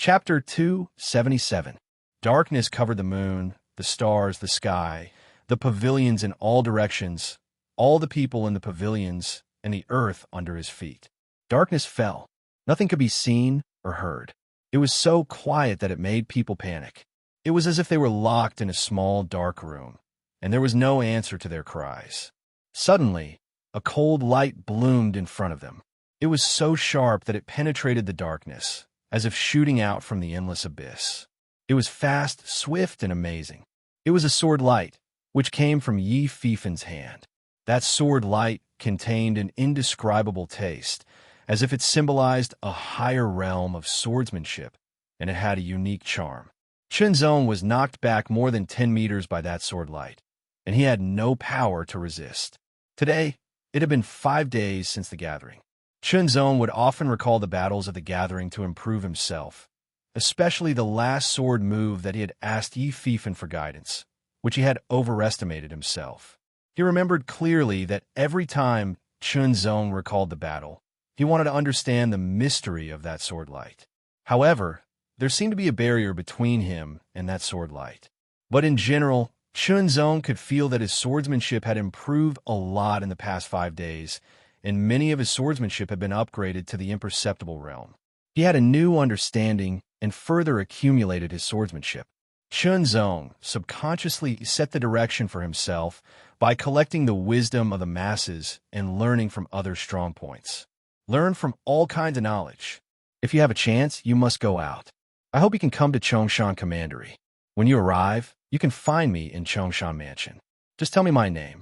Chapter 277. Darkness covered the moon, the stars, the sky, the pavilions in all directions, all the people in the pavilions, and the earth under his feet. Darkness fell. Nothing could be seen or heard. It was so quiet that it made people panic. It was as if they were locked in a small, dark room, and there was no answer to their cries. Suddenly, a cold light bloomed in front of them. It was so sharp that it penetrated the darkness, as if shooting out from the endless abyss. It was fast, swift, and amazing. It was a sword light, which came from Yi Fifin's hand. That sword light contained an indescribable taste, as if it symbolized a higher realm of swordsmanship, and it had a unique charm. Chunzong was knocked back more than 10 meters by that sword light, and he had no power to resist. Today, it had been 5 days since the gathering. Chunzong would often recall the battles of the gathering to improve himself, especially the last sword move that he had asked Yi Fifin for guidance, which he had overestimated himself. He remembered clearly that every time Chunzong recalled the battle, he wanted to understand the mystery of that sword light. However, there seemed to be a barrier between him and that sword light. But in general, Chunzong could feel that his swordsmanship had improved a lot in the past 5 days, and many of his swordsmanship had been upgraded to the imperceptible realm. He had a new understanding and further accumulated his swordsmanship. Chunzong subconsciously set the direction for himself by collecting the wisdom of the masses and learning from other strong points. Learn from all kinds of knowledge. If you have a chance, you must go out. I hope you can come to Chongshan Commandery. When you arrive, you can find me in Chongshan Mansion. Just tell me my name.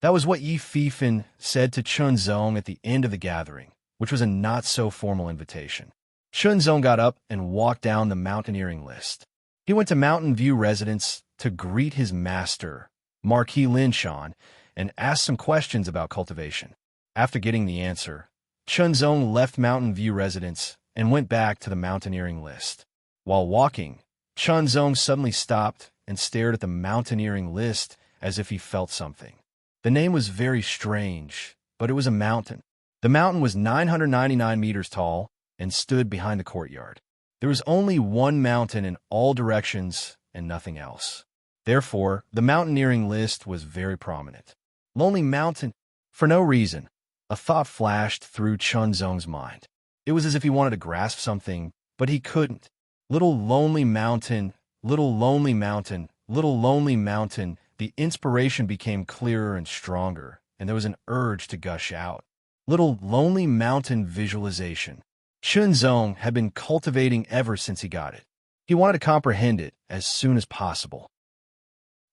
That was what Yi Fifin said to Chunzong at the end of the gathering, which was a not-so-formal invitation. Chunzong got up and walked down the mountaineering list. He went to Mountain View Residence to greet his master, Marquis Linshan, and asked some questions about cultivation. After getting the answer, Chunzong left Mountain View Residence and went back to the mountaineering list. While walking, Chunzong suddenly stopped and stared at the mountaineering list as if he felt something. The name was very strange, but it was a mountain. The mountain was 999 meters tall and stood behind the courtyard. There was only one mountain in all directions and nothing else. Therefore, the mountaineering list was very prominent. Lonely Mountain? For no reason, a thought flashed through Chunzong's mind. It was as if he wanted to grasp something, but he couldn't. Little lonely mountain, little lonely mountain, little lonely mountain. The inspiration became clearer and stronger, and there was an urge to gush out. Little lonely mountain visualization. Chunzong had been cultivating ever since he got it. He wanted to comprehend it as soon as possible.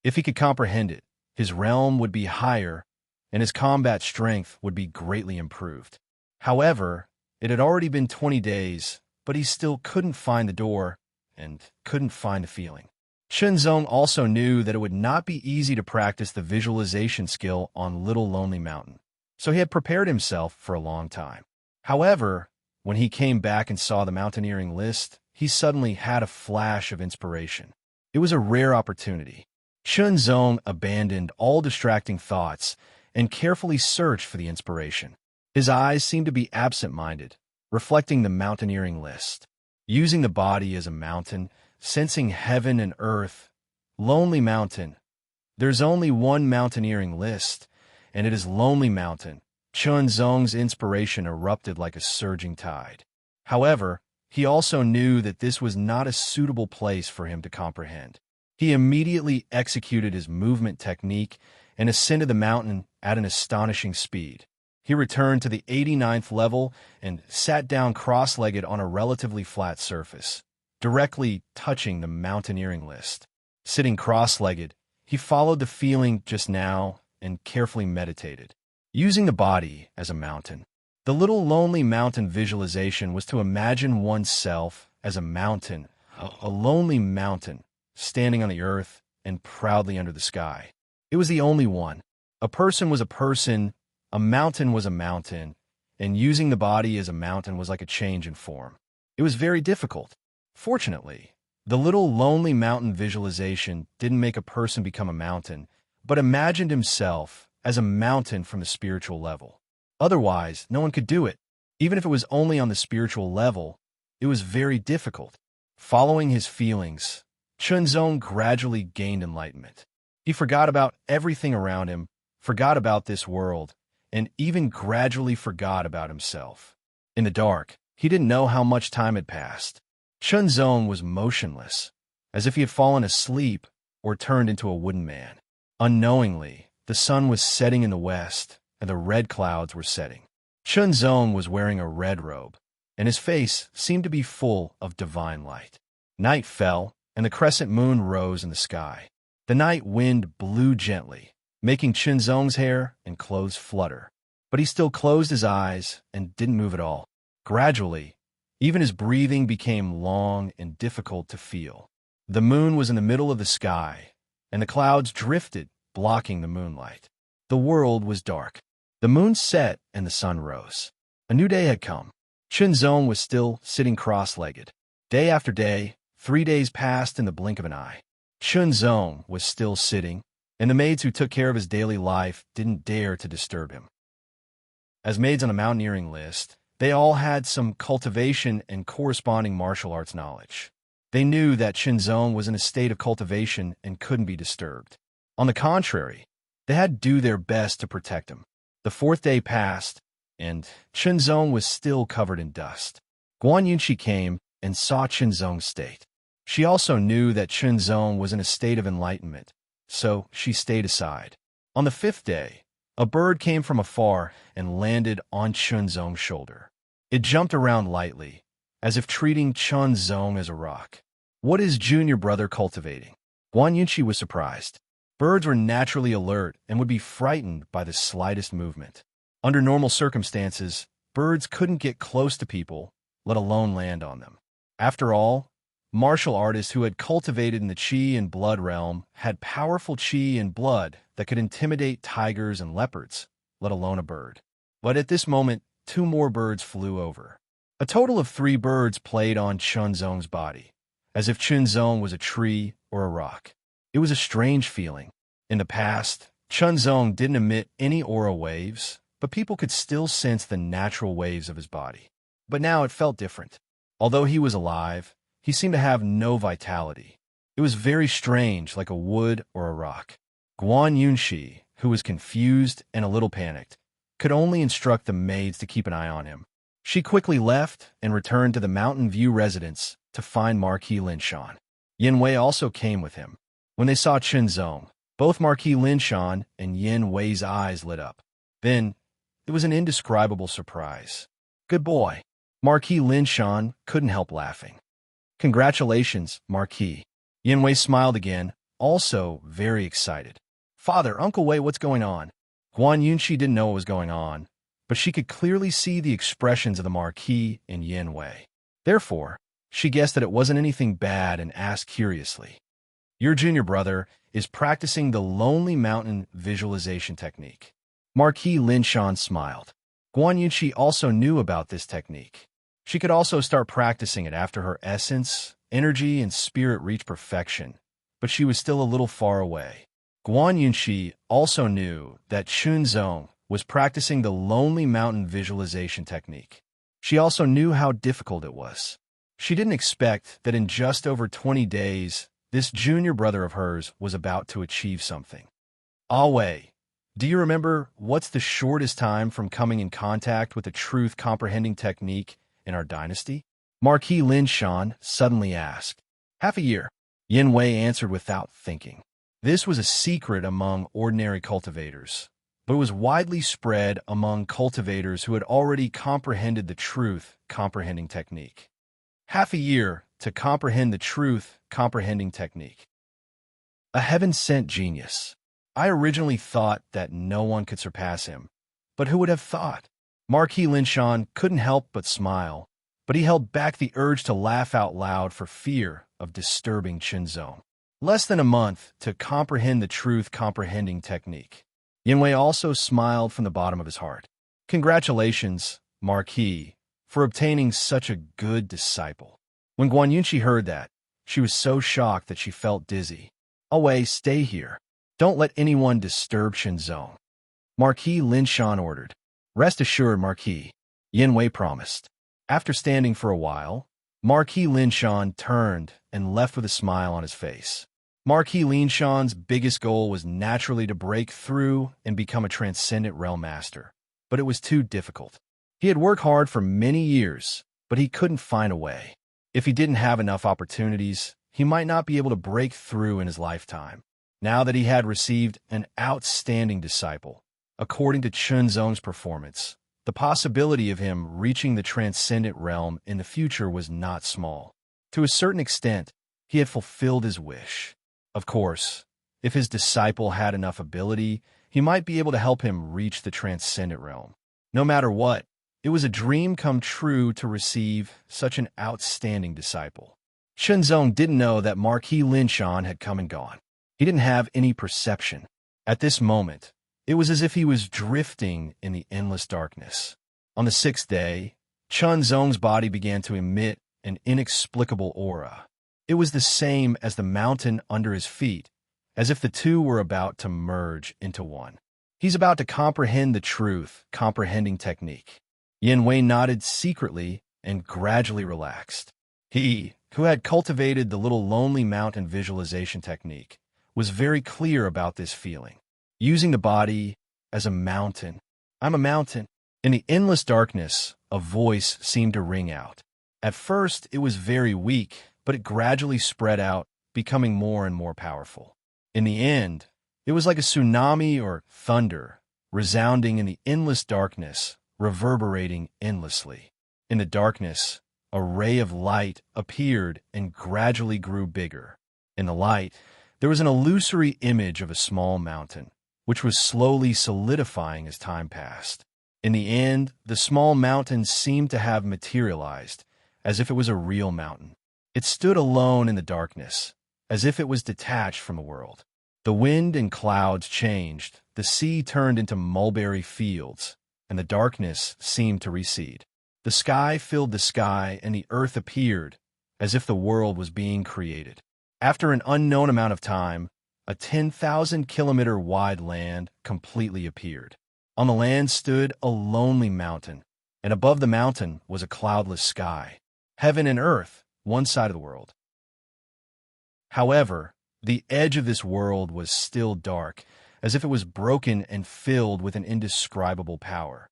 If he could comprehend it, his realm would be higher, and his combat strength would be greatly improved. However, it had already been 20 days, but he still couldn't find the door and couldn't find the feeling. Chunzong also knew that it would not be easy to practice the visualization skill on Little Lonely Mountain, so he had prepared himself for a long time. However, when he came back and saw the mountaineering list, he suddenly had a flash of inspiration. It was a rare opportunity. Chunzong abandoned all distracting thoughts and carefully searched for the inspiration. His eyes seemed to be absent-minded, reflecting the mountaineering list. Using the body as a mountain, sensing heaven and earth. Lonely Mountain. There's only one mountaineering list, and it is Lonely Mountain. Chunzong's inspiration erupted like a surging tide. However, he also knew that this was not a suitable place for him to comprehend. He immediately executed his movement technique and ascended the mountain at an astonishing speed. He returned to the 89th level and sat down cross-legged on a relatively flat surface, directly touching the mountaineering list. Sitting cross-legged, he followed the feeling just now and carefully meditated. Using the body as a mountain. The Little Lonely Mountain visualization was to imagine oneself as a mountain, a lonely mountain, standing on the earth and proudly under the sky. It was the only one. A person was a person, a mountain was a mountain, and using the body as a mountain was like a change in form. It was very difficult. Fortunately, the Little Lonely Mountain visualization didn't make a person become a mountain, but imagined himself as a mountain from the spiritual level. Otherwise, no one could do it. Even if it was only on the spiritual level, it was very difficult. Following his feelings, Chunzong gradually gained enlightenment. He forgot about everything around him, forgot about this world, and even gradually forgot about himself. In the dark, he didn't know how much time had passed. Chunzong was motionless, as if he had fallen asleep or turned into a wooden man. Unknowingly, the sun was setting in the west, and the red clouds were setting. Chunzong was wearing a red robe, and his face seemed to be full of divine light. Night fell, and the crescent moon rose in the sky. The night wind blew gently, making Chunzong's hair and clothes flutter. But he still closed his eyes and didn't move at all. Gradually, even his breathing became long and difficult to feel. The moon was in the middle of the sky, and the clouds drifted, blocking the moonlight. The world was dark. The moon set and the sun rose. A new day had come. Chunzong was still sitting cross-legged. Day after day, 3 days passed in the blink of an eye. Chunzong was still sitting, and the maids who took care of his daily life didn't dare to disturb him. As maids on a mountaineering list, they all had some cultivation and corresponding martial arts knowledge. They knew that Chunzong was in a state of cultivation and couldn't be disturbed. On the contrary, they had to do their best to protect him. The 4th day passed, and Chunzong was still covered in dust. Guan Yunshi came and saw Chunzong's state. She also knew that Chunzong was in a state of enlightenment, so she stayed aside. On the 5th day, a bird came from afar and landed on Chunzong's shoulder. It jumped around lightly, as if treating Chunzong as a rock. What is junior brother cultivating? Guan Yunshi was surprised. Birds were naturally alert and would be frightened by the slightest movement. Under normal circumstances, birds couldn't get close to people, let alone land on them. After all, martial artists who had cultivated in the Qi and blood realm had powerful Qi and blood that could intimidate tigers and leopards, let alone a bird. But at this moment, 2 more birds flew over. A total of 3 birds played on Chunzong's body, as if Chunzong was a tree or a rock. It was a strange feeling. In the past, Chunzong didn't emit any aura waves, but people could still sense the natural waves of his body. But now it felt different. Although he was alive, he seemed to have no vitality. It was very strange, like a wood or a rock. Guan Yunshi, who was confused and a little panicked, could only instruct the maids to keep an eye on him. She quickly left and returned to the Mountain View residence to find Marquis Linshan. Yin Wei also came with him. When they saw Chunzong, both Marquis Linshan and Yin Wei's eyes lit up. Then, it was an indescribable surprise. Good boy. Marquis Linshan couldn't help laughing. Congratulations, Marquis. Yin Wei smiled again, also very excited. Father, Uncle Wei, what's going on? Guan Yunshi didn't know what was going on, but she could clearly see the expressions of the Marquis and Yin Wei. Therefore, she guessed that it wasn't anything bad and asked curiously. Your junior brother is practicing the Lonely Mountain visualization technique. Marquis Linshan smiled. Guan Yunshi also knew about this technique. She could also start practicing it after her essence, energy, and spirit reached perfection, but she was still a little far away. Guan Yunshi also knew that Chunzong was practicing the Lonely Mountain visualization technique. She also knew how difficult it was. She didn't expect that in just over 20 days, this junior brother of hers was about to achieve something. Ah Wei, do you remember what's the shortest time from coming in contact with the truth-comprehending technique in our dynasty? Marquis Linshan suddenly asked. Half a year. Yin Wei answered without thinking. This was a secret among ordinary cultivators, but it was widely spread among cultivators who had already comprehended the truth-comprehending technique. Half a year to comprehend the truth-comprehending technique. A heaven-sent genius. I originally thought that no one could surpass him, but who would have thought? Marquis Linshan couldn't help but smile, but he held back the urge to laugh out loud for fear of disturbing Chunzong. Less than a month to comprehend the truth-comprehending technique. Yin Wei also smiled from the bottom of his heart. Congratulations, Marquis, for obtaining such a good disciple. When Guan Yunshi heard that, she was so shocked that she felt dizzy. Ah Wei, stay here. Don't let anyone disturb Chunzong. Marquis Linshan ordered. Rest assured, Marquis. Yin Wei promised. After standing for a while, Marquis Linshan turned and left with a smile on his face. Marquis Linshan's biggest goal was naturally to break through and become a transcendent realm master, but it was too difficult. He had worked hard for many years, but he couldn't find a way. If he didn't have enough opportunities, he might not be able to break through in his lifetime. Now that he had received an outstanding disciple, according to Chunzong's performance, the possibility of him reaching the transcendent realm in the future was not small. To a certain extent, he had fulfilled his wish. Of course, if his disciple had enough ability, he might be able to help him reach the transcendent realm. No matter what, it was a dream come true to receive such an outstanding disciple. Chunzong didn't know that Marquis Linshan had come and gone. He didn't have any perception. At this moment, it was as if he was drifting in the endless darkness. On the sixth day, Chunzong's body began to emit an inexplicable aura. It was the same as the mountain under his feet, as if the two were about to merge into one. He's about to comprehend the truth, comprehending technique. Yin Wei nodded secretly and gradually relaxed. He, who had cultivated the little lonely mountain visualization technique, was very clear about this feeling. Using the body as a mountain. I'm a mountain. In the endless darkness, a voice seemed to ring out. At first, it was very weak, but it gradually spread out, becoming more and more powerful. In the end, it was like a tsunami or thunder, resounding in the endless darkness, reverberating endlessly. In the darkness, a ray of light appeared and gradually grew bigger. In the light, there was an illusory image of a small mountain, which was slowly solidifying as time passed. In the end, the small mountain seemed to have materialized, as if it was a real mountain. It stood alone in the darkness, as if it was detached from the world. The wind and clouds changed, the sea turned into mulberry fields, and the darkness seemed to recede. The sky filled the sky, and the earth appeared, as if the world was being created. After an unknown amount of time, a 10,000-kilometer wide land completely appeared. On the land stood a lonely mountain, and above the mountain was a cloudless sky. Heaven and earth, one side of the world. However, the edge of this world was still dark, as if it was broken and filled with an indescribable power.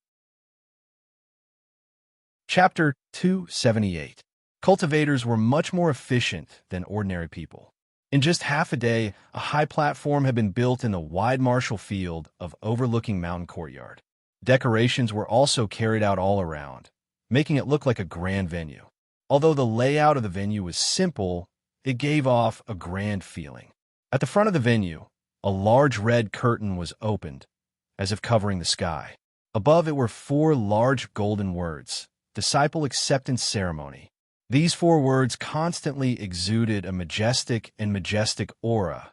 Chapter 278. Cultivators were much more efficient than ordinary people. In just half a day, a high platform had been built in the wide martial field of overlooking mountain courtyard. Decorations were also carried out all around, making it look like a grand venue. Although the layout of the venue was simple, it gave off a grand feeling. At the front of the venue, a large red curtain was opened, as if covering the sky. Above it were 4 large golden words, Disciple Acceptance Ceremony. These 4 words constantly exuded a majestic aura,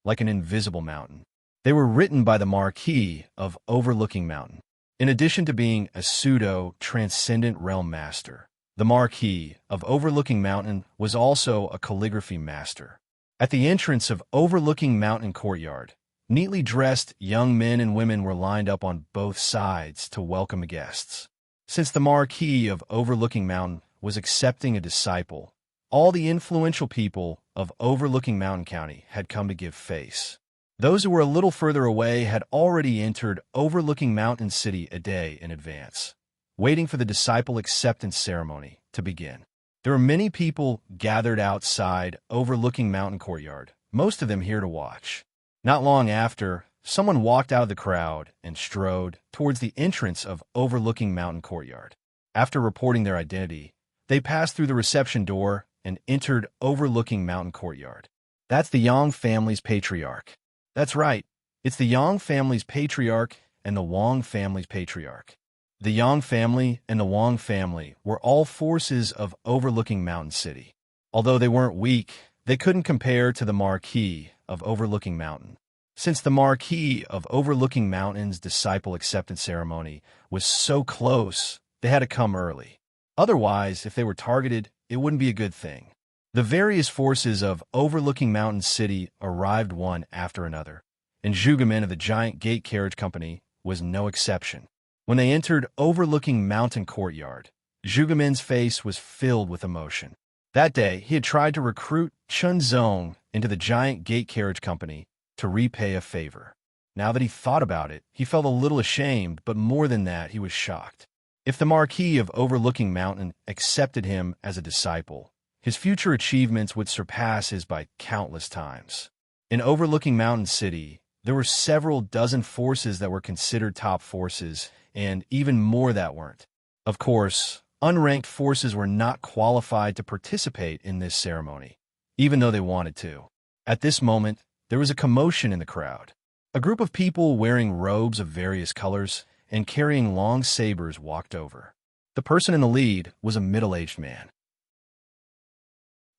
like an invisible mountain. They were written by the Marquis of Overlooking Mountain. In addition to being a pseudo-transcendent realm master, the Marquis of Overlooking Mountain was also a calligraphy master. At the entrance of Overlooking Mountain Courtyard, neatly dressed young men and women were lined up on both sides to welcome guests. Since the Marquis of Overlooking Mountain was accepting a disciple, all the influential people of Overlooking Mountain County had come to give face. Those who were a little further away had already entered Overlooking Mountain City a day in advance, waiting for the disciple acceptance ceremony to begin. There were many people gathered outside Overlooking Mountain Courtyard, most of them here to watch. Not long after, someone walked out of the crowd and strode towards the entrance of Overlooking Mountain Courtyard. After reporting their identity, they passed through the reception door and entered Overlooking Mountain Courtyard. That's the Yang family's patriarch. That's right, it's the Yang family's patriarch and the Wang family's patriarch. The Yang family and the Wang family were all forces of Overlooking Mountain City. Although they weren't weak, they couldn't compare to the Marquis of Overlooking Mountain. Since the Marquis of Overlooking Mountain's disciple acceptance ceremony was so close, they had to come early. Otherwise, if they were targeted, it wouldn't be a good thing. The various forces of Overlooking Mountain City arrived one after another, and Zhugemin of the Giant Gate Carriage Company was no exception. When they entered Overlooking Mountain Courtyard, Zhugemin's face was filled with emotion. That day, he had tried to recruit Chunzong into the giant gate carriage company to repay a favor. Now that he thought about it, he felt a little ashamed, but more than that, he was shocked. If the Marquis of Overlooking Mountain accepted him as a disciple, his future achievements would surpass his by countless times. In Overlooking Mountain City, there were several dozen forces that were considered top forces, and even more that weren't. Of course, unranked forces were not qualified to participate in this ceremony, even though they wanted to. At this moment, there was a commotion in the crowd. A group of people wearing robes of various colors and carrying long sabers walked over. The person in the lead was a middle-aged man.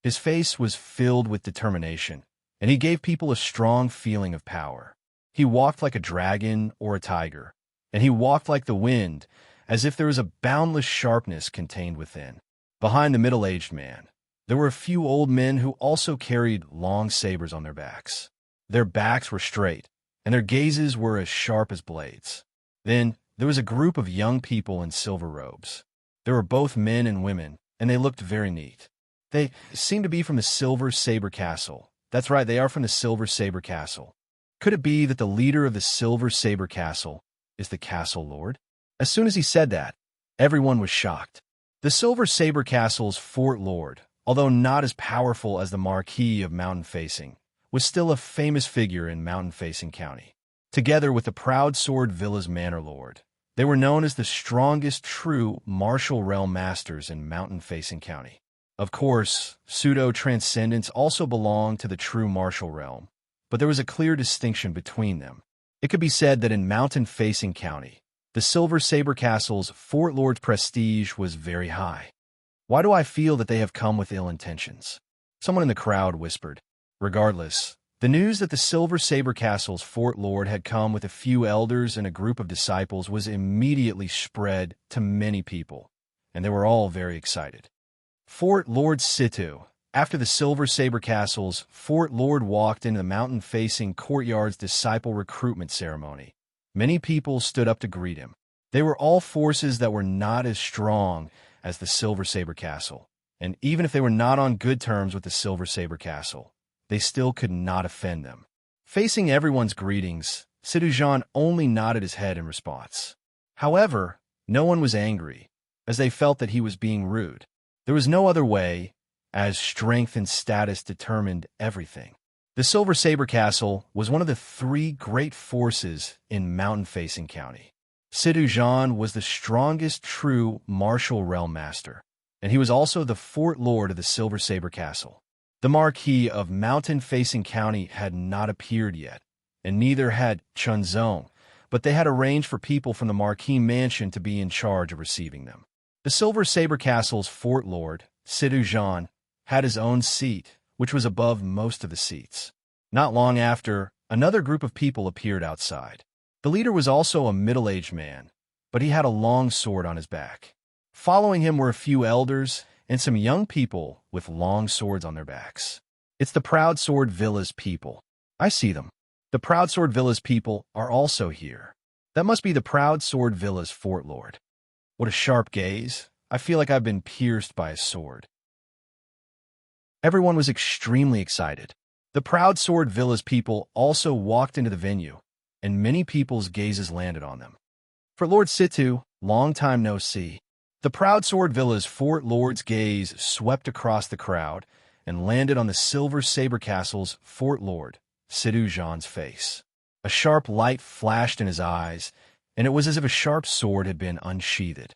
His face was filled with determination, and he gave people a strong feeling of power. He walked like a dragon or a tiger, and he walked like the wind, as if there was a boundless sharpness contained within. Behind the middle-aged man, there were a few old men who also carried long sabers on their backs. Their backs were straight, and their gazes were as sharp as blades. Then, there was a group of young people in silver robes. They were both men and women, and they looked very neat. They seemed to be from the Silver Saber Castle. That's right, they are from the Silver Saber Castle. Could it be that the leader of the Silver Saber Castle is the Castle Lord? As soon as he said that, everyone was shocked. The Silver Saber Castle's Fort Lord, although not as powerful as the Marquis of Mountain Facing, was still a famous figure in Mountain Facing County. Together with the Proud Sword Villa's Manor Lord, they were known as the strongest true martial realm masters in Mountain Facing County. Of course, pseudo-transcendents also belonged to the true martial realm, but there was a clear distinction between them. It could be said that in Mountain Facing County, the Silver Saber Castle's Fort Lord's prestige was very high. Why do I feel that they have come with ill intentions? Someone in the crowd whispered. Regardless, the news that the Silver Saber Castle's Fort Lord had come with a few elders and a group of disciples was immediately spread to many people, and they were all very excited. Fort Lord Situ. After the Silver Saber Castle's Fort Lord walked into the mountain-facing courtyard's disciple recruitment ceremony, many people stood up to greet him. They were all forces that were not as strong as the Silver Saber Castle, and even if they were not on good terms with the Silver Saber Castle, they still could not offend them. Facing everyone's greetings, Sidujan only nodded his head in response. However, no one was angry, as they felt that he was being rude. There was no other way, as strength and status determined everything. The Silver Saber Castle was one of the three great forces in mountain-facing county. Sidujan was the strongest true martial realm master, and he was also the Fort Lord of the Silver Saber Castle. The Marquis of Mountain-Facing County had not appeared yet, and neither had Chunzong, but they had arranged for people from the Marquis Mansion to be in charge of receiving them. The Silver Saber Castle's Fort Lord, Sidujan, had his own seat, which was above most of the seats. Not long after, another group of people appeared outside. The leader was also a middle-aged man, but he had a long sword on his back. Following him were a few elders and some young people with long swords on their backs. It's the Proud Sword Villa's people. I see them. The Proud Sword Villa's people are also here. That must be the Proud Sword Villa's Fort Lord. What a sharp gaze. I feel like I've been pierced by a sword. Everyone was extremely excited. The Proud Sword Villa's people also walked into the venue, and many people's gazes landed on them. For Lord Situ, long time no see. The Proud Sword Villa's Fort Lord's gaze swept across the crowd and landed on the Silver Saber Castle's Fort Lord, Sidujan's face. A sharp light flashed in his eyes, and it was as if a sharp sword had been unsheathed.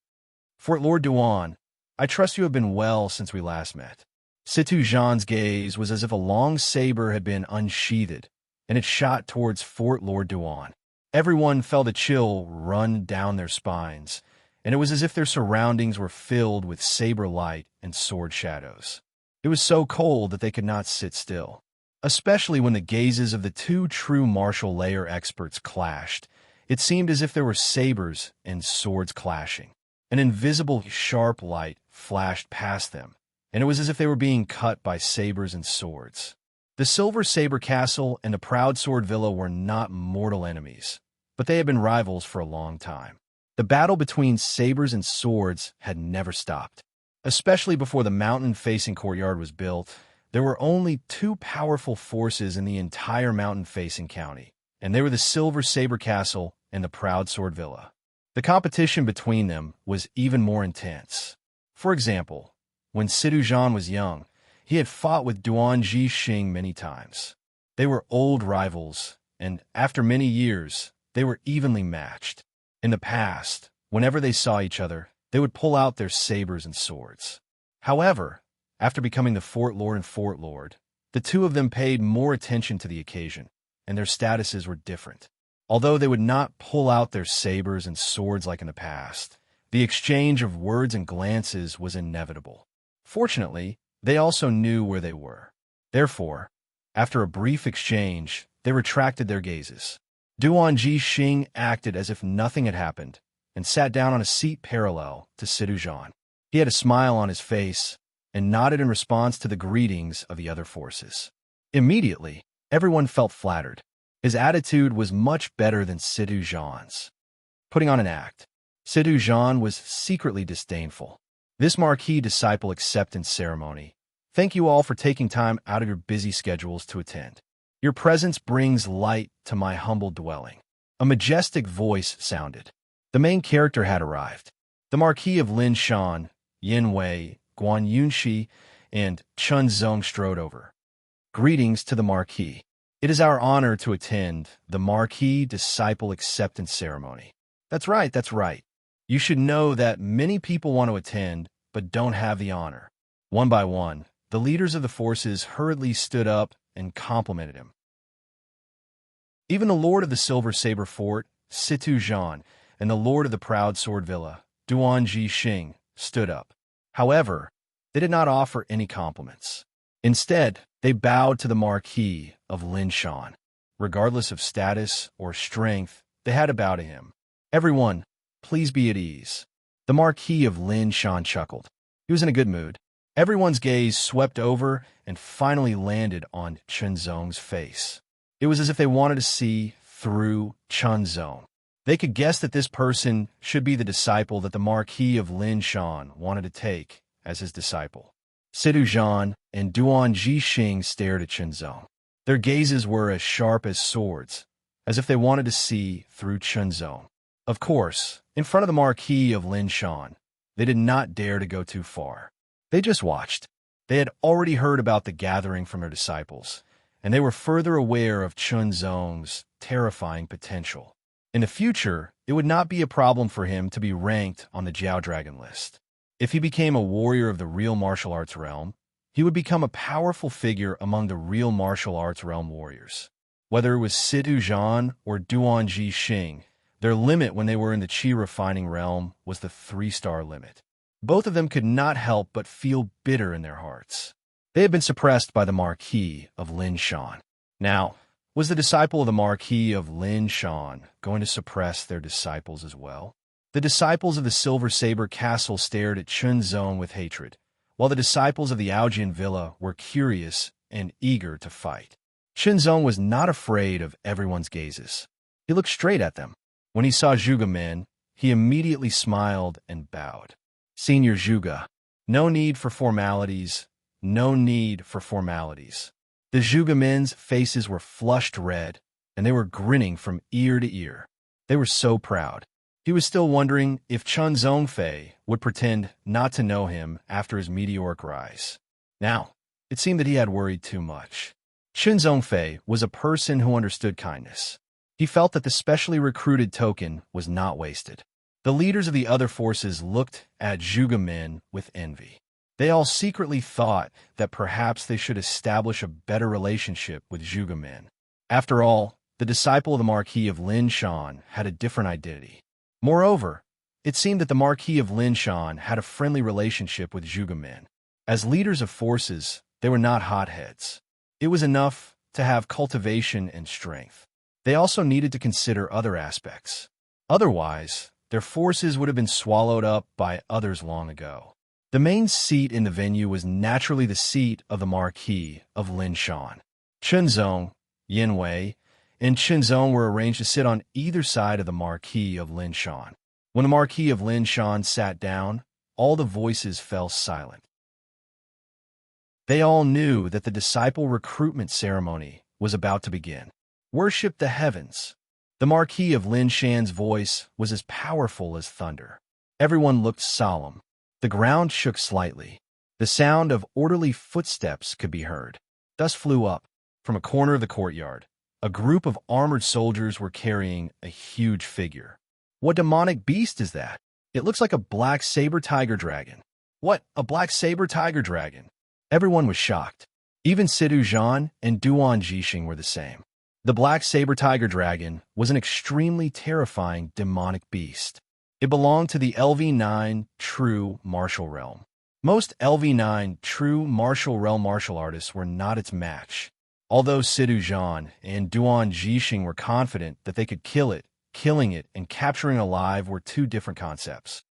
Fort Lord Duan, I trust you have been well since we last met. Sidujan's gaze was as if a long saber had been unsheathed, and it shot towards Fort Lord Duan. Everyone felt a chill run down their spines, and it was as if their surroundings were filled with saber light and sword shadows. It was so cold that they could not sit still, especially when the gazes of the two true martial layer experts clashed. It seemed as if there were sabers and swords clashing. An invisible, sharp light flashed past them, and it was as if they were being cut by sabers and swords. The Silver Saber Castle and the Proud Sword Villa were not mortal enemies, but they had been rivals for a long time. The battle between sabers and swords had never stopped. Especially before the mountain-facing courtyard was built, there were only two powerful forces in the entire mountain-facing county, and they were the Silver Saber Castle and the Proud Sword Villa. The competition between them was even more intense. For example, when Sidu Zhan was young, he had fought with Duan Xing many times. They were old rivals, and after many years, they were evenly matched. In the past, whenever they saw each other, they would pull out their sabers and swords. However, after becoming the Fort Lord, the two of them paid more attention to the occasion, and their statuses were different. Although they would not pull out their sabers and swords like in the past, the exchange of words and glances was inevitable. Fortunately, they also knew where they were. Therefore, after a brief exchange, they retracted their gazes. Duan Xing acted as if nothing had happened and sat down on a seat parallel to Sidu Zhan. He had a smile on his face and nodded in response to the greetings of the other forces. Immediately, everyone felt flattered. His attitude was much better than Sidu Zhan's. Putting on an act, Sidu Zhan was secretly disdainful. This marquis disciple acceptance ceremony. Thank you all for taking time out of your busy schedules to attend. Your presence brings light to my humble dwelling. A majestic voice sounded. The main character had arrived. The Marquis of Linshan, Yin Wei, Guan Yunxi, and Chun Zong strode over. Greetings to the Marquis. It is our honor to attend the Marquis Disciple Acceptance Ceremony. That's right. You should know that many people want to attend, but don't have the honor. One by one, the leaders of the forces hurriedly stood up and complimented him. Even the Lord of the Silver Saber Fort, Situ Zhan, and the Lord of the Proud Sword Villa, Duan Xing, stood up. However, they did not offer any compliments. Instead, they bowed to the Marquis of Linshan. Regardless of status or strength, they had to bow to him. Everyone, please be at ease. The Marquis of Linshan chuckled. He was in a good mood. Everyone's gaze swept over and finally landed on Chun Zong's face. It was as if they wanted to see through Chun Zong. They could guess that this person should be the disciple that the Marquis of Linshan wanted to take as his disciple. Sidu Zhan and Duan Xing stared at Chun Zong. Their gazes were as sharp as swords, as if they wanted to see through Chun Zong. Of course, in front of the Marquis of Linshan, they did not dare to go too far. They just watched. They had already heard about the gathering from their disciples, and they were further aware of Chun Zong's terrifying potential. In the future, it would not be a problem for him to be ranked on the Jiao Dragon list. If he became a warrior of the real martial arts realm, he would become a powerful figure among the real martial arts realm warriors. Whether it was Sidu Zhan or Duan Xing, their limit when they were in the Qi refining realm was the 3-star limit. Both of them could not help but feel bitter in their hearts. They had been suppressed by the Marquis of Linshan. Now, was the disciple of the Marquis of Linshan going to suppress their disciples as well? The disciples of the Silver Saber Castle stared at Chun Zong with hatred, while the disciples of the Aojian Villa were curious and eager to fight. Chun Zong was not afraid of everyone's gazes. He looked straight at them. When he saw Zhuge Men, he immediately smiled and bowed. Senior Zhuge, no need for formalities, no need for formalities. The Zhuge Men's faces were flushed red, and they were grinning from ear to ear. They were so proud. He was still wondering if Chun Zongfei would pretend not to know him after his meteoric rise. Now, it seemed that he had worried too much. Chun Zongfei was a person who understood kindness. He felt that the specially recruited token was not wasted. The leaders of the other forces looked at Zhuge Men with envy. They all secretly thought that perhaps they should establish a better relationship with Zhuge Men. After all, the disciple of the Marquis of Linshan had a different identity. Moreover, it seemed that the Marquis of Linshan had a friendly relationship with Zhuge Men. As leaders of forces, they were not hotheads. It was enough to have cultivation and strength. They also needed to consider other aspects. Otherwise, their forces would have been swallowed up by others long ago. The main seat in the venue was naturally the seat of the Marquis of Linshan. Chun Zong, Yin Wei, and Chun Zong were arranged to sit on either side of the Marquis of Linshan. When the Marquis of Linshan sat down, all the voices fell silent. They all knew that the disciple recruitment ceremony was about to begin. Worship the heavens. The Marquis of Linshan's voice was as powerful as thunder. Everyone looked solemn. The ground shook slightly. The sound of orderly footsteps could be heard. Dust flew up. From a corner of the courtyard, a group of armored soldiers were carrying a huge figure. What demonic beast is that? It looks like a black saber tiger dragon. What, a black saber tiger dragon? Everyone was shocked. Even Sidu Zhan and Duan Jixing were the same. The black saber tiger dragon was an extremely terrifying demonic beast. It belonged to the LV9 true martial realm. Most LV9 true martial realm martial artists were not its match. Although Sidu Zhan and Duan Jixing were confident that they could kill it, killing it and capturing it alive were two different concepts.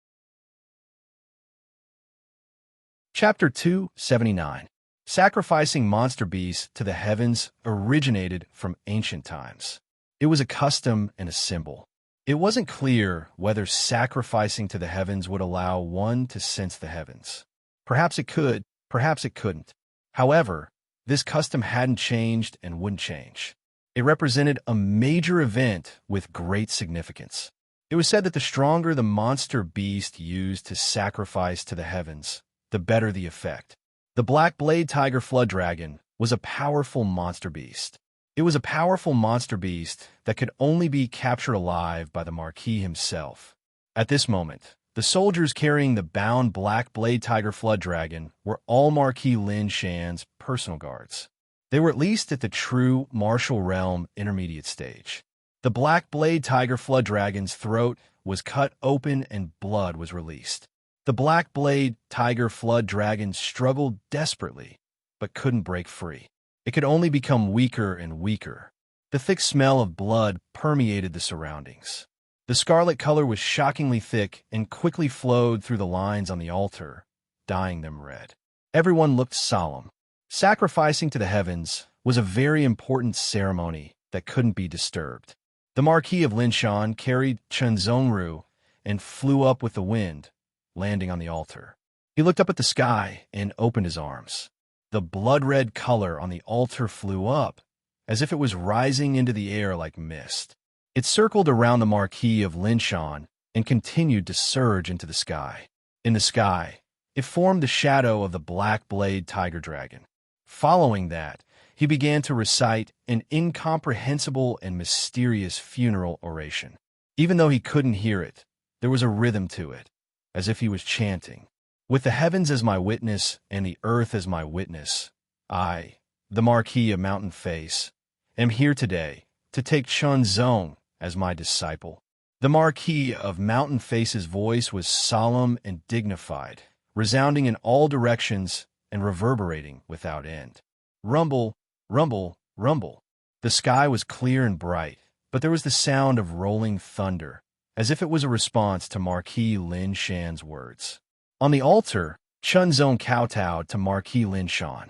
Chapter 279. Sacrificing monster beasts to the heavens originated from ancient times. It was a custom and a symbol. It wasn't clear whether sacrificing to the heavens would allow one to sense the heavens. Perhaps it could, perhaps it couldn't. However, this custom hadn't changed and wouldn't change. It represented a major event with great significance. It was said that the stronger the monster beast used to sacrifice to the heavens, the better the effect. The Black Blade Tiger Flood Dragon was a powerful monster beast. It was a powerful monster beast that could only be captured alive by the Marquis himself. At this moment, the soldiers carrying the bound Black Blade Tiger Flood Dragon were all Marquis Linshan's personal guards. They were at least at the true martial realm intermediate stage. The Black Blade Tiger Flood Dragon's throat was cut open and blood was released. The Black Blade Tiger Flood Dragon struggled desperately, but couldn't break free. It could only become weaker and weaker. The thick smell of blood permeated the surroundings. The scarlet color was shockingly thick and quickly flowed through the lines on the altar, dyeing them red. Everyone looked solemn. Sacrificing to the heavens was a very important ceremony that couldn't be disturbed. The Marquis of Linshan carried Chenzongru and flew up with the wind, landing on the altar. He looked up at the sky and opened his arms. The blood-red color on the altar flew up, as if it was rising into the air like mist. It circled around the Marquis of Linshan and continued to surge into the sky. In the sky, it formed the shadow of the Black Blade Tiger Dragon. Following that, he began to recite an incomprehensible and mysterious funeral oration. Even though he couldn't hear it, there was a rhythm to it, as if he was chanting. With the heavens as my witness and the earth as my witness, I, the Marquis of Mountain Face, am here today to take Chunzong as my disciple. The Marquis of Mountain Face's voice was solemn and dignified, resounding in all directions and reverberating without end. Rumble, rumble, rumble. The sky was clear and bright, but there was the sound of rolling thunder, as if it was a response to Marquis Linshan's words. On the altar, Chunzong kowtowed to Marquis Linshan.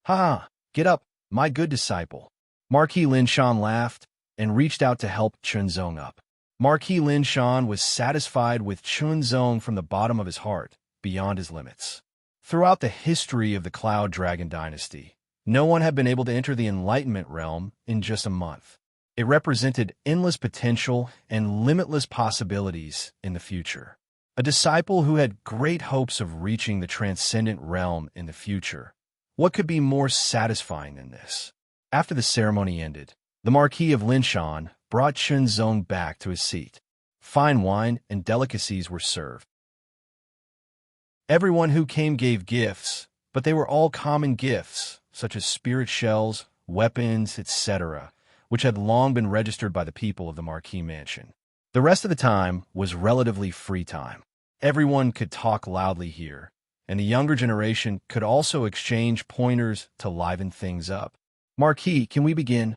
"Ha! Get up, my good disciple." Marquis Linshan laughed and reached out to help Chunzong up. Marquis Linshan was satisfied with Chunzong from the bottom of his heart, beyond his limits. Throughout the history of the Cloud Dragon Dynasty, no one had been able to enter the Enlightenment realm in just a month. It represented endless potential and limitless possibilities in the future. A disciple who had great hopes of reaching the transcendent realm in the future. What could be more satisfying than this? After the ceremony ended, the Marquis of Linshan brought Chunzong back to his seat. Fine wine and delicacies were served. Everyone who came gave gifts, but they were all common gifts, such as spirit shells, weapons, etc., which had long been registered by the people of the Marquis Mansion. The rest of the time was relatively free time. Everyone could talk loudly here, and the younger generation could also exchange pointers to liven things up. "Marquis, can we begin?"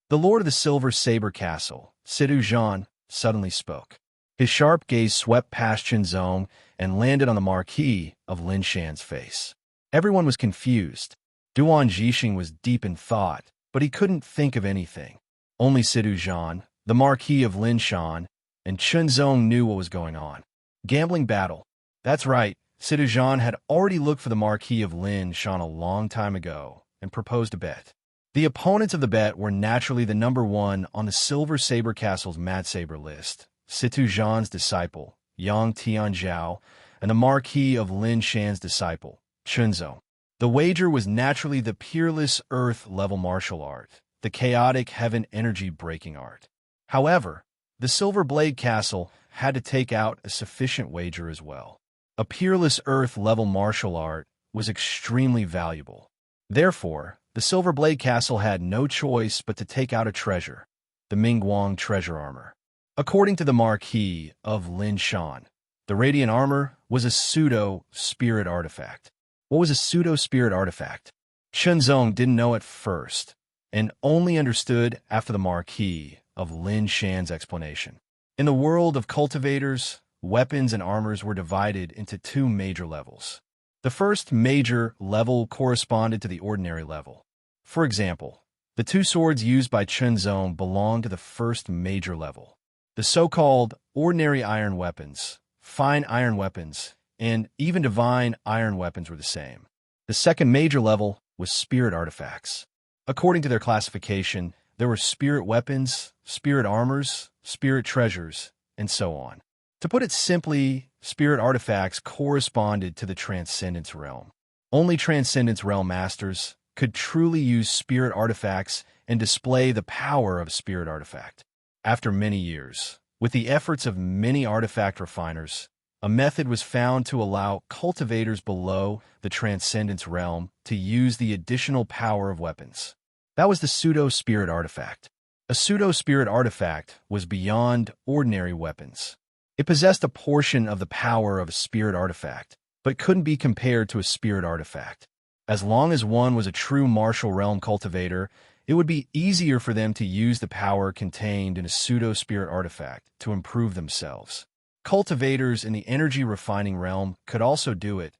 The Lord of the Silver Saber Castle, Sidu Zhan, suddenly spoke. His sharp gaze swept past Chunzong and landed on the Marquis of Linshan's face. Everyone was confused. Duan Jixing was deep in thought, but he couldn't think of anything. Only Sidu Zhan, the Marquis of Linshan, and Chunzong knew what was going on. Gambling battle. That's right. Situ Zhan had already looked for the Marquis of Lin Shan a long time ago and proposed a bet. The opponents of the bet were naturally the number one on the Silver Saber Castle's Mad Saber list, Situ Zhan's disciple, Yang Tianzhao, and the Marquis of Lin Shan's disciple, Chunzong. The wager was naturally the peerless earth-level martial art, the chaotic heaven energy-breaking art. However, the Silver Blade Castle had to take out a sufficient wager as well. A peerless earth-level martial art was extremely valuable. Therefore, the Silver Blade Castle had no choice but to take out a treasure, the Mingguang treasure armor. According to the Marquis of Lin Shan, the radiant armor was a pseudo-spirit artifact. What was a pseudo-spirit artifact? Chunzong didn't know at first, and only understood after the Marquis of Lin Shan's explanation. In the world of cultivators, weapons and armors were divided into two major levels. The first major level corresponded to the ordinary level. For example, the two swords used by Chunzong belonged to the first major level. The so-called ordinary iron weapons, fine iron weapons, and even divine iron weapons were the same. The second major level was spirit artifacts. According to their classification, there were spirit weapons, spirit armors, spirit treasures, and so on. To put it simply, spirit artifacts corresponded to the Transcendence realm. Only Transcendence realm masters could truly use spirit artifacts and display the power of a spirit artifact. After many years, with the efforts of many artifact refiners, a method was found to allow cultivators below the Transcendence realm to use the additional power of weapons. That was the pseudo-spirit artifact. A pseudo-spirit artifact was beyond ordinary weapons. It possessed a portion of the power of a spirit artifact, but couldn't be compared to a spirit artifact. As long as one was a true martial realm cultivator, it would be easier for them to use the power contained in a pseudo-spirit artifact to improve themselves. Cultivators in the energy refining realm could also do it,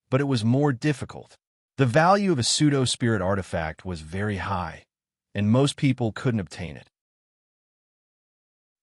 but it was more difficult. The value of a pseudo-spirit artifact was very high, and most people couldn't obtain it.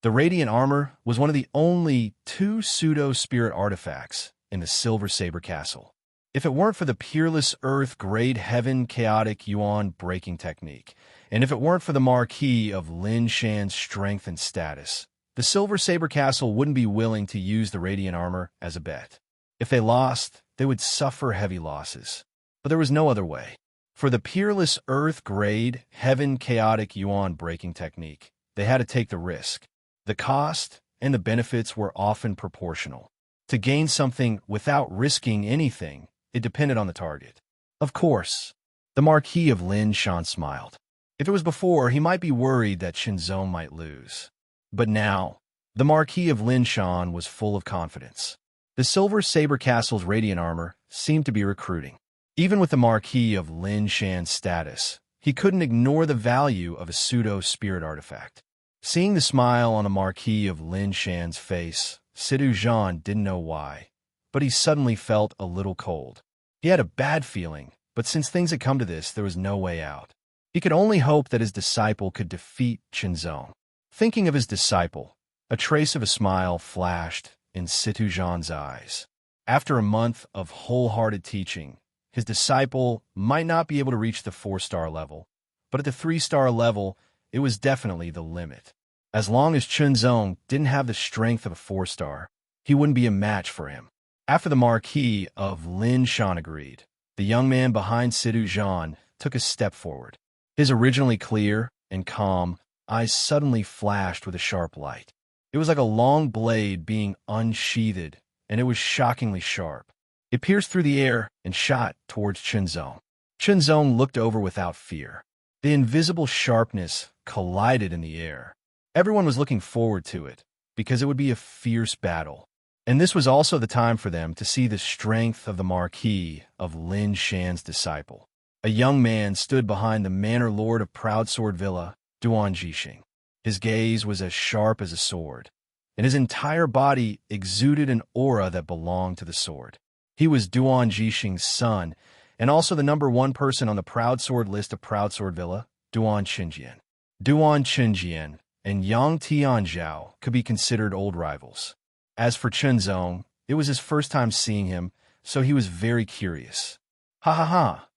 The Radiant Armor was one of the only two pseudo-spirit artifacts in the Silver Saber Castle. If it weren't for the peerless earth-grade heaven chaotic yuan breaking technique, and if it weren't for the Marquis of Lin Shan's strength and status, the Silver Saber Castle wouldn't be willing to use the Radiant Armor as a bet. If they lost, they would suffer heavy losses. But there was no other way. For the peerless earth-grade heaven chaotic yuan breaking technique, they had to take the risk. The cost and the benefits were often proportional. To gain something without risking anything, it depended on the target. Of course, the Marquis of Lin Shan smiled. If it was before, he might be worried that Chunzong might lose. But now, the Marquis of Lin Shan was full of confidence. The Silver Saber Castle's radiant armor seemed to be recruiting. Even with the Marquis of Lin Shan's status, he couldn't ignore the value of a pseudo-spirit artifact. Seeing the smile on the Marquis of Lin Shan's face, Situ Zhan didn't know why, but he suddenly felt a little cold. He had a bad feeling, but since things had come to this, there was no way out. He could only hope that his disciple could defeat Chunzong. Thinking of his disciple, a trace of a smile flashed in Situ Zhan's eyes. After a month of wholehearted teaching, his disciple might not be able to reach the 4-star level, but at the 3-star level, it was definitely the limit. As long as Chunzong didn't have the strength of a 4-star, he wouldn't be a match for him. After the Marquis of Lin Shan agreed, the young man behind Situ Zhan took a step forward. His originally clear and calm eyes suddenly flashed with a sharp light. It was like a long blade being unsheathed, and it was shockingly sharp. It pierced through the air and shot towards Chunzong. Chunzong looked over without fear. The invisible sharpness collided in the air. Everyone was looking forward to it, because it would be a fierce battle. And this was also the time for them to see the strength of the Marquis of Lin Shan's disciple. A young man stood behind the manor lord of Proudsword Villa, Duan Jixing. His gaze was as sharp as a sword, and his entire body exuded an aura that belonged to the sword. He was Duan Jixing's son, and also the number one person on the Proudsword list of Proudsword Villa, Duan Qingjian. Duan Qingjian and Yang Tianzhao could be considered old rivals. As for Chunzong, It was his first time seeing him, so he was very curious. Ha ha ha!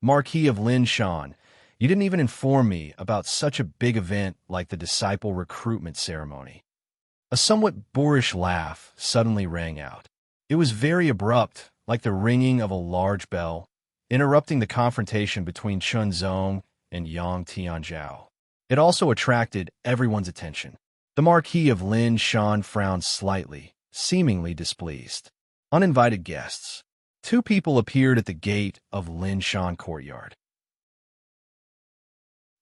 Marquis of Lin Shan, you didn't even inform me about such a big event like the disciple recruitment ceremony. A somewhat boorish laugh suddenly rang out. It was very abrupt, like the ringing of a large bell, interrupting the confrontation between Chun Zong and Yang Tianzhao. It also attracted everyone's attention. The Marquis of Lin Shan frowned slightly, seemingly displeased. Uninvited guests. Two people appeared at the gate of Lin Shan courtyard.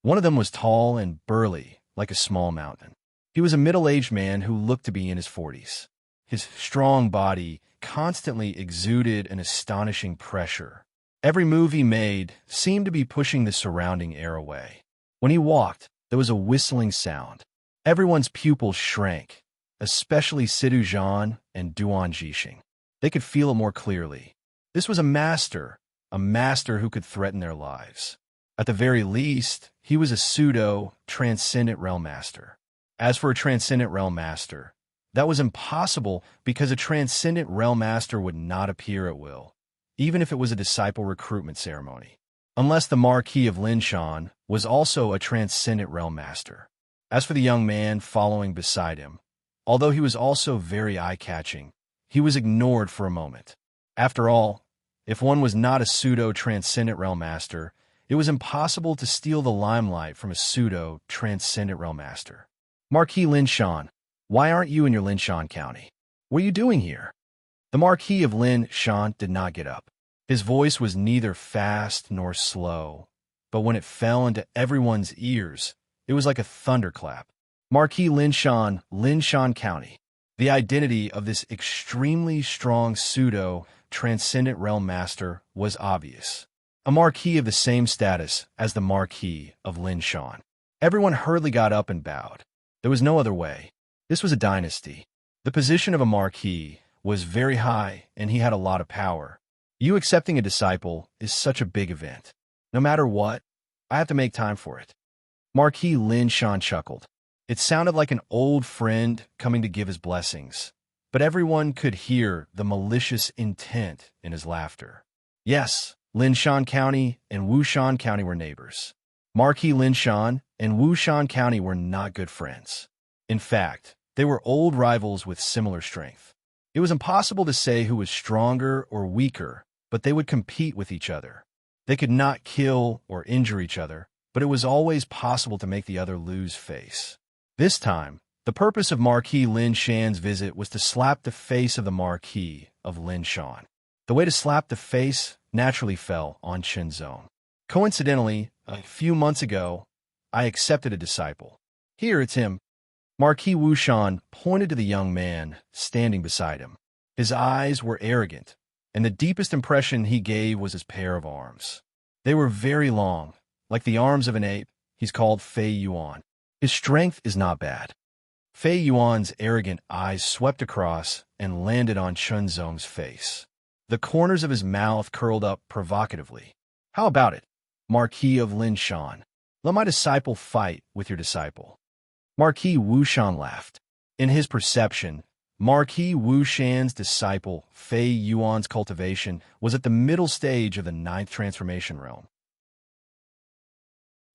One of them was tall and burly, like a small mountain. He was a middle-aged man who looked to be in his 40s. His strong body constantly exuded an astonishing pressure. Every move he made seemed to be pushing the surrounding air away. When he walked, there was a whistling sound. Everyone's pupils shrank, especially Sidu Zhan and Duan Jixing. They could feel it more clearly. This was a master who could threaten their lives. At the very least, he was a pseudo-transcendent realm master. As for a transcendent realm master, that was impossible because a transcendent realm master would not appear at will, even if it was a disciple recruitment ceremony, unless the Marquis of Lin Shan was also a transcendent realm master. As for the young man following beside him, although he was also very eye-catching, he was ignored for a moment. After all, if one was not a pseudo-transcendent realm master, it was impossible to steal the limelight from a pseudo-transcendent realm master. Marquis Lin Shan, why aren't you in your Lin Shan County? What are you doing here? The Marquis of Lin Shan did not get up. His voice was neither fast nor slow, but when it fell into everyone's ears, it was like a thunderclap. Marquis Lin Shan County. The identity of this extremely strong pseudo-transcendent realm master was obvious. A marquis of the same status as the Marquis of Lin Shan. Everyone hurriedly got up and bowed. There was no other way. This was a dynasty. The position of a marquis was very high, and he had a lot of power. You accepting a disciple is such a big event. No matter what, I have to make time for it. Marquis Lin Shan chuckled. It sounded like an old friend coming to give his blessings, but everyone could hear the malicious intent in his laughter. Yes, Lin Shan County and Wushan County were neighbors. Marquis Lin Shan and Wushan County were not good friends. In fact, they were old rivals with similar strength. It was impossible to say who was stronger or weaker, but they would compete with each other. They could not kill or injure each other, but it was always possible to make the other lose face. This time, the purpose of Marquis Lin Shan's visit was to slap the face of the Marquis of Lin Shan. The way to slap the face naturally fell on Chen Zong. Coincidentally, a few months ago, I accepted a disciple. Here it's him. Marquis Wushan pointed to the young man standing beside him. His eyes were arrogant, and the deepest impression he gave was his pair of arms. They were very long, like the arms of an ape. He's called Fei Yuan. His strength is not bad. Fei Yuan's arrogant eyes swept across and landed on Chun Zong's face. The corners of his mouth curled up provocatively. How about it, Marquis of Lin Shan? Let my disciple fight with your disciple. Marquis Wushan laughed. In his perception, Marquis Wushan's disciple, Fei Yuan's cultivation, was at the middle stage of the 9th transformation realm.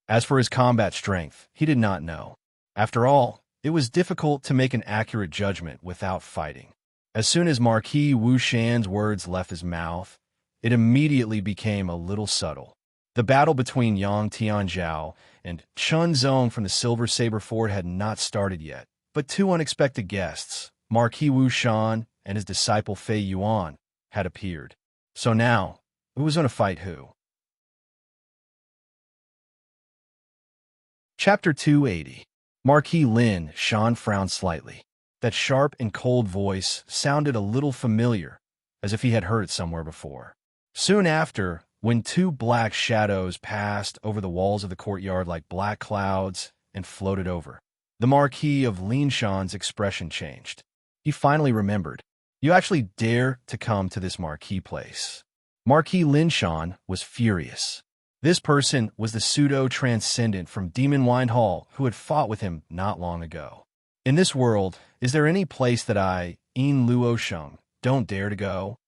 As for his combat strength, he did not know. After all, it was difficult to make an accurate judgment without fighting. As soon as Marquis Wushan's words left his mouth, it immediately became a little subtle. The battle between Yang Tianzhao and Chun Zong from the Silver Saber Fort had not started yet, but two unexpected guests, Marquis Wushan and his disciple Fei Yuan, had appeared. So now, who was going to fight who? Chapter 280. Marquis Lin Shan frowned slightly. That sharp and cold voice sounded a little familiar, as if he had heard it somewhere before. Soon after, when two black shadows passed over the walls of the courtyard like black clouds and floated over, the Marquis of Lin Shan's expression changed. He finally remembered. You actually dare to come to this Marquis place. Marquis Lin Shan was furious. This person was the pseudo-transcendent from Demon Wind Hall who had fought with him not long ago. In this world, is there any place that I, In Luo Sheng, don't dare to go."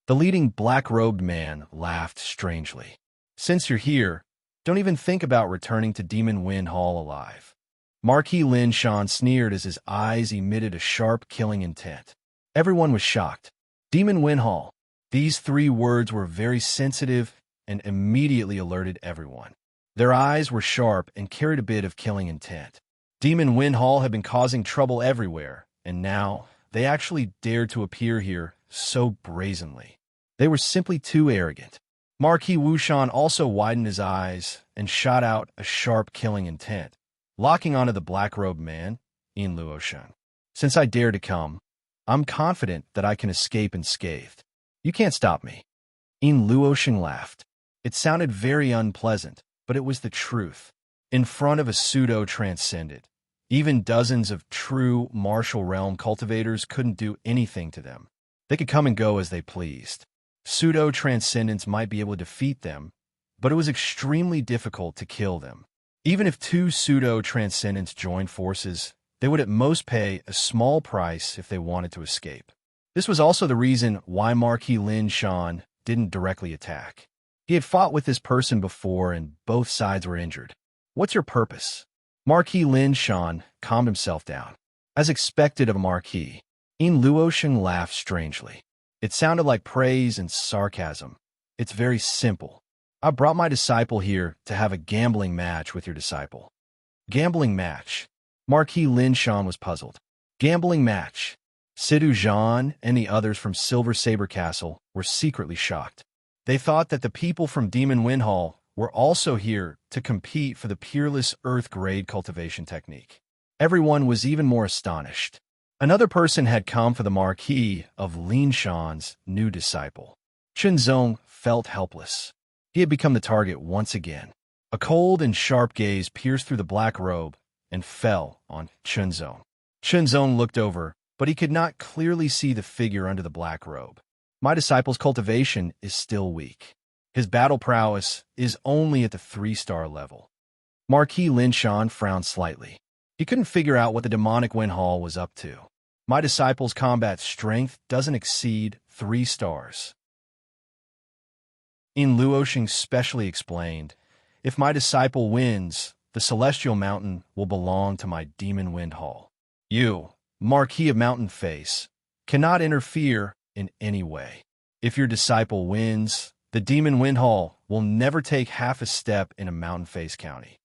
The leading black-robed man laughed strangely. "Since you're here, don't even think about returning to Demon Wind Hall alive." Marquis Lin Shan sneered as his eyes emitted a sharp, killing intent. Everyone was shocked. Demon Wind Hall. These three words were very sensitive and immediately alerted everyone. Their eyes were sharp and carried a bit of killing intent. Demon Wind Hall had been causing trouble everywhere, and now they actually dared to appear here so brazenly. They were simply too arrogant. Marquis Wushan also widened his eyes and shot out a sharp killing intent, locking onto the black-robed man, Yin Luosheng. "Since I dare to come, I'm confident that I can escape unscathed. You can't stop me." Yin Luosheng laughed. It sounded very unpleasant, but it was the truth. In front of a pseudo-transcendent, even dozens of true martial realm cultivators couldn't do anything to them. They could come and go as they pleased. Pseudo-transcendents might be able to defeat them, but it was extremely difficult to kill them. Even if two pseudo-transcendents joined forces, they would at most pay a small price if they wanted to escape. This was also the reason why Marquis Lin Shan didn't directly attack. He had fought with this person before and both sides were injured. "What's your purpose?" Marquis Lin Shan calmed himself down. As expected of a marquis, Yin Luosheng laughed strangely. It sounded like praise and sarcasm. "It's very simple. I brought my disciple here to have a gambling match with your disciple." "Gambling match?" Marquis Lin Shan was puzzled. "Gambling match?" Sidu Zhan and the others from Silver Saber Castle were secretly shocked. They thought that the people from Demon Wind Hall were also here to compete for the peerless Earth-grade cultivation technique. Everyone was even more astonished. Another person had come for the Marquis of Lin Shan's new disciple. Chenzong felt helpless. He had become the target once again. A cold and sharp gaze pierced through the black robe and fell on Chenzong. Chenzong looked over, but he could not clearly see the figure under the black robe. "My disciple's cultivation is still weak. His battle prowess is only at the 3-star level." Marquis Lin Shan frowned slightly. He couldn't figure out what the demonic Wind Hall was up to. "My disciple's combat strength doesn't exceed 3 stars. Yin Luosheng specially explained, "If my disciple wins, the Celestial Mountain will belong to my Demon Wind Hall. You, Marquis of Mountain Face, cannot interfere in any way. If your disciple wins, the Demon Wind Hall will never take half a step in a Mountain Face County."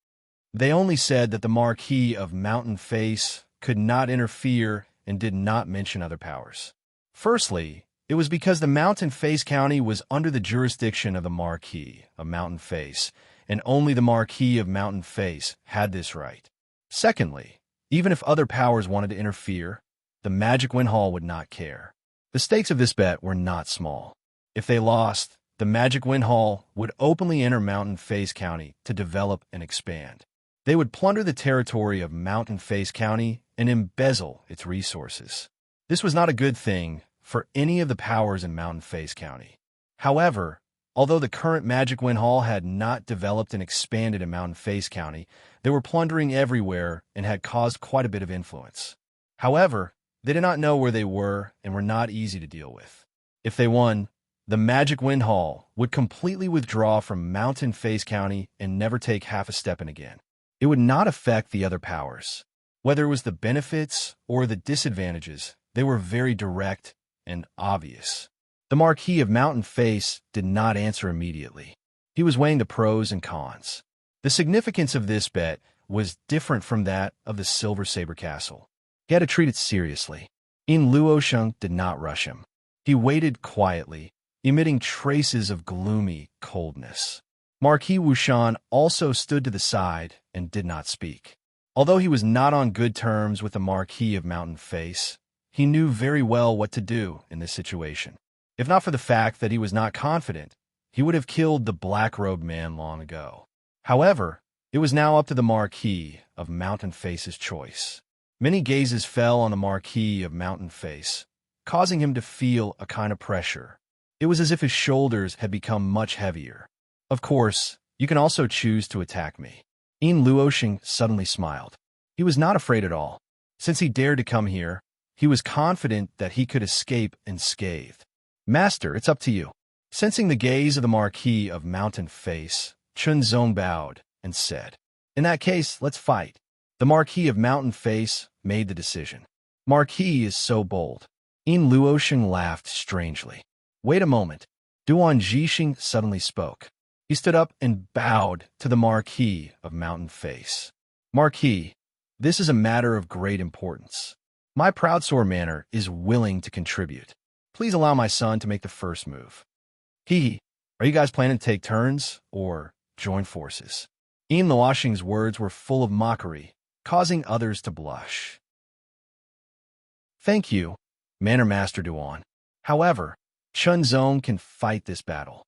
They only said that the Marquis of Mountain Face could not interfere and did not mention other powers. Firstly, it was because the Mountain Face County was under the jurisdiction of the Marquis of Mountain Face, and only the Marquis of Mountain Face had this right. Secondly, even if other powers wanted to interfere, the Magic Wind Hall would not care. The stakes of this bet were not small. If they lost, the Magic Wind Hall would openly enter Mountain Face County to develop and expand. They would plunder the territory of Mountain Face County and embezzle its resources. This was not a good thing for any of the powers in Mountain Face County. However, although the current Magic Wind Hall had not developed and expanded in Mountain Face County, they were plundering everywhere and had caused quite a bit of influence. However, they did not know where they were and were not easy to deal with. If they won, the Magic Wind Hall would completely withdraw from Mountain Face County and never take half a step in again. It would not affect the other powers. Whether it was the benefits or the disadvantages, they were very direct and obvious. The Marquis of Mountain Face did not answer immediately. He was weighing the pros and cons. The significance of this bet was different from that of the Silver Saber Castle. He had to treat it seriously. Yin Luosheng did not rush him. He waited quietly, emitting traces of gloomy coldness. Marquis Wushan also stood to the side and did not speak. Although he was not on good terms with the Marquis of Mountain Face, he knew very well what to do in this situation. If not for the fact that he was not confident, he would have killed the black-robed man long ago. However, it was now up to the Marquis of Mountain Face's choice. Many gazes fell on the Marquis of Mountain Face, causing him to feel a kind of pressure. It was as if his shoulders had become much heavier. "Of course, you can also choose to attack me." Yin Luosheng suddenly smiled. He was not afraid at all. Since he dared to come here, He was confident that he could escape unscathed. "Master, it's up to you." Sensing the gaze of the Marquis of Mountain Face, Chunzong bowed and said, "In that case, let's fight." The Marquis of Mountain Face made the decision. Marquis is so bold. Yin Luosheng laughed strangely. "Wait a moment." Duan Jixing suddenly spoke. He stood up and bowed to the Marquis of Mountain Face. "Marquis, this is a matter of great importance. My proud sword manor is willing to contribute. Please allow my son to make the first move." Are you guys planning to take turns or join forces?" Yin Luosheng's words were full of mockery, causing others to blush. "Thank you, Manor Master Duan. However, Chunzong can fight this battle,"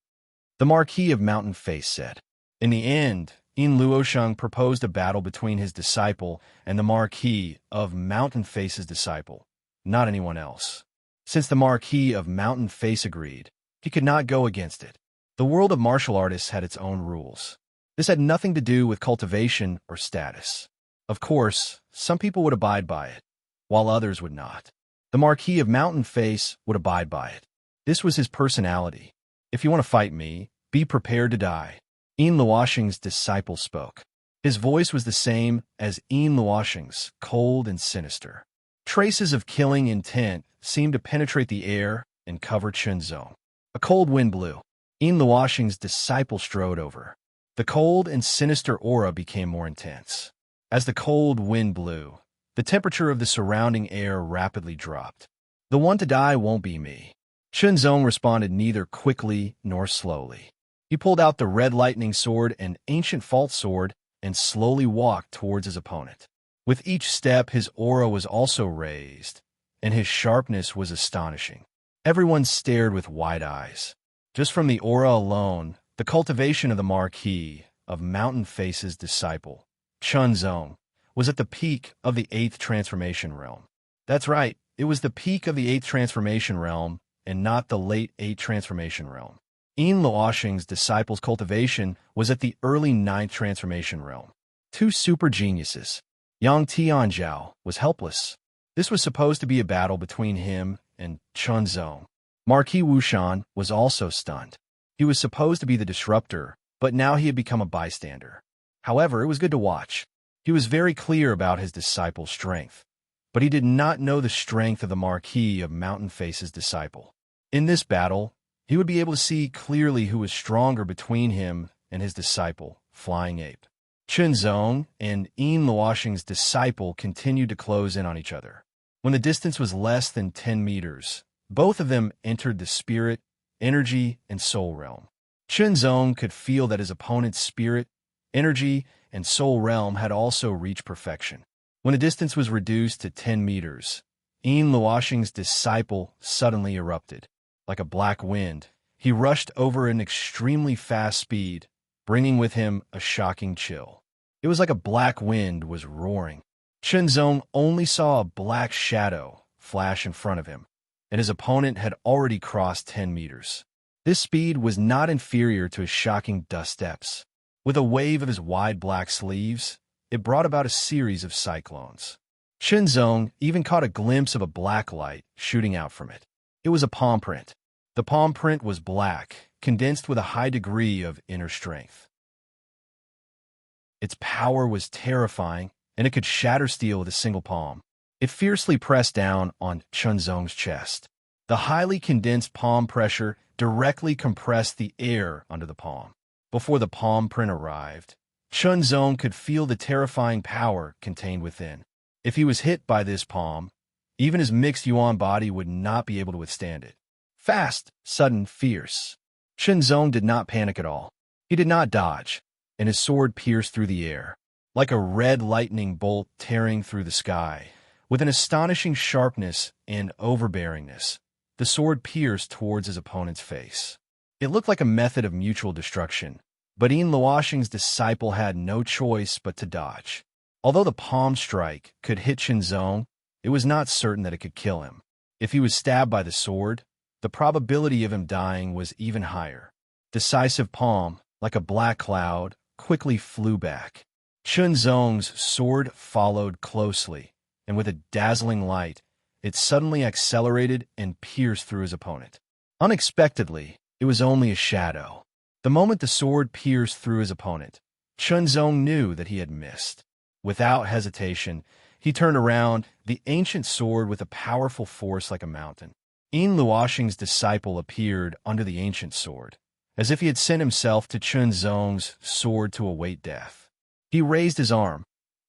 the Marquis of Mountain Face said. In the end, Yin Luosheng proposed a battle between his disciple and the Marquis of Mountain Face's disciple, not anyone else. Since the Marquis of Mountain Face agreed, he could not go against it. The world of martial artists had its own rules. This had nothing to do with cultivation or status. Of course, some people would abide by it, while others would not. The Marquis of Mountain Face would abide by it. This was his personality. "If you want to fight me, be prepared to die." Yin Luosheng's disciple spoke. His voice was the same as Yin Luosheng's, cold and sinister. Traces of killing intent seemed to penetrate the air and cover Chunzong. A cold wind blew. Yin Luosheng's disciple strode over. The cold and sinister aura became more intense. As the cold wind blew, the temperature of the surrounding air rapidly dropped. "The one to die won't be me." Chunzong responded neither quickly nor slowly. He pulled out the red lightning sword and ancient fault sword and slowly walked towards his opponent. With each step, his aura was also raised, and his sharpness was astonishing. Everyone stared with wide eyes. Just from the aura alone, the cultivation of the Marquis of Mountain Face's disciple, Chunzong, was at the peak of the 8th transformation realm. That's right, it was the peak of the 8th transformation realm and not the late 8th transformation realm. Yin Luosheng's disciple's cultivation was at the early 9th transformation realm. Two super geniuses. Yang Tianzhao was helpless. This was supposed to be a battle between him and Chunzong. Marquis Wushan was also stunned. He was supposed to be the disruptor, but now he had become a bystander. However, it was good to watch. He was very clear about his disciple's strength, but he did not know the strength of the Marquis of Mountain Face's disciple. In this battle, he would be able to see clearly who was stronger between him and his disciple, Flying Ape. Chunzong and Yin Luosheng's disciple continued to close in on each other. When the distance was less than 10 meters, both of them entered the spirit, energy, and soul realm. Chunzong could feel that his opponent's spirit, energy, and soul realm had also reached perfection. When the distance was reduced to 10 meters, Yin Luosheng's disciple suddenly erupted. Like a black wind, he rushed over an extremely fast speed, bringing with him a shocking chill. It was like a black wind was roaring. Chunzong only saw a black shadow flash in front of him, and his opponent had already crossed 10 meters. This speed was not inferior to his shocking dust steps. With a wave of his wide black sleeves, it brought about a series of cyclones. Chunzong even caught a glimpse of a black light shooting out from it. It was a palm print. The palm print was black, condensed with a high degree of inner strength. Its power was terrifying, and it could shatter steel with a single palm. It fiercely pressed down on Chunzong's chest. The highly condensed palm pressure directly compressed the air under the palm. Before the palm print arrived, Chunzong could feel the terrifying power contained within. If he was hit by this palm, even his mixed yuan body would not be able to withstand it. Fast, sudden, fierce. Chunzong did not panic at all. He did not dodge, and his sword pierced through the air, like a red lightning bolt tearing through the sky. With an astonishing sharpness and overbearingness, the sword pierced towards his opponent's face. It looked like a method of mutual destruction, but Yin Luosheng's disciple had no choice but to dodge. Although the palm strike could hit Chunzong, it was not certain that it could kill him. If he was stabbed by the sword, the probability of him dying was even higher. Decisive palm, like a black cloud, quickly flew back. Chunzong's sword followed closely, and with a dazzling light, it suddenly accelerated and pierced through his opponent. Unexpectedly, it was only a shadow. The moment the sword pierced through his opponent, Chunzong knew that he had missed. Without hesitation, he turned around, the ancient sword with a powerful force like a mountain. Yin Luoxing's disciple appeared under the ancient sword, as if he had sent himself to Chunzong's sword to await death. He raised his arm,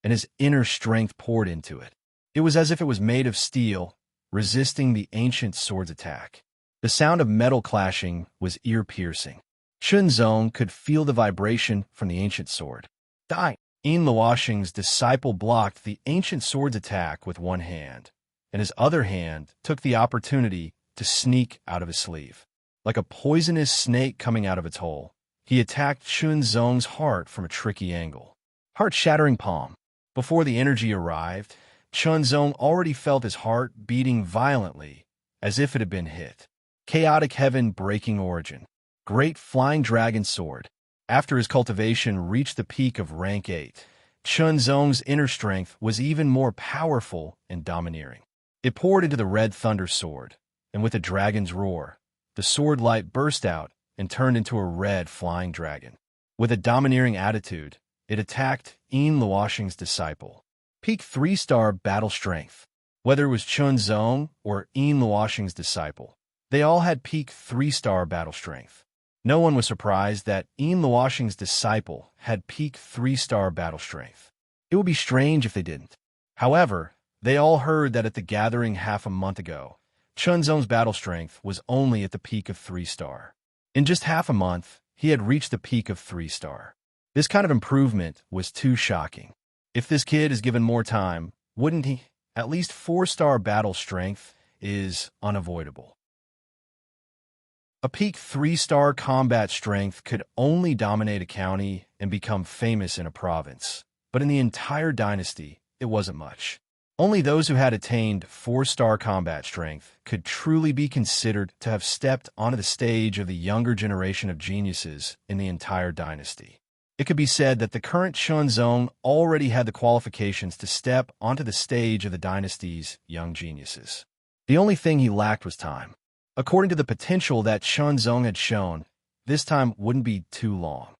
and his inner strength poured into it. It was as if it was made of steel, resisting the ancient sword's attack. The sound of metal clashing was ear-piercing. Chunzong could feel the vibration from the ancient sword. Die! Yin Luoxing's disciple blocked the ancient sword's attack with one hand, and his other hand took the opportunity to sneak out of his sleeve. Like a poisonous snake coming out of its hole, he attacked Chunzong's heart from a tricky angle. Heart-shattering palm. Before the energy arrived, Chunzong already felt his heart beating violently, as if it had been hit. Chaotic heaven breaking origin. Great flying dragon sword. After his cultivation reached the peak of rank 8, Chunzong's inner strength was even more powerful and domineering. It poured into the red thunder sword, and with a dragon's roar, the sword light burst out and turned into a red flying dragon. With a domineering attitude, it attacked Yin Luoxing's disciple. Peak 3-star battle strength. Whether it was Chunzong or Yin Luoxing's disciple, they all had peak 3-star battle strength. No one was surprised that Yin Luoxing's disciple had peak 3-star battle strength. It would be strange if they didn't. However, they all heard that at the gathering half a month ago, Chunzong's battle strength was only at the peak of 3-star. In just half a month, he had reached the peak of 3-star. This kind of improvement was too shocking. If this kid is given more time, wouldn't he? At least 4-star battle strength is unavoidable. A peak 3-star combat strength could only dominate a county and become famous in a province, but in the entire dynasty, it wasn't much. Only those who had attained 4-star combat strength could truly be considered to have stepped onto the stage of the younger generation of geniuses in the entire dynasty. It could be said that the current Chunzong already had the qualifications to step onto the stage of the dynasty's young geniuses. The only thing he lacked was time. According to the potential that Chunzong had shown, this time wouldn't be too long.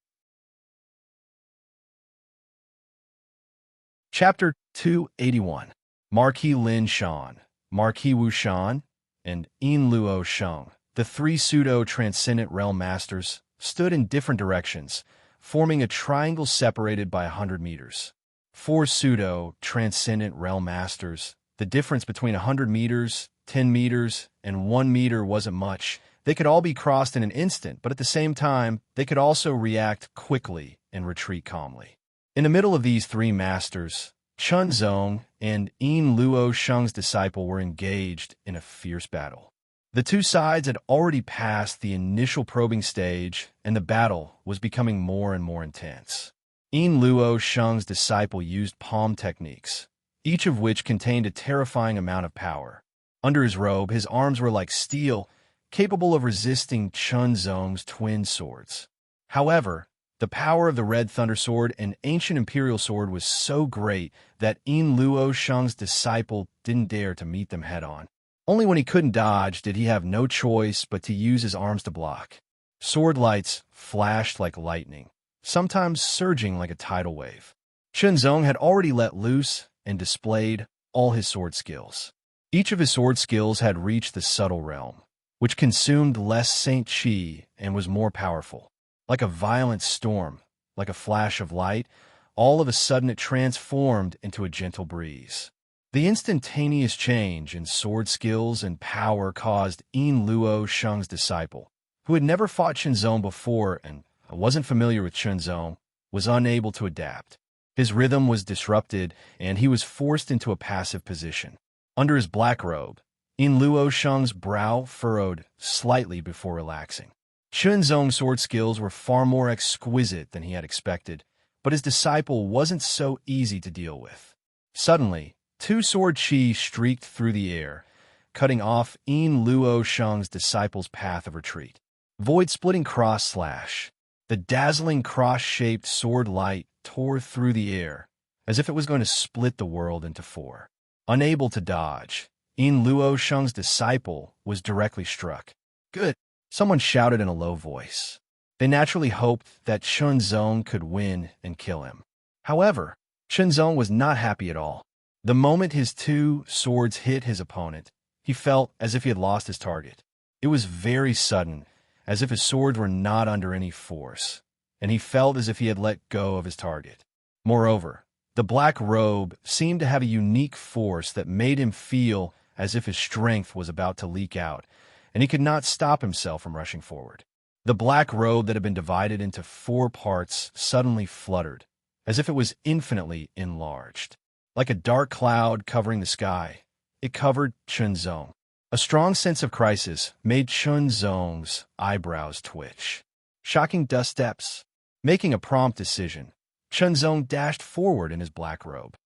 Chapter 281. Marquis Lin Shan, Marquis Wu Shan, and Yin Luo Sheng, the three pseudo-transcendent realm masters, stood in different directions, forming a triangle separated by 100 meters. 4 pseudo-transcendent realm masters. The difference between 100 meters, 10 meters, and 1 meter wasn't much. They could all be crossed in an instant, but at the same time, they could also react quickly and retreat calmly. In the middle of these 3 masters, Chunzong and Yin Luo Sheng's disciple were engaged in a fierce battle. The 2 sides had already passed the initial probing stage, and the battle was becoming more and more intense. Yin Luo Sheng's disciple used palm techniques, each of which contained a terrifying amount of power. Under his robe, his arms were like steel, capable of resisting Chunzong's twin swords. However, the power of the Red Thunder Sword and Ancient Imperial Sword was so great that Yin Luo Sheng's disciple didn't dare to meet them head-on. Only when he couldn't dodge did he have no choice but to use his arms to block. Sword lights flashed like lightning, sometimes surging like a tidal wave. Chunzong had already let loose and displayed all his sword skills. Each of his sword skills had reached the subtle realm, which consumed less Saint Qi and was more powerful. Like a violent storm, like a flash of light, all of a sudden it transformed into a gentle breeze. The instantaneous change in sword skills and power caused Yin Luo Sheng's disciple, who had never fought Chunzong before and wasn't familiar with Chunzong, was unable to adapt. His rhythm was disrupted, and he was forced into a passive position. Under his black robe, Yin Luo Sheng's brow furrowed slightly before relaxing. Chunzong's sword skills were far more exquisite than he had expected, but his disciple wasn't so easy to deal with. Suddenly, 2 sword chi streaked through the air, cutting off Yin Luo Sheng's disciple's path of retreat. Void-splitting cross-slash. The dazzling cross-shaped sword light tore through the air, as if it was going to split the world into 4. Unable to dodge, Yin Luo Sheng's disciple was directly struck. Good, someone shouted in a low voice. They naturally hoped that Chunzong could win and kill him. However, Chunzong was not happy at all. The moment his two swords hit his opponent, he felt as if he had lost his target. It was very sudden, as if his swords were not under any force, and he felt as if he had let go of his target. Moreover, the black robe seemed to have a unique force that made him feel as if his strength was about to leak out, and he could not stop himself from rushing forward. The black robe that had been divided into 4 parts suddenly fluttered, as if it was infinitely enlarged. Like a dark cloud covering the sky, it covered Chunzong. A strong sense of crisis made Chunzong's eyebrows twitch. Shocking dust steps. Making a prompt decision, Chunzong dashed forward in his black robe.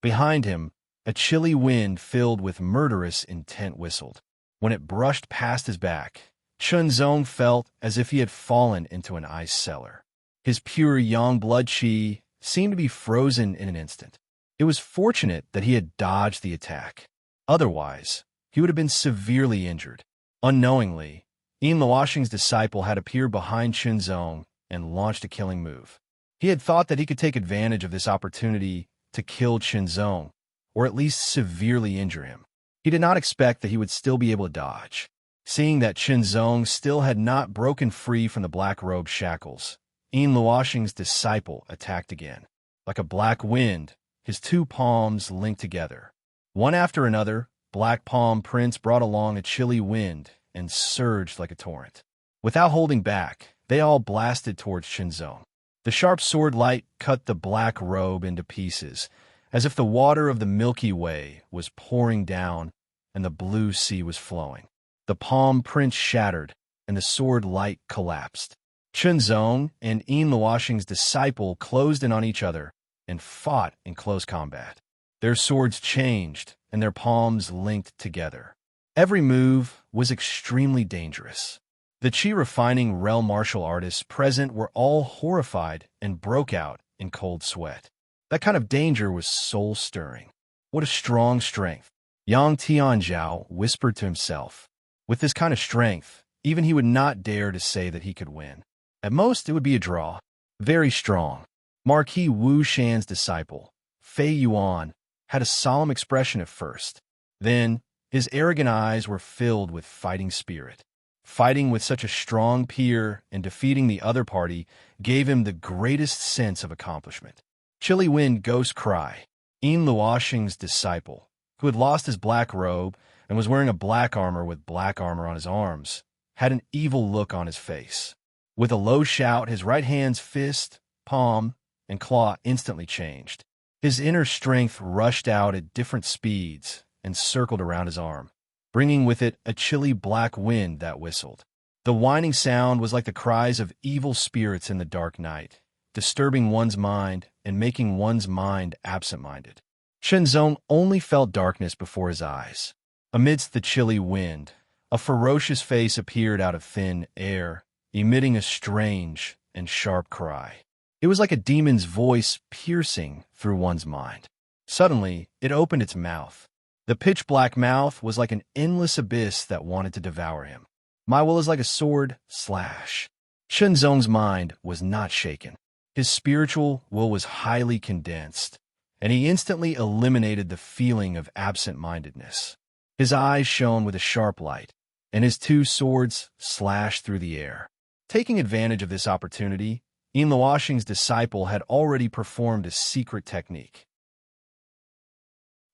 Behind him, a chilly wind filled with murderous intent whistled. When it brushed past his back, Chunzong felt as if he had fallen into an ice cellar. His pure yang blood qi seemed to be frozen in an instant. It was fortunate that he had dodged the attack. Otherwise, he would have been severely injured. Unknowingly, Yin Luoxing's disciple had appeared behind Chunzong and launched a killing move. He had thought that he could take advantage of this opportunity to kill Chunzong, or at least severely injure him. He did not expect that he would still be able to dodge. Seeing that Chunzong still had not broken free from the black robe shackles, Yin Luoxing's disciple attacked again. Like a black wind, his 2 palms linked together. One after another, black palm prints brought along a chilly wind and surged like a torrent. Without holding back, they all blasted towards Chunzong. The sharp sword light cut the black robe into pieces, as if the water of the Milky Way was pouring down and the blue sea was flowing. The palm prints shattered, and the sword light collapsed. Chunzong and Yin Luoxing's disciple closed in on each other and fought in close combat. Their swords changed, and their palms linked together. Every move was extremely dangerous. The chi-refining realm martial artists present were all horrified and broke out in cold sweat. That kind of danger was soul-stirring. What a strong strength. Yang Tianzhao whispered to himself. With this kind of strength, even he would not dare to say that he could win. At most, it would be a draw. Very strong. Marquis Wu Shan's disciple, Fei Yuan, had a solemn expression at first. Then, his arrogant eyes were filled with fighting spirit. Fighting with such a strong peer and defeating the other party gave him the greatest sense of accomplishment. Chilly Wind Ghost Cry, Yin Luoxing's disciple, who had lost his black robe and was wearing a black armor with black armor on his arms, had an evil look on his face. With a low shout, his right hand's fist, palm, and claw instantly changed. His inner strength rushed out at different speeds and circled around his arm, bringing with it a chilly black wind that whistled. The whining sound was like the cries of evil spirits in the dark night, disturbing one's mind and making one's mind absent-minded. Chunzong only felt darkness before his eyes. Amidst the chilly wind, a ferocious face appeared out of thin air, emitting a strange and sharp cry. It was like a demon's voice piercing through one's mind. Suddenly, it opened its mouth. The pitch-black mouth was like an endless abyss that wanted to devour him. My will is like a sword, slash. Chunzong's mind was not shaken. His spiritual will was highly condensed, and he instantly eliminated the feeling of absent-mindedness. His eyes shone with a sharp light, and his 2 swords slashed through the air. Taking advantage of this opportunity, Yin Luoxing's disciple had already performed a secret technique.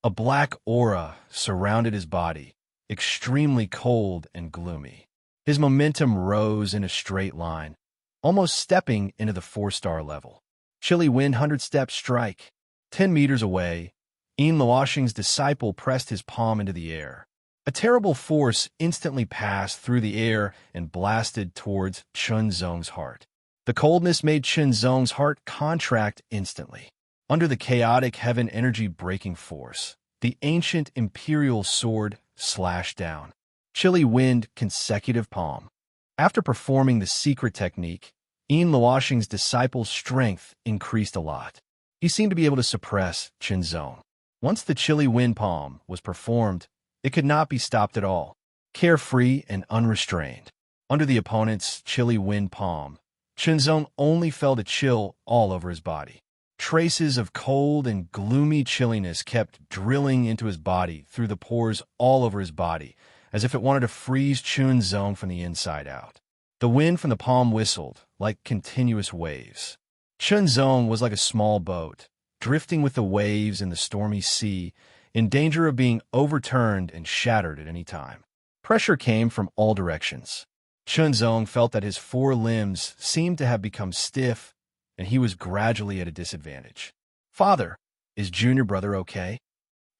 A black aura surrounded his body, extremely cold and gloomy. His momentum rose in a straight line, almost stepping into the 4-star level. Chilly Wind 100-step strike. 10 meters away, Yin Luoxing's disciple pressed his palm into the air. A terrible force instantly passed through the air and blasted towards Chunzong's heart. The coldness made Chunzong's heart contract instantly. Under the chaotic heaven energy breaking force, the ancient imperial sword slashed down. Chilly Wind consecutive palm. After performing the secret technique, Yin Luoxing's disciple's strength increased a lot. He seemed to be able to suppress Chunzong. Once the chilly wind palm was performed, it could not be stopped at all. Carefree and unrestrained. Under the opponent's chilly wind palm, Chunzong only felt a chill all over his body. Traces of cold and gloomy chilliness kept drilling into his body through the pores all over his body, as if it wanted to freeze Chunzong from the inside out. The wind from the palm whistled like continuous waves. Chunzong was like a small boat, drifting with the waves in the stormy sea, in danger of being overturned and shattered at any time. Pressure came from all directions. Chunzong felt that his four limbs seemed to have become stiff, and he was gradually at a disadvantage. "Father, is junior brother okay?"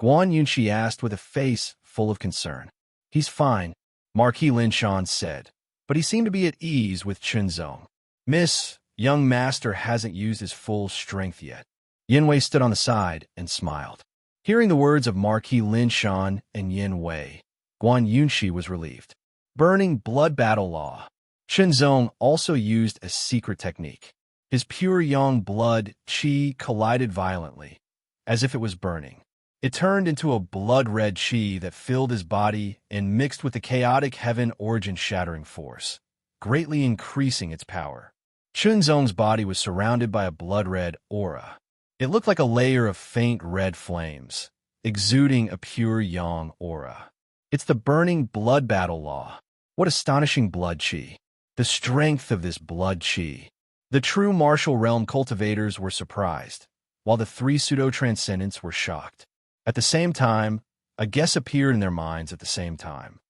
Guan Yunxi asked with a face full of concern. "He's fine," Marquis Linshan said, but he seemed to be at ease with Chunzong. "Miss, young master hasn't used his full strength yet." Yin stood on the side and smiled. Hearing the words of Marquis Linshan and Yin Wei, Guan Yunxi was relieved. Burning blood battle law. Chunzong also used a secret technique. His pure yang blood qi collided violently, as if it was burning. It turned into a blood-red qi that filled his body and mixed with the chaotic heaven origin-shattering force, greatly increasing its power. Chunzong's body was surrounded by a blood-red aura. It looked like a layer of faint red flames, exuding a pure yang aura. It's the burning blood battle law. What astonishing blood qi. The strength of this blood qi. The true martial realm cultivators were surprised, while the three pseudo-transcendents were shocked. At the same time, a guess appeared in their minds at the same time.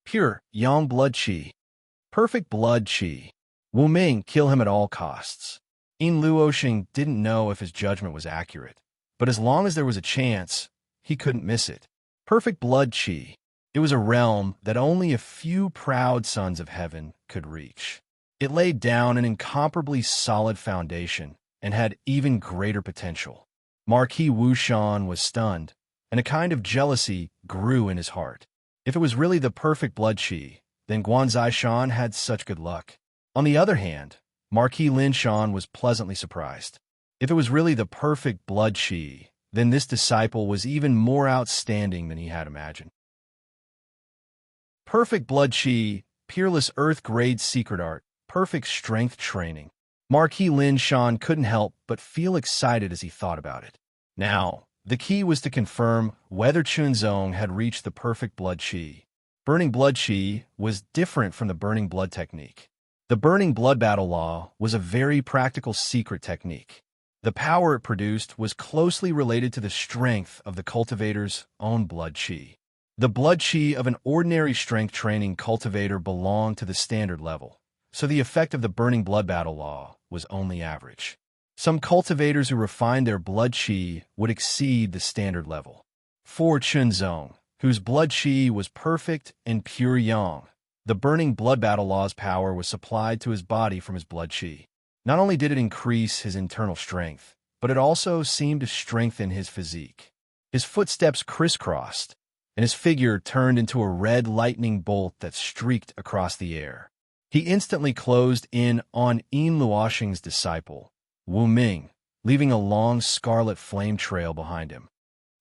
Pure yang blood qi. Perfect blood qi. Wu Ming, kill him at all costs. Yin Luoxing didn't know if his judgment was accurate, but as long as there was a chance, he couldn't miss it. Perfect blood qi. It was a realm that only a few proud sons of heaven could reach. It laid down an incomparably solid foundation and had even greater potential. Marquis Wushan was stunned, and a kind of jealousy grew in his heart. If it was really the perfect blood qi, then Guanzai Shan had such good luck. On the other hand, Marquis Linshan was pleasantly surprised. If it was really the perfect blood qi, then this disciple was even more outstanding than he had imagined. Perfect blood qi, peerless earth-grade secret art, perfect strength training. Marquis Linshan couldn't help but feel excited as he thought about it. Now, the key was to confirm whether Chunzong had reached the perfect blood qi. Burning blood qi was different from the burning blood technique. The burning blood battle law was a very practical secret technique. The power it produced was closely related to the strength of the cultivator's own blood qi. The blood qi of an ordinary strength training cultivator belonged to the standard level, so the effect of the burning blood battle law was only average. Some cultivators who refined their blood qi would exceed the standard level. For Chunzong, whose blood qi was perfect and pure yang, the burning blood battle law's power was supplied to his body from his blood qi. Not only did it increase his internal strength, but it also seemed to strengthen his physique. His footsteps crisscrossed, and his figure turned into a red lightning bolt that streaked across the air. He instantly closed in on Yin Luoxing's disciple, Wu Ming, leaving a long scarlet flame trail behind him.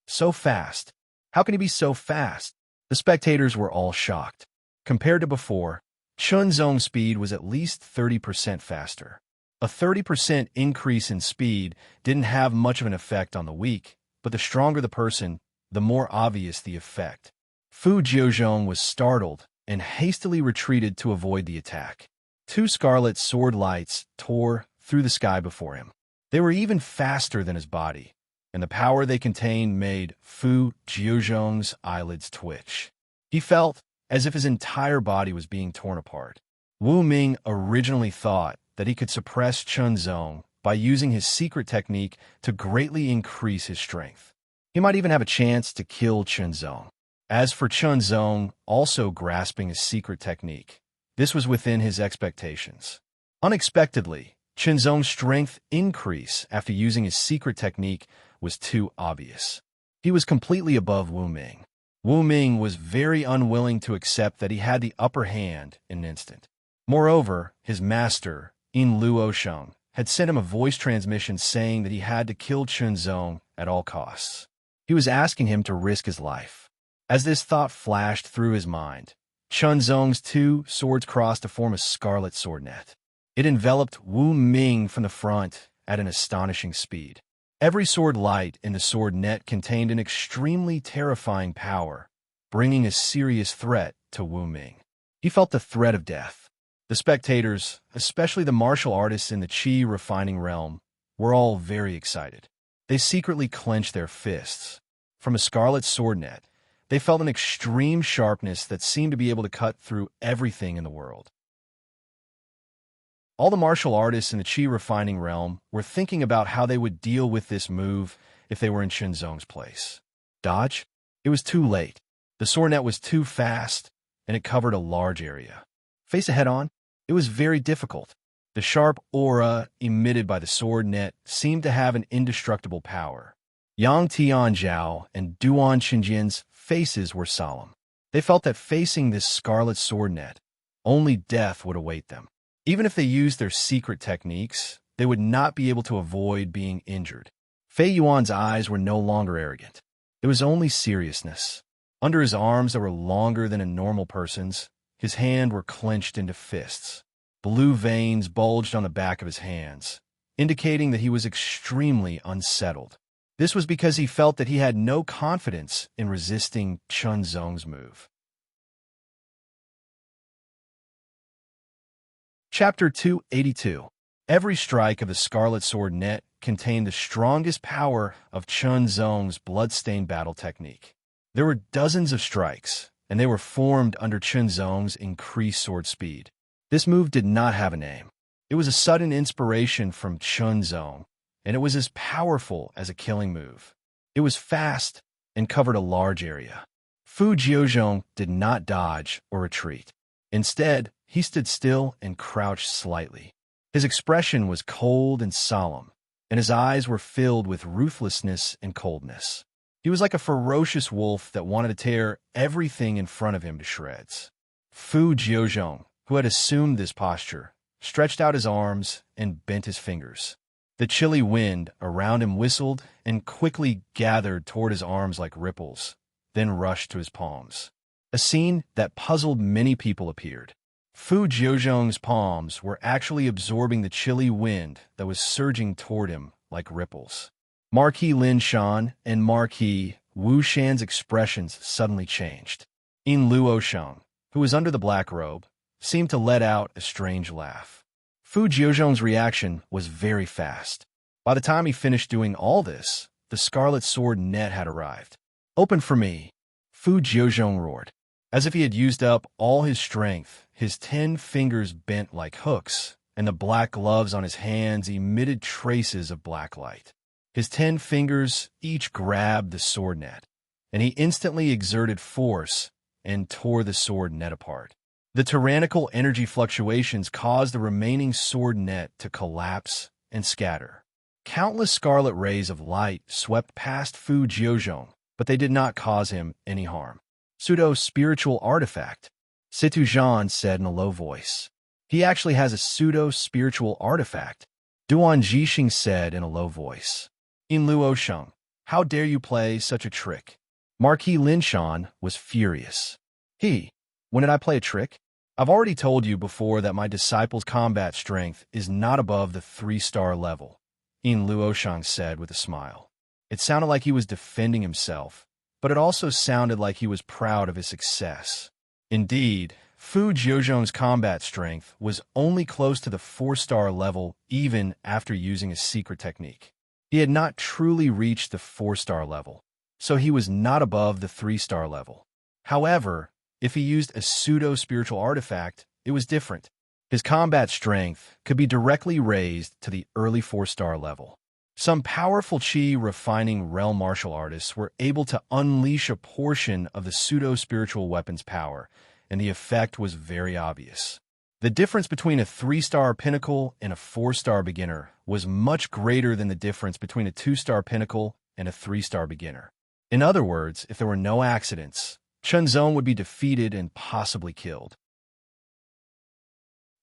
So fast. How can he be so fast? The spectators were all shocked. Compared to before, Chunzong's speed was at least 30% faster. A 30% increase in speed didn't have much of an effect on the weak, but the stronger the person, the more obvious the effect. Fu Jiuzhong was startled and hastily retreated to avoid the attack. Two scarlet sword lights tore through the sky before him. They were even faster than his body, and the power they contained made Fu Jiuzhong's eyelids twitch. He felt as if his entire body was being torn apart. Wu Ming originally thought that he could suppress Chunzong by using his secret technique to greatly increase his strength. He might even have a chance to kill Chunzong. As for Chunzong also grasping his secret technique, this was within his expectations. Unexpectedly, Chunzong's strength increase after using his secret technique was too obvious. He was completely above Wu Ming. Wu Ming was very unwilling to accept that he had the upper hand in an instant. Moreover, his master, Yin Luoxing, had sent him a voice transmission saying that he had to kill Chunzong at all costs. He was asking him to risk his life. As this thought flashed through his mind, Chun Zong's two swords crossed to form a scarlet sword net. It enveloped Wu Ming from the front at an astonishing speed. Every sword light in the sword net contained an extremely terrifying power, bringing a serious threat to Wu Ming. He felt the threat of death. The spectators, especially the martial artists in the Qi refining realm, were all very excited. They secretly clenched their fists. From a scarlet sword net, they felt an extreme sharpness that seemed to be able to cut through everything in the world. All the martial artists in the Qi refining realm were thinking about how they would deal with this move if they were in Shenzong's place. Dodge? It was too late. The sword net was too fast, and it covered a large area. Face it head-on? It was very difficult. The sharp aura emitted by the sword net seemed to have an indestructible power. Yang Tianzhao and Duan Qinjian's faces were solemn. They felt that facing this scarlet sword net, only death would await them. Even if they used their secret techniques, they would not be able to avoid being injured. Fei Yuan's eyes were no longer arrogant. It was only seriousness. Under his arms that were longer than a normal person's, his hands were clenched into fists. Blue veins bulged on the back of his hands, indicating that he was extremely unsettled. This was because he felt that he had no confidence in resisting Chun Zong's move. Chapter 282. Every strike of the Scarlet Sword net contained the strongest power of Chun Zong's bloodstained battle technique. There were dozens of strikes, and they were formed under Chun Zong's increased sword speed. This move did not have a name. It was a sudden inspiration from Chun Zong, and it was as powerful as a killing move. It was fast and covered a large area. Fu Jiuzhong did not dodge or retreat. Instead, he stood still and crouched slightly. His expression was cold and solemn, and his eyes were filled with ruthlessness and coldness. He was like a ferocious wolf that wanted to tear everything in front of him to shreds. Fu Jiuzhong, who had assumed this posture, stretched out his arms and bent his fingers. The chilly wind around him whistled and quickly gathered toward his arms like ripples, then rushed to his palms. A scene that puzzled many people appeared. Fu Jiuzhong's palms were actually absorbing the chilly wind that was surging toward him like ripples. Marquis Lin Shan and Marquis Wu Shan's expressions suddenly changed. In Luo Shang, who was under the black robe, seemed to let out a strange laugh. Fu Jiuzhong's reaction was very fast. By the time he finished doing all this, the scarlet sword net had arrived. "Open for me," Fu Jiuzhong roared. As if he had used up all his strength, his 10 fingers bent like hooks, and the black gloves on his hands emitted traces of black light. His 10 fingers each grabbed the sword net, and he instantly exerted force and tore the sword net apart. The tyrannical energy fluctuations caused the remaining sword net to collapse and scatter. Countless scarlet rays of light swept past Fu Jiuzhong, but they did not cause him any harm. "Pseudo-spiritual artifact," Situ Zhan said in a low voice. "He actually has a pseudo-spiritual artifact," Duan Jixing said in a low voice. In Luo Shang, "How dare you play such a trick?" Marquis Lin Shan was furious. When did I play a trick? I've already told you before that my disciple's combat strength is not above the 3-star level, In Luo Shang said with a smile. It sounded like he was defending himself, but it also sounded like he was proud of his success. Indeed, Fu Jiuzhong's combat strength was only close to the 4-star level even after using a secret technique. He had not truly reached the 4-star level, so he was not above the 3-star level. However, if he used a pseudo-spiritual artifact, it was different. His combat strength could be directly raised to the early 4-star level. Some powerful Qi refining realm martial artists were able to unleash a portion of the pseudo-spiritual weapon's power, and the effect was very obvious. The difference between a 3-star pinnacle and a 4-star beginner was much greater than the difference between a 2-star pinnacle and a 3-star beginner. In other words, if there were no accidents, Chun Zong would be defeated and possibly killed.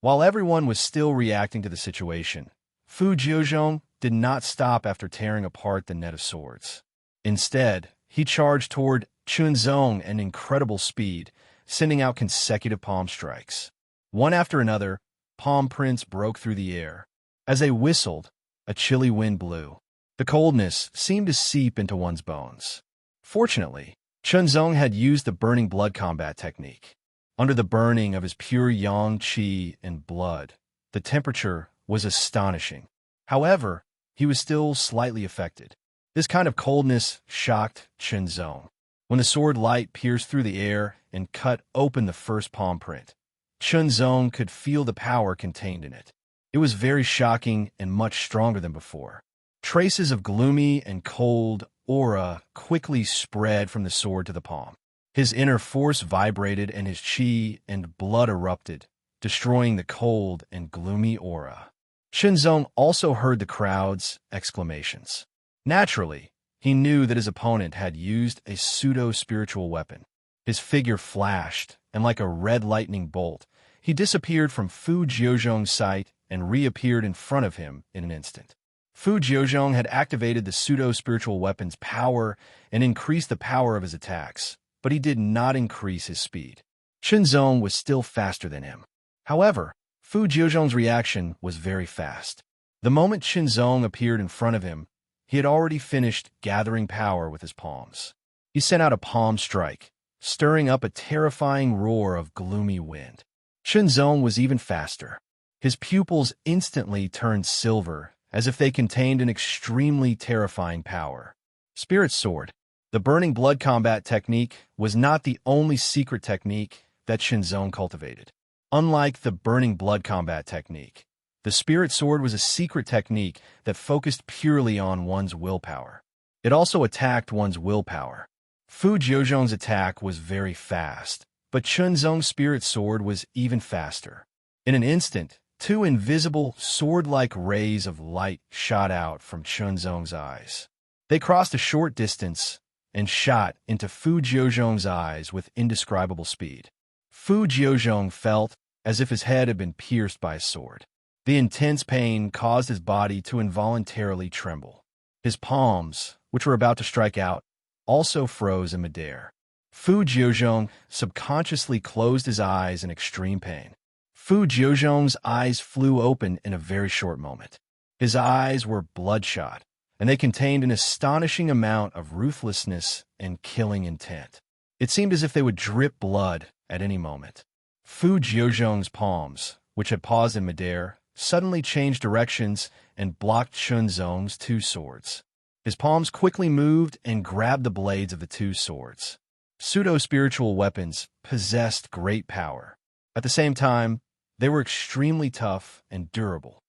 While everyone was still reacting to the situation, Fu Jiuzhong did not stop after tearing apart the net of swords. Instead, he charged toward Chunzong at incredible speed, sending out consecutive palm strikes. One after another, palm prints broke through the air. As they whistled, a chilly wind blew. The coldness seemed to seep into one's bones. Fortunately, Chunzong had used the burning blood combat technique. Under the burning of his pure yang qi and blood, the temperature was astonishing. However, he was still slightly affected. This kind of coldness shocked Chunzong. When the sword light pierced through the air and cut open the first palm print, Chunzong could feel the power contained in it. It was very shocking and much stronger than before. Traces of gloomy and cold aura quickly spread from the sword to the palm. His inner force vibrated and his qi and blood erupted, destroying the cold and gloomy aura. Chunzong also heard the crowd's exclamations. Naturally, he knew that his opponent had used a pseudo-spiritual weapon. His figure flashed, and like a red lightning bolt, he disappeared from Fu Jiuzhong's sight and reappeared in front of him in an instant. Fu Jiuzhong had activated the pseudo-spiritual weapon's power and increased the power of his attacks, but he did not increase his speed. Chunzong was still faster than him. However, Fu Jiuzhong's reaction was very fast. The moment Chunzong appeared in front of him, he had already finished gathering power with his palms. He sent out a palm strike, stirring up a terrifying roar of gloomy wind. Chunzong was even faster. His pupils instantly turned silver, as if they contained an extremely terrifying power. Spirit Sword. The burning blood combat technique was not the only secret technique that Chunzong cultivated. Unlike the burning blood combat technique, the Spirit Sword was a secret technique that focused purely on one's willpower. It also attacked one's willpower. Fu Jiuzhong's attack was very fast, but Chunzong's Spirit Sword was even faster. In an instant, two invisible, sword-like rays of light shot out from Chunzong's eyes. They crossed a short distance and shot into Fu Jiuzhong's eyes with indescribable speed. Fu Jiuzhong felt as if his head had been pierced by a sword. The intense pain caused his body to involuntarily tremble. His palms, which were about to strike out, also froze in midair. Fu Jiuzhong subconsciously closed his eyes in extreme pain. Fu Jiuzhong's eyes flew open in a very short moment. His eyes were bloodshot, and they contained an astonishing amount of ruthlessness and killing intent. It seemed as if they would drip blood at any moment. Fu Jiuzhong's palms, which had paused in midair, suddenly changed directions and blocked Chunzong's two swords. His palms quickly moved and grabbed the blades of the two swords. Pseudo-spiritual weapons possessed great power. At the same time, they were extremely tough and durable.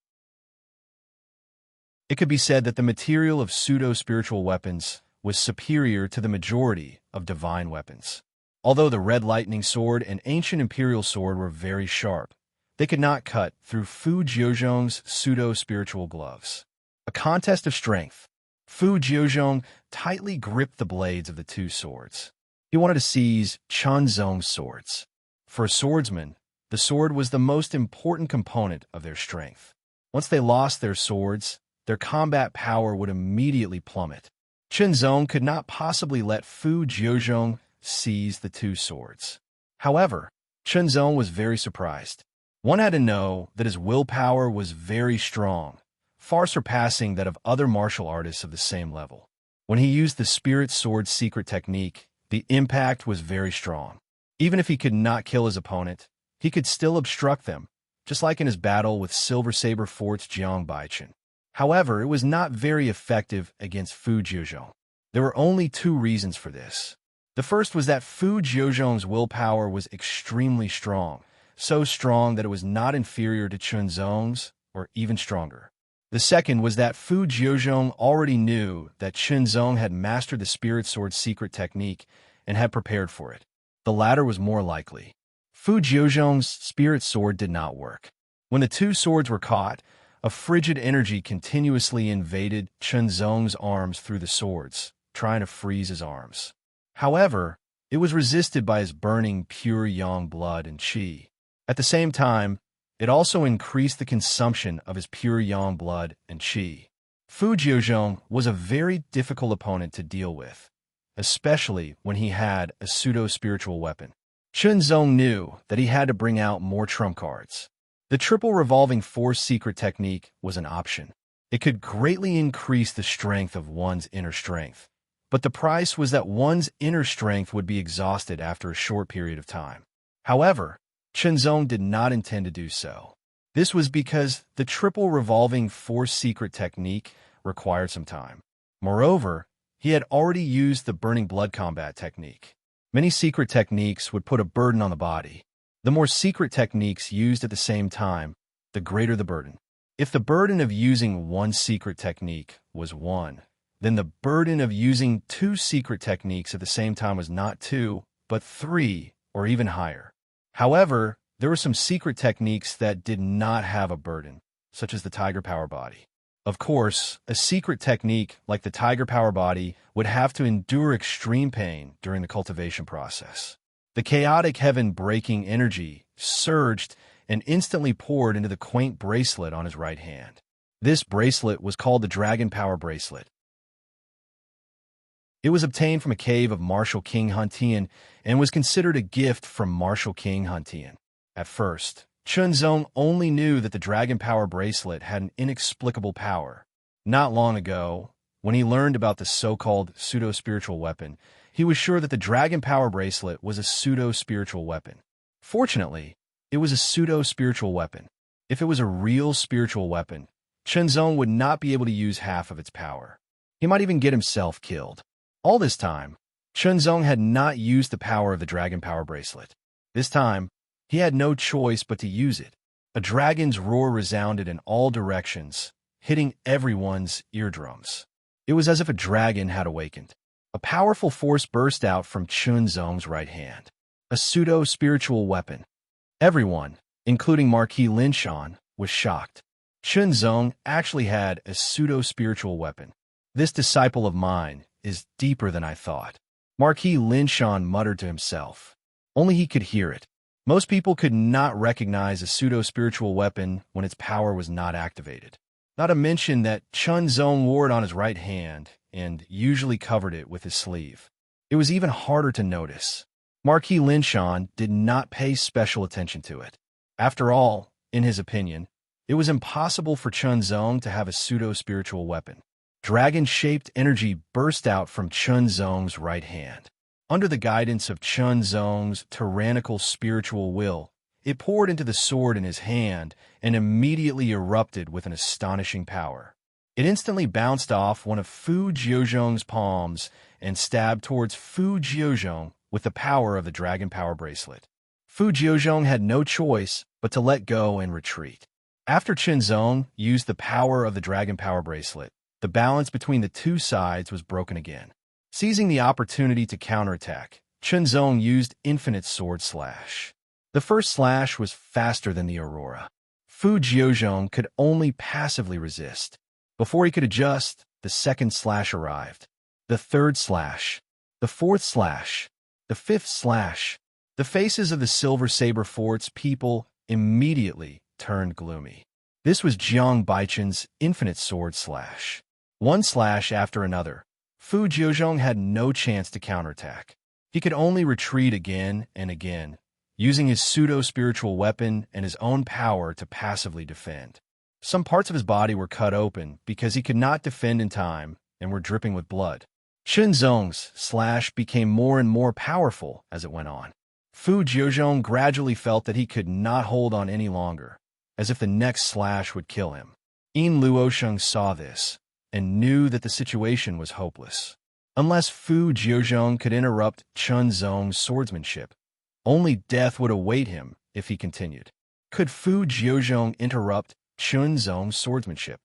It could be said that the material of pseudo-spiritual weapons was superior to the majority of divine weapons. Although the Red Lightning Sword and Ancient Imperial Sword were very sharp, they could not cut through Fu Jiuzhong's pseudo-spiritual gloves. A contest of strength. Fu Jiuzhong tightly gripped the blades of the two swords. He wanted to seize Chunzong's swords. For a swordsman, the sword was the most important component of their strength. Once they lost their swords, their combat power would immediately plummet. Chunzong could not possibly let Fu Jiuzhong seize the two swords. However, Chunzong was very surprised. One had to know that his willpower was very strong, far surpassing that of other martial artists of the same level. When he used the Spirit Sword secret technique, the impact was very strong. Even if he could not kill his opponent, he could still obstruct them, just like in his battle with Silver Saber Fort's Jiang Baichen. However, it was not very effective against Fu Jiuzhong. There were only two reasons for this. The first was that Fu Jiuzhong's willpower was extremely strong, so strong that it was not inferior to Chunzong's, or even stronger. The second was that Fu Jiuzhong already knew that Chunzong had mastered the Spirit Sword secret technique and had prepared for it. The latter was more likely. Fu Jiuzhong's Spirit Sword did not work. When the two swords were caught, a frigid energy continuously invaded Chunzong's arms through the swords, trying to freeze his arms. However, it was resisted by his burning pure yang blood and qi. At the same time, it also increased the consumption of his pure yang blood and qi. Fu Jiuzhong was a very difficult opponent to deal with. especially when he had a pseudo-spiritual weapon. Chunzong knew that he had to bring out more trump cards. The triple revolving force secret technique was an option. It could greatly increase the strength of one's inner strength, but the price was that one's inner strength would be exhausted after a short period of time. However, Chunzong did not intend to do so. This was because the triple revolving force secret technique required some time. Moreover, he had already used the burning blood combat technique. Many secret techniques would put a burden on the body. The more secret techniques used at the same time, the greater the burden. If the burden of using one secret technique was 1, then the burden of using 2 secret techniques at the same time was not 2, but 3, or even higher. However, there were some secret techniques that did not have a burden, such as the Tiger Power Body. Of course, a secret technique like the Tiger Power Body would have to endure extreme pain during the cultivation process. The chaotic heaven-breaking energy surged and instantly poured into the quaint bracelet on his right hand. This bracelet was called the Dragon Power Bracelet. It was obtained from a cave of Martial King Huntian and was considered a gift from Martial King Huntian. At first, Chunzong only knew that the Dragon Power Bracelet had an inexplicable power. Not long ago, when he learned about the so-called pseudo-spiritual weapon, he was sure that the Dragon Power Bracelet was a pseudo-spiritual weapon. Fortunately, it was a pseudo-spiritual weapon. If it was a real spiritual weapon, Chunzong would not be able to use half of its power. He might even get himself killed. All this time, Chunzong had not used the power of the Dragon Power Bracelet. This time, he had no choice but to use it. A dragon's roar resounded in all directions, hitting everyone's eardrums. It was as if a dragon had awakened. A powerful force burst out from Chunzong's right hand. A pseudo-spiritual weapon. Everyone, including Marquis Linshan, was shocked. Chunzong actually had a pseudo-spiritual weapon. This disciple of mine is deeper than I thought. Marquis Linshan muttered to himself. Only he could hear it. Most people could not recognize a pseudo-spiritual weapon when its power was not activated. Not to mention that Chunzong wore it on his right hand and usually covered it with his sleeve. It was even harder to notice. Marquis Linshan did not pay special attention to it. After all, in his opinion, it was impossible for Chunzong to have a pseudo-spiritual weapon. Dragon-shaped energy burst out from Chunzong's right hand. Under the guidance of Chunzong's tyrannical spiritual will, it poured into the sword in his hand and immediately erupted with an astonishing power. It instantly bounced off one of Fu Jiuzhong's palms and stabbed towards Fu Jiuzhong with the power of the Dragon Power Bracelet. Fu Jiuzhong had no choice but to let go and retreat. After Chunzong used the power of the Dragon Power Bracelet, the balance between the two sides was broken again. Seizing the opportunity to counterattack, Chunzong used Infinite Sword Slash. The first slash was faster than the Aurora. Fu Jiuzhong could only passively resist. Before he could adjust, the second slash arrived. The third slash. The fourth slash. The fifth slash. The faces of the Silver Saber Fort's people immediately turned gloomy. This was Jiang Baichen's Infinite Sword Slash. One slash after another, Fu Jiuzhong had no chance to counterattack. He could only retreat again and again, using his pseudo-spiritual weapon and his own power to passively defend. Some parts of his body were cut open because he could not defend in time and were dripping with blood. Chunzong's slash became more and more powerful as it went on. Fu Jiuzhong gradually felt that he could not hold on any longer, as if the next slash would kill him. Yin Luosheng saw this and knew that the situation was hopeless. Unless Fu Jiuzhong could interrupt Chunzong's swordsmanship, only death would await him if he continued. Could Fu Jiuzhong interrupt Chunzong's swordsmanship?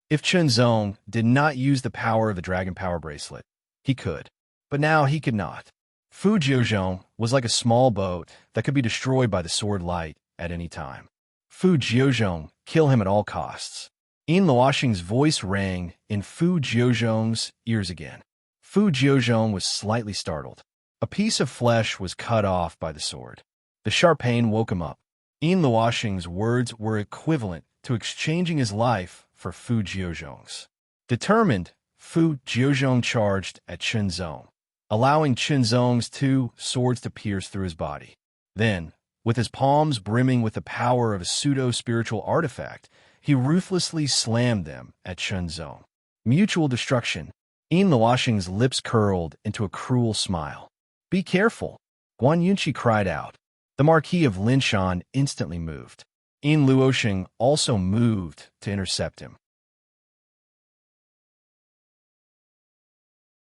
If Chunzong did not use the power of the Dragon Power Bracelet, he could. But now he could not. Fu Jiuzhong was like a small boat that could be destroyed by the sword light at any time. Fu Jiuzhong, kill him at all costs. Yin Luosheng's voice rang in Fu Jiuzhong's ears again. Fu Jiuzhong was slightly startled. A piece of flesh was cut off by the sword. The sharp pain woke him up. Yin Luosheng's words were equivalent to exchanging his life for Fu Jiuzhong's. Determined, Fu Jiuzhong charged at Chenzong, allowing Chenzong's two swords to pierce through his body. Then, with his palms brimming with the power of a pseudo-spiritual artifact, he ruthlessly slammed them at Chenzong. Mutual destruction. Yin Luoxing's lips curled into a cruel smile. "Be careful," Guan Yunqi cried out. The Marquis of Linshan instantly moved. Yin Luoxing also moved to intercept him.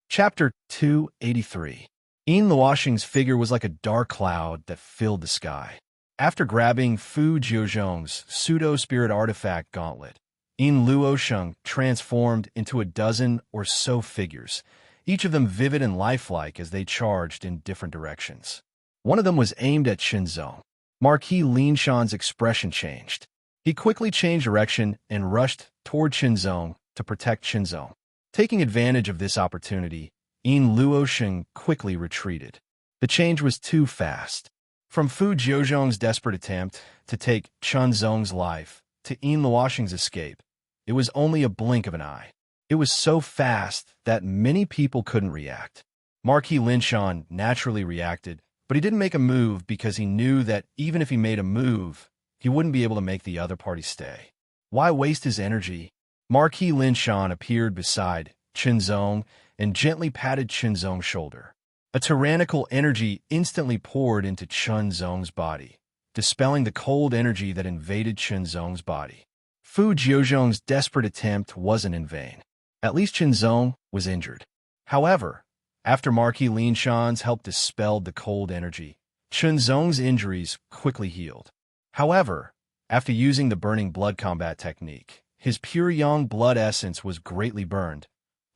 Chapter 283. Yin Luoxing's figure was like a dark cloud that filled the sky. After grabbing Fu Jiuzhong's pseudo-spirit artifact gauntlet, Yin Luoxing transformed into a dozen or so figures, each of them vivid and lifelike as they charged in different directions. One of them was aimed at Chenzong. Marquis Linshan's expression changed. He quickly changed direction and rushed toward Chenzong to protect Chenzong. Taking advantage of this opportunity, Yin Luoxing quickly retreated. The change was too fast. From Fu Jiuzhong's desperate attempt to take Chenzong's life to Yin Luoxing's escape, it was only a blink of an eye. It was so fast that many people couldn't react. Marquis Linshan naturally reacted, but he didn't make a move because he knew that even if he made a move, he wouldn't be able to make the other party stay. Why waste his energy? Marquis Linshan appeared beside Chenzong and gently patted Chenzong's shoulder. A tyrannical energy instantly poured into Chenzong's body, dispelling the cold energy that invaded Chenzong's body. Fu Jiuzhong's desperate attempt wasn't in vain. At least Chenzong was injured. However, after Marquis Linshan's help dispelled the cold energy, Chenzong's injuries quickly healed. However, after using the burning blood combat technique, his pure yang blood essence was greatly burned,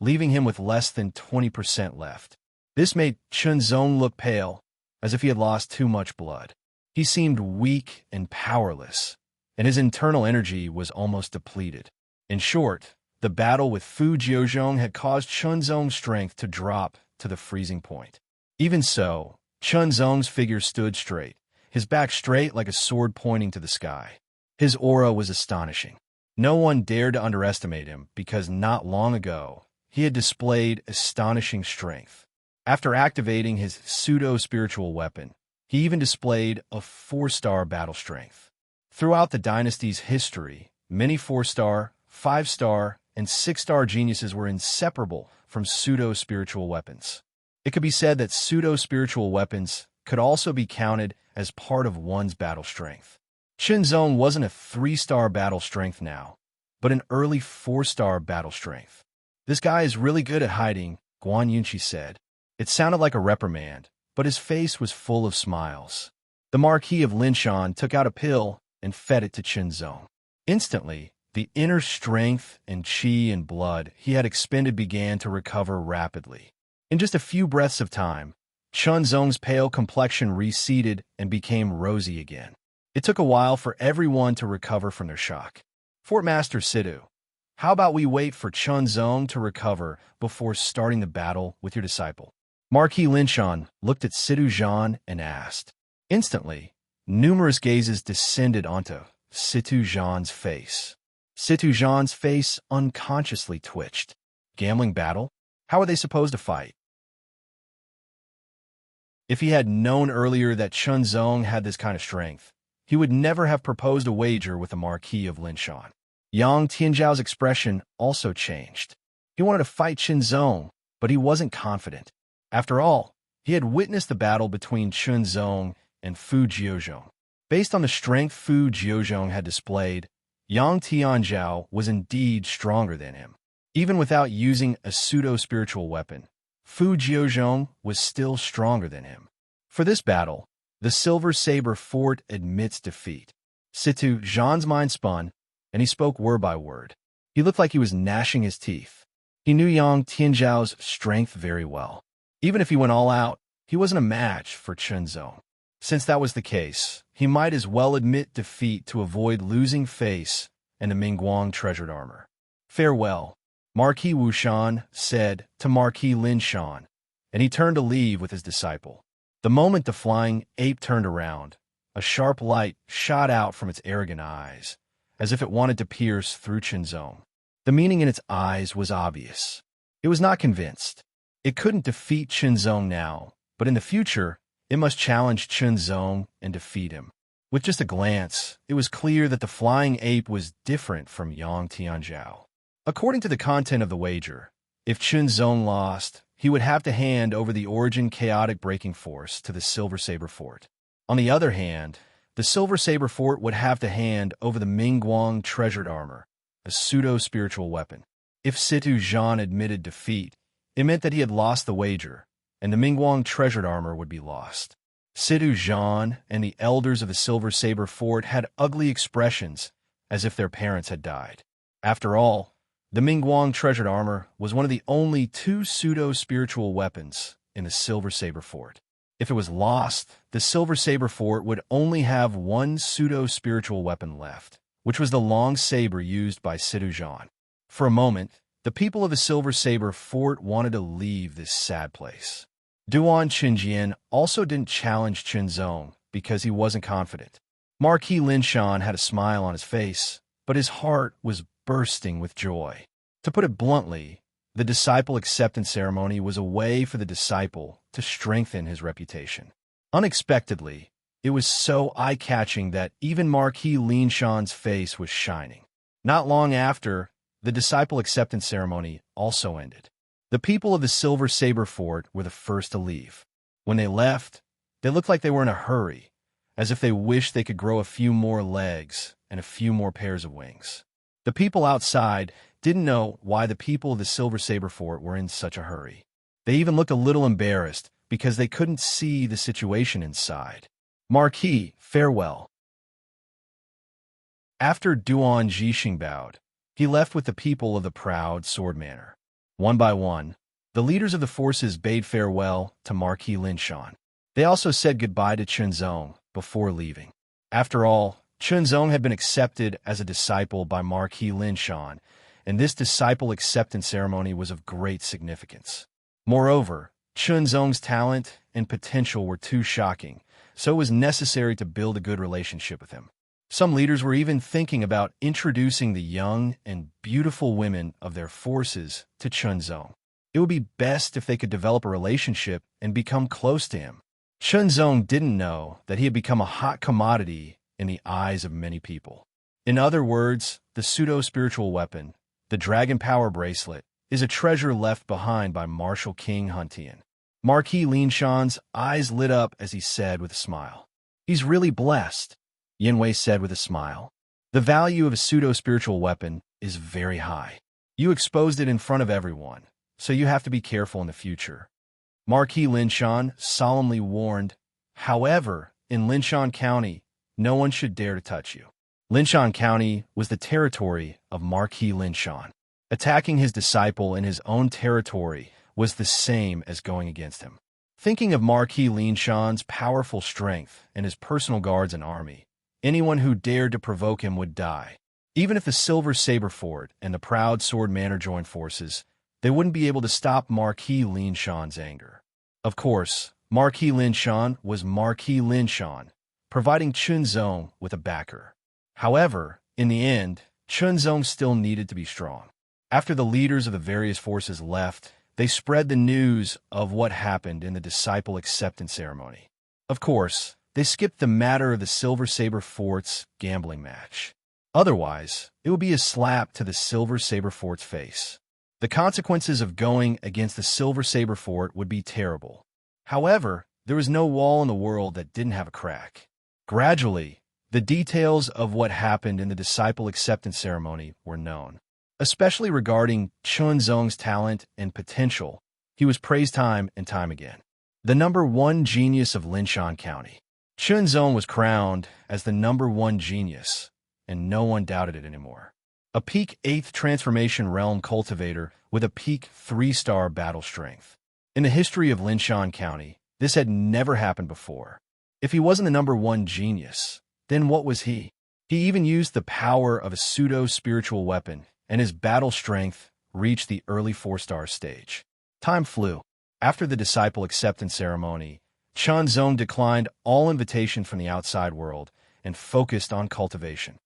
leaving him with less than 20% left. This made Chenzong look pale, as if he had lost too much blood. He seemed weak and powerless, and his internal energy was almost depleted. In short, the battle with Fu Jiuzhong had caused Chenzong's strength to drop to the freezing point. Even so, Chenzong's figure stood straight, his back straight like a sword pointing to the sky. His aura was astonishing. No one dared to underestimate him because not long ago, he had displayed astonishing strength. After activating his pseudo-spiritual weapon, he even displayed a 4-star battle strength. Throughout the dynasty's history, many 4-star, 5-star, and 6-star geniuses were inseparable from pseudo-spiritual weapons. It could be said that pseudo-spiritual weapons could also be counted as part of one's battle strength. Chenzong wasn't a 3-star battle strength now, but an early 4-star battle strength. "This guy is really good at hiding," Guan Yunqi said. It sounded like a reprimand, but his face was full of smiles. The Marquis of Linshan took out a pill and fed it to Chenzong. Instantly, the inner strength and qi and blood he had expended began to recover rapidly. In just a few breaths of time, Chenzong's pale complexion receded and became rosy again. It took a while for everyone to recover from their shock. "Fort Master Sidu, how about we wait for Chenzong to recover before starting the battle with your disciple?" Marquis Linshan looked at Sidu Zhan and asked. Instantly, numerous gazes descended onto Sidu Zhan's face. Sidu Zhan's face unconsciously twitched. Gambling battle? How are they supposed to fight? If he had known earlier that Chenzong had this kind of strength, he would never have proposed a wager with the Marquis of Linshan. Yang Tianzhao's expression also changed. He wanted to fight Chenzong, but he wasn't confident. After all, he had witnessed the battle between Chenzong and Fu Jiuzhong. Based on the strength Fu Jiuzhong had displayed, Yang Tianzhao was indeed stronger than him. Even without using a pseudo-spiritual weapon, Fu Jiuzhong was still stronger than him. For this battle, the Silver Saber Fort admits defeat. Sidu Zhan's mind spun, and he spoke word by word. He looked like he was gnashing his teeth. He knew Yang Tianzhao's strength very well. Even if he went all out, he wasn't a match for Chenzong. Since that was the case, he might as well admit defeat to avoid losing face and the Mingguang treasured armor. "Farewell," Marquis Wushan said to Marquis Linshan, and he turned to leave with his disciple. The moment the flying ape turned around, a sharp light shot out from its arrogant eyes, as if it wanted to pierce through Chenzong. The meaning in its eyes was obvious. It was not convinced. It couldn't defeat Chunzong now, but in the future, it must challenge Chunzong and defeat him. With just a glance, it was clear that the flying ape was different from Yang Tianzhao. According to the content of the wager, if Chunzong lost, he would have to hand over the Origin Chaotic Breaking Force to the Silver Saber Fort. On the other hand, the Silver Saber Fort would have to hand over the Mingguang Treasured Armor, a pseudo-spiritual weapon. If Situ Zhan admitted defeat, it meant that he had lost the wager, and the Mingguang Treasured Armor would be lost. Situ Zhan and the elders of the Silver Saber Fort had ugly expressions, as if their parents had died. After all, the Mingguang Treasured Armor was one of the only two pseudo-spiritual weapons in the Silver Saber Fort. If it was lost, the Silver Saber Fort would only have one pseudo-spiritual weapon left, which was the long saber used by Situ Zhan. For a moment, the people of the Silver Saber Fort wanted to leave this sad place. Duan Qinjian also didn't challenge Chunzong because he wasn't confident. Marquis Linshan had a smile on his face, but his heart was bursting with joy. To put it bluntly, the disciple acceptance ceremony was a way for the disciple to strengthen his reputation. Unexpectedly, it was so eye-catching that even Marquis Linshan's face was shining. Not long after, the disciple acceptance ceremony also ended. The people of the Silver Saber Fort were the first to leave. When they left, they looked like they were in a hurry, as if they wished they could grow a few more legs and a few more pairs of wings. The people outside didn't know why the people of the Silver Saber Fort were in such a hurry. They even looked a little embarrassed because they couldn't see the situation inside. Marquis, farewell. After Duan Zhixing bowed, he left with the people of the proud Sword Manor. One by one, the leaders of the forces bade farewell to Marquis Linshan. They also said goodbye to Chunzong before leaving. After all, Chunzong had been accepted as a disciple by Marquis Linshan, and this disciple acceptance ceremony was of great significance. Moreover, Chunzong's talent and potential were too shocking, so it was necessary to build a good relationship with him. Some leaders were even thinking about introducing the young and beautiful women of their forces to Chunzong. It would be best if they could develop a relationship and become close to him. Chunzong didn't know that he had become a hot commodity in the eyes of many people. In other words, the pseudo-spiritual weapon, the Dragon Power Bracelet, is a treasure left behind by Martial King Huntian. Marquis Linshan's eyes lit up as he said with a smile. He's really blessed, Yinwei said with a smile. The value of a pseudo-spiritual weapon is very high. You exposed it in front of everyone, so you have to be careful in the future. Marquis Linshan solemnly warned, however, in Linshan County, no one should dare to touch you. Linshan County was the territory of Marquis Linshan. Attacking his disciple in his own territory was the same as going against him. Thinking of Marquis Linshan's powerful strength and his personal guards and army, anyone who dared to provoke him would die. Even if the Silver Saber Fort and the proud Sword Manor joined forces, they wouldn't be able to stop Marquis Linshan's anger. Of course, Marquis Linshan was Marquis Linshan, providing Chunzong with a backer. However, in the end, Chunzong still needed to be strong. After the leaders of the various forces left, they spread the news of what happened in the disciple acceptance ceremony. Of course, they skipped the matter of the Silver Saber Fort's gambling match. Otherwise, it would be a slap to the Silver Saber Fort's face. The consequences of going against the Silver Saber Fort would be terrible. However, there was no wall in the world that didn't have a crack. Gradually, the details of what happened in the disciple acceptance ceremony were known. Especially regarding Chunzong's talent and potential, he was praised time and time again. The #1 genius of Linshan County. Chunzong was crowned as the #1 genius, and no one doubted it anymore. A peak 8th transformation realm cultivator with a peak 3-star battle strength. In the history of Linshan County, this had never happened before. If he wasn't the #1 genius, then what was he? He even used the power of a pseudo-spiritual weapon, and his battle strength reached the early 4-star stage. Time flew. After the disciple acceptance ceremony, Chunzong declined all invitation from the outside world and focused on cultivation.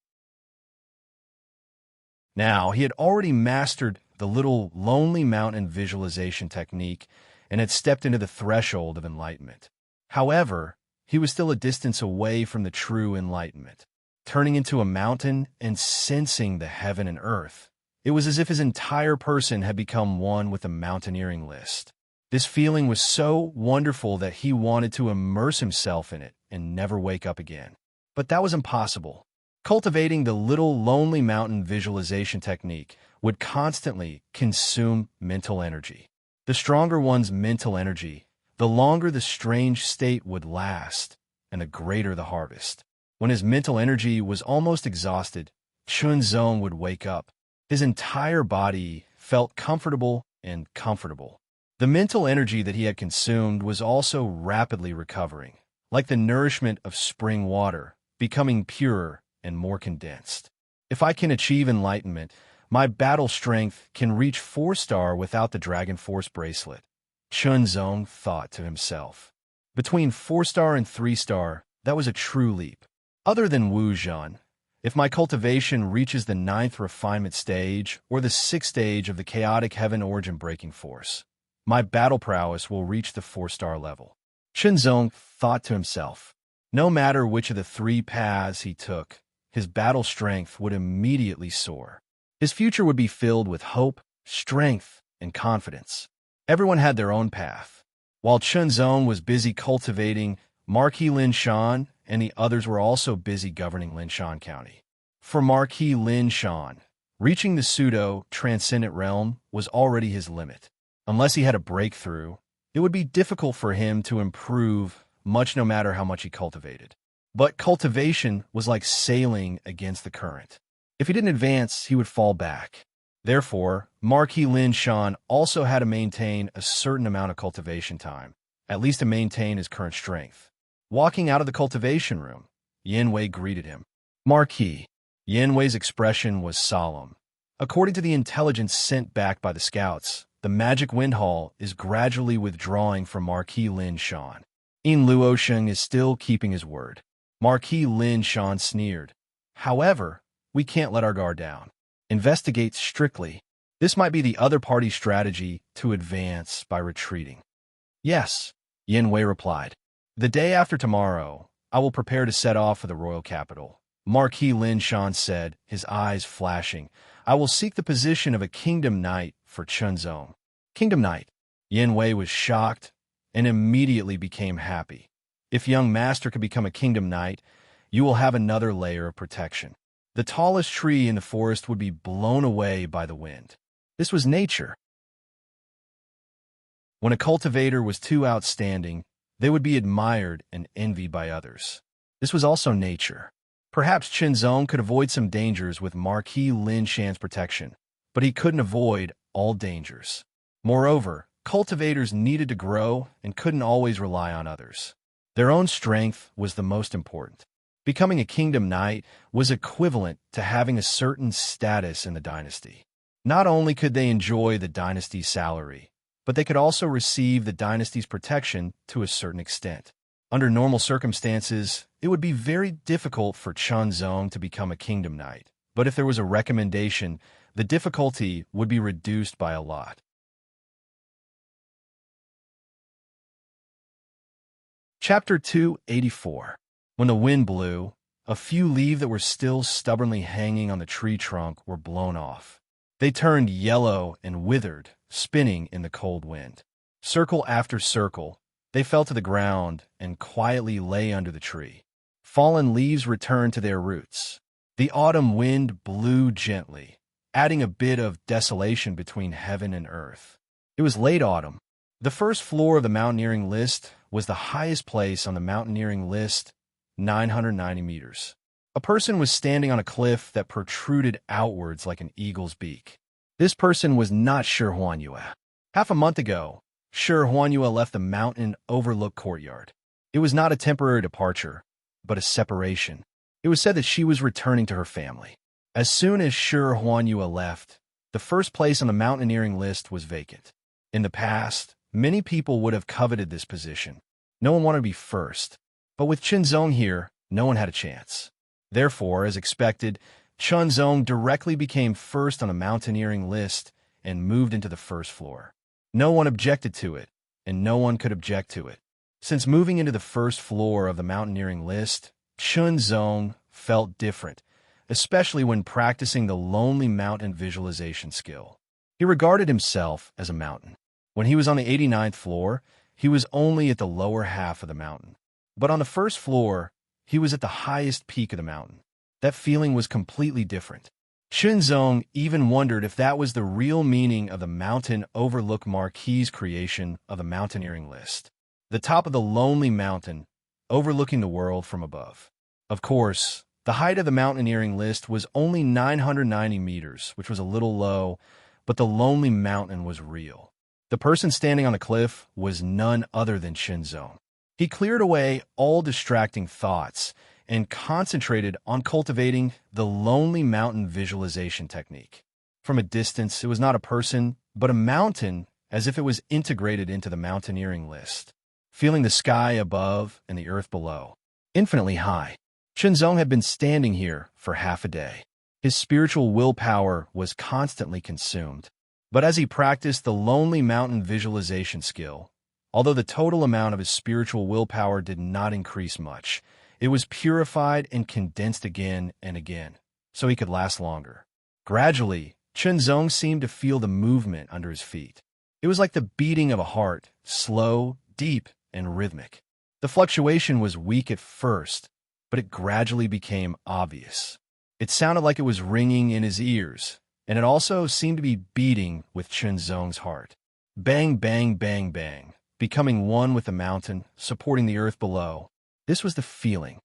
Now, he had already mastered the little lonely mountain visualization technique and had stepped into the threshold of enlightenment. However, he was still a distance away from the true enlightenment. Turning into a mountain and sensing the heaven and earth, it was as if his entire person had become one with the mountaineering list. This feeling was so wonderful that he wanted to immerse himself in it and never wake up again. But that was impossible. Cultivating the little lonely mountain visualization technique would constantly consume mental energy. The stronger one's mental energy, the longer the strange state would last, and the greater the harvest. When his mental energy was almost exhausted, Chunzong would wake up. His entire body felt comfortable and comfortable. The mental energy that he had consumed was also rapidly recovering, like the nourishment of spring water, becoming purer and more condensed. If I can achieve enlightenment, my battle strength can reach 4-star without the Dragon Force bracelet, Chunzong thought to himself. Between 4-star and 3-star, that was a true leap. Other than Wu Zhan, if my cultivation reaches the 9th refinement stage or the 6th stage of the chaotic heaven origin breaking force, my battle prowess will reach the 4-star level. Chunzong thought to himself. No matter which of the 3 paths he took, his battle strength would immediately soar. His future would be filled with hope, strength, and confidence. Everyone had their own path. While Chunzong was busy cultivating, Marquis Linshan and the others were also busy governing Linshan County. For Marquis Linshan, reaching the pseudo-transcendent realm was already his limit. Unless he had a breakthrough, it would be difficult for him to improve much no matter how much he cultivated. But cultivation was like sailing against the current. If he didn't advance, he would fall back. Therefore, Marquis Linshan also had to maintain a certain amount of cultivation time, at least to maintain his current strength. Walking out of the cultivation room, Yanwei greeted him. Marquis. Yanwei's expression was solemn. According to the intelligence sent back by the scouts, the magic wind hall is gradually withdrawing from Marquis Linshan. In Luosheng is still keeping his word. Marquis Linshan sneered. However, we can't let our guard down. Investigate strictly. This might be the other party's strategy to advance by retreating. Yes, Yanwei replied. The day after tomorrow, I will prepare to set off for the royal capital. Marquis Linshan said, his eyes flashing. I will seek the position of a kingdom knight for Chunzong. Kingdom knight. Yanwei was shocked and immediately became happy. If young master could become a kingdom knight, you will have another layer of protection. The tallest tree in the forest would be blown away by the wind. This was nature. When a cultivator was too outstanding, they would be admired and envied by others. This was also nature. Perhaps Chunzong could avoid some dangers with Marquis Linshan's protection, but he couldn't avoid all dangers. Moreover, cultivators needed to grow and couldn't always rely on others. Their own strength was the most important. Becoming a kingdom knight was equivalent to having a certain status in the dynasty. Not only could they enjoy the dynasty's salary, but they could also receive the dynasty's protection to a certain extent. Under normal circumstances, it would be very difficult for Chunzong to become a kingdom knight, but if there was a recommendation, the difficulty would be reduced by a lot. Chapter 284. When the wind blew, a few leaves that were still stubbornly hanging on the tree trunk were blown off. They turned yellow and withered, spinning in the cold wind. Circle after circle, they fell to the ground and quietly lay under the tree. Fallen leaves returned to their roots. The autumn wind blew gently, adding a bit of desolation between heaven and earth. It was late autumn. The first floor of the mountaineering list was the highest place on the mountaineering list, 990 meters. A person was standing on a cliff that protruded outwards like an eagle's beak. This person was not Shi Huanyue. Half a month ago, Shi Huanyue left the mountain overlook courtyard. It was not a temporary departure, but a separation. It was said that she was returning to her family. As soon as Shi Huanyue left, the first place on the mountaineering list was vacant. In the past, many people would have coveted this position. No one wanted to be first. But with Chunzong here, no one had a chance. Therefore, as expected, Chunzong directly became first on the mountaineering list and moved into the first floor. No one objected to it, and no one could object to it. Since moving into the first floor of the mountaineering list, Chunzong felt different, especially when practicing the lonely mountain visualization skill. He regarded himself as a mountain. When he was on the 89th floor, he was only at the lower half of the mountain. But on the first floor, he was at the highest peak of the mountain. That feeling was completely different. Chunzong even wondered if that was the real meaning of the Mountain Overlook Marquis's creation of the mountaineering list. The top of the lonely mountain, overlooking the world from above. Of course, the height of the mountaineering list was only 990 meters, which was a little low, but the lonely mountain was real. The person standing on the cliff was none other than Chunzong. He cleared away all distracting thoughts and concentrated on cultivating the lonely mountain visualization technique. From a distance, it was not a person, but a mountain, as if it was integrated into the mountaineering list, feeling the sky above and the earth below, infinitely high. Chunzong had been standing here for half a day. His spiritual willpower was constantly consumed. But as he practiced the lonely mountain visualization skill, although the total amount of his spiritual willpower did not increase much, it was purified and condensed again and again, so he could last longer. Gradually, Chunzong seemed to feel the movement under his feet. It was like the beating of a heart, slow, deep, and rhythmic. The fluctuation was weak at first, but it gradually became obvious. It sounded like it was ringing in his ears, and it also seemed to be beating with Chunzong's heart. Bang, bang, bang, bang, becoming one with the mountain, supporting the earth below. This was the feeling.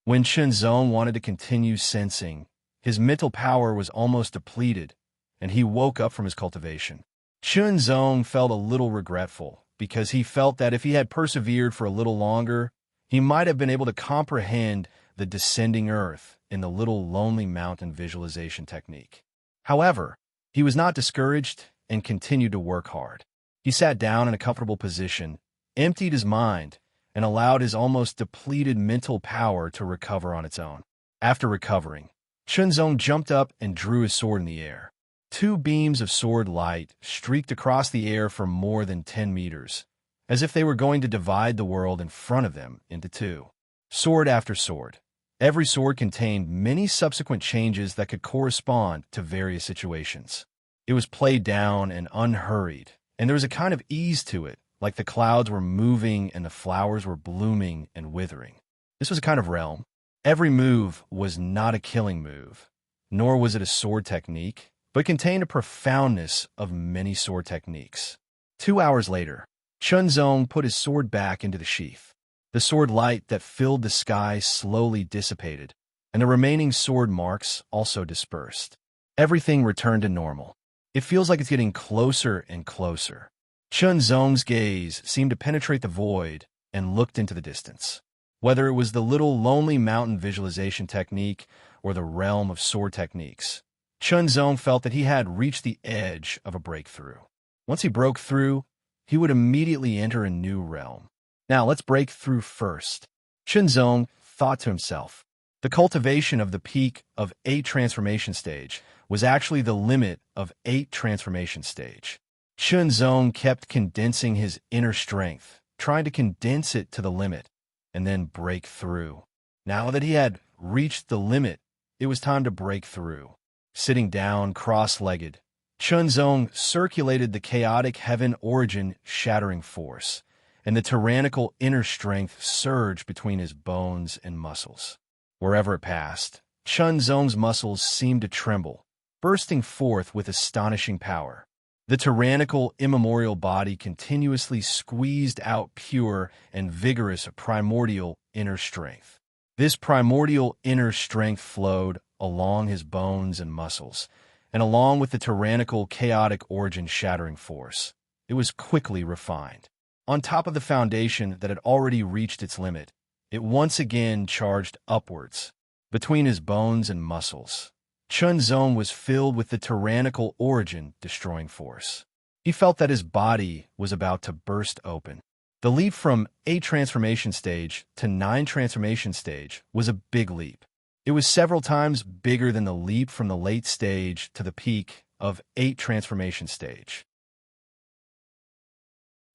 When Chunzong wanted to continue sensing, his mental power was almost depleted, and he woke up from his cultivation. Chunzong felt a little regretful, because he felt that if he had persevered for a little longer, he might have been able to comprehend the descending earth in the little lonely mountain visualization technique. However, he was not discouraged and continued to work hard. He sat down in a comfortable position, emptied his mind, and allowed his almost depleted mental power to recover on its own. After recovering, Chunzong jumped up and drew his sword in the air. Two beams of sword light streaked across the air for more than 10 meters, as if they were going to divide the world in front of them into two. Sword after sword. Every sword contained many subsequent changes that could correspond to various situations. It was played down and unhurried, and there was a kind of ease to it, like the clouds were moving and the flowers were blooming and withering. This was a kind of realm. Every move was not a killing move, nor was it a sword technique, but contained a profoundness of many sword techniques. 2 hours later, Chunzong put his sword back into the sheath. The sword light that filled the sky slowly dissipated, and the remaining sword marks also dispersed. Everything returned to normal. It feels like it's getting closer and closer. Chunzong's gaze seemed to penetrate the void and looked into the distance. Whether it was the little lonely mountain visualization technique or the realm of sword techniques, Chunzong felt that he had reached the edge of a breakthrough. Once he broke through, he would immediately enter a new realm. Now let's break through first. Chunzong thought to himself. The cultivation of the peak of 8 transformation stage was actually the limit of 8 transformation stage. Chunzong kept condensing his inner strength, trying to condense it to the limit, and then break through. Now that he had reached the limit, it was time to break through. Sitting down cross-legged, Chunzong circulated the chaotic heaven origin shattering force, and the tyrannical inner strength surged between his bones and muscles. Wherever it passed, Chunzong's muscles seemed to tremble, bursting forth with astonishing power. The tyrannical immemorial body continuously squeezed out pure and vigorous primordial inner strength. This primordial inner strength flowed along his bones and muscles, and along with the tyrannical chaotic origin shattering force, it was quickly refined. On top of the foundation that had already reached its limit, it once again charged upwards, between his bones and muscles. Chunzong was filled with the tyrannical origin destroying force. He felt that his body was about to burst open. The leap from 8 transformation stage to 9 transformation stage was a big leap. It was several times bigger than the leap from the late stage to the peak of 8 transformation stage.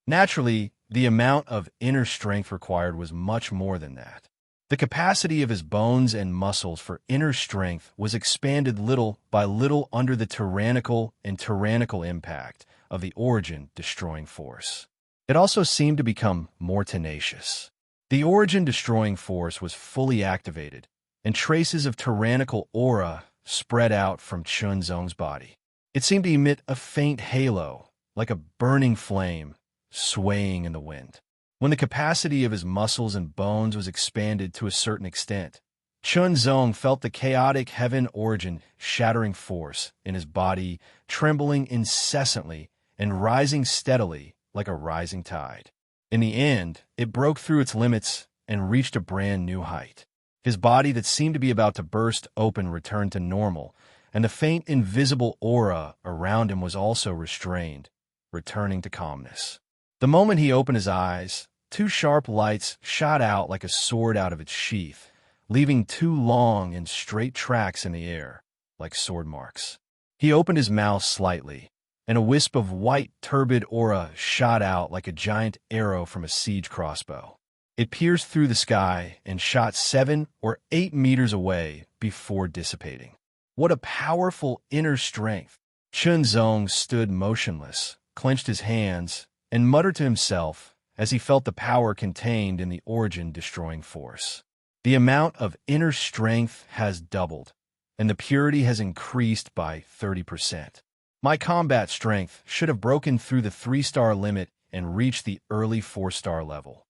Naturally, the amount of inner strength required was much more than that. The capacity of his bones and muscles for inner strength was expanded little by little under the tyrannical impact of the origin destroying force. It also seemed to become more tenacious. The origin destroying force was fully activated, and traces of tyrannical aura spread out from Chunzong's body. It seemed to emit a faint halo, like a burning flame, swaying in the wind. When the capacity of his muscles and bones was expanded to a certain extent, Chunzong felt the chaotic heaven origin shattering force in his body, trembling incessantly and rising steadily like a rising tide. In the end, it broke through its limits and reached a brand new height. His body that seemed to be about to burst open returned to normal, and the faint invisible aura around him was also restrained, returning to calmness. The moment he opened his eyes, 2 sharp lights shot out like a sword out of its sheath, leaving 2 long and straight tracks in the air, like sword marks. He opened his mouth slightly, and a wisp of white, turbid aura shot out like a giant arrow from a siege crossbow. It pierced through the sky and shot 7 or 8 meters away before dissipating. What a powerful inner strength! Chunzong stood motionless, clenched his hands, and muttered to himself as he felt the power contained in the origin-destroying force. The amount of inner strength has doubled, and the purity has increased by 30%. My combat strength should have broken through the 3-star limit and reached the early 4-star level.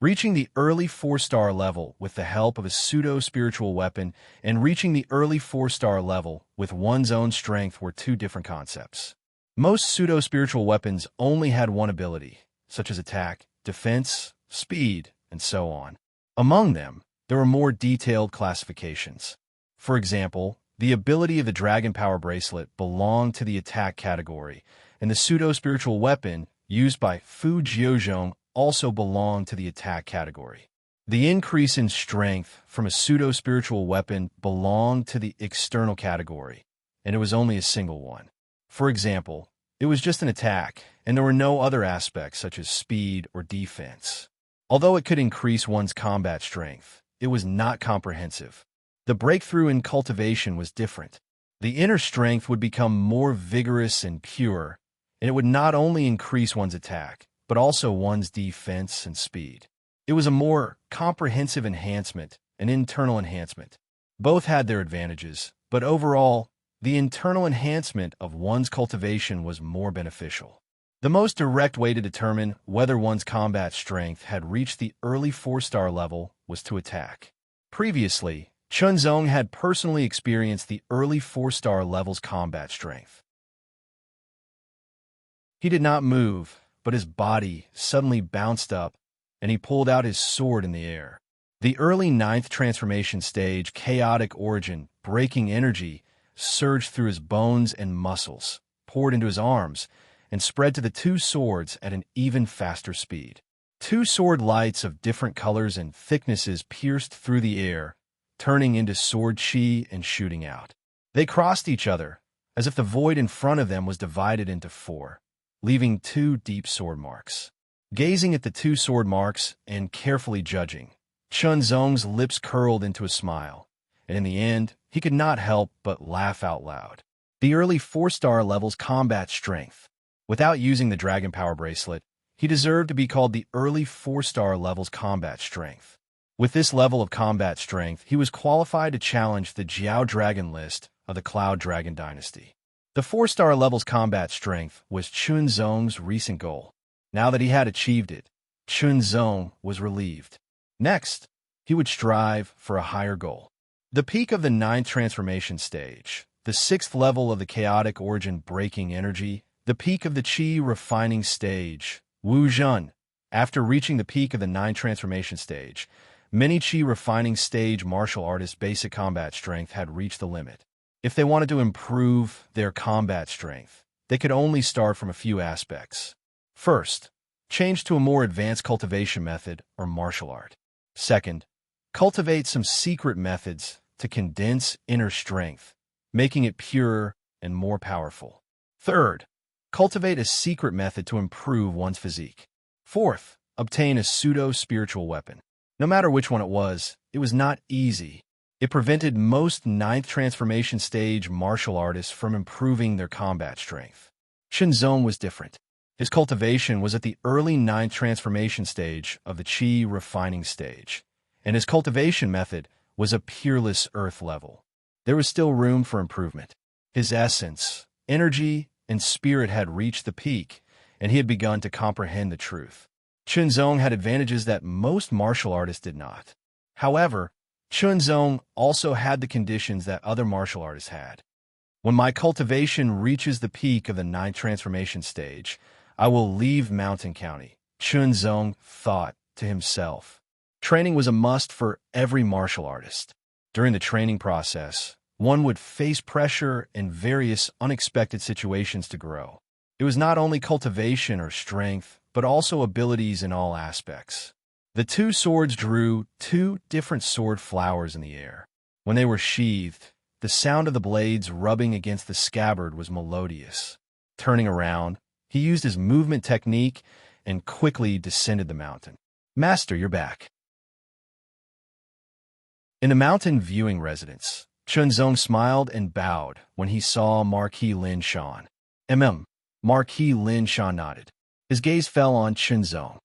Reaching the early 4-star level with the help of a pseudo-spiritual weapon and reaching the early 4-star level with one's own strength were 2 different concepts. Most pseudo-spiritual weapons only had one ability, such as attack, defense, speed, and so on. Among them, there were more detailed classifications. For example, the ability of the Dragon Power Bracelet belonged to the attack category, and the pseudo-spiritual weapon used by Fu Jiuzhong also belonged to the attack category. The increase in strength from a pseudo-spiritual weapon belonged to the external category, and it was only a single one. For example, it was just an attack, and there were no other aspects such as speed or defense. Although it could increase one's combat strength, it was not comprehensive. The breakthrough in cultivation was different. The inner strength would become more vigorous and pure, and it would not only increase one's attack, but also one's defense and speed. It was a more comprehensive enhancement, an internal enhancement. Both had their advantages, but overall, the internal enhancement of one's cultivation was more beneficial. The most direct way to determine whether one's combat strength had reached the early 4-star level was to attack. Previously, Chunzong had personally experienced the early 4-star level's combat strength. He did not move, but his body suddenly bounced up, and he pulled out his sword in the air. The early 9th transformation stage chaotic origin, breaking energy, surged through his bones and muscles, poured into his arms, and spread to the 2 swords at an even faster speed. 2 sword lights of different colors and thicknesses pierced through the air, turning into sword chi and shooting out. They crossed each other, as if the void in front of them was divided into 4, leaving 2 deep sword marks. Gazing at the 2 sword marks and carefully judging, Chunzong's lips curled into a smile, and in the end, he could not help but laugh out loud. The early 4-star level's combat strength. Without using the Dragon Power Bracelet, he deserved to be called the early 4-star level's combat strength. With this level of combat strength, he was qualified to challenge the Jiao Dragon list of the Cloud Dragon Dynasty. The 4-star level's combat strength was Chunzong's recent goal. Now that he had achieved it, Chunzong was relieved. Next, he would strive for a higher goal. The peak of the 9th transformation stage, the 6th level of the chaotic origin breaking energy, the peak of the Qi refining stage, Wu Zhen. After reaching the peak of the 9th transformation stage, many Qi refining stage martial artists' basic combat strength had reached the limit. If they wanted to improve their combat strength, they could only start from a few aspects. First, change to a more advanced cultivation method or martial art. Second, cultivate some secret methods to condense inner strength, making it purer and more powerful. Third, cultivate a secret method to improve one's physique. Fourth, obtain a pseudo-spiritual weapon. No matter which one it was not easy. It prevented most ninth transformation stage martial artists from improving their combat strength. Shenzong was different. His cultivation was at the early ninth transformation stage of the Qi refining stage, and his cultivation method was a peerless earth level. There was still room for improvement. His essence, energy, and spirit had reached the peak, and he had begun to comprehend the truth. Shenzong had advantages that most martial artists did not. However, Shenzong also had the conditions that other martial artists had. When my cultivation reaches the peak of the ninth transformation stage, I will leave Mountain County, Shenzong thought to himself. Training was a must for every martial artist. During the training process, one would face pressure and various unexpected situations to grow. It was not only cultivation or strength, but also abilities in all aspects. The two swords drew two different sword flowers in the air. When they were sheathed, the sound of the blades rubbing against the scabbard was melodious. Turning around, he used his movement technique and quickly descended the mountain. "Master, you're back." In the mountain viewing residence, Shenzong smiled and bowed when he saw Marquis Lin Shan. Marquis Lin Shan nodded. His gaze fell on Shenzong.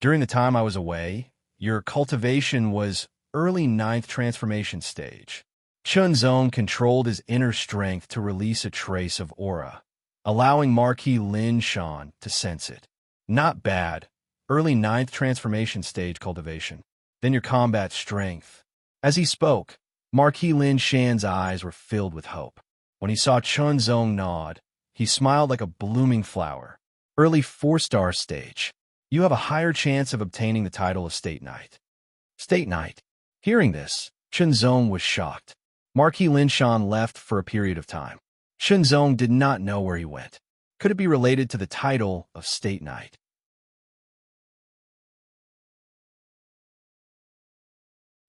"During the time I was away, your cultivation was early ninth transformation stage." Shenzong controlled his inner strength to release a trace of aura, allowing Marquis Lin Shan to sense it. "Not bad. Early ninth transformation stage cultivation. Then your combat strength." As he spoke, Marquis Lin Shan's eyes were filled with hope. When he saw Shenzong nod, he smiled like a blooming flower. "Early 4-star stage. You have a higher chance of obtaining the title of State Knight." State Knight. Hearing this, Shenzong was shocked. Marquis Lin Shan left for a period of time. Shenzong did not know where he went. Could it be related to the title of State Knight?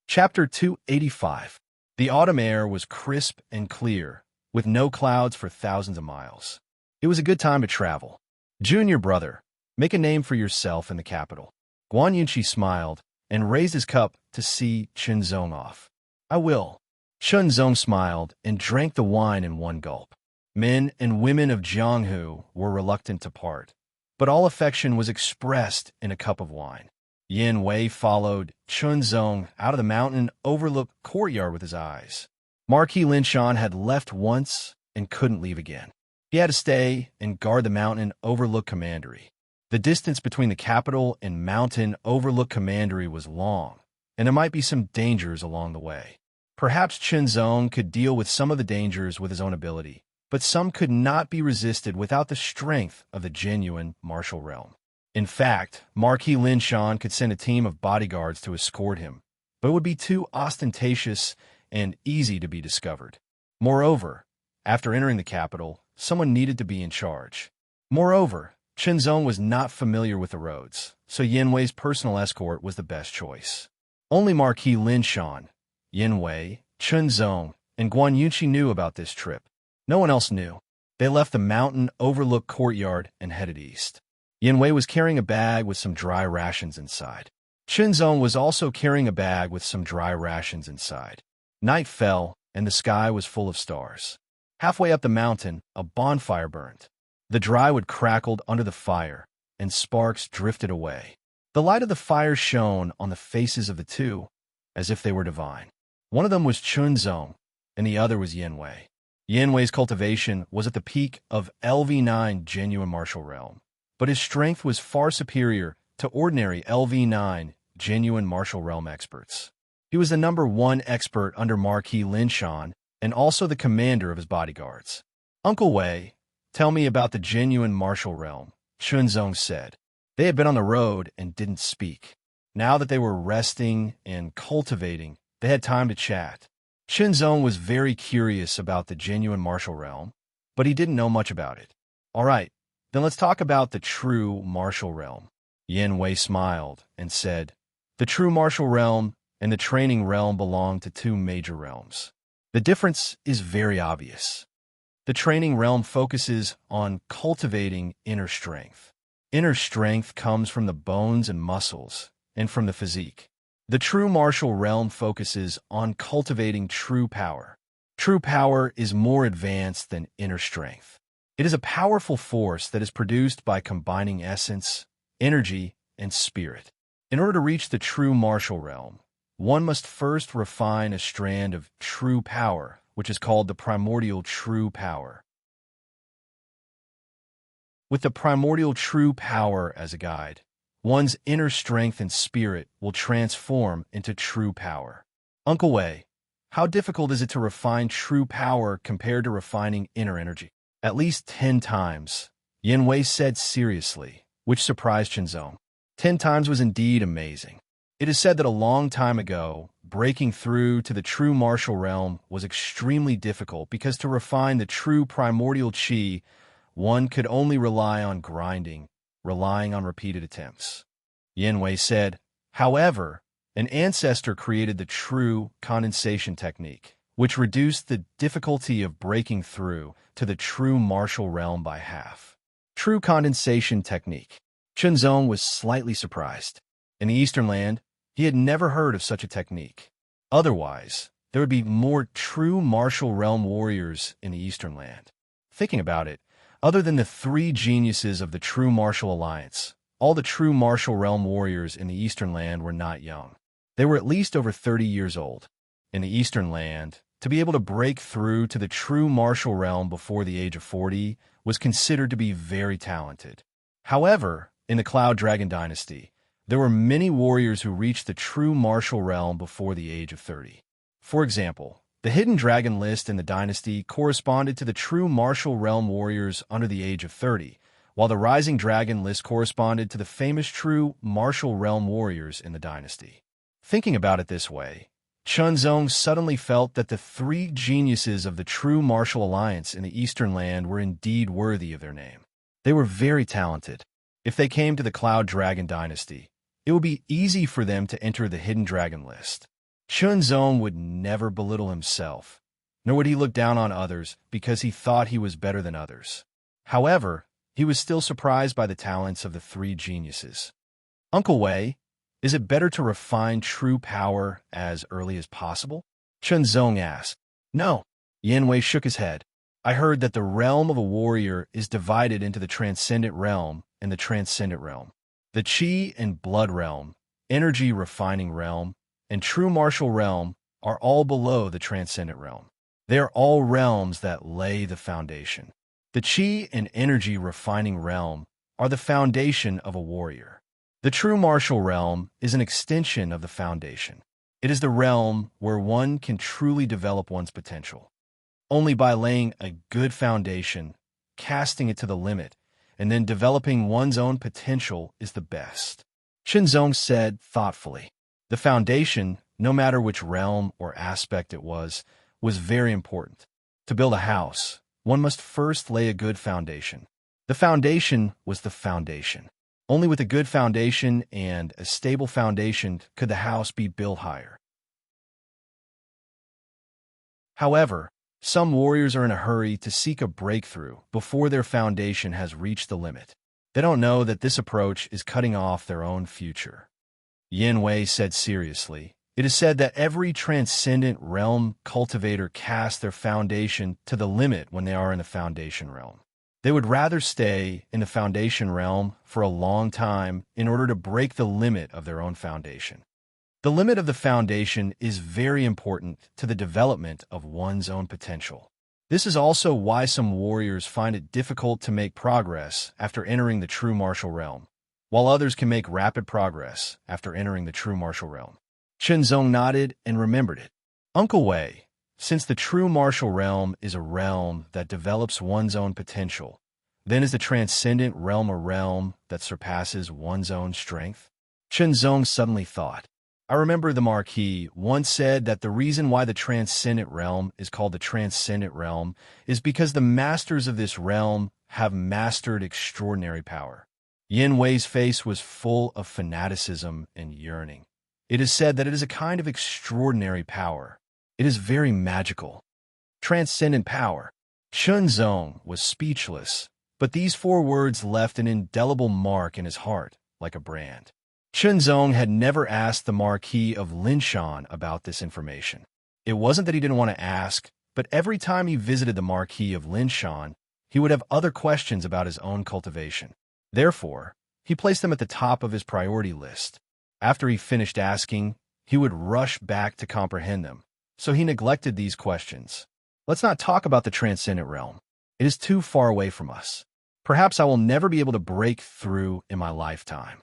Chapter 285. The autumn air was crisp and clear, with no clouds for thousands of miles. It was a good time to travel. "Junior brother, make a name for yourself in the capital." Guan Yunqi smiled and raised his cup to see Shenzong off. "I will." Shenzong smiled and drank the wine in one gulp. Men and women of Jianghu were reluctant to part, but all affection was expressed in a cup of wine. Yin Wei followed Shenzong out of the mountain overlooked courtyard with his eyes. Marquis Lin Shan had left once and couldn't leave again. He had to stay and guard the mountain overlook commandery. The distance between the capital and mountain overlook commandery was long, and there might be some dangers along the way. Perhaps Shenzong could deal with some of the dangers with his own ability, but some could not be resisted without the strength of the genuine martial realm. In fact, Marquis Lin Shan could send a team of bodyguards to escort him, but it would be too ostentatious and easy to be discovered. Moreover, after entering the capital, someone needed to be in charge. Moreover, Shenzong was not familiar with the roads, so Yin Wei's personal escort was the best choice. Only Marquis Lin Shan, Yin Wei, Shenzong, and Guan Yunqi knew about this trip. No one else knew. They left the mountain overlook courtyard and headed east. Yin Wei was carrying a bag with some dry rations inside. Shenzong was also carrying a bag with some dry rations inside. Night fell, and the sky was full of stars. Halfway up the mountain, a bonfire burned. The dry wood crackled under the fire, and sparks drifted away. The light of the fire shone on the faces of the two, as if they were divine. One of them was Shenzong, and the other was Yin Wei. Yin Wei's cultivation was at the peak of LV9 genuine martial realm, but his strength was far superior to ordinary LV9 genuine martial realm experts. He was the #1 expert under Marquis Lin Shan and also the commander of his bodyguards. "Uncle Wei, tell me about the genuine martial realm," Shenzong said. They had been on the road and didn't speak. Now that they were resting and cultivating, they had time to chat. Shenzong was very curious about the genuine martial realm, but he didn't know much about it. "All right, then let's talk about the true martial realm." Yin Wei smiled and said, "The true martial realm and the training realm belong to two major realms. The difference is very obvious. The training realm focuses on cultivating inner strength. Inner strength comes from the bones and muscles, and from the physique. The true martial realm focuses on cultivating true power. True power is more advanced than inner strength. It is a powerful force that is produced by combining essence, energy, and spirit. In order to reach the true martial realm, one must first refine a strand of true power, which is called the primordial true power. With the primordial true power as a guide, one's inner strength and spirit will transform into true power. Uncle Wei, how difficult is it to refine true power compared to refining inner energy? At least 10 times, Yin Wei said seriously, which surprised Shenzong. 10 times was indeed amazing. It is said that a long time ago, breaking through to the true martial realm was extremely difficult because to refine the true primordial qi, one could only rely on grinding, relying on repeated attempts. Yin Wei said, however, an ancestor created the true condensation technique, which reduced the difficulty of breaking through to the true martial realm by half. True condensation technique. Shenzong was slightly surprised. In the Eastern Land, he had never heard of such a technique. Otherwise, there would be more true martial realm warriors in the Eastern Land. Thinking about it, other than the three geniuses of the true martial alliance, all the true martial realm warriors in the Eastern Land were not young. They were at least over 30 years old. In the Eastern Land, to be able to break through to the true martial realm before the age of 40 was considered to be very talented. However, in the Cloud Dragon Dynasty, there were many warriors who reached the true martial realm before the age of 30. For example, the Hidden Dragon list in the dynasty corresponded to the true martial realm warriors under the age of 30, while the Rising Dragon list corresponded to the famous true martial realm warriors in the dynasty. Thinking about it this way, Shenzong suddenly felt that the three geniuses of the true martial alliance in the Eastern Land were indeed worthy of their name. They were very talented. If they came to the Cloud Dragon Dynasty, it would be easy for them to enter the Hidden Dragon list. Shenzong would never belittle himself, nor would he look down on others because he thought he was better than others. However, he was still surprised by the talents of the three geniuses. Uncle Wei, is it better to refine true power as early as possible? Shenzong asked. No. Yin Wei shook his head. I heard that the realm of a warrior is divided into the transcendent realm and the transcendent realm. The Qi and Blood realm, energy refining realm, and true martial realm are all below the transcendent realm. They are all realms that lay the foundation. The Qi and energy refining realm are the foundation of a warrior. The true martial realm is an extension of the foundation. It is the realm where one can truly develop one's potential. Only by laying a good foundation, casting it to the limit, and then developing one's own potential is the best. Shenzong said thoughtfully. The foundation, no matter which realm or aspect it was very important. To build a house, one must first lay a good foundation. The foundation was the foundation. Only with a good foundation and a stable foundation could the house be built higher. However, some warriors are in a hurry to seek a breakthrough before their foundation has reached the limit. They don't know that this approach is cutting off their own future. Yin Wei said seriously, it is said that every transcendent realm cultivator casts their foundation to the limit when they are in the foundation realm. They would rather stay in the foundation realm for a long time in order to break the limit of their own foundation. The limit of the foundation is very important to the development of one's own potential. This is also why some warriors find it difficult to make progress after entering the true martial realm, while others can make rapid progress after entering the true martial realm. Shenzong nodded and remembered it. Uncle Wei, since the true martial realm is a realm that develops one's own potential, then is the transcendent realm a realm that surpasses one's own strength? Shenzong suddenly thought. I remember the Marquis once said that the reason why the transcendent realm is called the transcendent realm is because the masters of this realm have mastered extraordinary power. Yin Wei's face was full of fanaticism and yearning. It is said that it is a kind of extraordinary power. It is very magical. Transcendent power. Chunzong was speechless, but these 4 words left an indelible mark in his heart, like a brand. Chunzong had never asked the Marquis of Linshan about this information. It wasn't that he didn't want to ask, but every time he visited the Marquis of Linshan, he would have other questions about his own cultivation. Therefore, he placed them at the top of his priority list. After he finished asking, he would rush back to comprehend them, so he neglected these questions. Let's not talk about the transcendent realm. It is too far away from us. Perhaps I will never be able to break through in my lifetime.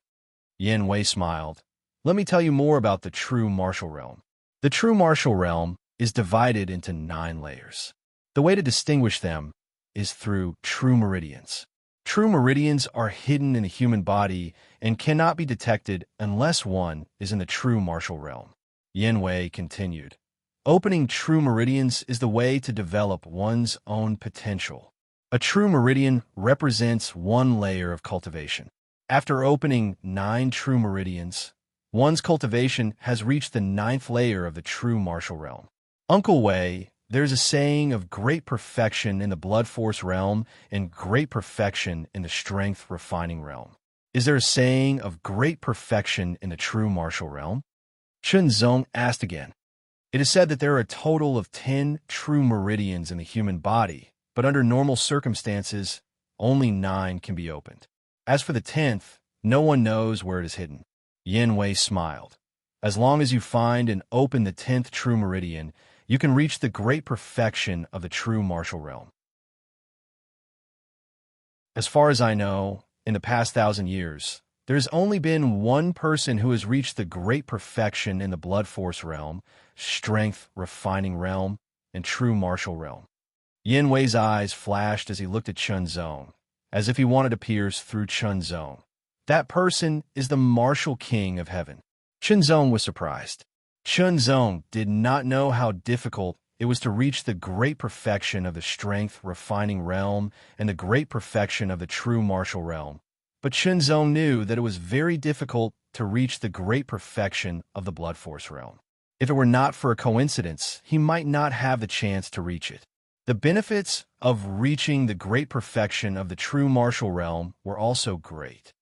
Yin Wei smiled. Let me tell you more about the true martial realm. The true martial realm is divided into 9 layers. The way to distinguish them is through true meridians. True meridians are hidden in the human body and cannot be detected unless one is in the true martial realm. Yin Wei continued. Opening true meridians is the way to develop one's own potential. A true meridian represents 1 layer of cultivation. After opening 9 true meridians, one's cultivation has reached the 9th layer of the true martial realm. Uncle Wei, there's a saying of great perfection in the blood force realm and great perfection in the strength refining realm. Is there a saying of great perfection in the true martial realm? Chunzong asked again. It is said that there are a total of 10 true meridians in the human body, but under normal circumstances, only 9 can be opened. As for the 10th, no one knows where it is hidden. Yin Wei smiled. As long as you find and open the 10th true meridian, you can reach the great perfection of the true martial realm. As far as I know, in the past 1,000 years, there has only been one person who has reached the great perfection in the blood force realm, strength refining realm, and true martial realm. Yin Wei's eyes flashed as he looked at Chunzong, as if he wanted to pierce through Chunzong. That person is the martial king of heaven. Chunzong was surprised. Chunzong did not know how difficult it was to reach the great perfection of the strength refining realm and the great perfection of the true martial realm. But Chunzong knew that it was very difficult to reach the great perfection of the blood force realm. If it were not for a coincidence, he might not have the chance to reach it. The benefits of reaching the great perfection of the true martial realm were also great.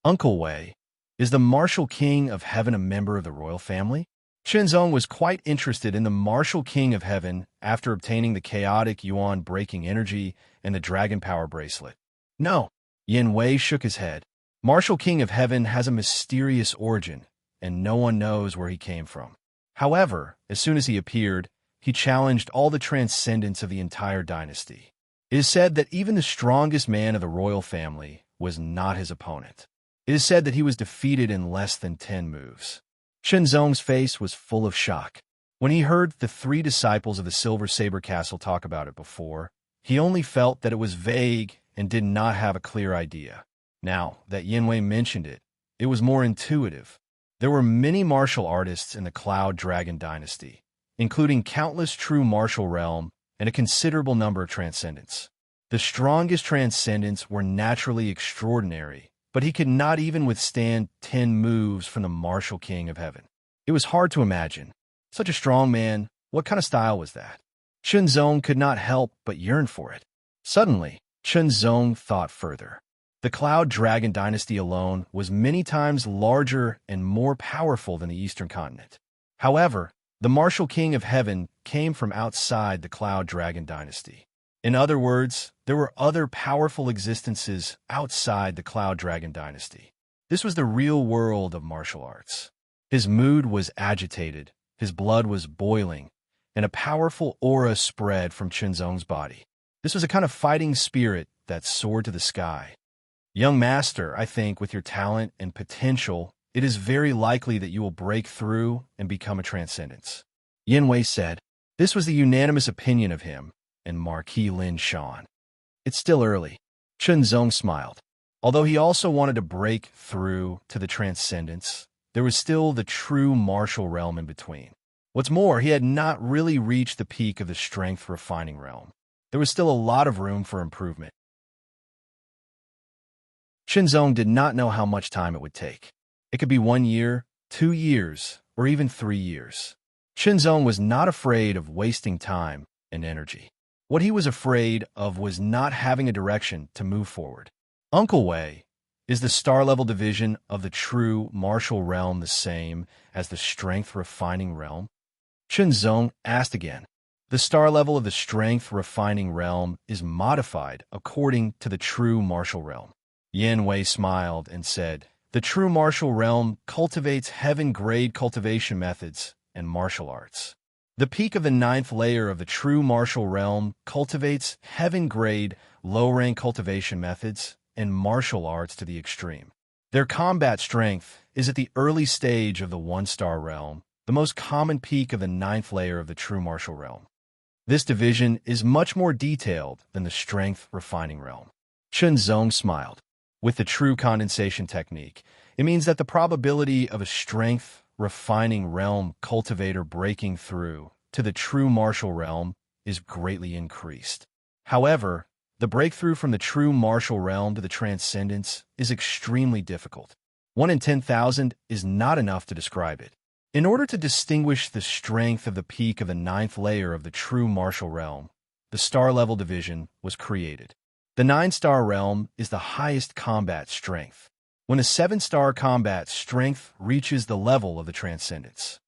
Uncle Wei, is the martial king of heaven a member of the royal family? Chunzong was quite interested in the martial king of heaven after obtaining the chaotic yuan breaking energy and the dragon power bracelet. No. Yin Wei shook his head. Martial king of heaven has a mysterious origin, and no one knows where he came from. However, as soon as he appeared, he challenged all the transcendence of the entire dynasty. It is said that even the strongest man of the royal family was not his opponent. It is said that he was defeated in less than 10 moves. Chunzong's face was full of shock. When he heard the 3 disciples of the Silver Saber Castle talk about it before, he only felt that it was vague and did not have a clear idea. Now that Yin Wei mentioned it, it was more intuitive. There were many martial artists in the Cloud Dragon dynasty, including countless true martial realm and a considerable number of transcendents. The strongest transcendents were naturally extraordinary, but he could not even withstand 10 moves from the martial king of heaven. It was hard to imagine. Such a strong man, what kind of style was that? Chunzong could not help but yearn for it. Suddenly, Chunzong thought further. The Cloud Dragon dynasty alone was many times larger and more powerful than the Eastern continent. However, the martial king of heaven came from outside the Cloud Dragon dynasty. In other words, there were other powerful existences outside the Cloud Dragon dynasty. This was the real world of martial arts. His mood was agitated, his blood was boiling, and a powerful aura spread from Chunzong's body. This was a kind of fighting spirit that soared to the sky. Young master, I think with your talent and potential, it is very likely that you will break through and become a transcendence. Yin Wei said. This was the unanimous opinion of him and Marquis Lin Shan. It's still early. Chunzong smiled. Although he also wanted to break through to the transcendence, there was still the true martial realm in between. What's more, he had not really reached the peak of the strength refining realm. There was still a lot of room for improvement. Chunzong did not know how much time it would take. It could be 1 year, 2 years, or even 3 years. Shenzong was not afraid of wasting time and energy. What he was afraid of was not having a direction to move forward. Uncle Wei, is the star-level division of the true martial realm the same as the strength-refining realm? Shenzong asked again. The star level of the strength-refining realm is modified according to the true martial realm. Yan Wei smiled and said, the true martial realm cultivates heaven-grade cultivation methods and martial arts. The peak of the 9th layer of the true martial realm cultivates heaven-grade, low-rank cultivation methods and martial arts to the extreme. Their combat strength is at the early stage of the 1-star realm, the most common peak of the 9th layer of the true martial realm. This division is much more detailed than the strength-refining realm. Shenzong smiled. With the true condensation technique, it means that the probability of a strength-refining realm cultivator breaking through to the true martial realm is greatly increased. However, the breakthrough from the true martial realm to the transcendence is extremely difficult. 1 in 10,000 is not enough to describe it. In order to distinguish the strength of the peak of the 9th layer of the true martial realm, the star-level division was created. The 9-star realm is the highest combat strength, when a 7-star combat strength reaches the level of the transcendence.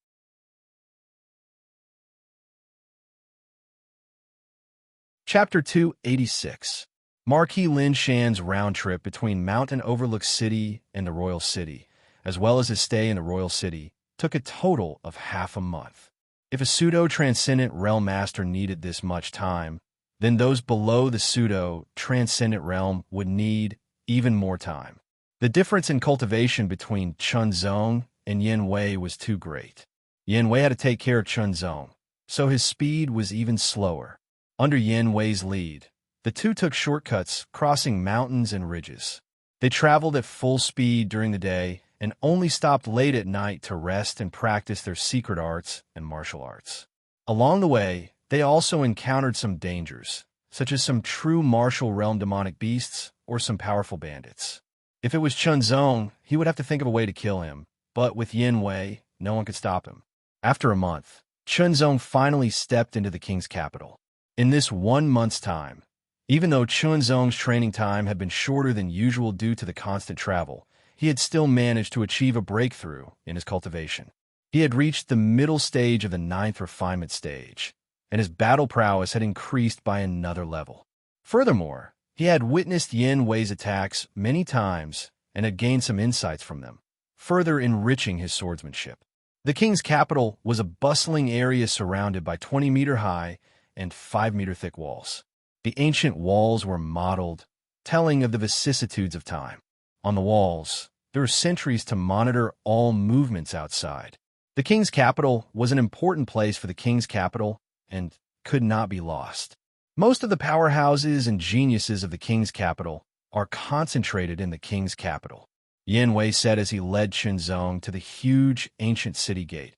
Chapter 286. Marquis Lin Shan's round trip between Mountain Overlook City and the Royal City, as well as his stay in the Royal City, took a total of half a month. If a pseudo-transcendent realm master needed this much time, then those below the pseudo-transcendent realm would need even more time. The difference in cultivation between Shenzong and Yan Wei was too great. Yan Wei had to take care of Shenzong, so his speed was even slower. Under Yan Wei's lead, the two took shortcuts crossing mountains and ridges. They traveled at full speed during the day and only stopped late at night to rest and practice their secret arts and martial arts. Along the way, they also encountered some dangers, such as some true martial realm demonic beasts or some powerful bandits. If it was Shenzong, he would have to think of a way to kill him, but with Yan Wei, no one could stop him. After a month, Shenzong finally stepped into the king's capital. In this 1 month's time, even though Shenzong's training time had been shorter than usual due to the constant travel, he had still managed to achieve a breakthrough in his cultivation. He had reached the middle stage of the 9th refinement stage, and his battle prowess had increased by another level. Furthermore, he had witnessed Yan Wei's attacks many times and had gained some insights from them, further enriching his swordsmanship. The king's capital was a bustling area surrounded by 20-meter-high and 5-meter-thick walls. The ancient walls were modeled, telling of the vicissitudes of time. On the walls, there were sentries to monitor all movements outside. The king's capital was an important place for the king's capital and could not be lost. Most of the powerhouses and geniuses of the king's capital are concentrated in the king's capital. Yan Wei said as he led Shenzong to the huge ancient city gate.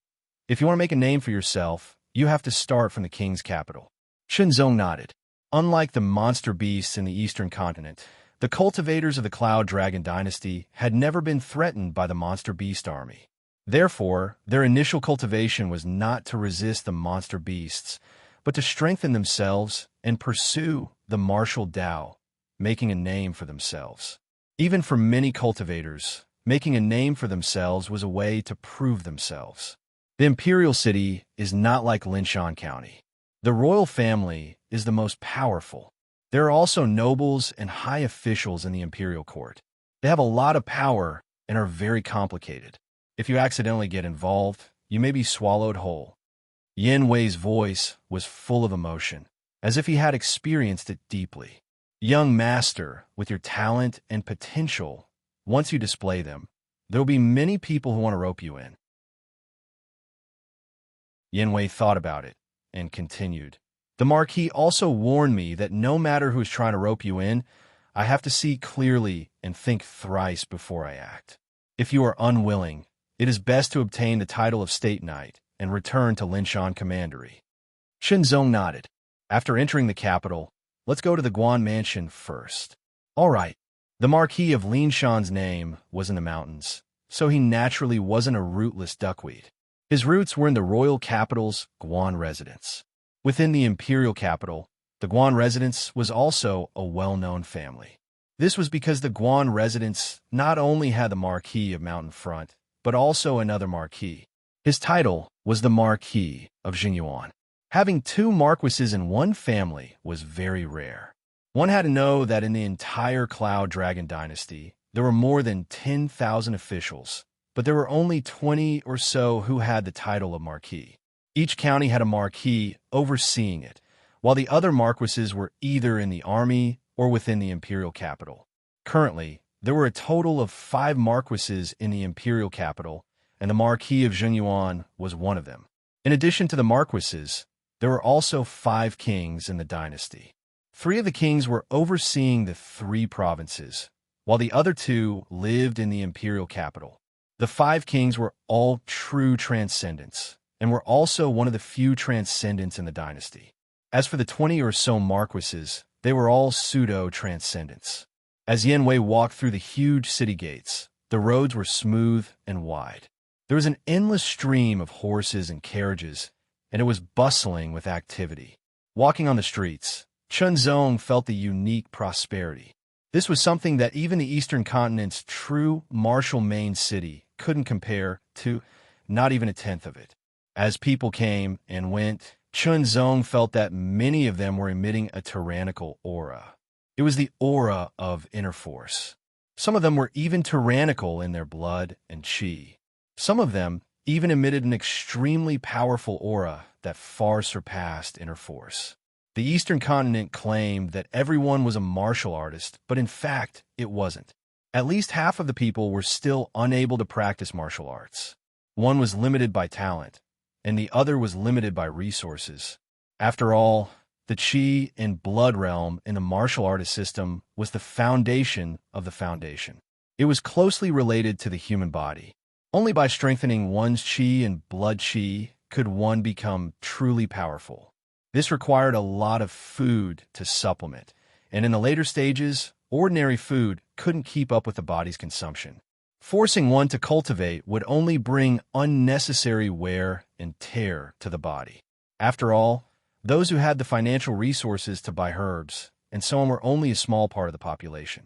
If you want to make a name for yourself, you have to start from the king's capital. Shenzong nodded. Unlike the monster beasts in the eastern continent, the cultivators of the Cloud Dragon dynasty had never been threatened by the monster beast army. Therefore, their initial cultivation was not to resist the monster beasts, but to strengthen themselves and pursue the martial Tao, making a name for themselves. Even for many cultivators, making a name for themselves was a way to prove themselves. The imperial city is not like Linshan County. The royal family is the most powerful. There are also nobles and high officials in the imperial court. They have a lot of power and are very complicated. If you accidentally get involved, you may be swallowed whole. Yan Wei's voice was full of emotion, as if he had experienced it deeply. Young master, with your talent and potential, once you display them, there will be many people who want to rope you in. Yan Wei thought about it and continued. The Marquis also warned me that no matter who is trying to rope you in, I have to see clearly and think thrice before I act. If you are unwilling, it is best to obtain the title of State Knight and return to Linshan Commandery. Shenzong nodded. After entering the capital, let's go to the Guan Mansion first. All right. The Marquis of Linshan's name was in the mountains, so he naturally wasn't a rootless duckweed. His roots were in the royal capital's Guan residence. Within the imperial capital, the Guan residence was also a well-known family. This was because the Guan residence not only had the Marquis of Mountain Front, but also another Marquis. His title was the Marquis of Jinyuan. Having two marquises in one family was very rare. One had to know that in the entire Cloud Dragon dynasty, there were more than 10,000 officials, but there were only 20 or so who had the title of Marquis. Each county had a Marquis overseeing it, while the other marquises were either in the army or within the imperial capital. Currently, there were a total of 5 marquises in the imperial capital, and the Marquis of Jinyuan was one of them. In addition to the marquises, there were also 5 kings in the dynasty. 3 of the kings were overseeing the 3 provinces, while the other 2 lived in the imperial capital. The 5 kings were all true transcendents, and were also one of the few transcendents in the dynasty. As for the 20 or so marquises, they were all pseudo-transcendents. As Yanwei walked through the huge city gates, the roads were smooth and wide. There was an endless stream of horses and carriages, and it was bustling with activity. Walking on the streets, Chunzong felt the unique prosperity. This was something that even the Eastern Continent's true martial main city couldn't compare to, not even a tenth of it. As people came and went, Chunzong felt that many of them were emitting a tyrannical aura. It was the aura of inner force. Some of them were even tyrannical in their blood and qi. Some of them even emitted an extremely powerful aura that far surpassed inner force. The Eastern Continent claimed that everyone was a martial artist, but in fact, it wasn't. At least half of the people were still unable to practice martial arts. One was limited by talent, and the other was limited by resources. After all, the qi and blood realm in the martial artist system was the foundation of the foundation. It was closely related to the human body. Only by strengthening one's qi and blood qi could one become truly powerful. This required a lot of food to supplement, and in the later stages, ordinary food couldn't keep up with the body's consumption. Forcing one to cultivate would only bring unnecessary wear and tear to the body. After all, those who had the financial resources to buy herbs and so on were only a small part of the population.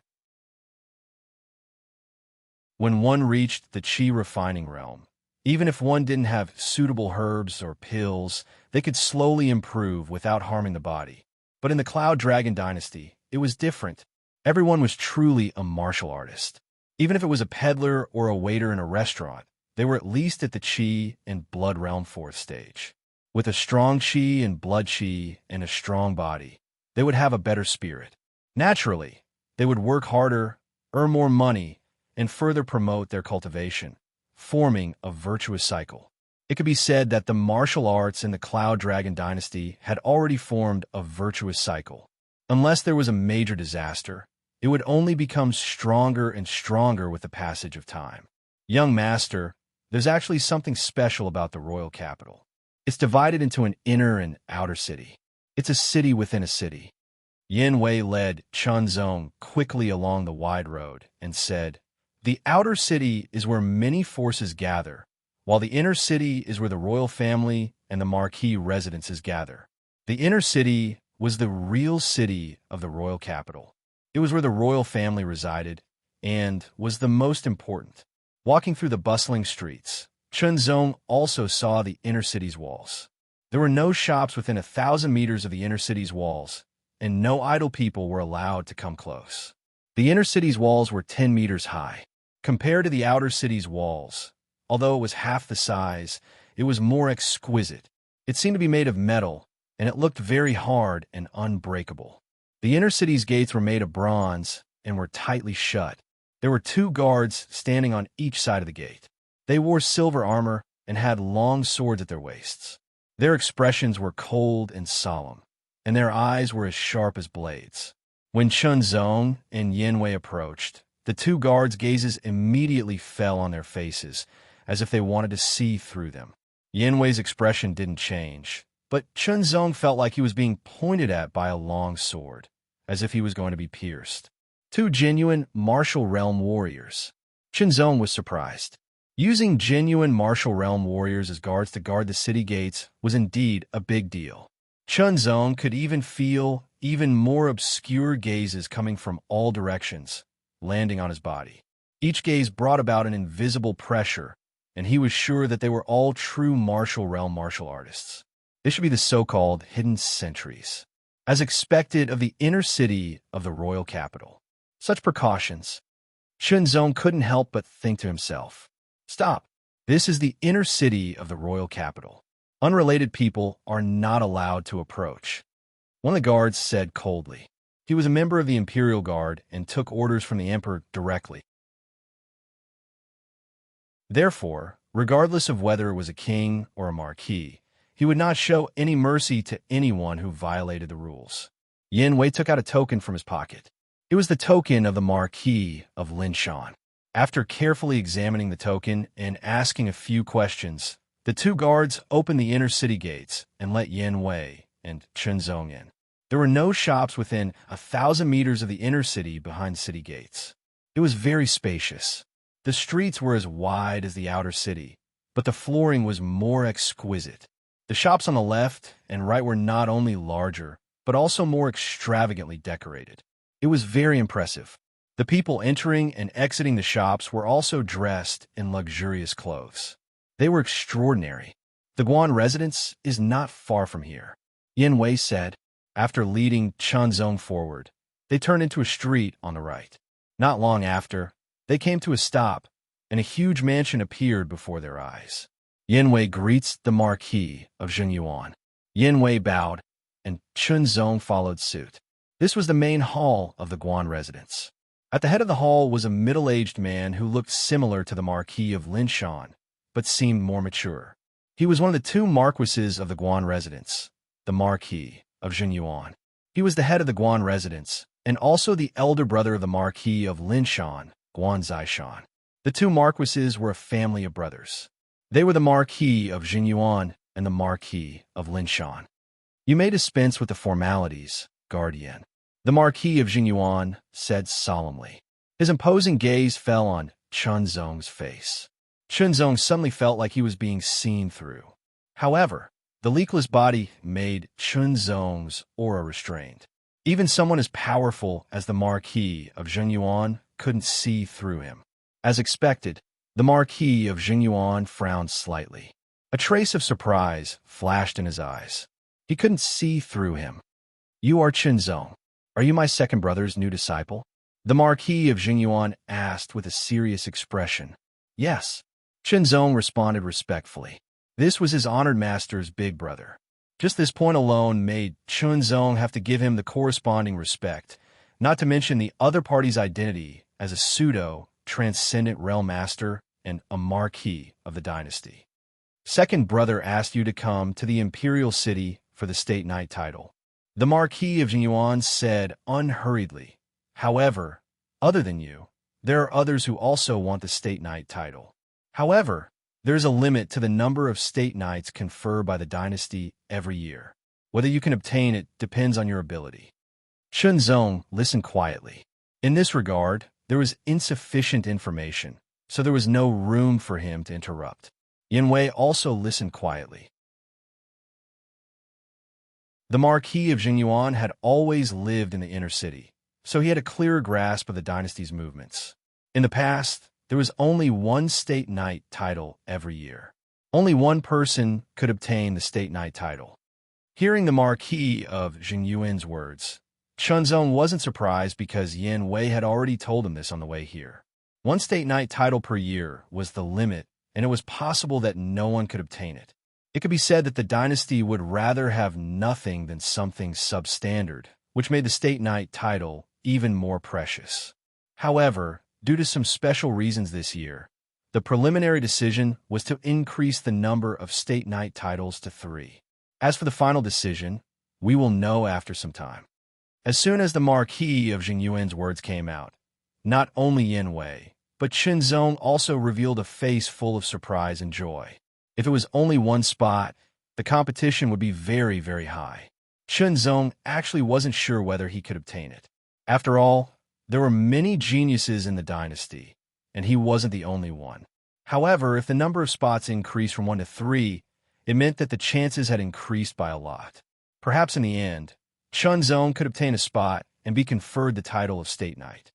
When one reached the qi refining realm, even if one didn't have suitable herbs or pills, they could slowly improve without harming the body. But in the Cloud Dragon dynasty, it was different. Everyone was truly a martial artist. Even if it was a peddler or a waiter in a restaurant, they were at least at the qi and blood realm 4th stage. With a strong qi and blood qi and a strong body, they would have a better spirit. Naturally, they would work harder, earn more money, and further promote their cultivation, forming a virtuous cycle. It could be said that the martial arts in the Cloud Dragon dynasty had already formed a virtuous cycle. Unless there was a major disaster, it would only become stronger and stronger with the passage of time. Young master, there's actually something special about the royal capital. It's divided into an inner and outer city. It's a city within a city. Yanwei led Chunzong quickly along the wide road and said, "The outer city is where many forces gather, while the inner city is where the royal family and the marquis residences gather." The inner city was the real city of the royal capital. It was where the royal family resided and was the most important. Walking through the bustling streets, Chunzong also saw the inner city's walls. There were no shops within 1,000 meters of the inner city's walls, and no idle people were allowed to come close. The inner city's walls were 10 meters high. Compared to the outer city's walls, although it was half the size, it was more exquisite. It seemed to be made of metal, and it looked very hard and unbreakable. The inner city's gates were made of bronze and were tightly shut. There were 2 guards standing on each side of the gate. They wore silver armor and had long swords at their waists. Their expressions were cold and solemn, and their eyes were as sharp as blades. When Chunzong and Yanwei approached, the 2 guards' gazes immediately fell on their faces, as if they wanted to see through them. Yanwei's expression didn't change, but Chunzong felt like he was being pointed at by a long sword, as if he was going to be pierced. 2 genuine martial realm warriors. Chunzong was surprised. Using genuine martial realm warriors as guards to guard the city gates was indeed a big deal. Chunzong could even feel even more obscure gazes coming from all directions, landing on his body. Each gaze brought about an invisible pressure, and he was sure that they were all true martial realm martial artists. They should be the so-called hidden sentries, as expected of the inner city of the royal capital. Such precautions. Chunzong couldn't help but think to himself, "Stop. This is the inner city of the royal capital. Unrelated people are not allowed to approach." One of the guards said coldly. He was a member of the Imperial Guard and took orders from the Emperor directly. Therefore, regardless of whether it was a king or a marquis, he would not show any mercy to anyone who violated the rules. Yin Wei took out a token from his pocket. It was the token of the Marquis of Linshan. After carefully examining the token and asking a few questions, the two guards opened the inner city gates and let Yin Wei and Chunzong in. There were no shops within 1,000 meters of the inner city behind city gates. It was very spacious. The streets were as wide as the outer city, but the flooring was more exquisite. The shops on the left and right were not only larger, but also more extravagantly decorated. It was very impressive. The people entering and exiting the shops were also dressed in luxurious clothes. They were extraordinary. The Guan residence is not far from here, Yin Wei said. After leading Chunzong forward, they turned into a street on the right. Not long after, they came to a stop, and a huge mansion appeared before their eyes. Yin Wei greets the Marquis of Zhenyuan. Yin Wei bowed, and Chunzong followed suit. This was the main hall of the Guan residence. At the head of the hall was a middle-aged man who looked similar to the Marquis of Linshan, but seemed more mature. He was one of the two marquises of the Guan residence, the Marquis of Zhenyuan. He was the head of the Guan residence, and also the elder brother of the Marquis of Linshan, Guan Zishan. The two marquises were a family of brothers. They were the Marquis of Zhenyuan and the Marquis of Linshan. "You may dispense with the formalities, guardian," the Marquis of Zhenyuan said solemnly. His imposing gaze fell on Chunzong's face. Chunzong suddenly felt like he was being seen through. However, the leakless body made Chunzong's aura restrained. Even someone as powerful as the Marquis of Zhenyuan couldn't see through him. As expected, the Marquis of Zhenyuan frowned slightly. A trace of surprise flashed in his eyes. He couldn't see through him. "You are Chunzong. Are you my second brother's new disciple?" the Marquis of Zhenyuan asked with a serious expression. "Yes," Chunzong responded respectfully. This was his honored master's big brother. Just this point alone made Chunzong have to give him the corresponding respect, not to mention the other party's identity as a pseudo-transcendent realm master and a marquis of the dynasty. "Second brother asked you to come to the imperial city for the state knight title," the Marquis of Zhenyuan said unhurriedly. "However, other than you, there are others who also want the state knight title. However, there is a limit to the number of state knights conferred by the dynasty every year. Whether you can obtain it depends on your ability." Chunzong listened quietly. In this regard, there was insufficient information, so there was no room for him to interrupt. Yin Wei also listened quietly. The Marquis of Zhenyuan had always lived in the inner city, so he had a clearer grasp of the dynasty's movements. In the past, there was only one state knight title every year. Only one person could obtain the state knight title. Hearing the Marquis of Zhenyuan's words, Chunzong wasn't surprised because Yin Wei had already told him this on the way here. One state knight title per year was the limit, and it was possible that no one could obtain it. It could be said that the dynasty would rather have nothing than something substandard, which made the state knight title even more precious. However, due to some special reasons this year, the preliminary decision was to increase the number of state knight titles to 3. As for the final decision, we will know after some time. As soon as the Marquis of Zhenyuan's words came out, not only Yin Wei, but Chunzong also revealed a face full of surprise and joy. If it was only one spot, the competition would be very, very high. Chunzong actually wasn't sure whether he could obtain it. After all, there were many geniuses in the dynasty, and he wasn't the only one. However, if the number of spots increased from 1 to 3, it meant that the chances had increased by a lot. Perhaps in the end, Chunzong could obtain a spot and be conferred the title of State Knight.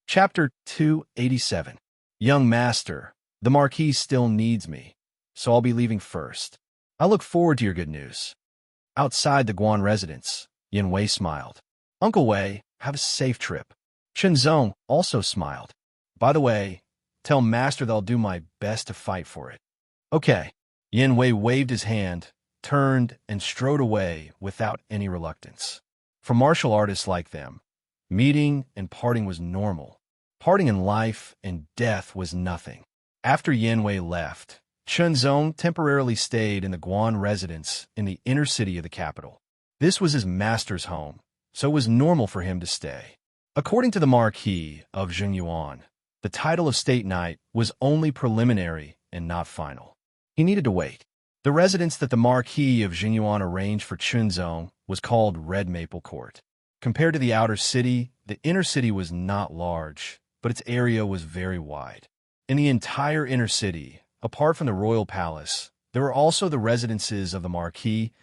Chapter 287. Young Master, the Marquis still needs me, so I'll be leaving first. I look forward to your good news. Outside the Guan residence, Yin Wei smiled. Uncle Wei, have a safe trip. Chunzong also smiled. By the way, tell Master that I'll do my best to fight for it. Okay. Yin Wei waved his hand, turned, and strode away without any reluctance. For martial artists like them, meeting and parting was normal. Parting in life and death was nothing. After Yin Wei left, Chunzong temporarily stayed in the Guan residence in the inner city of the capital. This was his master's home, so it was normal for him to stay. According to the Marquis of Zhengyuan, the title of State Knight was only preliminary and not final. He needed to wait. The residence that the Marquis of Zhengyuan arranged for Chunzong was called Red Maple Court. Compared to the outer city, the inner city was not large, but its area was very wide. In the entire inner city, apart from the royal palace, there were also the residences of the Marquis,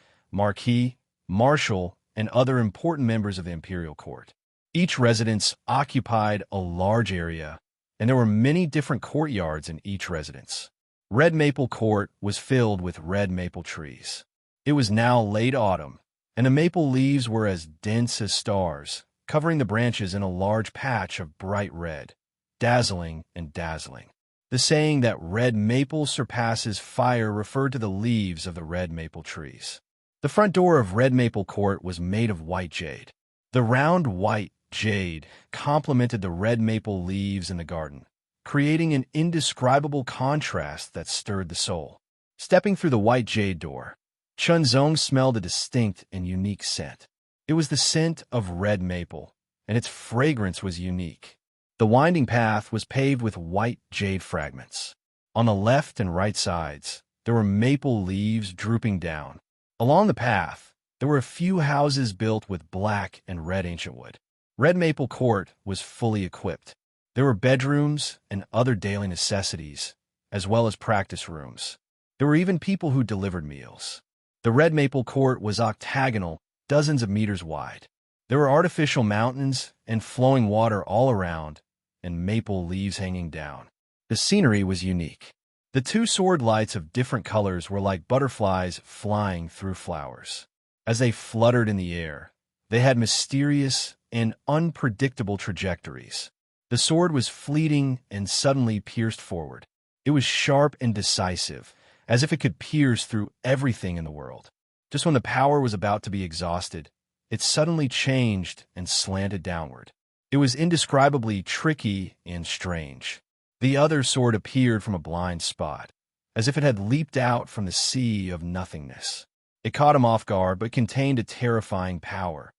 Marshal, and other important members of the imperial court. Each residence occupied a large area, and there were many different courtyards in each residence. Red Maple Court was filled with red maple trees. It was now late autumn, and the maple leaves were as dense as stars, covering the branches in a large patch of bright red, dazzling and dazzling. The saying that red maple surpasses fire referred to the leaves of the red maple trees. The front door of Red Maple Court was made of white jade. The round white jade complemented the red maple leaves in the garden, creating an indescribable contrast that stirred the soul. Stepping through the white jade door, Chunzong smelled a distinct and unique scent. It was the scent of red maple, and its fragrance was unique. The winding path was paved with white jade fragments. On the left and right sides, there were maple leaves drooping down. Along the path, there were a few houses built with black and red ancient wood. Red Maple Court was fully equipped. There were bedrooms and other daily necessities, as well as practice rooms. There were even people who delivered meals. The Red Maple Court was octagonal, dozens of meters wide. There were artificial mountains and flowing water all around, and maple leaves hanging down. The scenery was unique. The two sword lights of different colors were like butterflies flying through flowers. As they fluttered in the air, they had mysterious and unpredictable trajectories. The sword was fleeting and suddenly pierced forward. It was sharp and decisive, as if it could pierce through everything in the world. Just when the power was about to be exhausted, it suddenly changed and slanted downward. It was indescribably tricky and strange. The other sword appeared from a blind spot, as if it had leaped out from the sea of nothingness. It caught him off guard, but contained a terrifying power.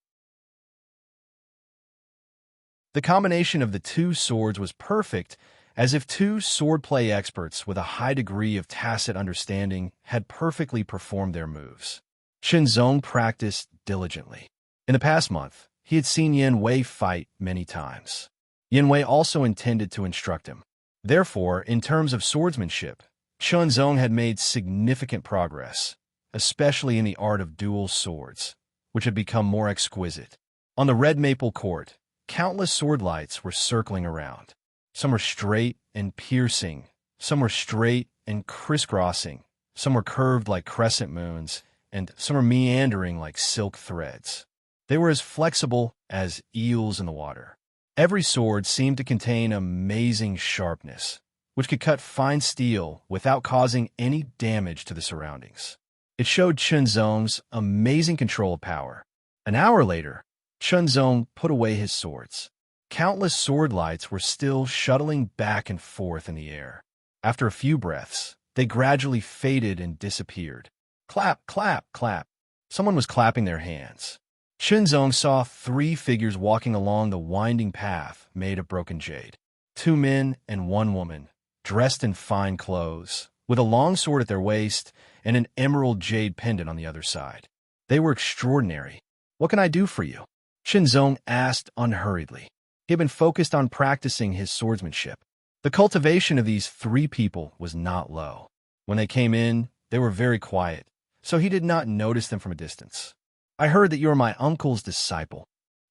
The combination of the two swords was perfect, as if two swordplay experts with a high degree of tacit understanding had perfectly performed their moves. Chunzong practiced diligently. In the past month, he had seen Yin Wei fight many times. Yin Wei also intended to instruct him. Therefore, in terms of swordsmanship, Chunzong had made significant progress, especially in the art of dual swords, which had become more exquisite. On the Red Maple Court, countless sword lights were circling around. Some were straight and piercing, some were straight and crisscrossing, some were curved like crescent moons, and some were meandering like silk threads. They were as flexible as eels in the water. Every sword seemed to contain amazing sharpness, which could cut fine steel without causing any damage to the surroundings. It showed Chunzong's amazing control of power. An hour later, Chunzong put away his swords. Countless sword lights were still shuttling back and forth in the air. After a few breaths, they gradually faded and disappeared. Clap, clap, clap. Someone was clapping their hands. Chunzong saw 3 figures walking along the winding path made of broken jade. 2 men and 1 woman, dressed in fine clothes, with a long sword at their waist and an emerald jade pendant on the other side. They were extraordinary. "What can I do for you?" Chunzong asked unhurriedly. He had been focused on practicing his swordsmanship. The cultivation of these three people was not low. When they came in, they were very quiet, so he did not notice them from a distance. "I heard that you are my uncle's disciple."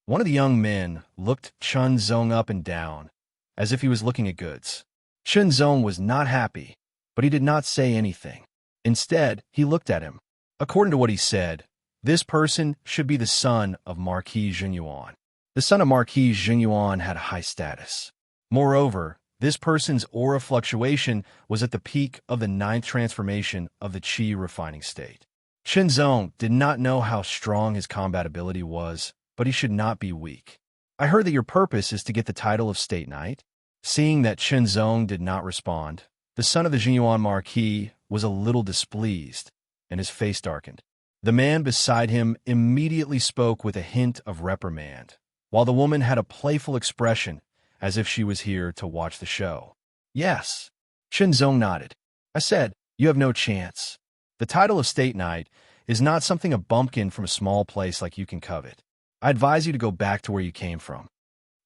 One of the young men looked Chun Zong up and down, as if he was looking at goods. Chun Zong was not happy, but he did not say anything. Instead, he looked at him. According to what he said, this person should be the son of Marquis Jinyuan. The son of Marquis Jinyuan had a high status. Moreover, this person's aura fluctuation was at the peak of the 9th transformation of the Qi refining state. Chun Zong did not know how strong his combat ability was, but he should not be weak. "I heard that your purpose is to get the title of State Knight." Seeing that Chun Zong did not respond, the son of the Jinyuan Marquis was a little displeased, and his face darkened. The man beside him immediately spoke with a hint of reprimand, while the woman had a playful expression, as if she was here to watch the show. "Yes." Chun Zong nodded. "I said, you have no chance. The title of State Knight is not something a bumpkin from a small place like you can covet. I advise you to go back to where you came from."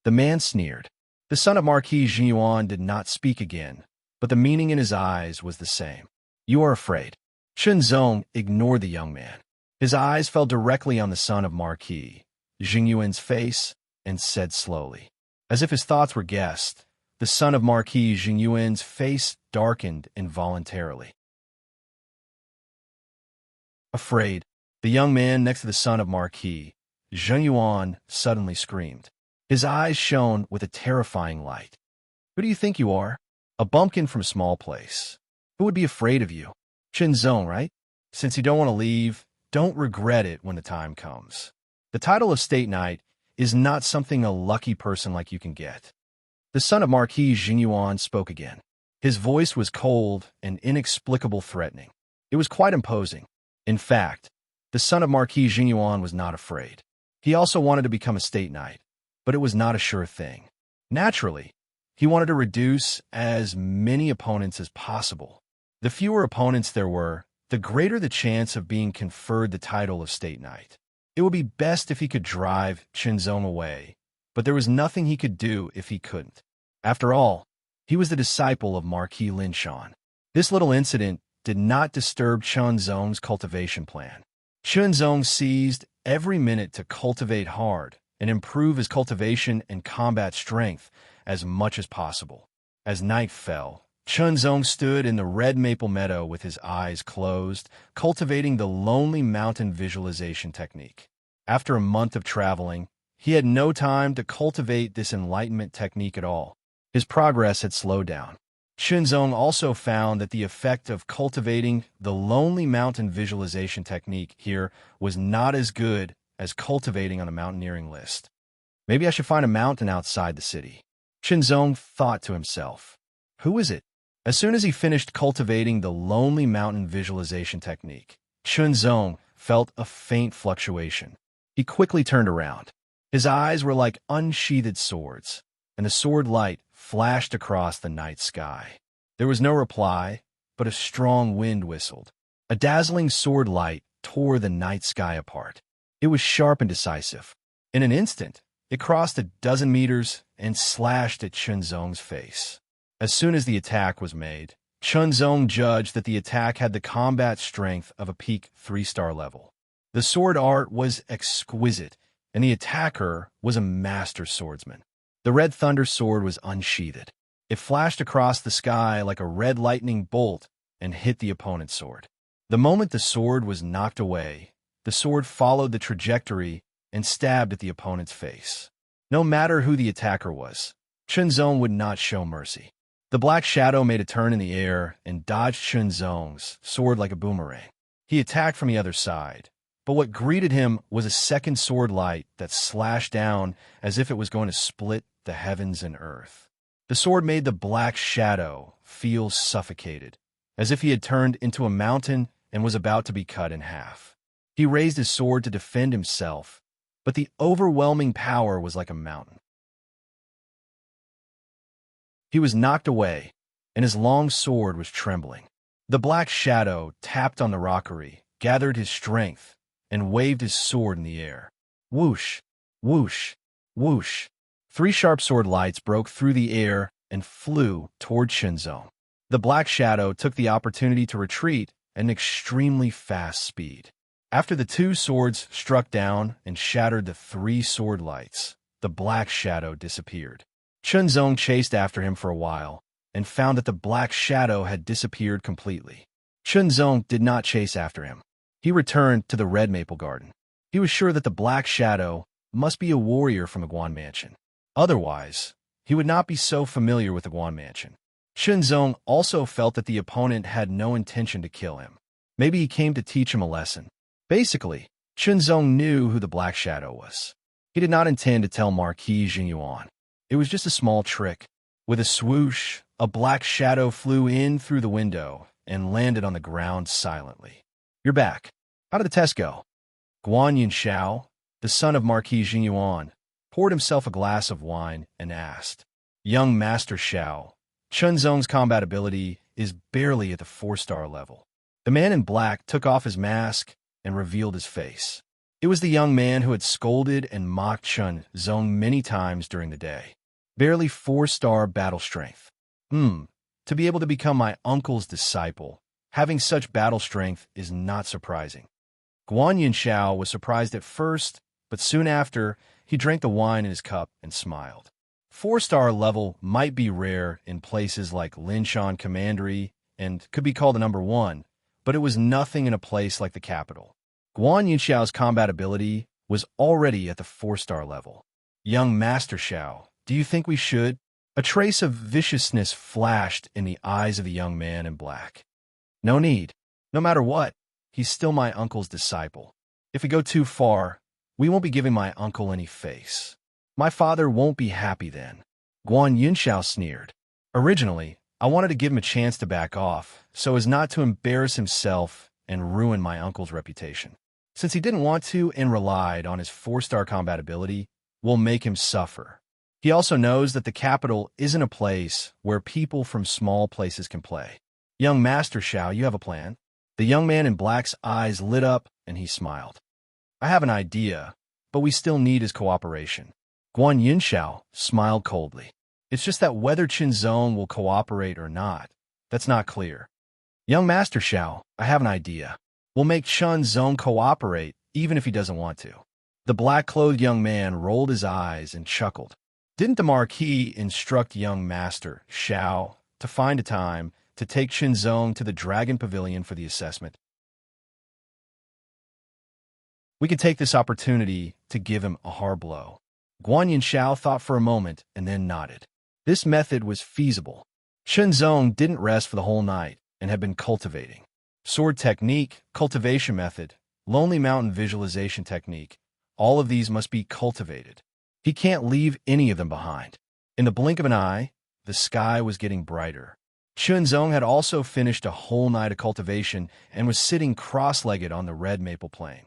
The man sneered. The son of Marquis Jinyuan did not speak again, but the meaning in his eyes was the same. "You are afraid." Chun Zong ignored the young man. His eyes fell directly on the son of Marquis Jinyuan's face and said slowly, as if his thoughts were guessed, the son of Marquis Jinyuan's face darkened involuntarily. Afraid, the young man next to the son of Marquis Jinyuan suddenly screamed. His eyes shone with a terrifying light. "Who do you think you are? A bumpkin from a small place. Who would be afraid of you? Chun Zong, right? Since you don't want to leave, don't regret it when the time comes. The title of State Knight is not something a lucky person like you can get." The son of Marquis Jinyuan spoke again. His voice was cold and inexplicable threatening. It was quite imposing. In fact, the son of Marquis Jinyuan was not afraid. He also wanted to become a State Knight, but it was not a sure thing. Naturally, he wanted to reduce as many opponents as possible. The fewer opponents there were, the greater the chance of being conferred the title of State Knight. It would be best if he could drive Chun Zong away, but there was nothing he could do if he couldn't. After all, he was the disciple of Marquis Linshan. This little incident did not disturb Chun Zong's cultivation plan. Chun Zong seized every minute to cultivate hard and improve his cultivation and combat strength as much as possible. As night fell, Chun Zong stood in the red maple meadow with his eyes closed, cultivating the lonely mountain visualization technique. After a month of traveling, he had no time to cultivate this enlightenment technique at all. His progress had slowed down. Chun Zong also found that the effect of cultivating the lonely mountain visualization technique here was not as good as cultivating on a mountaineering list. Maybe I should find a mountain outside the city. Chun Zong thought to himself. Who is it? As soon as he finished cultivating the lonely mountain visualization technique, Chun Zong felt a faint fluctuation. He quickly turned around. His eyes were like unsheathed swords, and the sword light flashed across the night sky. There was no reply, but a strong wind whistled. A dazzling sword light tore the night sky apart. It was sharp and decisive. In an instant, it crossed 12 meters and slashed at Chun Zong's face. As soon as the attack was made, Chun Zong judged that the attack had the combat strength of a peak 3-star level. The sword art was exquisite, and the attacker was a master swordsman. The red thunder sword was unsheathed. It flashed across the sky like a red lightning bolt and hit the opponent's sword. The moment the sword was knocked away, the sword followed the trajectory and stabbed at the opponent's face. No matter who the attacker was, Chun Zong would not show mercy. The black shadow made a turn in the air and dodged Chun Zong's sword like a boomerang. He attacked from the other side, but what greeted him was a second sword light that slashed down as if it was going to split the heavens and earth. The sword made the black shadow feel suffocated, as if he had turned into a mountain and was about to be cut in half. He raised his sword to defend himself, but the overwhelming power was like a mountain. He was knocked away, and his long sword was trembling. The black shadow tapped on the rockery, gathered his strength, and waved his sword in the air. Whoosh, whoosh, whoosh. Three sharp sword lights broke through the air and flew toward Chunzong. The black shadow took the opportunity to retreat at an extremely fast speed. After the two swords struck down and shattered the three sword lights, the black shadow disappeared. Chunzong chased after him for a while and found that the black shadow had disappeared completely. Chunzong did not chase after him. He returned to the red maple garden. He was sure that the black shadow must be a warrior from the Guan mansion. Otherwise, he would not be so familiar with the Guan mansion. Chunzong also felt that the opponent had no intention to kill him. Maybe he came to teach him a lesson. Basically, Chunzong knew who the Black Shadow was. He did not intend to tell Marquis Jingyuan. It was just a small trick. With a swoosh, a black shadow flew in through the window and landed on the ground silently. "You're back. How did the test go?" Guan Yunxiao, the son of Marquis Jingyuan, poured himself a glass of wine and asked, "Young Master Xiao, Chunzong's combat ability is barely at the 4-star level." The man in black took off his mask and revealed his face. It was the young man who had scolded and mocked Chunzong many times during the day. Barely 4-star battle strength. To be able to become my uncle's disciple, having such battle strength is not surprising. Guan Yunxiao was surprised at first, but soon after, he drank the wine in his cup and smiled. 4-star level might be rare in places like Linshan Commandery and could be called the number 1, but it was nothing in a place like the capital. Guan Yunxiao's combat ability was already at the 4-star level. "Young Master Xiao, do you think we should?" A trace of viciousness flashed in the eyes of the young man in black. "No need. No matter what, he's still my uncle's disciple. If we go too far, we won't be giving my uncle any face. My father won't be happy then." Guan Yunxiao sneered. "Originally, I wanted to give him a chance to back off, so as not to embarrass himself and ruin my uncle's reputation. Since he didn't want to and relied on his 4-star combat ability, we'll make him suffer. He also knows that the capital isn't a place where people from small places can play. Young Master Xiao, you have a plan?" The young man in black's eyes lit up and he smiled. "I have an idea, but we still need his cooperation." Guan Yunxiao smiled coldly. "It's just that whether Chunzong will cooperate or not, that's not clear." "Young Master Xiao, I have an idea. We'll make Chunzong cooperate even if he doesn't want to." The black-clothed young man rolled his eyes and chuckled. Didn't the Marquis instruct young Master Xiao to find a time to take Chunzong to the Dragon Pavilion for the assessment? We could take this opportunity to give him a hard blow. Guan Yunxiao thought for a moment and then nodded. This method was feasible. Chunzong didn't rest for the whole night and had been cultivating. Sword technique, cultivation method, lonely mountain visualization technique, all of these must be cultivated. He can't leave any of them behind. In the blink of an eye, the sky was getting brighter. Chunzong had also finished a whole night of cultivation and was sitting cross-legged on the red maple plain.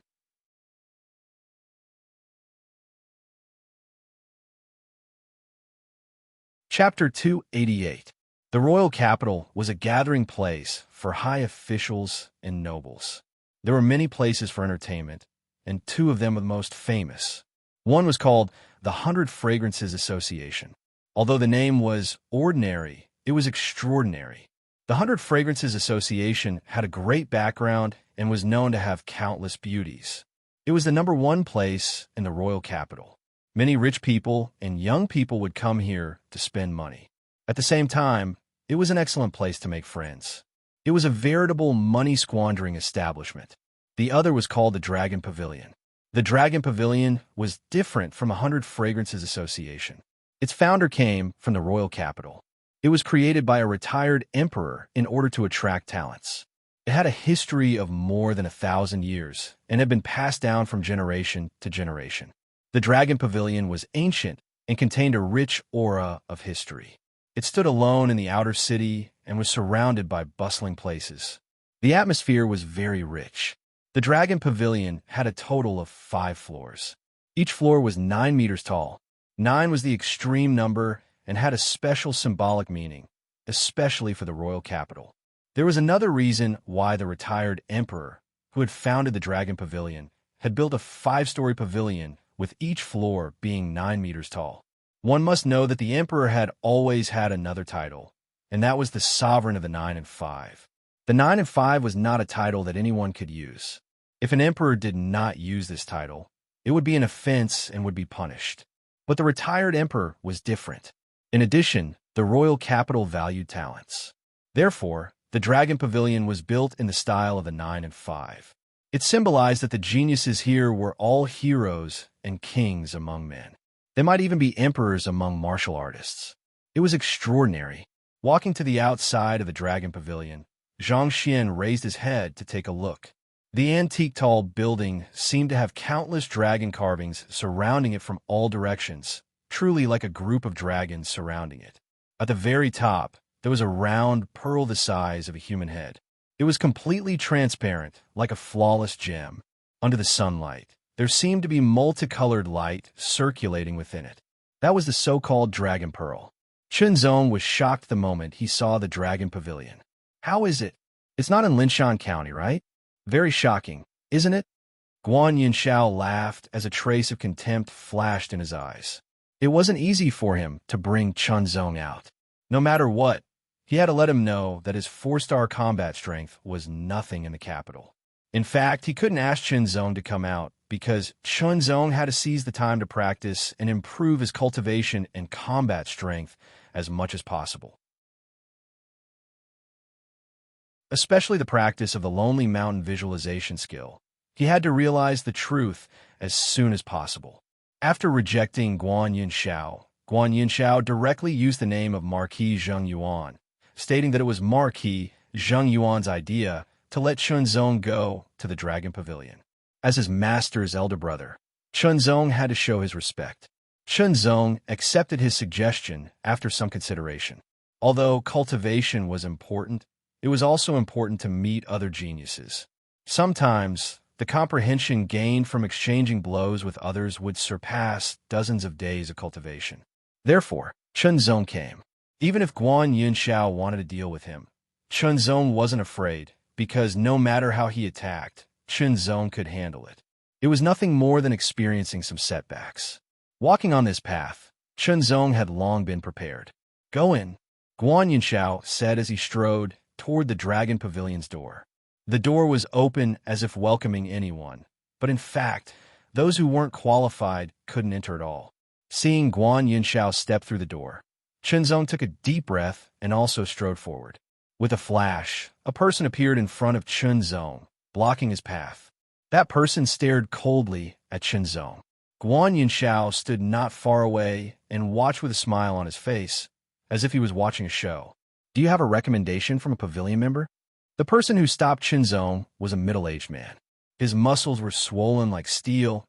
Chapter 288. The royal capital was a gathering place for high officials and nobles. There were many places for entertainment, and two of them were the most famous. One was called the 100 Fragrances Association. Although the name was ordinary, it was extraordinary. The 100 Fragrances Association had a great background and was known to have countless beauties. It was the number 1 place in the royal capital. Many rich people and young people would come here to spend money. At the same time, it was an excellent place to make friends. It was a veritable money-squandering establishment. The other was called the Dragon Pavilion. The Dragon Pavilion was different from 100 Fragrances Association. Its founder came from the royal capital. It was created by a retired emperor in order to attract talents. It had a history of more than 1,000 years and had been passed down from generation to generation. The Dragon Pavilion was ancient and contained a rich aura of history. It stood alone in the outer city and was surrounded by bustling places. The atmosphere was very rich. The Dragon Pavilion had a total of 5 floors. Each floor was 9 meters tall. 9 was the extreme number and had a special symbolic meaning, especially for the royal capital. There was another reason why the retired emperor, who had founded the Dragon Pavilion, had built a 5-story pavilion with each floor being 9 meters tall. One must know that the emperor had always had another title, and that was the sovereign of the 9 and 5. The 9 and 5 was not a title that anyone could use. If an emperor did not use this title, it would be an offense and would be punished. But the retired emperor was different. In addition, the royal capital valued talents. Therefore, the Dragon Pavilion was built in the style of the 9 and 5. It symbolized that the geniuses here were all heroes and kings among men. They might even be emperors among martial artists. It was extraordinary. Walking to the outside of the Dragon Pavilion, Zhang Xian raised his head to take a look. The antique tall building seemed to have countless dragon carvings surrounding it from all directions, truly like a group of dragons surrounding it. At the very top, there was a round pearl the size of a human head. It was completely transparent, like a flawless gem. Under the sunlight, there seemed to be multicolored light circulating within it. That was the so-called Dragon Pearl. Chunzong was shocked the moment he saw the Dragon Pavilion. How is it? It's not in Linshan County, right? Very shocking, isn't it? Guan Yinshao laughed as a trace of contempt flashed in his eyes. It wasn't easy for him to bring Chunzong out. No matter what, he had to let him know that his 4-star combat strength was nothing in the capital. In fact, he couldn't ask Chunzong to come out because Chunzong had to seize the time to practice and improve his cultivation and combat strength as much as possible. Especially the practice of the Lonely Mountain visualization skill. He had to realize the truth as soon as possible. After rejecting Guan Yinshao directly used the name of Marquis Zheng Yuan, stating that it was Marquis Zheng Yuan's idea to let Chunzong go to the Dragon Pavilion. As his master's elder brother, Chunzong had to show his respect. Chunzong accepted his suggestion after some consideration. Although cultivation was important, it was also important to meet other geniuses. Sometimes, the comprehension gained from exchanging blows with others would surpass dozens of days of cultivation. Therefore, Chunzong came. Even if Guan Yinshao wanted to deal with him, Chunzong wasn't afraid, because no matter how he attacked, Chunzong could handle it. It was nothing more than experiencing some setbacks. Walking on this path, Chunzong had long been prepared. Go in, Guan Yinshao said as he strode toward the Dragon Pavilion's door. The door was open as if welcoming anyone, but in fact, those who weren't qualified couldn't enter at all. Seeing Guan Yinshao step through the door, Chunzong took a deep breath and also strode forward. With a flash, a person appeared in front of Chunzong, blocking his path. That person stared coldly at Chunzong. Guan Yinshao stood not far away and watched with a smile on his face, as if he was watching a show. Do you have a recommendation from a pavilion member? The person who stopped Chunzong was a middle-aged man. His muscles were swollen like steel,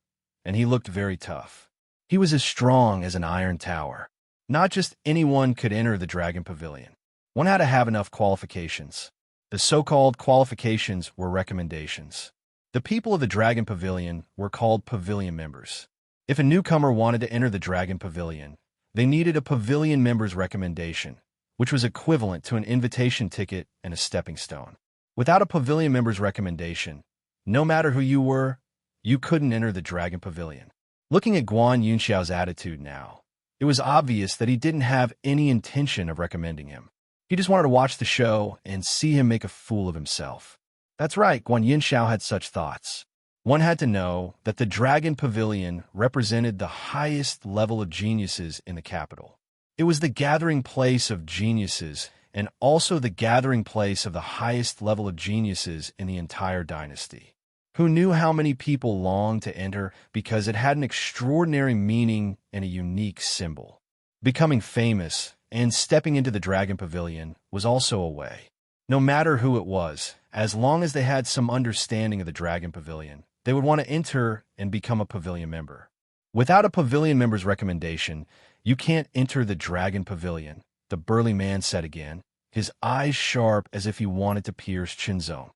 and he looked very tough. He was as strong as an iron tower. Not just anyone could enter the Dragon Pavilion. One had to have enough qualifications. The so-called qualifications were recommendations. The people of the Dragon Pavilion were called pavilion members. If a newcomer wanted to enter the Dragon Pavilion, they needed a pavilion member's recommendation, which was equivalent to an invitation ticket and a stepping stone. Without a pavilion member's recommendation, no matter who you were, you couldn't enter the Dragon Pavilion. Looking at Guan Yunshao's attitude now, it was obvious that he didn't have any intention of recommending him. He just wanted to watch the show and see him make a fool of himself. That's right, Guan Yinshao had such thoughts. One had to know that the Dragon Pavilion represented the highest level of geniuses in the capital. It was the gathering place of geniuses and also the gathering place of the highest level of geniuses in the entire dynasty. Who knew how many people longed to enter because it had an extraordinary meaning and a unique symbol. Becoming famous and stepping into the Dragon Pavilion was also a way. No matter who it was, as long as they had some understanding of the Dragon Pavilion, they would want to enter and become a pavilion member. Without a pavilion member's recommendation, you can't enter the Dragon Pavilion, the burly man said again, his eyes sharp as if he wanted to pierce Chunzong.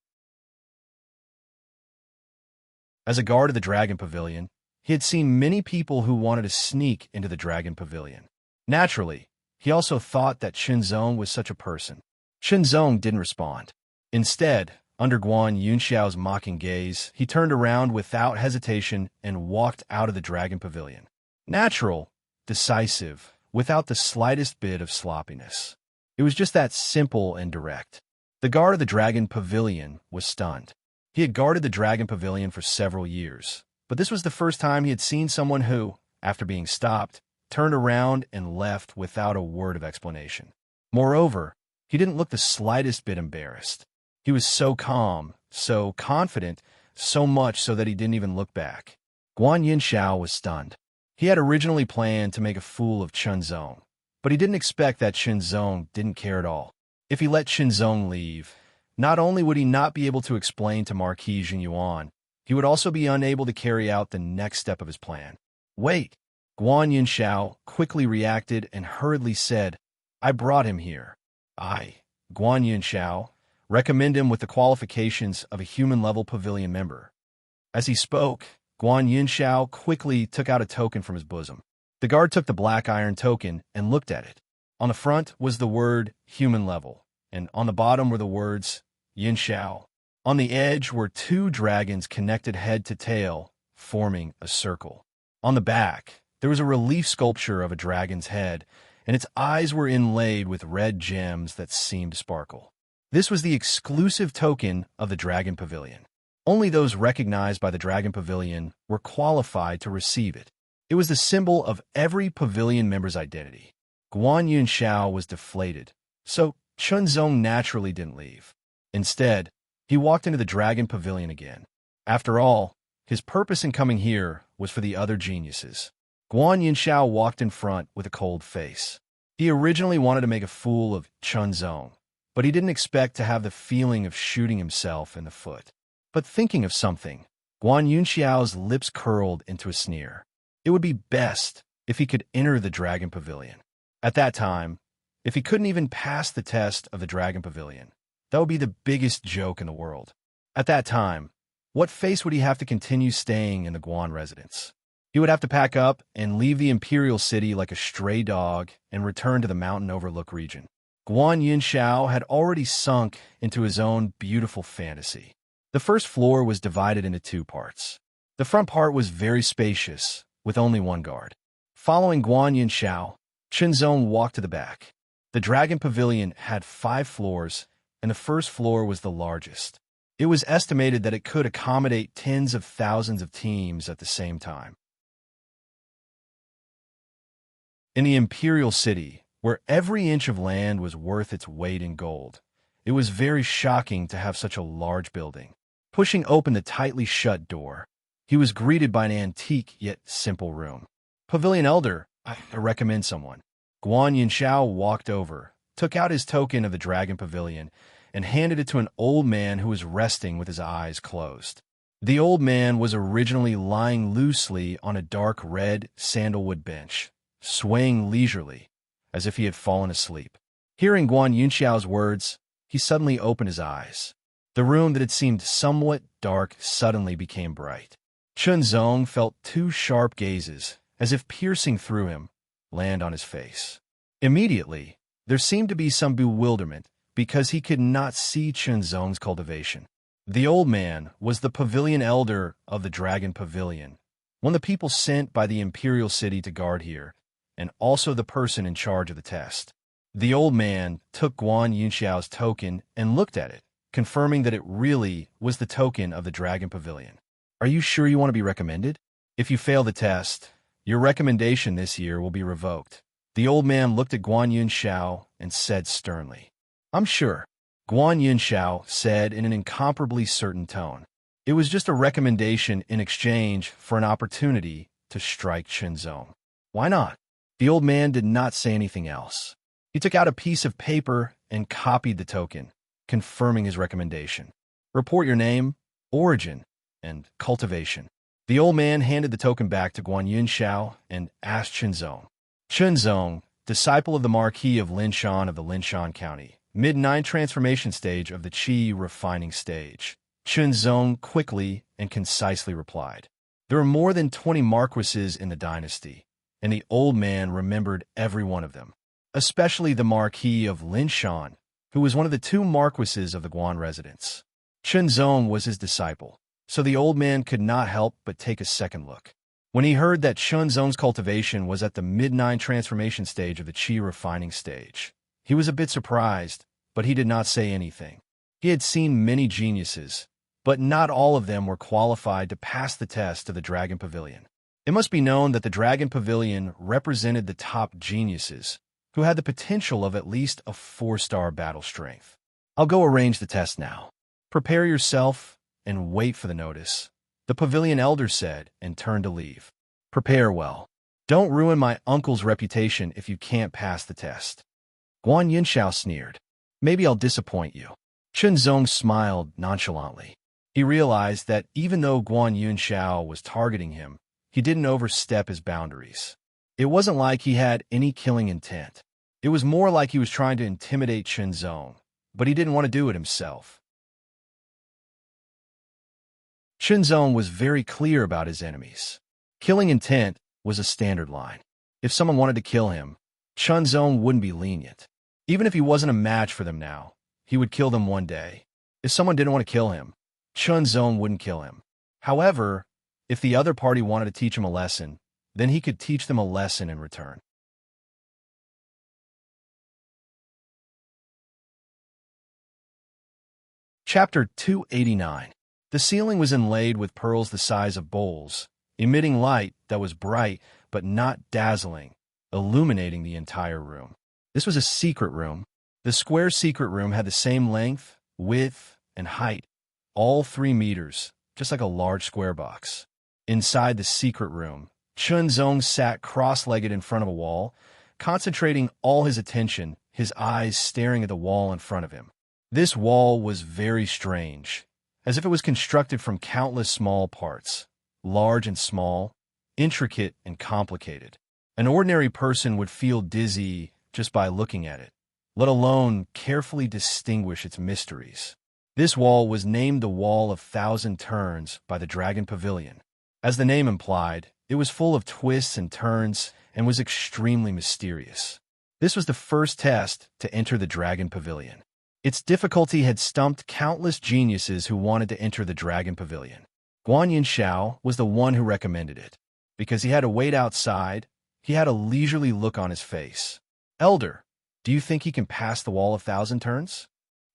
As a guard of the Dragon Pavilion, he had seen many people who wanted to sneak into the Dragon Pavilion. Naturally, he also thought that Chunzong was such a person. Chunzong didn't respond. Instead, under Guan Yunshao's mocking gaze, he turned around without hesitation and walked out of the Dragon Pavilion. Natural, decisive, without the slightest bit of sloppiness. It was just that simple and direct. The guard of the Dragon Pavilion was stunned. He had guarded the Dragon Pavilion for several years, but this was the first time he had seen someone who, after being stopped, turned around and left without a word of explanation. Moreover, he didn't look the slightest bit embarrassed. He was so calm, so confident, so much so that he didn't even look back. Guan Yinxiao was stunned. He had originally planned to make a fool of Chenzong, but he didn't expect that Chenzong didn't care at all. If he let Chenzong leave, not only would he not be able to explain to Marquis Jinyuan, he would also be unable to carry out the next step of his plan. Wait! Guan Yinxiao quickly reacted and hurriedly said, I brought him here. I, Guan Yinxiao, recommend him with the qualifications of a human-level pavilion member. As he spoke, Guan Yinxiao quickly took out a token from his bosom. The guard took the black iron token and looked at it. On the front was the word human level, and on the bottom were the words Yinxiao. On the edge were two dragons connected head to tail, forming a circle. On the back, there was a relief sculpture of a dragon's head, and its eyes were inlaid with red gems that seemed to sparkle. This was the exclusive token of the Dragon Pavilion. Only those recognized by the Dragon Pavilion were qualified to receive it. It was the symbol of every pavilion member's identity. Guan Yinxiao was deflated, so Chenzong naturally didn't leave. Instead, he walked into the Dragon Pavilion again. After all, his purpose in coming here was for the other geniuses. Guan Yinxiao walked in front with a cold face. He originally wanted to make a fool of Chenzong, but he didn't expect to have the feeling of shooting himself in the foot. But thinking of something, Guan Yinxiao's lips curled into a sneer. It would be best if he could enter the Dragon Pavilion. At that time, if he couldn't even pass the test of the Dragon Pavilion, that would be the biggest joke in the world. At that time, what face would he have to continue staying in the Guan residence? He would have to pack up and leave the Imperial City like a stray dog and return to the mountain overlook region. Guan Yinxiao had already sunk into his own beautiful fantasy. The first floor was divided into two parts. The front part was very spacious, with only one guard. Following Guan Yinxiao, Chenzong walked to the back. The Dragon Pavilion had 5 floors, and the first floor was the largest. It was estimated that it could accommodate tens of thousands of teams at the same time. In the Imperial City, where every inch of land was worth its weight in gold, it was very shocking to have such a large building. Pushing open the tightly shut door, he was greeted by an antique yet simple room. Pavilion Elder, I recommend someone. Guan Yinxiao walked over, took out his token of the Dragon Pavilion, and handed it to an old man who was resting with his eyes closed. The old man was originally lying loosely on a dark red sandalwood bench, swaying leisurely, as if he had fallen asleep. Hearing Guan Yinxiao's words, he suddenly opened his eyes. The room that had seemed somewhat dark suddenly became bright. Chenzong felt 2 sharp gazes, as if piercing through him, land on his face. Immediately, there seemed to be some bewilderment because he could not see Chenzong's cultivation. The old man was the Pavilion Elder of the Dragon Pavilion, one of the people sent by the Imperial City to guard here, and also the person in charge of the test. The old man took Guan Yinxiao's token and looked at it, confirming that it really was the token of the Dragon Pavilion. Are you sure you want to be recommended? If you fail the test, your recommendation this year will be revoked. The old man looked at Guan Yinxiao and said sternly. I'm sure, Guan Yinxiao said in an incomparably certain tone. It was just a recommendation in exchange for an opportunity to strike Chenzong. Why not? The old man did not say anything else. He took out a piece of paper and copied the token, confirming his recommendation. Report your name, origin, and cultivation. The old man handed the token back to Guan Yinxiao and asked Chenzong. Chenzong, disciple of the Marquis of Linshan of the Linshan County, mid-9 transformation stage of the Qi refining stage. Chenzong quickly and concisely replied. There are more than 20 marquises in the dynasty, and the old man remembered every one of them, especially the Marquis of Linshan, who was one of the 2 marquises of the Guan residence. Chenzong was his disciple, so the old man could not help but take a second look. When he heard that Chunzong's cultivation was at the midnight transformation stage of the qi refining stage, he was a bit surprised, but he did not say anything. He had seen many geniuses, but not all of them were qualified to pass the test of the Dragon Pavilion. It must be known that the Dragon Pavilion represented the top geniuses, who had the potential of at least a 4-star battle strength. I'll go arrange the test now. Prepare yourself and wait for the notice, the Pavilion Elder said and turned to leave. Prepare well. Don't ruin my uncle's reputation if you can't pass the test. Guan Yinshao sneered. Maybe I'll disappoint you. Chunzong smiled nonchalantly. He realized that even though Guan Yinshao was targeting him, he didn't overstep his boundaries. It wasn't like he had any killing intent. It was more like he was trying to intimidate Chunzong, but he didn't want to do it himself. Chunzong was very clear about his enemies. Killing intent was a standard line. If someone wanted to kill him, Chunzong wouldn't be lenient. Even if he wasn't a match for them now, he would kill them one day. If someone didn't want to kill him, Chunzong wouldn't kill him. However, if the other party wanted to teach him a lesson, then he could teach them a lesson in return. Chapter 289. The ceiling was inlaid with pearls the size of bowls, emitting light that was bright but not dazzling, illuminating the entire room. This was a secret room. The square secret room had the same length, width, and height, all 3 meters, just like a large square box. Inside the secret room, Chunzong sat cross-legged in front of a wall, concentrating all his attention, his eyes staring at the wall in front of him. This wall was very strange, as if it was constructed from countless small parts, large and small, intricate and complicated. An ordinary person would feel dizzy just by looking at it, let alone carefully distinguish its mysteries. This wall was named the Wall of 1,000 Turns by the Dragon Pavilion. As the name implied, it was full of twists and turns and was extremely mysterious. This was the first test to enter the Dragon Pavilion. Its difficulty had stumped countless geniuses who wanted to enter the Dragon Pavilion. Guan Yinshao was the one who recommended it. Because he had to wait outside, he had a leisurely look on his face. Elder, do you think he can pass the Wall of 1,000 Turns?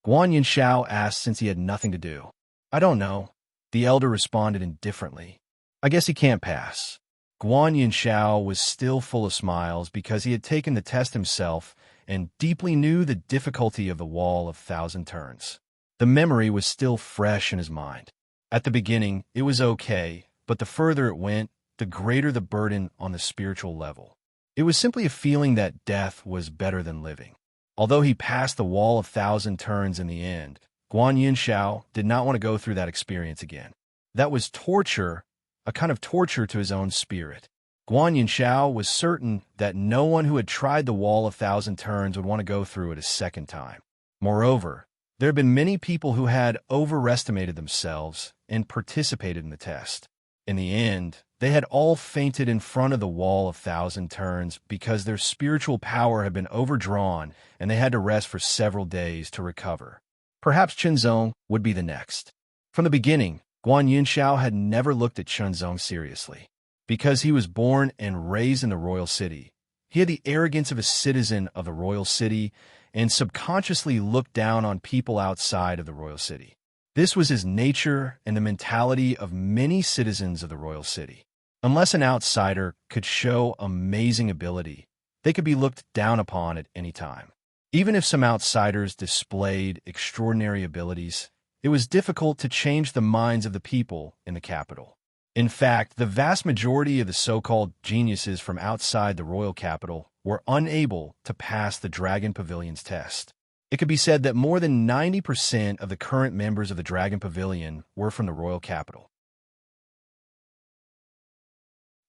Guan Yinshao asked since he had nothing to do. I don't know. The elder responded indifferently. I guess he can't pass. Guan Yinshao was still full of smiles because he had taken the test himself and deeply knew the difficulty of the Wall of 1,000 Turns. The memory was still fresh in his mind. At the beginning, it was okay, but the further it went, the greater the burden on the spiritual level. It was simply a feeling that death was better than living. Although he passed the Wall of 1,000 Turns in the end, Guan Yinshao did not want to go through that experience again. That was torture, a kind of torture to his own spirit. Guan Yinshao was certain that no one who had tried the Wall of 1,000 Turns would want to go through it a second time. Moreover, there had been many people who had overestimated themselves and participated in the test. In the end, they had all fainted in front of the Wall of 1,000 Turns because their spiritual power had been overdrawn and they had to rest for several days to recover. Perhaps Chunzong would be the next. From the beginning, Guan Yinshao had never looked at Chunzong seriously. Because he was born and raised in the royal city, he had the arrogance of a citizen of the royal city and subconsciously looked down on people outside of the royal city. This was his nature and the mentality of many citizens of the royal city. Unless an outsider could show amazing ability, they could be looked down upon at any time. Even if some outsiders displayed extraordinary abilities, it was difficult to change the minds of the people in the capital. In fact, the vast majority of the so-called geniuses from outside the royal capital were unable to pass the Dragon Pavilion's test. It could be said that more than 90% of the current members of the Dragon Pavilion were from the royal capital.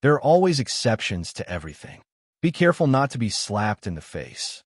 There are always exceptions to everything. Be careful not to be slapped in the face.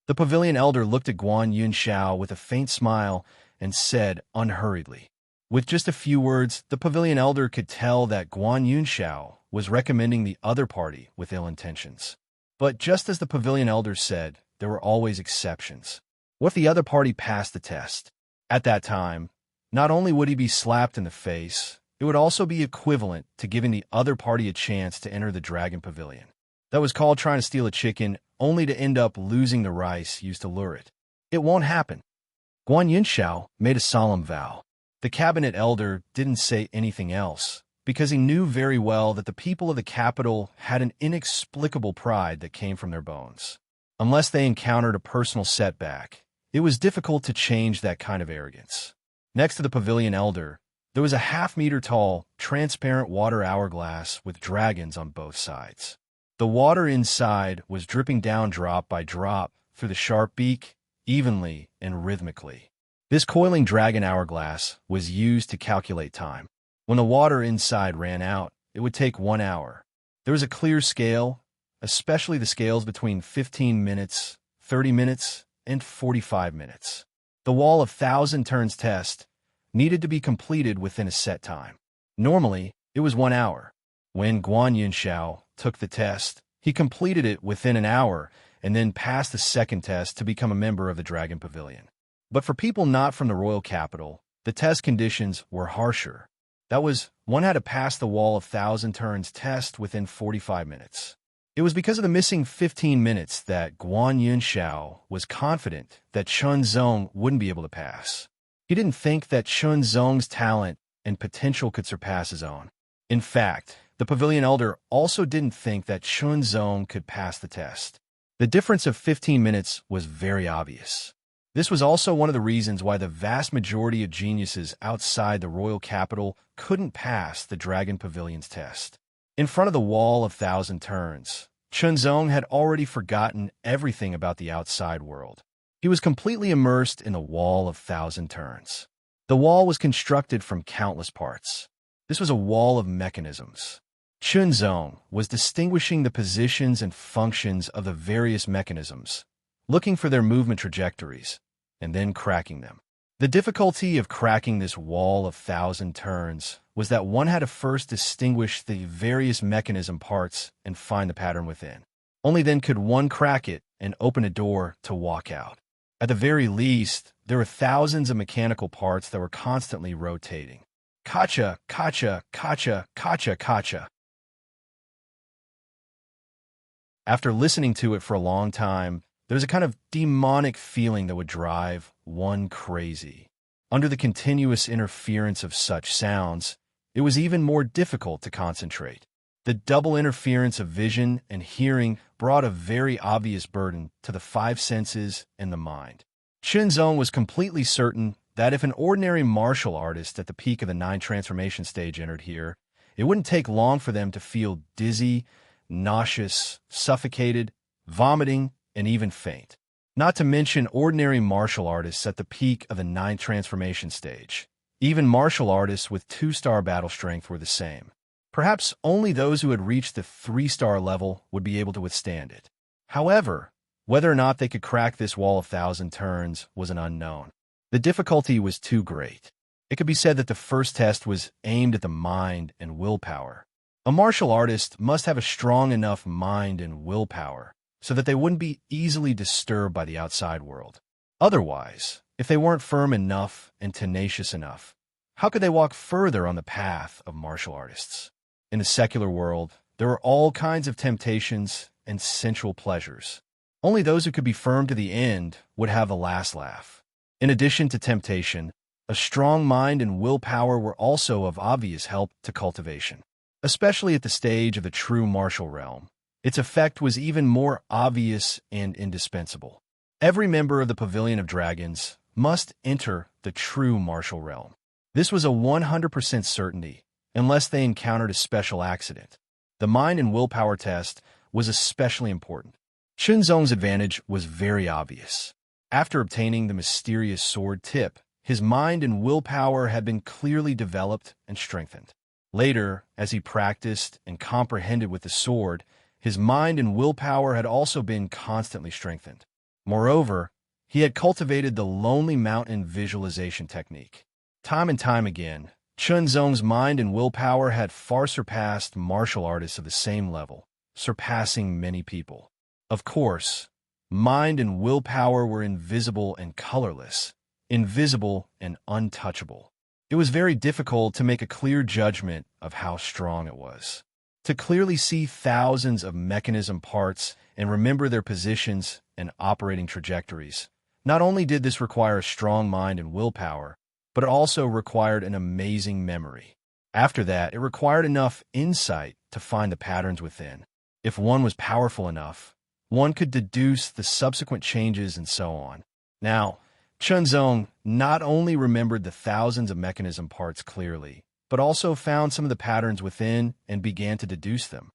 The Pavilion Elder looked at Guan Yinshao with a faint smile and said unhurriedly. With just a few words, the Pavilion Elder could tell that Guan Yinshao was recommending the other party with ill intentions. But just as the Pavilion Elder said, there were always exceptions. What if the other party passed the test? At that time, not only would he be slapped in the face, it would also be equivalent to giving the other party a chance to enter the dragon pavilion. That was called trying to steal a chicken, only to end up losing the rice used to lure it. It won't happen. Guan Yunxiao made a solemn vow. The cabinet elder didn't say anything else, because he knew very well that the people of the capital had an inexplicable pride that came from their bones. Unless they encountered a personal setback, it was difficult to change that kind of arrogance. Next to the pavilion elder, there was a half-meter-tall, transparent water hourglass with dragons on both sides. The water inside was dripping down drop by drop through the sharp beak, evenly and rhythmically. This coiling dragon hourglass was used to calculate time. When the water inside ran out, it would take 1 hour. There was a clear scale, especially the scales between 15 minutes, 30 minutes, and 45 minutes. The wall of 1,000 turns test needed to be completed within a set time. Normally, it was 1 hour. When Guan Yunxiao took the test, he completed it within an hour and then passed the second test to become a member of the Dragon Pavilion. But for people not from the royal capital, the test conditions were harsher. That was, one had to pass the wall of 1,000 turns test within 45 minutes. It was because of the missing 15 minutes that Guan Yunxiao was confident that Chun Zong wouldn't be able to pass. He didn't think that Chun Zong's talent and potential could surpass his own. In fact, the pavilion elder also didn't think that Chun Zong could pass the test. The difference of 15 minutes was very obvious. This was also one of the reasons why the vast majority of geniuses outside the royal capital couldn't pass the Dragon Pavilion's test. In front of the wall of 1,000 turns, Chun Zong had already forgotten everything about the outside world. He was completely immersed in the wall of 1,000 turns. The wall was constructed from countless parts. This was a wall of mechanisms. Chun Zong was distinguishing the positions and functions of the various mechanisms, looking for their movement trajectories, and then cracking them. The difficulty of cracking this wall of 1,000 turns was that one had to first distinguish the various mechanism parts and find the pattern within. Only then could one crack it and open a door to walk out. At the very least, there were thousands of mechanical parts that were constantly rotating. Kacha, kacha, kacha, kacha, kacha. After listening to it for a long time, there was a kind of demonic feeling that would drive one crazy. Under the continuous interference of such sounds, it was even more difficult to concentrate. The double interference of vision and hearing brought a very obvious burden to the 5 senses and the mind. Chun Zong was completely certain that if an ordinary martial artist at the peak of the 9 transformation stage entered here, it wouldn't take long for them to feel dizzy, nauseous, suffocated, vomiting, and even faint. Not to mention ordinary martial artists at the peak of the 9th transformation stage. Even martial artists with 2-star battle strength were the same. Perhaps only those who had reached the 3-star level would be able to withstand it. However, whether or not they could crack this wall of 1,000 turns was an unknown. The difficulty was too great. It could be said that the first test was aimed at the mind and willpower. A martial artist must have a strong enough mind and willpower so that they wouldn't be easily disturbed by the outside world. Otherwise, if they weren't firm enough and tenacious enough, how could they walk further on the path of martial artists? In the secular world, there were all kinds of temptations and sensual pleasures. Only those who could be firm to the end would have the last laugh. In addition to temptation, a strong mind and willpower were also of obvious help to cultivation. Especially at the stage of the true martial realm, its effect was even more obvious and indispensable. Every member of the Pavilion of Dragons must enter the true martial realm. This was a 100% certainty, unless they encountered a special accident. The mind and willpower test was especially important. Chun Zong's advantage was very obvious. After obtaining the mysterious sword tip, his mind and willpower had been clearly developed and strengthened. Later, as he practiced and comprehended with the sword, his mind and willpower had also been constantly strengthened. Moreover, he had cultivated the Lonely Mountain visualization technique. Time and time again, Chun Zong's mind and willpower had far surpassed martial artists of the same level, surpassing many people. Of course, mind and willpower were invisible and colorless, invisible and untouchable. It was very difficult to make a clear judgment of how strong it was. To clearly see thousands of mechanism parts and remember their positions and operating trajectories. Not only did this require a strong mind and willpower, but it also required an amazing memory. After that, it required enough insight to find the patterns within. If one was powerful enough, one could deduce the subsequent changes and so on. Now, Chunzong not only remembered the thousands of mechanism parts clearly, but also found some of the patterns within and began to deduce them.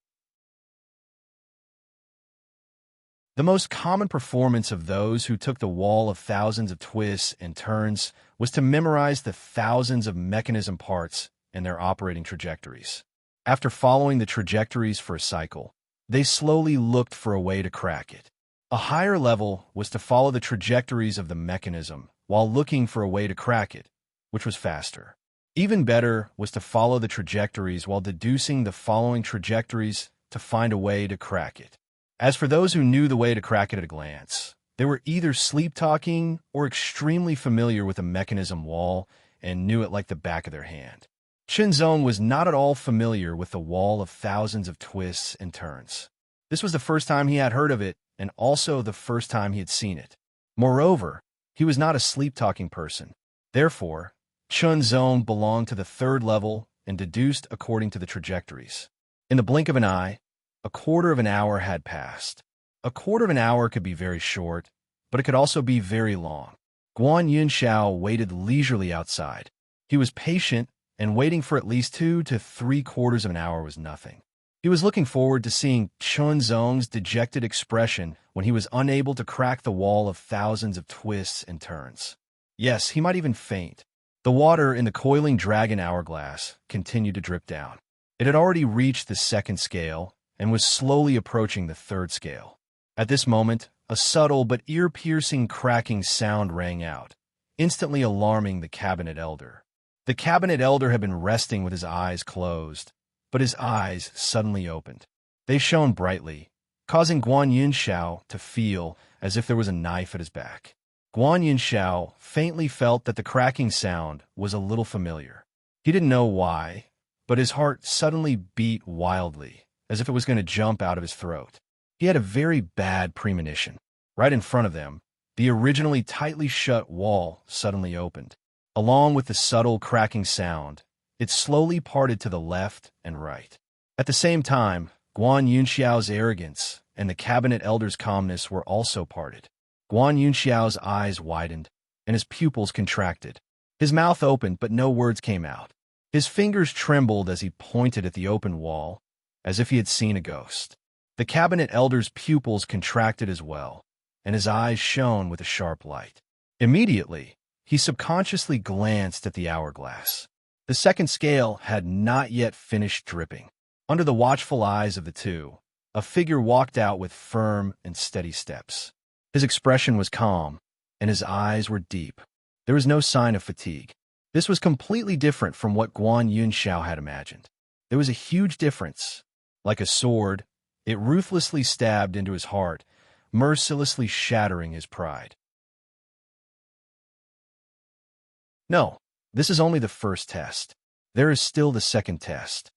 The most common performance of those who took the wall of thousands of twists and turns was to memorize the thousands of mechanism parts and their operating trajectories. After following the trajectories for a cycle, they slowly looked for a way to crack it. A higher level was to follow the trajectories of the mechanism while looking for a way to crack it, which was faster. Even better was to follow the trajectories while deducing the following trajectories to find a way to crack it. As for those who knew the way to crack it at a glance, they were either sleep-talking or extremely familiar with the mechanism wall and knew it like the back of their hand. Chunzong was not at all familiar with the wall of thousands of twists and turns. This was the first time he had heard of it, and also the first time he had seen it. Moreover, he was not a sleep-talking person. Therefore, Chunzong belonged to the third level and deduced according to the trajectories. In the blink of an eye, a quarter of an hour had passed. A quarter of an hour could be very short, but it could also be very long. Guan Yunxiao waited leisurely outside. He was patient, and waiting for at least 2 to 3/4 of an hour was nothing. He was looking forward to seeing Chunzong's dejected expression when he was unable to crack the wall of thousands of twists and turns. Yes, he might even faint. The water in the coiling dragon hourglass continued to drip down. It had already reached the second scale and was slowly approaching the third scale. At this moment, a subtle but ear-piercing cracking sound rang out, instantly alarming the cabinet elder. The cabinet elder had been resting with his eyes closed, but his eyes suddenly opened. They shone brightly, causing Guan Yunxiao to feel as if there was a knife at his back. Guan Yunxiao faintly felt that the cracking sound was a little familiar. He didn't know why, but his heart suddenly beat wildly, as if it was going to jump out of his throat. He had a very bad premonition. Right in front of them, the originally tightly shut wall suddenly opened. Along with the subtle cracking sound, it slowly parted to the left and right. At the same time, Guan Yunxiao's arrogance and the cabinet elder's calmness were also parted. Guan Yunxiao's eyes widened, and his pupils contracted. His mouth opened, but no words came out. His fingers trembled as he pointed at the open wall, as if he had seen a ghost. The cabinet elder's pupils contracted as well, and his eyes shone with a sharp light. Immediately, he subconsciously glanced at the hourglass. The second scale had not yet finished dripping. Under the watchful eyes of the two, a figure walked out with firm and steady steps. His expression was calm, and his eyes were deep. There was no sign of fatigue. This was completely different from what Guan Yunxiao had imagined. There was a huge difference. Like a sword, it ruthlessly stabbed into his heart, mercilessly shattering his pride. No, this is only the first test. There is still the second test.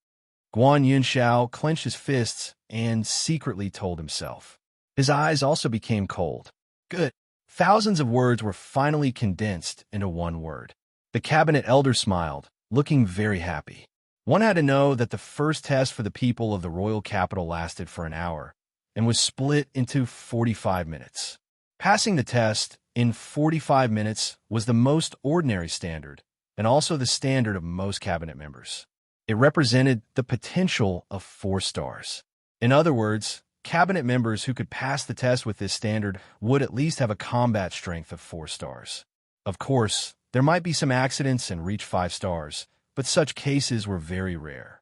Guan Yunxiao clenched his fists and secretly told himself. His eyes also became cold. Good. Thousands of words were finally condensed into one word. The cabinet elder smiled, looking very happy. One had to know that the first test for the people of the royal capital lasted for an hour and was split into 45 minutes. Passing the test in 45 minutes was the most ordinary standard and also the standard of most cabinet members. It represented the potential of 4 stars. In other words, cabinet members who could pass the test with this standard would at least have a combat strength of 4 stars. Of course, there might be some accidents and reach 5 stars, but such cases were very rare.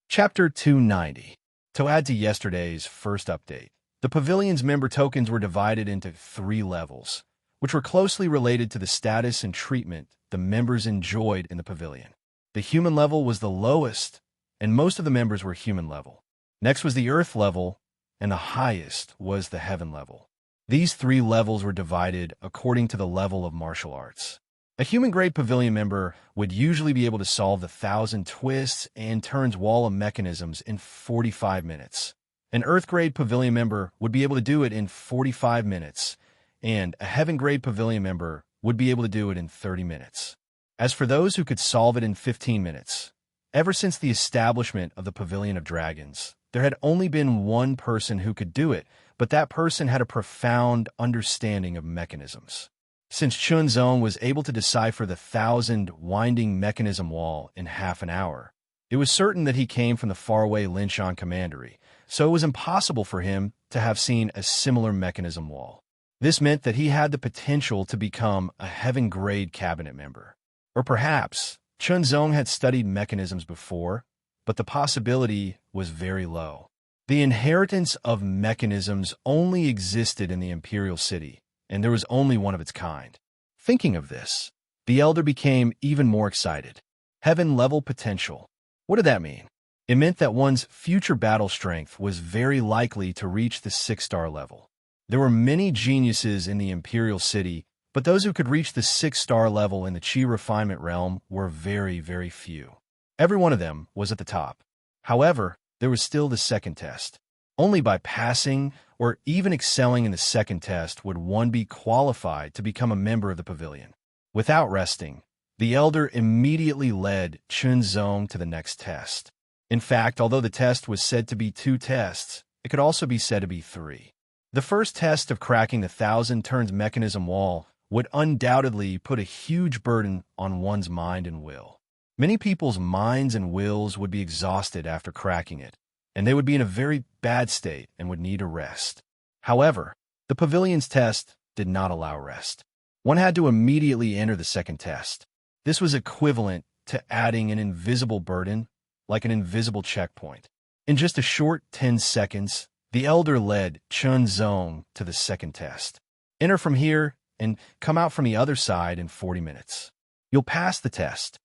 Chapter 290. To add to yesterday's first update, the pavilion's member tokens were divided into 3 levels, which were closely related to the status and treatment the members enjoyed in the pavilion. The human level was the lowest, and most of the members were human level. Next was the earth level, and the highest was the heaven level. These 3 levels were divided according to the level of martial arts. A human-grade pavilion member would usually be able to solve the 1,000 twists and turns wall of mechanisms in 45 minutes. An Earth-grade pavilion member would be able to do it in 45 minutes, and a Heaven-grade pavilion member would be able to do it in 30 minutes. As for those who could solve it in 15 minutes, ever since the establishment of the Pavilion of Dragons, there had only been one person who could do it, but that person had a profound understanding of mechanisms. Since Chunzong was able to decipher the 1,000 winding mechanism wall in half an hour, it was certain that he came from the faraway Linshan Commandery, so it was impossible for him to have seen a similar mechanism wall. This meant that he had the potential to become a Heaven-grade cabinet member. Or perhaps Chunzong had studied mechanisms before, but the possibility was very low. The inheritance of mechanisms only existed in the Imperial City, and there was only one of its kind. Thinking of this, the Elder became even more excited. Heaven-level potential. What did that mean? It meant that one's future battle strength was very likely to reach the 6-star level. There were many geniuses in the Imperial City, but those who could reach the 6-star level in the Qi refinement realm were very, very few. Every one of them was at the top. However, there was still the second test. Only by passing or even excelling in the second test would one be qualified to become a member of the pavilion. Without resting, the Elder immediately led Chunzong to the next test. In fact, although the test was said to be 2 tests, it could also be said to be 3. The first test of cracking the 1,000 turns mechanism wall would undoubtedly put a huge burden on one's mind and will. Many people's minds and wills would be exhausted after cracking it, and they would be in a very bad state and would need a rest. However, the pavilion's test did not allow rest. One had to immediately enter the second test. This was equivalent to adding an invisible burden, like an invisible checkpoint. In just a short 10 seconds, the Elder led Chunzong to the second test. Enter from here and come out from the other side in 40 minutes. You'll pass the test.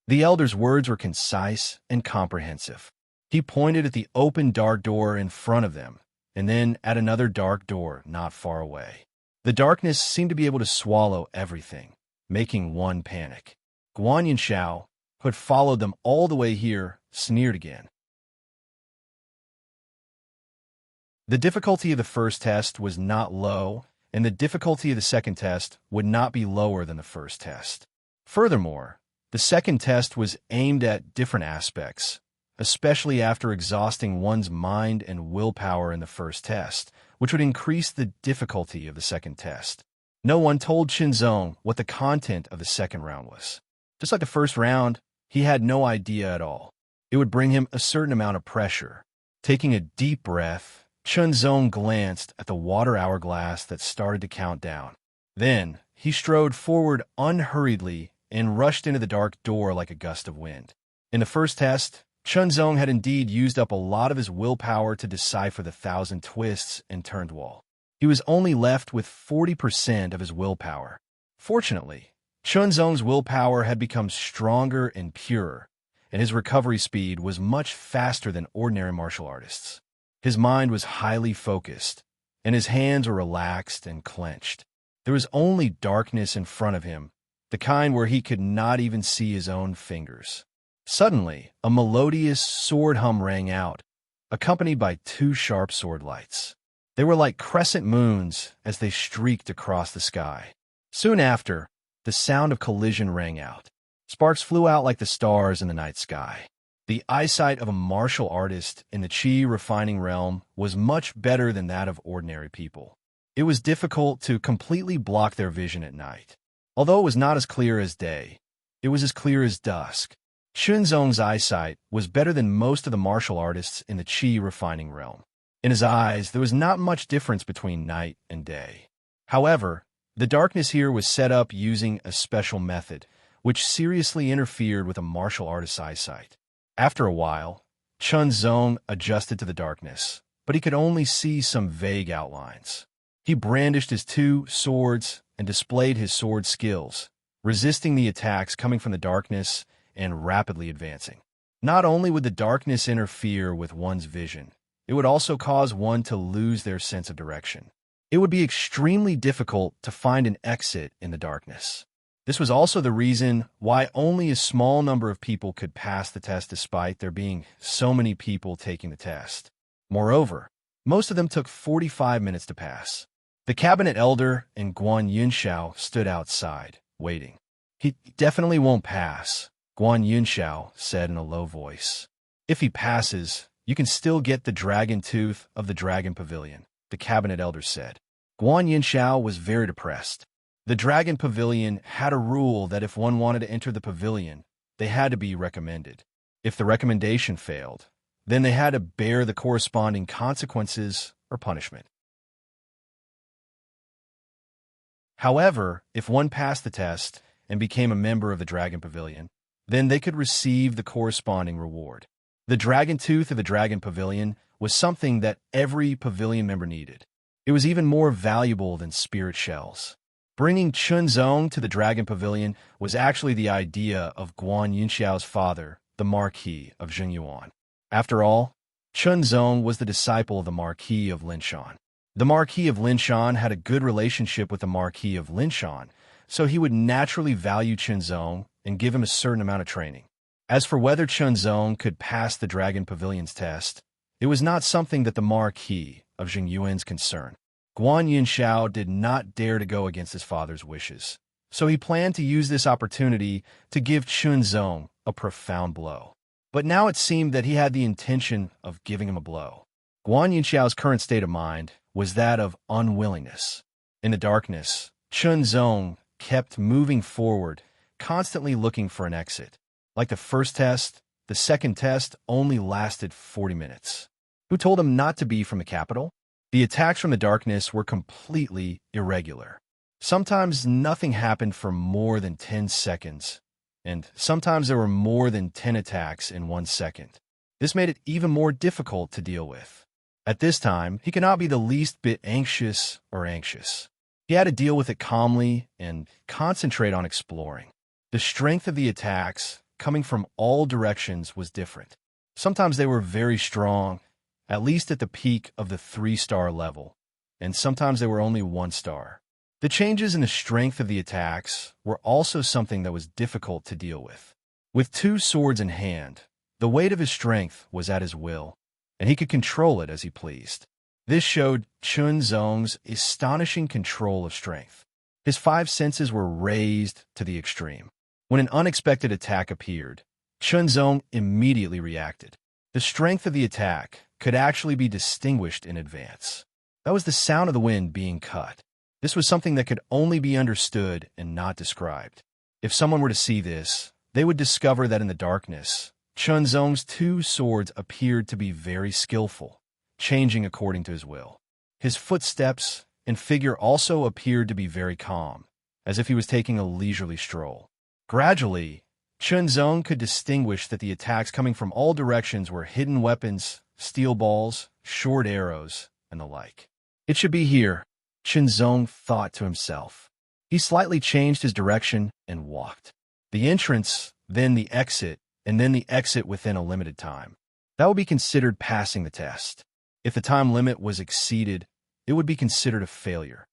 The Elder's words were concise and comprehensive. He pointed at the open dark door in front of them, and then at another dark door not far away. The darkness seemed to be able to swallow everything, making one panic. Guan Yinshao, who had followed them all the way here, sneered again. The difficulty of the first test was not low, and the difficulty of the second test would not be lower than the first test. Furthermore, the second test was aimed at different aspects, especially after exhausting one's mind and willpower in the first test, which would increase the difficulty of the second test. No one told Chunzong what the content of the second round was. Just like the first round, he had no idea at all. It would bring him a certain amount of pressure. Taking a deep breath, Chunzong glanced at the water hourglass that started to count down. Then, he strode forward unhurriedly and rushed into the dark door like a gust of wind. In the first test, Chunzong had indeed used up a lot of his willpower to decipher the 1,000 twists and turned wall. He was only left with 40% of his willpower. Fortunately, Chunzong's willpower had become stronger and purer, and his recovery speed was much faster than ordinary martial artists. His mind was highly focused, and his hands were relaxed and clenched. There was only darkness in front of him, the kind where he could not even see his own fingers. Suddenly, a melodious sword hum rang out, accompanied by 2 sharp sword lights. They were like crescent moons as they streaked across the sky. Soon after, the sound of collision rang out. Sparks flew out like the stars in the night sky. The eyesight of a martial artist in the Qi refining realm was much better than that of ordinary people. It was difficult to completely block their vision at night. Although it was not as clear as day, it was as clear as dusk. Chunzong's eyesight was better than most of the martial artists in the Qi refining realm. In his eyes, there was not much difference between night and day. However, the darkness here was set up using a special method, which seriously interfered with a martial artist's eyesight. After a while, Chunzong adjusted to the darkness, but he could only see some vague outlines. He brandished his 2 swords and displayed his sword skills, resisting the attacks coming from the darkness and rapidly advancing. Not only would the darkness interfere with one's vision, it would also cause one to lose their sense of direction. It would be extremely difficult to find an exit in the darkness. This was also the reason why only a small number of people could pass the test despite there being so many people taking the test. Moreover, most of them took 45 minutes to pass. The cabinet elder and Guan Yunxiao stood outside, waiting. "He definitely won't pass," Guan Yunxiao said in a low voice. "If he passes, you can still get the dragon tooth of the dragon pavilion," the cabinet elder said. Guan Yunxiao was very depressed. The dragon pavilion had a rule that if one wanted to enter the pavilion, they had to be recommended. If the recommendation failed, then they had to bear the corresponding consequences or punishment. However, if one passed the test and became a member of the Dragon Pavilion, then they could receive the corresponding reward. The dragon tooth of the Dragon Pavilion was something that every pavilion member needed. It was even more valuable than spirit shells. Bringing Chunzong to the Dragon Pavilion was actually the idea of Guan Yunxiao's father, the Marquis of Zhengyuan. After all, Chunzong was the disciple of the Marquis of Linshan. The Marquis of Linshan had a good relationship with the Marquis of Linshan, so he would naturally value Chunzong and give him a certain amount of training. As for whether Chunzong could pass the Dragon Pavilion's test, it was not something that the Marquis of Zhengyuan's concerned. Guan Yunxiao did not dare to go against his father's wishes, so he planned to use this opportunity to give Chunzong a profound blow. But now it seemed that he had the intention of giving him a blow. Guan Yunxiao's current state of mind was that of unwillingness. In the darkness, Chunzong kept moving forward, constantly looking for an exit. Like the first test, the second test only lasted 40 minutes. Who told him not to be from the capital? The attacks from the darkness were completely irregular. Sometimes nothing happened for more than 10 seconds, and sometimes there were more than 10 attacks in 1 second. This made it even more difficult to deal with. At this time, he could not be the least bit anxious. He had to deal with it calmly and concentrate on exploring. The strength of the attacks coming from all directions was different. Sometimes they were very strong, at least at the peak of the 3-star level, and sometimes they were only 1 star. The changes in the strength of the attacks were also something that was difficult to deal with. With 2 swords in hand, the weight of his strength was at his will, and he could control it as he pleased. This showed Chunzong's astonishing control of strength. His 5 senses were raised to the extreme. When an unexpected attack appeared, Chunzong immediately reacted. The strength of the attack could actually be distinguished in advance. That was the sound of the wind being cut. This was something that could only be understood and not described. If someone were to see this, they would discover that in the darkness, Chunzong's 2 swords appeared to be very skillful, changing according to his will. His footsteps and figure also appeared to be very calm, as if he was taking a leisurely stroll. Gradually, Chunzong could distinguish that the attacks coming from all directions were hidden weapons, steel balls, short arrows, and the like. It should be here, Chunzong thought to himself. He slightly changed his direction and walked. The entrance, then the exit, and then the exit within a limited time. That would be considered passing the test. If the time limit was exceeded, it would be considered a failure.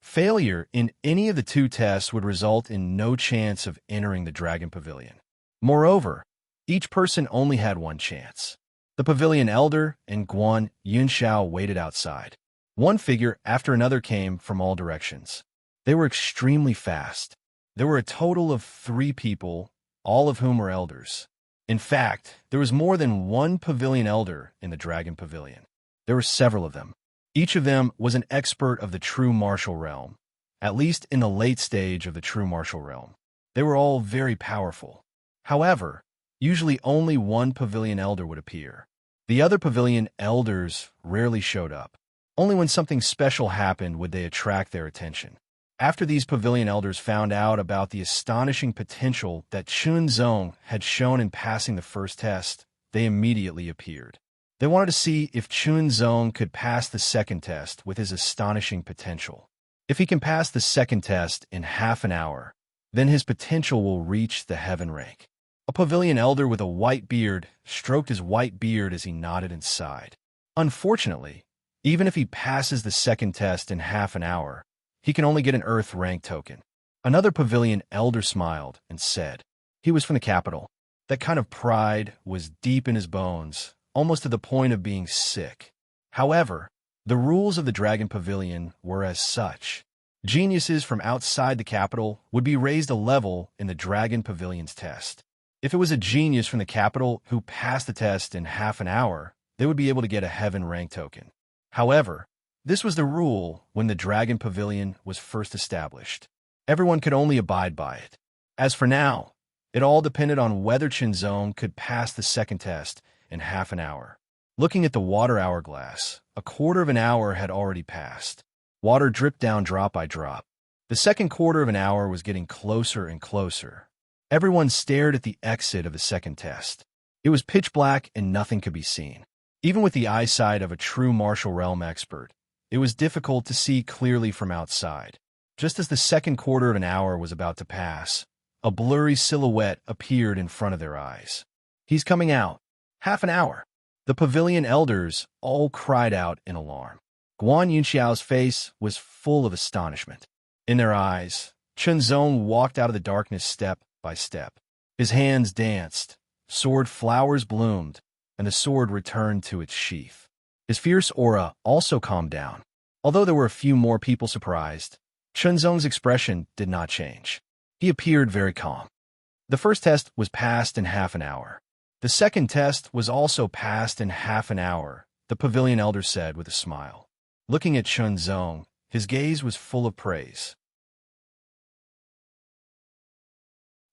Failure in any of the 2 tests would result in no chance of entering the Dragon Pavilion. Moreover, each person only had 1 chance. The Pavilion Elder and Guan Yunxiao waited outside. One figure after another came from all directions. They were extremely fast. There were a total of 3 people, all of whom were elders. In fact, there was more than 1 Pavilion Elder in the Dragon Pavilion. There were several of them. Each of them was an expert of the true martial realm, at least in the late stage of the true martial realm. They were all very powerful. However, usually only 1 Pavilion Elder would appear. The other Pavilion Elders rarely showed up. Only when something special happened would they attract their attention. After these Pavilion Elders found out about the astonishing potential that Chunzong had shown in passing the first test, they immediately appeared. They wanted to see if Chunzong could pass the second test with his astonishing potential. If he can pass the second test in half an hour, then his potential will reach the heaven rank. A Pavilion Elder with a white beard stroked his white beard as he nodded and sighed. Unfortunately, even if he passes the second test in half an hour, he can only get an Earth rank token. Another pavilion elder smiled and said, he was from the capital. That kind of pride was deep in his bones, almost to the point of being sick. However, the rules of the Dragon Pavilion were as such. Geniuses from outside the capital would be raised a level in the Dragon Pavilion's test. If it was a genius from the capital who passed the test in half an hour, they would be able to get a heaven rank token. However, this was the rule when the Dragon Pavilion was first established. Everyone could only abide by it. As for now, it all depended on whether Chinzong could pass the second test in half an hour. Looking at the water hourglass, a quarter of an hour had already passed. Water dripped down drop by drop. The second quarter of an hour was getting closer and closer. Everyone stared at the exit of the second test. It was pitch black and nothing could be seen. Even with the eyesight of a true martial realm expert, it was difficult to see clearly from outside. Just as the second quarter of an hour was about to pass, a blurry silhouette appeared in front of their eyes. He's coming out. Half an hour. The pavilion elders all cried out in alarm. Guan Yunxiao's face was full of astonishment. In their eyes, Chinzong walked out of the darkness step by step. His hands danced, sword flowers bloomed, and the sword returned to its sheath. His fierce aura also calmed down. Although there were a few more people surprised, Chinzong's expression did not change. He appeared very calm. The first test was passed in half an hour. The second test was also passed in half an hour, the pavilion elder said with a smile. Looking at Chinzong, his gaze was full of praise.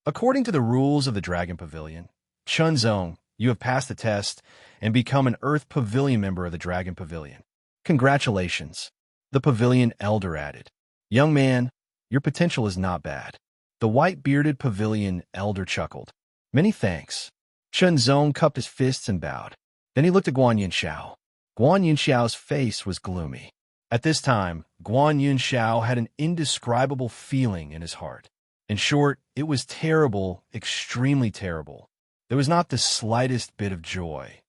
According to the rules of the Dragon Pavilion, Chinzong, you have passed the test and become an Earth Pavilion member of the Dragon Pavilion. Congratulations, the pavilion elder added. Young man, your potential is not bad. The white-bearded pavilion elder chuckled. Many thanks. Chinzong cupped his fists and bowed. Then he looked at Guan Yunxiao. Guan Yunxiao's face was gloomy. At this time, Guan Yunxiao had an indescribable feeling in his heart. In short, it was terrible, extremely terrible. There was not the slightest bit of joy.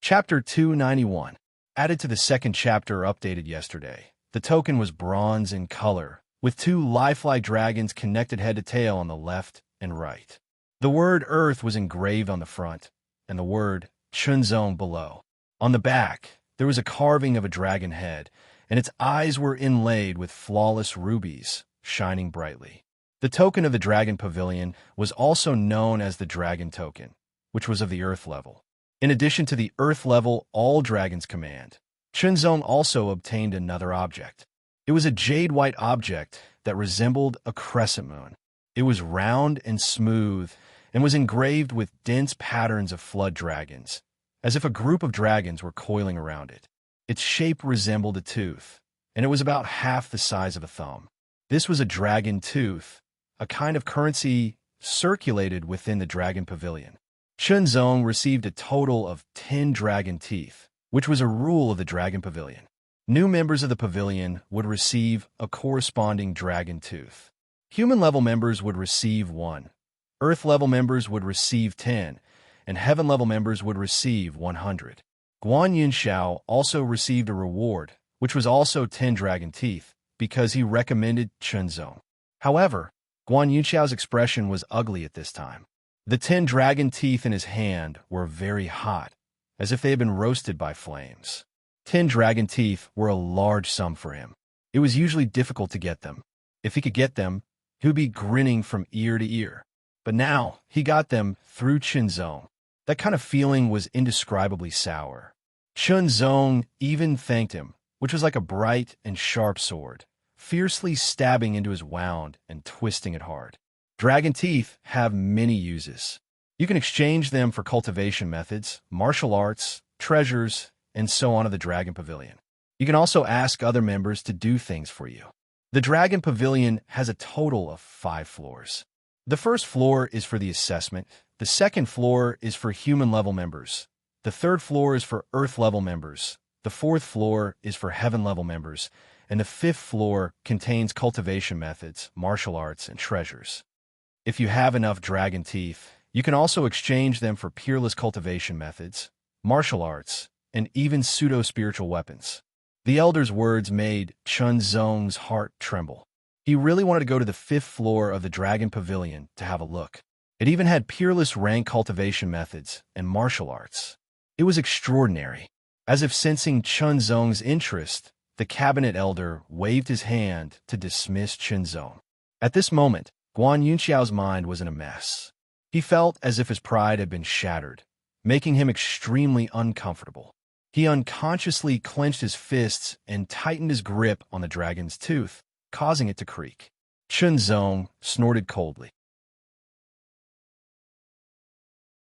Chapter 291. Added to the second chapter updated yesterday. The token was bronze in color, with two lifelike dragons connected head to tail on the left and right. The word Earth was engraved on the front, and the word Chinzong below. On the back, there was a carving of a dragon head, and its eyes were inlaid with flawless rubies, shining brightly. The token of the Dragon Pavilion was also known as the Dragon Token, which was of the Earth level. In addition to the Earth level all dragons command, Chinzong also obtained another object. It was a jade-white object that resembled a crescent moon. It was round and smooth and was engraved with dense patterns of flood dragons, as if a group of dragons were coiling around it. Its shape resembled a tooth, and it was about half the size of a thumb. This was a dragon tooth, a kind of currency circulated within the Dragon Pavilion. Chinzong received a total of 10 dragon teeth, which was a rule of the Dragon Pavilion. New members of the pavilion would receive a corresponding dragon tooth. Human-level members would receive 1. Earth-level members would receive 10, and Heaven-level members would receive 100. Guan Yunxiao also received a reward, which was also 10 dragon teeth, because he recommended Chinzong. However, Guan Yunxiao's expression was ugly at this time. The 10 dragon teeth in his hand were very hot, as if they had been roasted by flames. 10 dragon teeth were a large sum for him. It was usually difficult to get them. If he could get them, he would be grinning from ear to ear. But now, he got them through Chinzong. That kind of feeling was indescribably sour. Chinzong even thanked him, which was like a bright and sharp sword, fiercely stabbing into his wound and twisting it hard. Dragon teeth have many uses. You can exchange them for cultivation methods, martial arts, treasures, and so on of the Dragon Pavilion. You can also ask other members to do things for you. The Dragon Pavilion has a total of 5 floors. The first floor is for the assessment, the second floor is for human-level members, the third floor is for Earth-level members, the fourth floor is for Heaven-level members, and the fifth floor contains cultivation methods, martial arts, and treasures. If you have enough dragon teeth, you can also exchange them for peerless cultivation methods, martial arts, and even pseudo-spiritual weapons. The elder's words made Chun Zong's heart tremble. He really wanted to go to the 5th floor of the Dragon Pavilion to have a look. It even had peerless rank cultivation methods and martial arts. It was extraordinary. As if sensing Chun Zong's interest, the cabinet elder waved his hand to dismiss Chun Zong. At this moment, Guan Yunxiao's mind was in a mess. He felt as if his pride had been shattered, making him extremely uncomfortable. He unconsciously clenched his fists and tightened his grip on the dragon's tooth, causing it to creak. Chun Zong snorted coldly.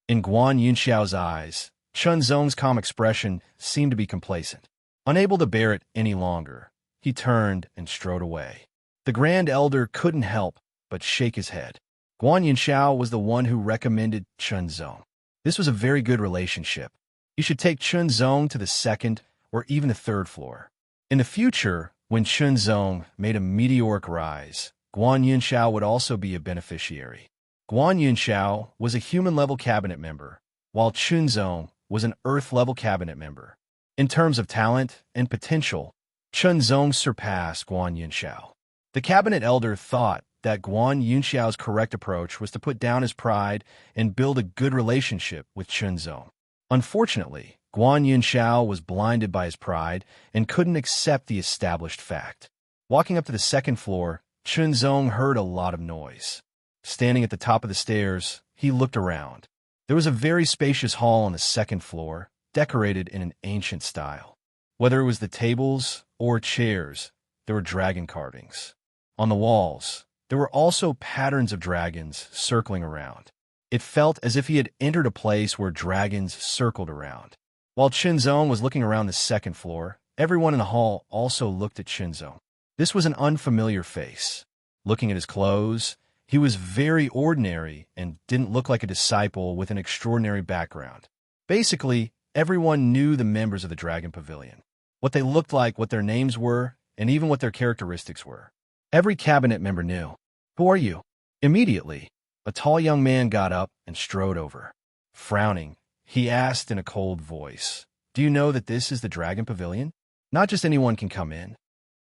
In Guan Yunxiao's eyes, Chun Zong's calm expression seemed to be complacent. Unable to bear it any longer, he turned and strode away. The Grand Elder couldn't help but shake his head. Guan Yunxiao was the one who recommended Chun Zong. This was a very good relationship. You should take Chun Zong to the 2nd or even the 3rd floor. In the future, when Chun Zong made a meteoric rise, Guan Yunxiao would also be a beneficiary. Guan Yunxiao was a human-level cabinet member, while Chun Zong was an Earth-level cabinet member. In terms of talent and potential, Chun Zong surpassed Guan Yunxiao. The cabinet elder thought that Guan Yunxiao's correct approach was to put down his pride and build a good relationship with Chun Zong. Unfortunately, Guan Yunxiao was blinded by his pride and couldn't accept the established fact. Walking up to the 2nd floor, Chun Zong heard a lot of noise. Standing at the top of the stairs, he looked around. There was a very spacious hall on the 2nd floor, decorated in an ancient style. Whether it was the tables or chairs, there were dragon carvings. On the walls, there were also patterns of dragons circling around. It felt as if he had entered a place where dragons circled around. While Chun Zong was looking around the 2nd floor, everyone in the hall also looked at Chun Zong. This was an unfamiliar face. Looking at his clothes, he was very ordinary and didn't look like a disciple with an extraordinary background. Basically, everyone knew the members of the Dragon Pavilion. What they looked like, what their names were, and even what their characteristics were. Every cabinet member knew. "Who are you?" Immediately, a tall young man got up and strode over. Frowning, he asked in a cold voice, "Do you know that this is the Dragon Pavilion? Not just anyone can come in."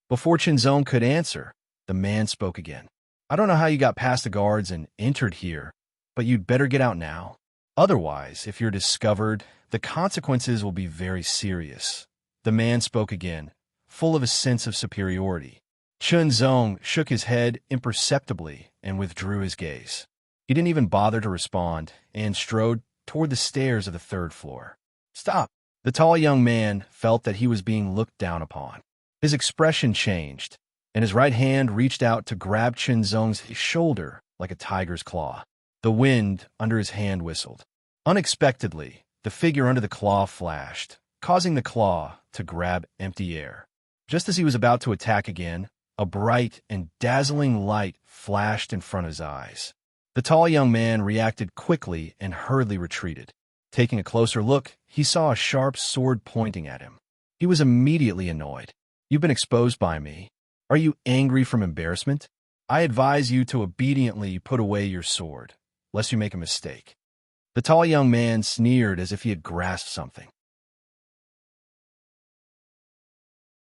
Before Chun Zong could answer, the man spoke again. "I don't know how you got past the guards and entered here, but you'd better get out now. Otherwise, if you're discovered, the consequences will be very serious." The man spoke again, full of a sense of superiority. Chun Zong shook his head imperceptibly and withdrew his gaze. He didn't even bother to respond and strode toward the stairs of the 3rd floor. "Stop!" The tall young man felt that he was being looked down upon. His expression changed, and his right hand reached out to grab Chun Zong's shoulder like a tiger's claw. The wind under his hand whistled. Unexpectedly, the figure under the claw flashed, causing the claw to grab empty air. Just as he was about to attack again, a bright and dazzling light flashed in front of his eyes. The tall young man reacted quickly and hurriedly retreated. Taking a closer look, he saw a sharp sword pointing at him. He was immediately annoyed. "You've been exposed by me. Are you angry from embarrassment? I advise you to obediently put away your sword, lest you make a mistake." The tall young man sneered as if he had grasped something.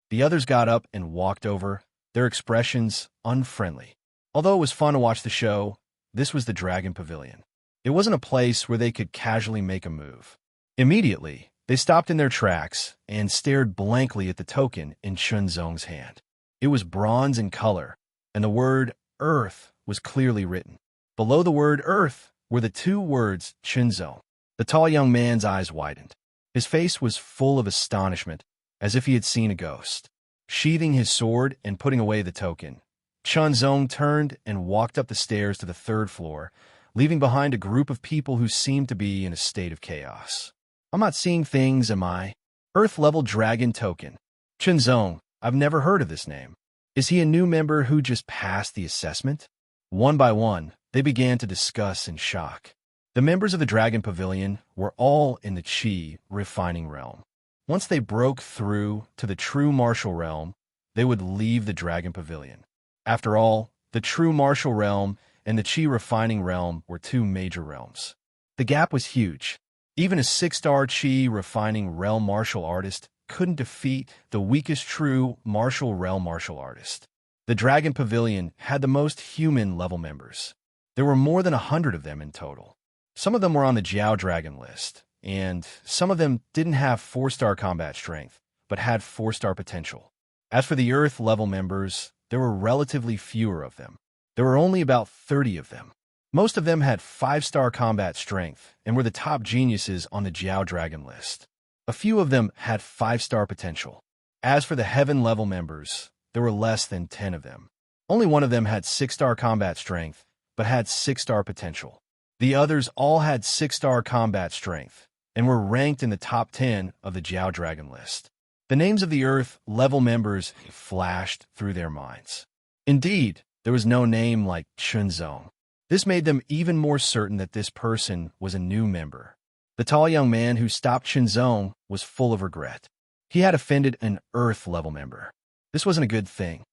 The others got up and walked over, their expressions unfriendly. Although it was fun to watch the show, this was the Dragon Pavilion. It wasn't a place where they could casually make a move. Immediately, they stopped in their tracks and stared blankly at the token in Chun Zong's hand. It was bronze in color, and the word Earth was clearly written. Below the word Earth were the 2 words Chun Zong. The tall young man's eyes widened. His face was full of astonishment, as if he had seen a ghost. Sheathing his sword and putting away the token, Chun Zong turned and walked up the stairs to the 3rd floor, leaving behind a group of people who seemed to be in a state of chaos. "I'm not seeing things, am I? Earth-level dragon token. Chun Zong, I've never heard of this name. Is he a new member who just passed the assessment?" One by one, they began to discuss in shock. The members of the Dragon Pavilion were all in the Qi refining realm. Once they broke through to the true martial realm, they would leave the Dragon Pavilion. After all, the true martial realm and the chi refining realm were two major realms. The gap was huge. Even a 6-star chi refining realm martial artist couldn't defeat the weakest true martial realm martial artist. The Dragon Pavilion had the most human level members. There were more than 100 of them in total. Some of them were on the Jiao Dragon list, and some of them didn't have 4-star combat strength, but had 4-star potential. As for the Earth level members, there were relatively fewer of them. There were only about 30 of them. Most of them had 5-star combat strength and were the top geniuses on the Jiao Dragon list. A few of them had 5-star potential. As for the Heaven level members, there were less than 10 of them. Only one of them had 6-star combat strength, but had 6-star potential. The others all had 6-star combat strength and were ranked in the top 10 of the Jiao Dragon list. The names of the Earth level members flashed through their minds. Indeed, there was no name like Chunzong. This made them even more certain that this person was a new member. The tall young man who stopped Chunzong was full of regret. He had offended an Earth level member. This wasn't a good thing.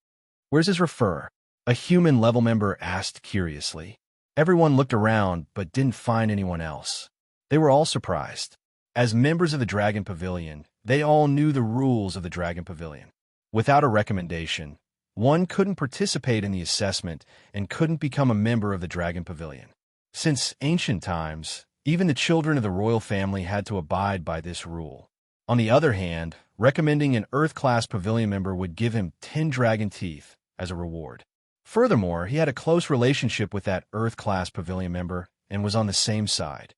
"Where's his refer?" a human level member asked curiously. Everyone looked around but didn't find anyone else. They were all surprised. As members of the Dragon Pavilion, they all knew the rules of the Dragon Pavilion. Without a recommendation, one couldn't participate in the assessment and couldn't become a member of the Dragon Pavilion. Since ancient times, even the children of the royal family had to abide by this rule. On the other hand, recommending an Earth-class Pavilion member would give him 10 dragon teeth as a reward. Furthermore, he had a close relationship with that Earth-class Pavilion member and was on the same side.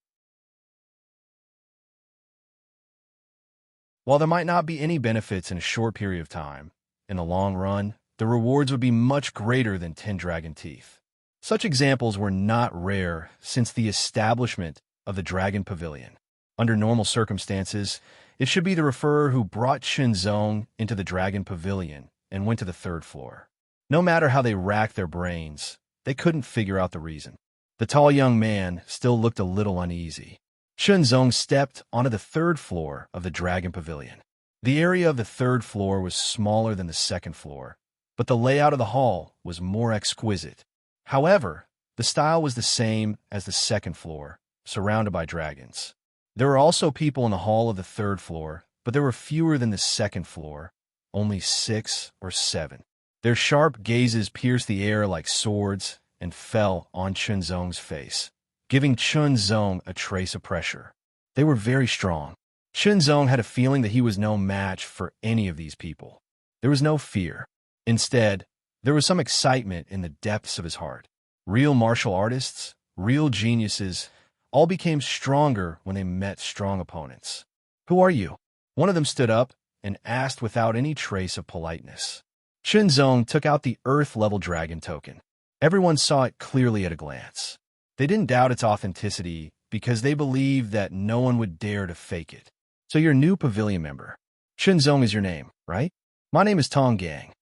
While there might not be any benefits in a short period of time, in the long run, the rewards would be much greater than 10 dragon teeth. Such examples were not rare since the establishment of the Dragon Pavilion. Under normal circumstances, it should be the referrer who brought Chunzong into the Dragon Pavilion and went to the 3rd floor. No matter how they racked their brains, they couldn't figure out the reason. The tall young man still looked a little uneasy. Chunzong stepped onto the 3rd floor of the Dragon Pavilion. The area of the 3rd floor was smaller than the 2nd floor, but the layout of the hall was more exquisite. However, the style was the same as the 2nd floor, surrounded by dragons. There were also people in the hall of the 3rd floor, but there were fewer than the 2nd floor, only 6 or 7. Their sharp gazes pierced the air like swords and fell on Chunzong's face, giving Chunzong a trace of pressure. They were very strong. Chunzong had a feeling that he was no match for any of these people. There was no fear. Instead, there was some excitement in the depths of his heart. Real martial artists, real geniuses, all became stronger when they met strong opponents. "Who are you?" One of them stood up and asked without any trace of politeness. Chunzong took out the Earth-level dragon token. Everyone saw it clearly at a glance. They didn't doubt its authenticity because they believed that no one would dare to fake it. "So you're a new Pavilion member. Chunzong is your name, right?" "My name is Tong Gang."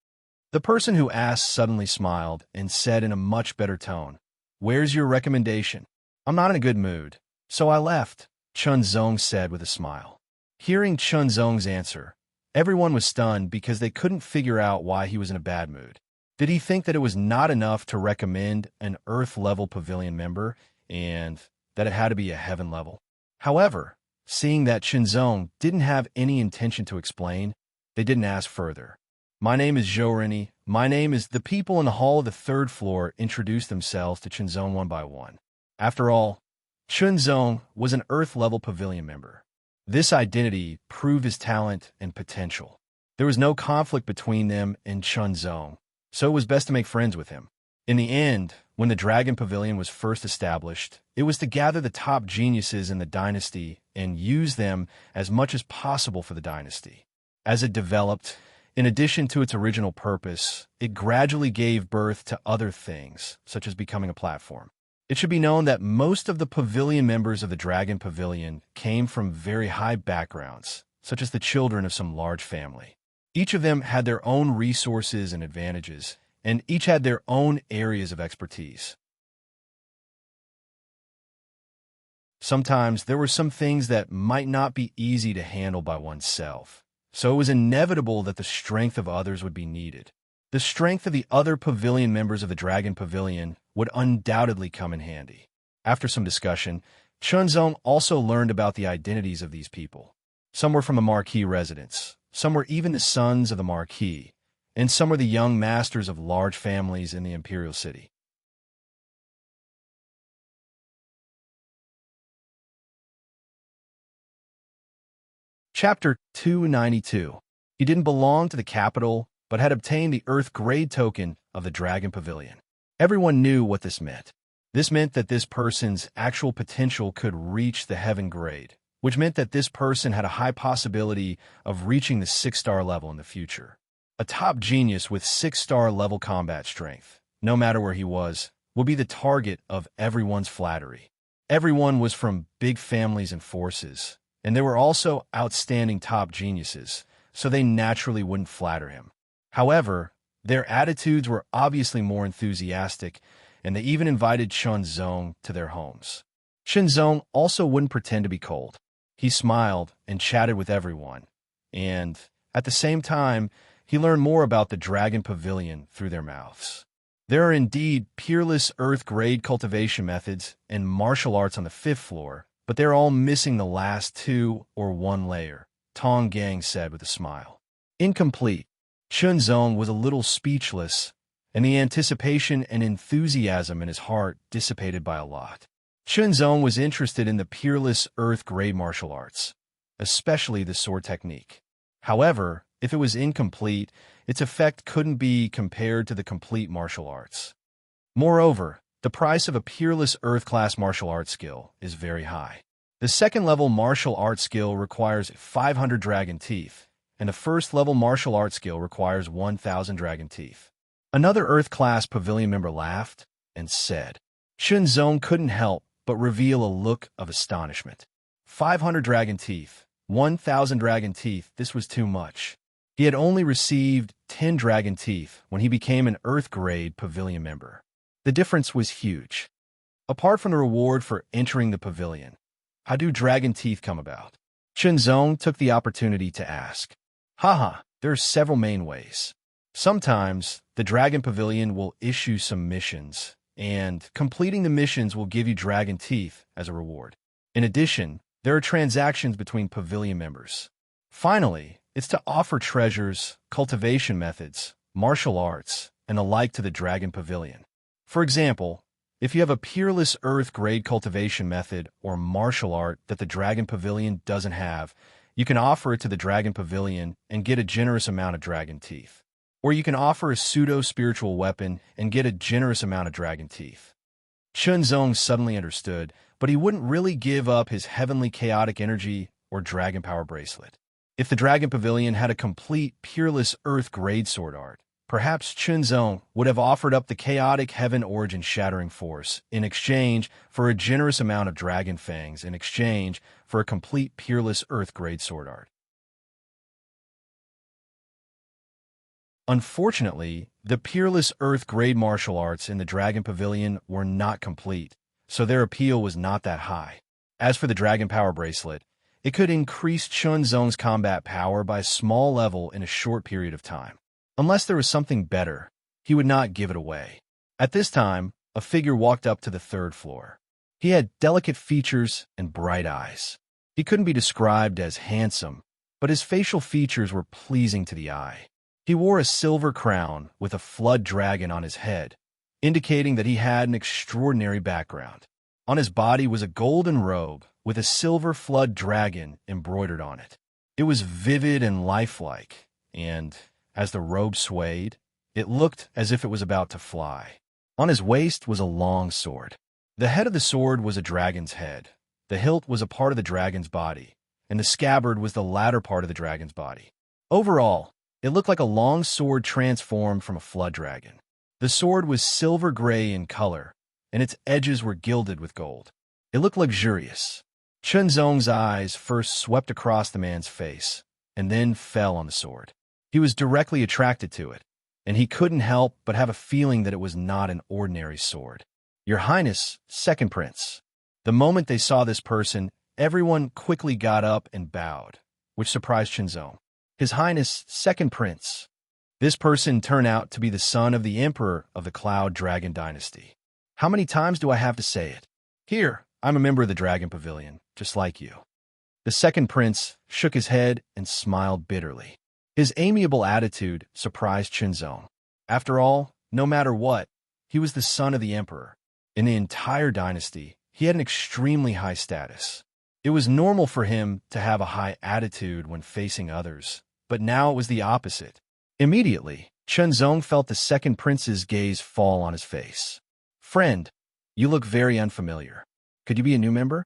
The person who asked suddenly smiled and said in a much better tone, "Where's your recommendation?" "I'm not in a good mood, so I left," Chunzong said with a smile. Hearing Chunzong's answer, everyone was stunned because they couldn't figure out why he was in a bad mood. Did he think that it was not enough to recommend an Earth-level Pavilion member and that it had to be a Heaven level? However, seeing that Chunzong didn't have any intention to explain, they didn't ask further. "My name is Zhourini. My name is..." The people in the hall of the 3rd floor introduced themselves to Chunzong one by one. After all, Chunzong was an Earth-level Pavilion member. This identity proved his talent and potential. There was no conflict between them and Chunzong, so it was best to make friends with him. In the end, when the Dragon Pavilion was first established, it was to gather the top geniuses in the dynasty and use them as much as possible for the dynasty. As it developed, in addition to its original purpose, it gradually gave birth to other things, such as becoming a platform. It should be known that most of the Pavilion members of the Dragon Pavilion came from very high backgrounds, such as the children of some large family. Each of them had their own resources and advantages, and each had their own areas of expertise. Sometimes there were some things that might not be easy to handle by oneself, so it was inevitable that the strength of others would be needed. The strength of the other Pavilion members of the Dragon Pavilion would undoubtedly come in handy. After some discussion, Chunzong also learned about the identities of these people. Some were from the marquis residence, some were even the sons of the marquis, and some were the young masters of large families in the imperial city. Chapter 292. He didn't belong to the capital, but had obtained the Earth Grade token of the Dragon Pavilion. Everyone knew what this meant. This meant that this person's actual potential could reach the Heaven Grade, which meant that this person had a high possibility of reaching the 6-star level in the future. A top genius with 6-star level combat strength, no matter where he was, would be the target of everyone's flattery. Everyone was from big families and forces, and there were also outstanding top geniuses, so they naturally wouldn't flatter him. However, their attitudes were obviously more enthusiastic, and they even invited Chunzong to their homes. Chunzong also wouldn't pretend to be cold. He smiled and chatted with everyone, and, at the same time, he learned more about the Dragon Pavilion through their mouths. There are indeed peerless Earth-grade cultivation methods and martial arts on the 5th floor, but they're all missing the last 2 or 1 layer, Tong Gang said with a smile. Incomplete. Chunzong was a little speechless, and the anticipation and enthusiasm in his heart dissipated by a lot. Chunzong was interested in the peerless Earth-grade martial arts, especially the sword technique. However, if it was incomplete, its effect couldn't be compared to the complete martial arts. Moreover, the price of a peerless Earth-class martial arts skill is very high. The 2nd-level martial arts skill requires 500 dragon teeth, and the 1st-level martial arts skill requires 1,000 dragon teeth. Another Earth-class pavilion member laughed and said. Chunzong couldn't help but reveal a look of astonishment. 500 dragon teeth, 1,000 dragon teeth, this was too much. He had only received 10 dragon teeth when he became an Earth-grade pavilion member. The difference was huge. Apart from the reward for entering the pavilion, how do dragon teeth come about? Chunzong took the opportunity to ask. Haha, there are several main ways. Sometimes, the Dragon Pavilion will issue some missions, and completing the missions will give you dragon teeth as a reward. In addition, there are transactions between pavilion members. Finally, it's to offer treasures, cultivation methods, martial arts, and the like to the Dragon Pavilion. For example, if you have a peerless Earth-grade cultivation method or martial art that the Dragon Pavilion doesn't have, you can offer it to the Dragon Pavilion and get a generous amount of dragon teeth. Or you can offer a pseudo-spiritual weapon and get a generous amount of dragon teeth. Chunzong suddenly understood, but he wouldn't really give up his heavenly chaotic energy or dragon power bracelet. If the Dragon Pavilion had a complete peerless Earth-grade sword art, perhaps Chunzong would have offered up the chaotic heaven origin shattering force in exchange for a generous amount of dragon fangs in exchange for a complete peerless Earth-grade sword art. Unfortunately, the peerless Earth-grade martial arts in the Dragon Pavilion were not complete, so their appeal was not that high. As for the Dragon Power Bracelet, it could increase Chunzong's combat power by a small level in a short period of time. Unless there was something better, he would not give it away. At this time, a figure walked up to the 3rd floor. He had delicate features and bright eyes. He couldn't be described as handsome, but his facial features were pleasing to the eye. He wore a silver crown with a flood dragon on his head, indicating that he had an extraordinary background. On his body was a golden robe with a silver flood dragon embroidered on it. It was vivid and lifelike, and, as the robe swayed, it looked as if it was about to fly. On his waist was a long sword. The head of the sword was a dragon's head. The hilt was a part of the dragon's body, and the scabbard was the latter part of the dragon's body. Overall, it looked like a long sword transformed from a flood dragon. The sword was silver gray in color, and its edges were gilded with gold. It looked luxurious. Chunzong's eyes first swept across the man's face, and then fell on the sword. He was directly attracted to it, and he couldn't help but have a feeling that it was not an ordinary sword. Your Highness, Second Prince. The moment they saw this person, everyone quickly got up and bowed, which surprised Chunzong. His Highness, Second Prince. This person turned out to be the son of the Emperor of the Cloud Dragon Dynasty. How many times do I have to say it? Here, I'm a member of the Dragon Pavilion, just like you. The second prince shook his head and smiled bitterly. His amiable attitude surprised Qinzong. After all, no matter what, he was the son of the emperor. In the entire dynasty, he had an extremely high status. It was normal for him to have a high attitude when facing others, but now it was the opposite. Immediately, Qinzong felt the second prince's gaze fall on his face. "Friend, you look very unfamiliar. Could you be a new member?"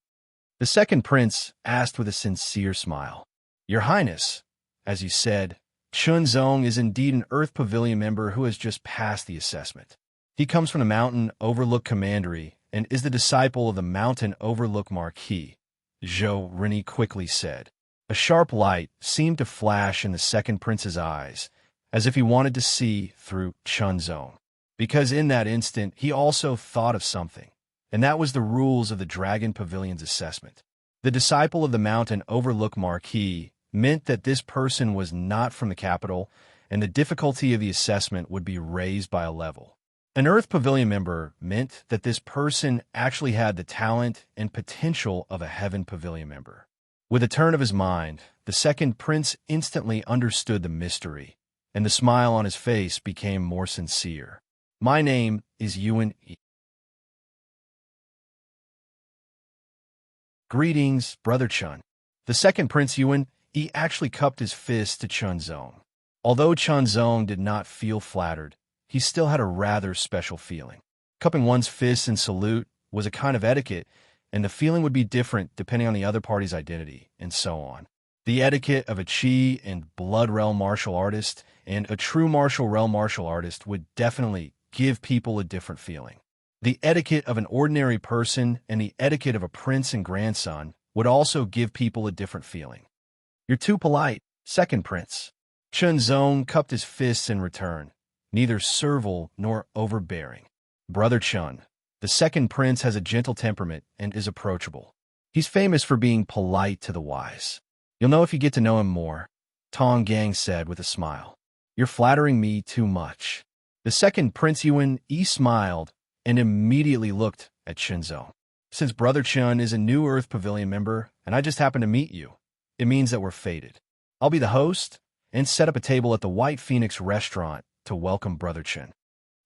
The second prince asked with a sincere smile. "Your Highness, as you said, Qinzong is indeed an Earth Pavilion member who has just passed the assessment. He comes from the Mountain Overlook Commandery and is the disciple of the Mountain Overlook Marquis," Serene quickly said. A sharp light seemed to flash in the second prince's eyes, as if he wanted to see through Qinzong. Because in that instant, he also thought of something, and that was the rules of the Dragon Pavilion's assessment. The disciple of the Mountain Overlook Marquis meant that this person was not from the capital, and the difficulty of the assessment would be raised by a level. An Earth Pavilion member meant that this person actually had the talent and potential of a Heaven Pavilion member. With a turn of his mind, the second prince instantly understood the mystery, and the smile on his face became more sincere. "My name is Yuan Yi." "Greetings, Brother Chun." The second prince Yuan Yi actually cupped his fist to Qinzong. Although Qinzong did not feel flattered, he still had a rather special feeling. Cupping one's fists in salute was a kind of etiquette, and the feeling would be different depending on the other party's identity, and so on. The etiquette of a Qi and Blood Realm martial artist and a true martial realm martial artist would definitely give people a different feeling. The etiquette of an ordinary person and the etiquette of a prince and grandson would also give people a different feeling. "You're too polite, second prince." Qinzong cupped his fists in return, neither servile nor overbearing. "Brother Chun, the second prince has a gentle temperament and is approachable. He's famous for being polite to the wise. You'll know if you get to know him more," Tong Gang said with a smile. "You're flattering me too much." The second Prince Yuan Yi smiled and immediately looked at Qinzong. "Since Brother Chun is a new Earth Pavilion member and I just happen to meet you, it means that we're fated. I'll be the host and set up a table at the White Phoenix restaurant to welcome Brother Chun."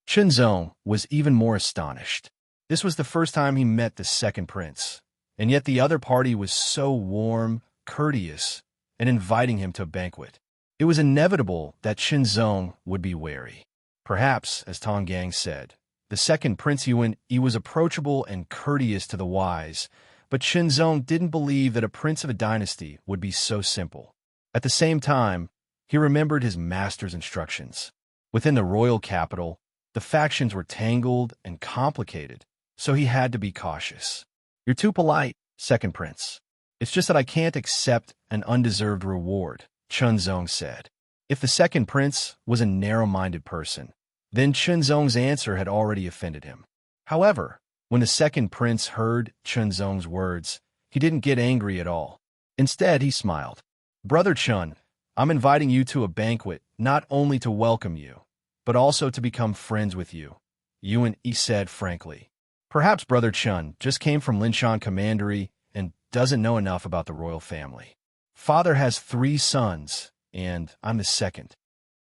Qinzong was even more astonished. This was the first time he met the second prince, and yet the other party was so warm, courteous, and inviting him to a banquet. It was inevitable that Qinzong would be wary. Perhaps, as Tong Gang said, the second Prince Yuan Yi was approachable and courteous to the wise, but Qinzong didn't believe that a prince of a dynasty would be so simple. At the same time, he remembered his master's instructions. Within the royal capital, the factions were tangled and complicated, so he had to be cautious. "You're too polite, second prince. It's just that I can't accept an undeserved reward," Qinzong said. If the second prince was a narrow-minded person, then Qinzong's answer had already offended him. However, when the second prince heard Qinzong's words, he didn't get angry at all. Instead, he smiled. "Brother Chun, I'm inviting you to a banquet not only to welcome you, but also to become friends with you," Yuan Yi said frankly. "Perhaps Brother Chun just came from Linshan Commandery and doesn't know enough about the royal family. Father has 3 sons, and I'm the second."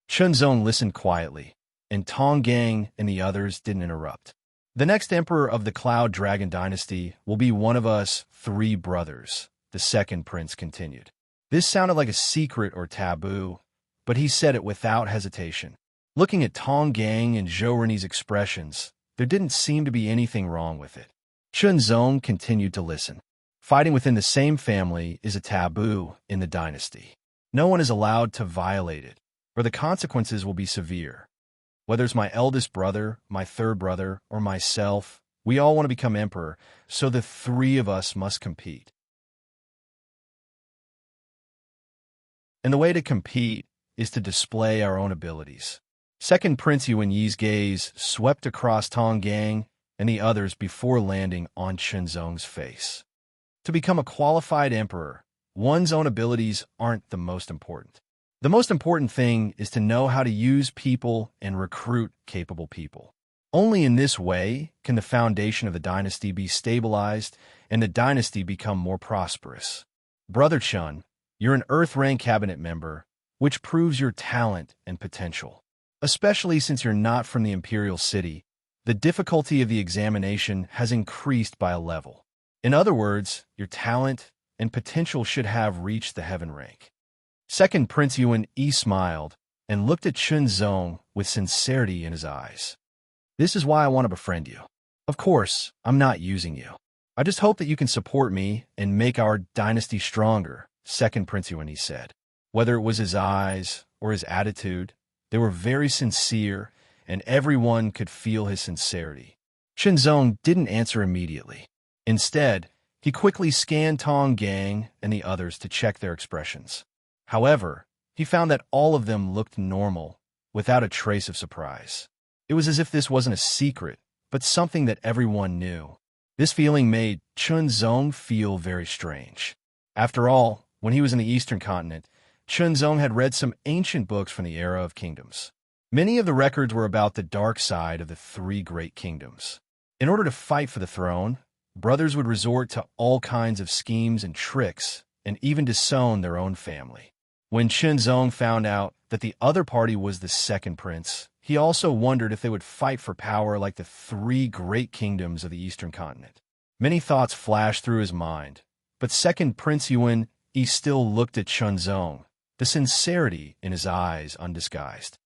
Qinzong listened quietly, and Tong Gang and the others didn't interrupt. "The next emperor of the Cloud Dragon Dynasty will be one of us 3 brothers," the second prince continued. This sounded like a secret or taboo, but he said it without hesitation. Looking at Tong Gang and Zhouren's expressions, there didn't seem to be anything wrong with it. Qinzong continued to listen. "Fighting within the same family is a taboo in the dynasty. No one is allowed to violate it, or the consequences will be severe. Whether it's my eldest brother, my third brother, or myself, we all want to become emperor, so the 3 of us must compete. And the way to compete is to display our own abilities." Second Prince Yuan Yi's gaze swept across Tong Gang and the others before landing on Qinzong's face. To become a qualified emperor, one's own abilities aren't the most important. The most important thing is to know how to use people and recruit capable people. Only in this way can the foundation of the dynasty be stabilized and the dynasty become more prosperous. Brother Chun, you're an Earth Rank cabinet member, which proves your talent and potential. Especially since you're not from the Imperial City, the difficulty of the examination has increased by a level. In other words, your talent and potential should have reached the heaven rank. Second Prince Yuan smiled and looked at Chun Zong with sincerity in his eyes. This is why I want to befriend you. Of course, I'm not using you. I just hope that you can support me and make our dynasty stronger, Second Prince Yuan said. Whether it was his eyes or his attitude, they were very sincere, and everyone could feel his sincerity. Chun Zong didn't answer immediately. Instead, he quickly scanned Tong Gang and the others to check their expressions. However, he found that all of them looked normal, without a trace of surprise. It was as if this wasn't a secret, but something that everyone knew. This feeling made Chun Zong feel very strange. After all, when he was in the Eastern continent, Chun Zong had read some ancient books from the era of kingdoms. Many of the records were about the dark side of the three great kingdoms. In order to fight for the throne, brothers would resort to all kinds of schemes and tricks, and even disown their own family. When Chun Zong found out that the other party was the second prince, he also wondered if they would fight for power like the three great kingdoms of the Eastern continent. Many thoughts flashed through his mind, but Second Prince Yuan still looked at Chun Zong, the sincerity in his eyes undisguised.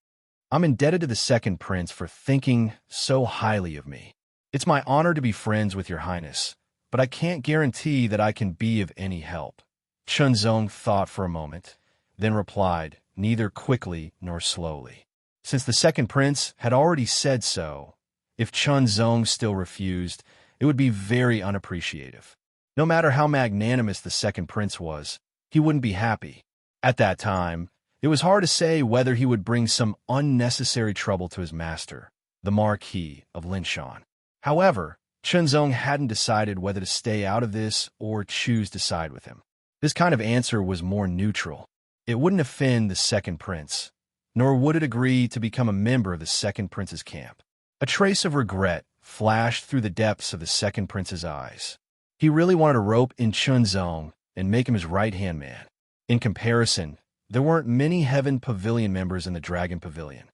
I'm indebted to the second prince for thinking so highly of me. It's my honor to be friends with your highness, but I can't guarantee that I can be of any help. Chun Zong thought for a moment, then replied, neither quickly nor slowly. Since the second prince had already said so, if Chun Zong still refused, it would be very unappreciative. No matter how magnanimous the second prince was, he wouldn't be happy. At that time, it was hard to say whether he would bring some unnecessary trouble to his master, the Marquis of Linshan. However, Chun Zong hadn't decided whether to stay out of this or choose to side with him. This kind of answer was more neutral. It wouldn't offend the second prince, nor would it agree to become a member of the second prince's camp. A trace of regret flashed through the depths of the second prince's eyes. He really wanted to rope in Chun Zong and make him his right-hand man. In comparison, there weren't many Heaven Pavilion members in the Dragon Pavilion.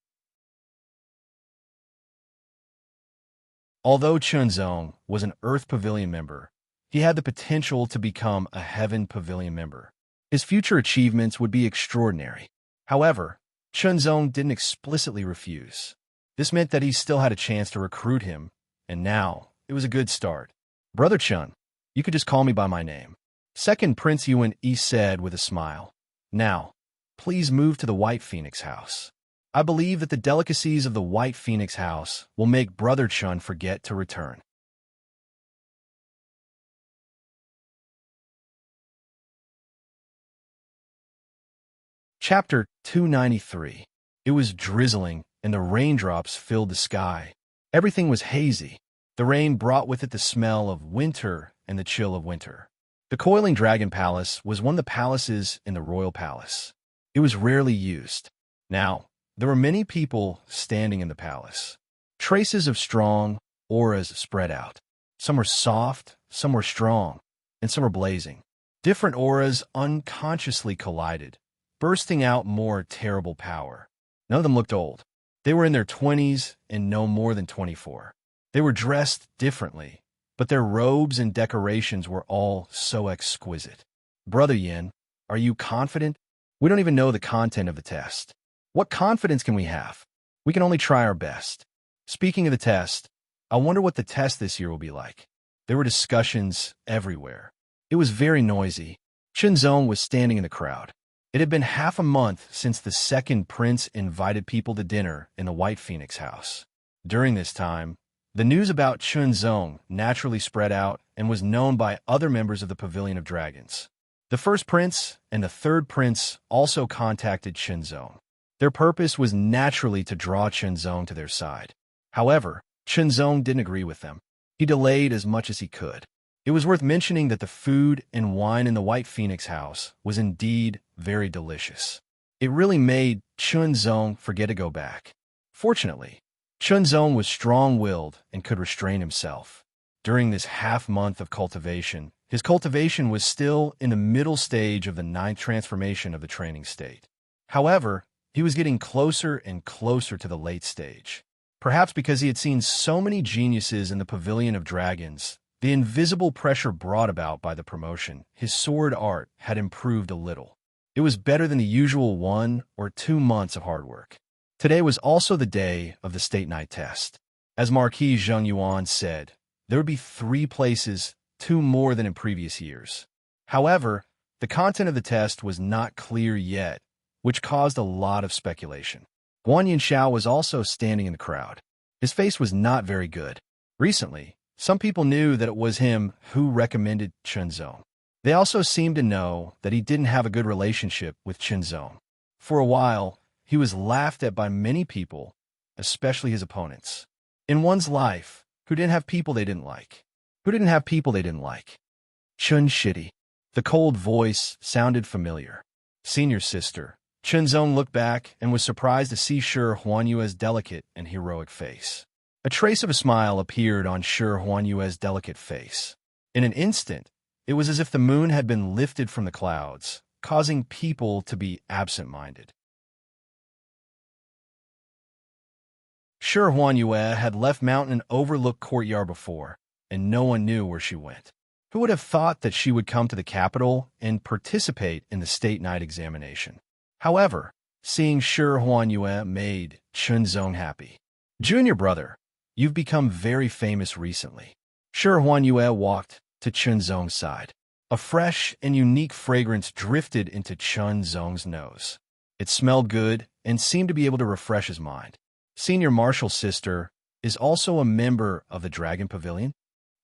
Although Chun Zong was an Earth Pavilion member, he had the potential to become a Heaven Pavilion member. His future achievements would be extraordinary. However, Chun Zong didn't explicitly refuse. This meant that he still had a chance to recruit him, and now it was a good start. Brother Chun, you could just call me by my name. Second Prince Yuan said with a smile. Now, please move to the White Phoenix house. I believe that the delicacies of the White Phoenix house will make Brother Chun forget to return. Chapter 293. It was drizzling, and the raindrops filled the sky. Everything was hazy. The rain brought with it the smell of winter and the chill of winter. The Coiling Dragon Palace was one of the palaces in the royal palace. It was rarely used. Now, there were many people standing in the palace. Traces of strong auras spread out. Some were soft, some were strong, and some were blazing. Different auras unconsciously collided, bursting out more terrible power. None of them looked old. They were in their 20s and no more than 24. They were dressed differently, but their robes and decorations were all so exquisite. Brother Yin, are you confident? We don't even know the content of the test. What confidence can we have? We can only try our best. Speaking of the test, I wonder what the test this year will be like. There were discussions everywhere. It was very noisy. Chun Zong was standing in the crowd. It had been half a month since the second prince invited people to dinner in the White Phoenix house. During this time, the news about Chun Zong naturally spread out and was known by other members of the Pavilion of Dragons. The first prince and the third prince also contacted Chun Zong. Their purpose was naturally to draw Chun Zong to their side. However, Chun Zong didn't agree with them. He delayed as much as he could. It was worth mentioning that the food and wine in the White Phoenix house was indeed very delicious. It really made Chun Zong forget to go back. Fortunately, Chunzong was strong-willed and could restrain himself. During this half-month of cultivation, his cultivation was still in the middle stage of the 9th transformation of the training state. However, he was getting closer and closer to the late stage. Perhaps because he had seen so many geniuses in the Pavilion of Dragons, the invisible pressure brought about by the promotion, his sword art had improved a little. It was better than the usual 1 or 2 months of hard work. Today was also the day of the State Night test. As Marquis Zheng Yuan said, there would be 3 places, 2 more than in previous years. However, the content of the test was not clear yet, which caused a lot of speculation. Guan Yinxiao was also standing in the crowd. His face was not very good. Recently, some people knew that it was him who recommended Chunzong. They also seemed to know that he didn't have a good relationship with Chunzong. For a while, he was laughed at by many people, especially his opponents. In one's life, who didn't have people they didn't like? Who didn't have people they didn't like? Chun Shitty. The cold voice sounded familiar. Senior sister. Chunzong looked back and was surprised to see Shi Huanyue's delicate and heroic face. A trace of a smile appeared on Shi Huanyue's delicate face. In an instant, it was as if the moon had been lifted from the clouds, causing people to be absent-minded. Shi Huanyue had left mountain and overlooked courtyard before, and no one knew where she went. Who would have thought that she would come to the capital and participate in the state night examination? However, seeing Shi Huanyue made Chunzong happy. Junior brother, you've become very famous recently. Shi Huanyue walked to Chunzong's side. A fresh and unique fragrance drifted into Chunzong's nose. It smelled good and seemed to be able to refresh his mind. Senior Martial Sister is also a member of the Dragon Pavilion?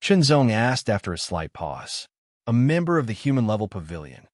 Chunzong asked after a slight pause. A member of the human-level pavilion.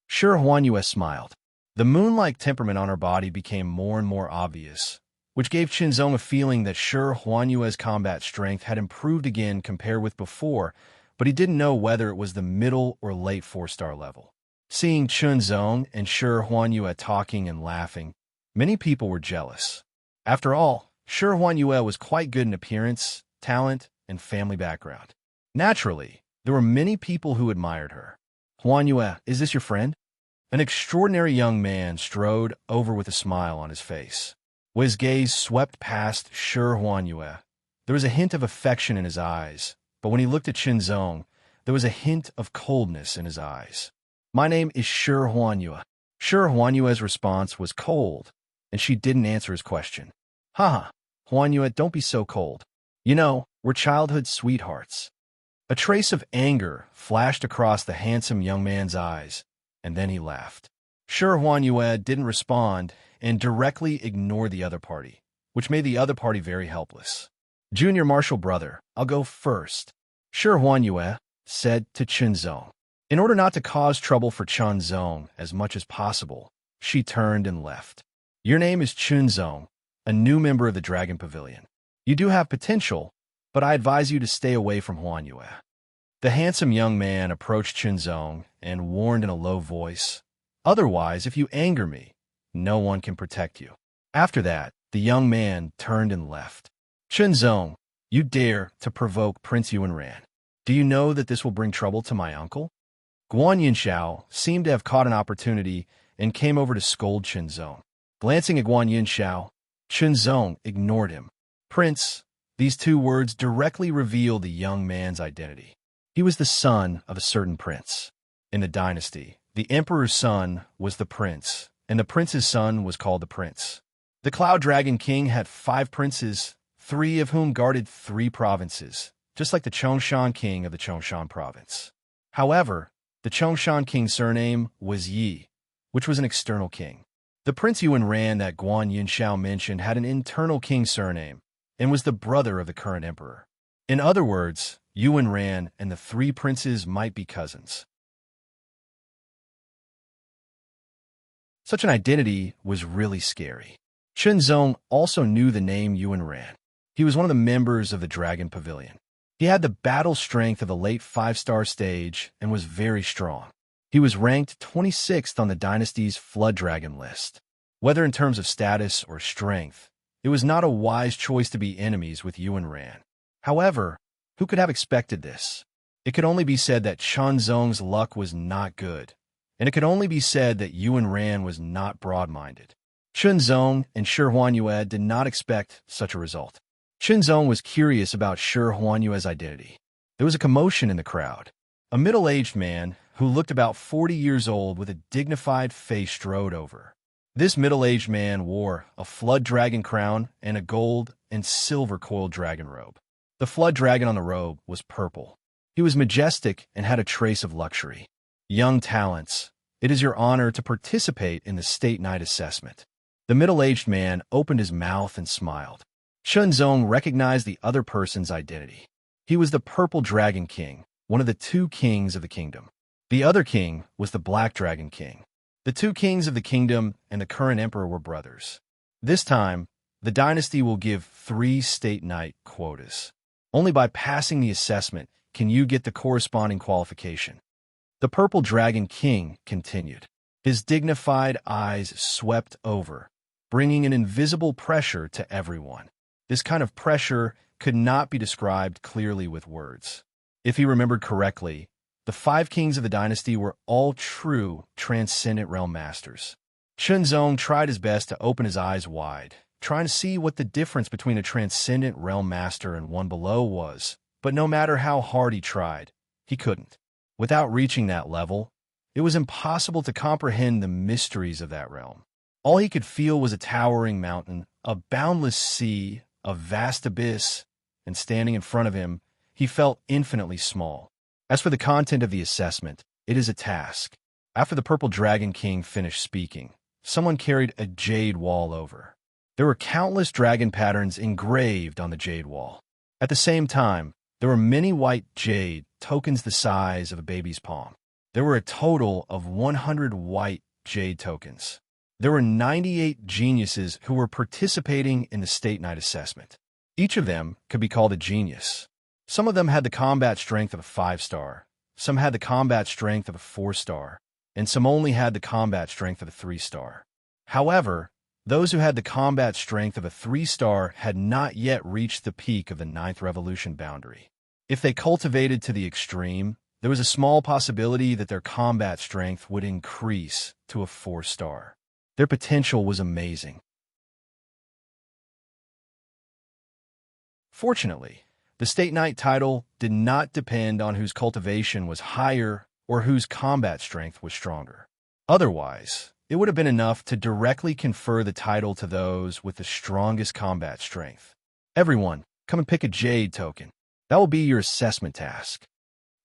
Shi Huanyue smiled. The moon-like temperament on her body became more and more obvious, which gave Chunzong a feeling that Shi Huanyue's combat strength had improved again compared with before, but he didn't know whether it was the middle or late 4-star level. Seeing Chunzong and Shi Huanyue talking and laughing, many people were jealous. After all, Shi Huanyue was quite good in appearance, talent, and family background. Naturally, there were many people who admired her. Huanyue, is this your friend? An extraordinary young man strode over with a smile on his face. When his gaze swept past Shi Huanyue, there was a hint of affection in his eyes, but when he looked at Chunzong, there was a hint of coldness in his eyes. My name is Shi Huanyue. Shi Huanyue's response was cold, and she didn't answer his question. Haha, Huanyue, don't be so cold. You know, we're childhood sweethearts. A trace of anger flashed across the handsome young man's eyes, and then he laughed. Shi Huanyue didn't respond and directly ignored the other party, which made the other party very helpless. Junior Martial brother, I'll go first, Shi Huanyue said to Chunzong. In order not to cause trouble for Chunzong as much as possible, she turned and left. Your name is Chunzong, a new member of the Dragon Pavilion. You do have potential, but I advise you to stay away from Huanyue. The handsome young man approached Chunzong and warned in a low voice, otherwise, if you anger me, no one can protect you. After that, the young man turned and left. Chunzong, you dare to provoke Prince Yuanran. Do you know that this will bring trouble to my uncle? Guan Yinxiao seemed to have caught an opportunity and came over to scold Chunzong. Glancing at Guan Yinxiao, Chunzong ignored him. Prince, these 2 words directly reveal the young man's identity. He was the son of a certain prince. In the dynasty, the emperor's son was the prince, and the prince's son was called the prince. The Cloud Dragon King had 5 princes, 3 of whom guarded 3 provinces, just like the Chongshan King of the Chongshan province. However, the Chongshan King's surname was Yi, which was an external king. The Prince Yuanran that Guan Yinxiao mentioned had an internal king surname and was the brother of the current emperor. In other words, Yuanran and the 3 princes might be cousins. Such an identity was really scary. Chunzong also knew the name Yuanran. He was one of the members of the Dragon Pavilion. He had the battle strength of a late 5-star stage and was very strong. He was ranked 26th on the dynasty's Flood Dragon list. Whether in terms of status or strength, It was not a wise choice to be enemies with Yuan. However, who could have expected this? It could only be said that Chunzong's luck was not good, and it could only be said that Yuan was not broad-minded. Chunzong and Shi Huanyue did not expect such a result. Chunzong was curious about Shi Huanyue's identity. There was a commotion in the crowd. A middle-aged man who looked about 40 years old with a dignified face strode over. This middle-aged man wore a flood dragon crown and a gold and silver coiled dragon robe. The flood dragon on the robe was purple. He was majestic and had a trace of luxury. Young talents, it is your honor to participate in the State Night Assessment. The middle-aged man opened his mouth and smiled. Chunzong recognized the other person's identity. He was the Purple Dragon King, one of the two kings of the kingdom. The other king was the Black Dragon King. The two kings of the kingdom and the current emperor were brothers. This time, the dynasty will give 3 state night quotas. Only by passing the assessment can you get the corresponding qualification. The Purple Dragon King continued. His dignified eyes swept over, bringing an invisible pressure to everyone. This kind of pressure could not be described clearly with words. If he remembered correctly, the 5 kings of the dynasty were all true transcendent realm masters. Chunzong tried his best to open his eyes wide, trying to see what the difference between a transcendent realm master and one below was, but no matter how hard he tried, he couldn't. Without reaching that level, it was impossible to comprehend the mysteries of that realm. All he could feel was a towering mountain, a boundless sea, a vast abyss, and standing in front of him, he felt infinitely small. As for the content of the assessment, it is a task. After the Purple Dragon King finished speaking, someone carried a jade wall over. There were countless dragon patterns engraved on the jade wall. At the same time, there were many white jade tokens the size of a baby's palm. There were a total of 100 white jade tokens. There were 98 geniuses who were participating in the State Night Assessment. Each of them could be called a genius. Some of them had the combat strength of a 5-star, some had the combat strength of a 4-star, and some only had the combat strength of a 3-star. However, those who had the combat strength of a 3-star had not yet reached the peak of the 9th revolution boundary. If they cultivated to the extreme, there was a small possibility that their combat strength would increase to a 4-star. Their potential was amazing. Fortunately, the State Knight title did not depend on whose cultivation was higher or whose combat strength was stronger. Otherwise, it would have been enough to directly confer the title to those with the strongest combat strength. Everyone, come and pick a jade token. That will be your assessment task.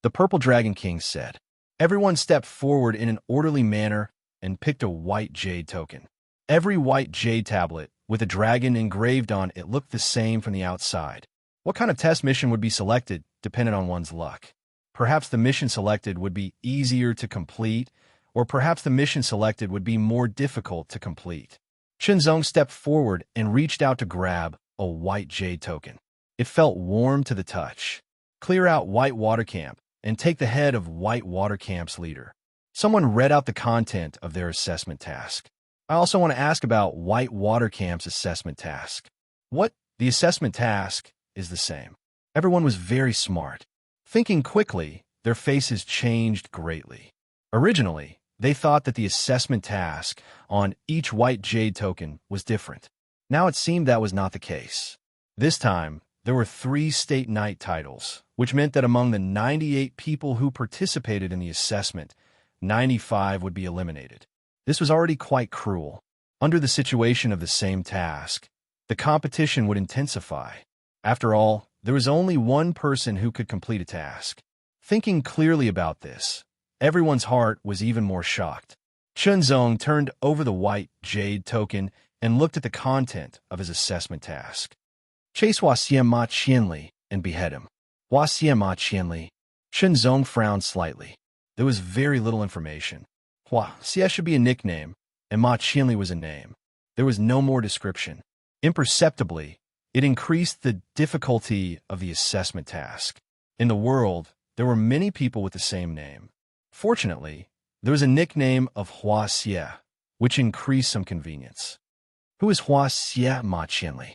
The Purple Dragon King said. Everyone stepped forward in an orderly manner and picked a white jade token. Every white jade tablet with a dragon engraved on it looked the same from the outside. What kind of test mission would be selected depended on one's luck. Perhaps the mission selected would be easier to complete, or perhaps the mission selected would be more difficult to complete. Chunzong stepped forward and reached out to grab a white jade token. It felt warm to the touch. Clear out White Water Camp and take the head of White Water Camp's leader. Someone read out the content of their assessment task. I also want to ask about White Water Camp's assessment task. What? The assessment task is the same. Everyone was very smart. Thinking quickly, their faces changed greatly. Originally, they thought that the assessment task on each white jade token was different. Now it seemed that was not the case. This time, there were 3 State Knight titles, which meant that among the 98 people who participated in the assessment, 95 would be eliminated. This was already quite cruel. Under the situation of the same task, the competition would intensify. After all, there was only one person who could complete a task. Thinking clearly about this, everyone's heart was even more shocked. Chunzong turned over the white jade token and looked at the content of his assessment task. Chase Hua Xian Ma Qianli and behead him. Hua Xian Ma Qianli. Chunzong frowned slightly. There was very little information. Hua Xia should be a nickname, and Ma Qianli was a name. There was no more description. Imperceptibly, it increased the difficulty of the assessment task. In the world, there were many people with the same name. Fortunately, there was a nickname of Hua Xia, which increased some convenience. Who is Hua Xie Ma Qianli?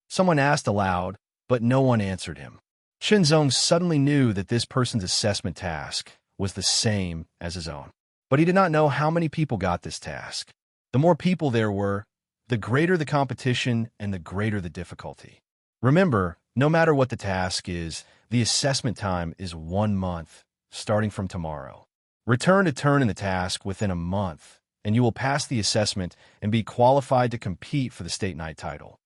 Someone asked aloud, but no one answered him. Qinzong suddenly knew that this person's assessment task was the same as his own. But he did not know how many people got this task. The more people there were, the greater the competition and the greater the difficulty. Remember, no matter what the task is, the assessment time is 1 month, starting from tomorrow. Return to turn in the task within a month, and you will pass the assessment and be qualified to compete for the State Knight title.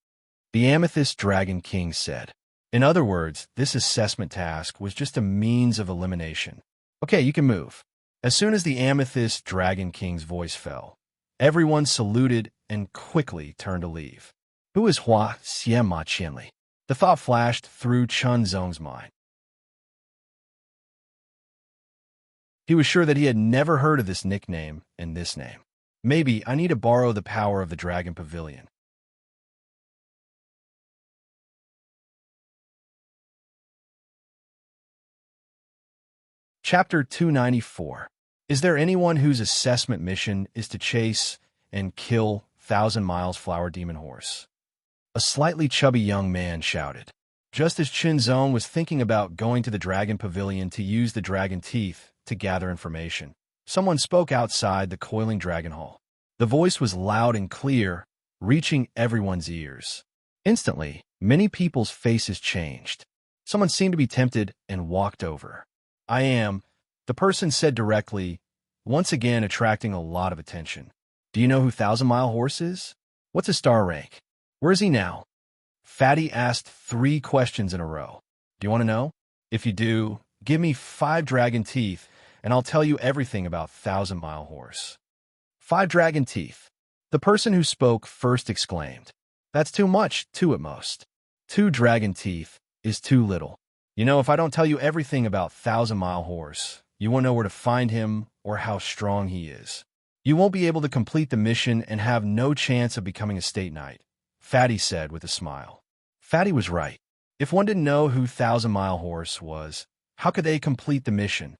The Amethyst Dragon King said. In other words, this assessment task was just a means of elimination. Okay, you can move. As soon as the Amethyst Dragon King's voice fell, everyone saluted and quickly turned to leave. Who is Hua Xie Ma Qianli? The thought flashed through Qinzong's mind. He was sure that he had never heard of this nickname and this name. Maybe I need to borrow the power of the Dragon Pavilion. Chapter 294. Is there anyone whose assessment mission is to chase and kill 1,000-mile flower demon horse? A slightly chubby young man shouted. Just as Qinzong was thinking about going to the Dragon Pavilion to use the dragon teeth to gather information, someone spoke outside the coiling dragon hall. The voice was loud and clear, reaching everyone's ears. Instantly, many people's faces changed. Someone seemed to be tempted and walked over. I am, the person said directly, once again attracting a lot of attention. Do you know who 1,000-mile horse is? What's his star rank? Where is he now? Fatty asked 3 questions in a row. Do you want to know? If you do, give me 5 dragon teeth, and I'll tell you everything about 1,000-mile horse. 5 dragon teeth. The person who spoke first exclaimed. That's too much, 2 at most. 2 dragon teeth is too little. You know, if I don't tell you everything about 1,000-mile horse, you won't know where to find him or how strong he is. You won't be able to complete the mission and have no chance of becoming a state knight, Fatty said with a smile. Fatty was right. If one didn't know who 1,000-mile horse was, how could they complete the mission?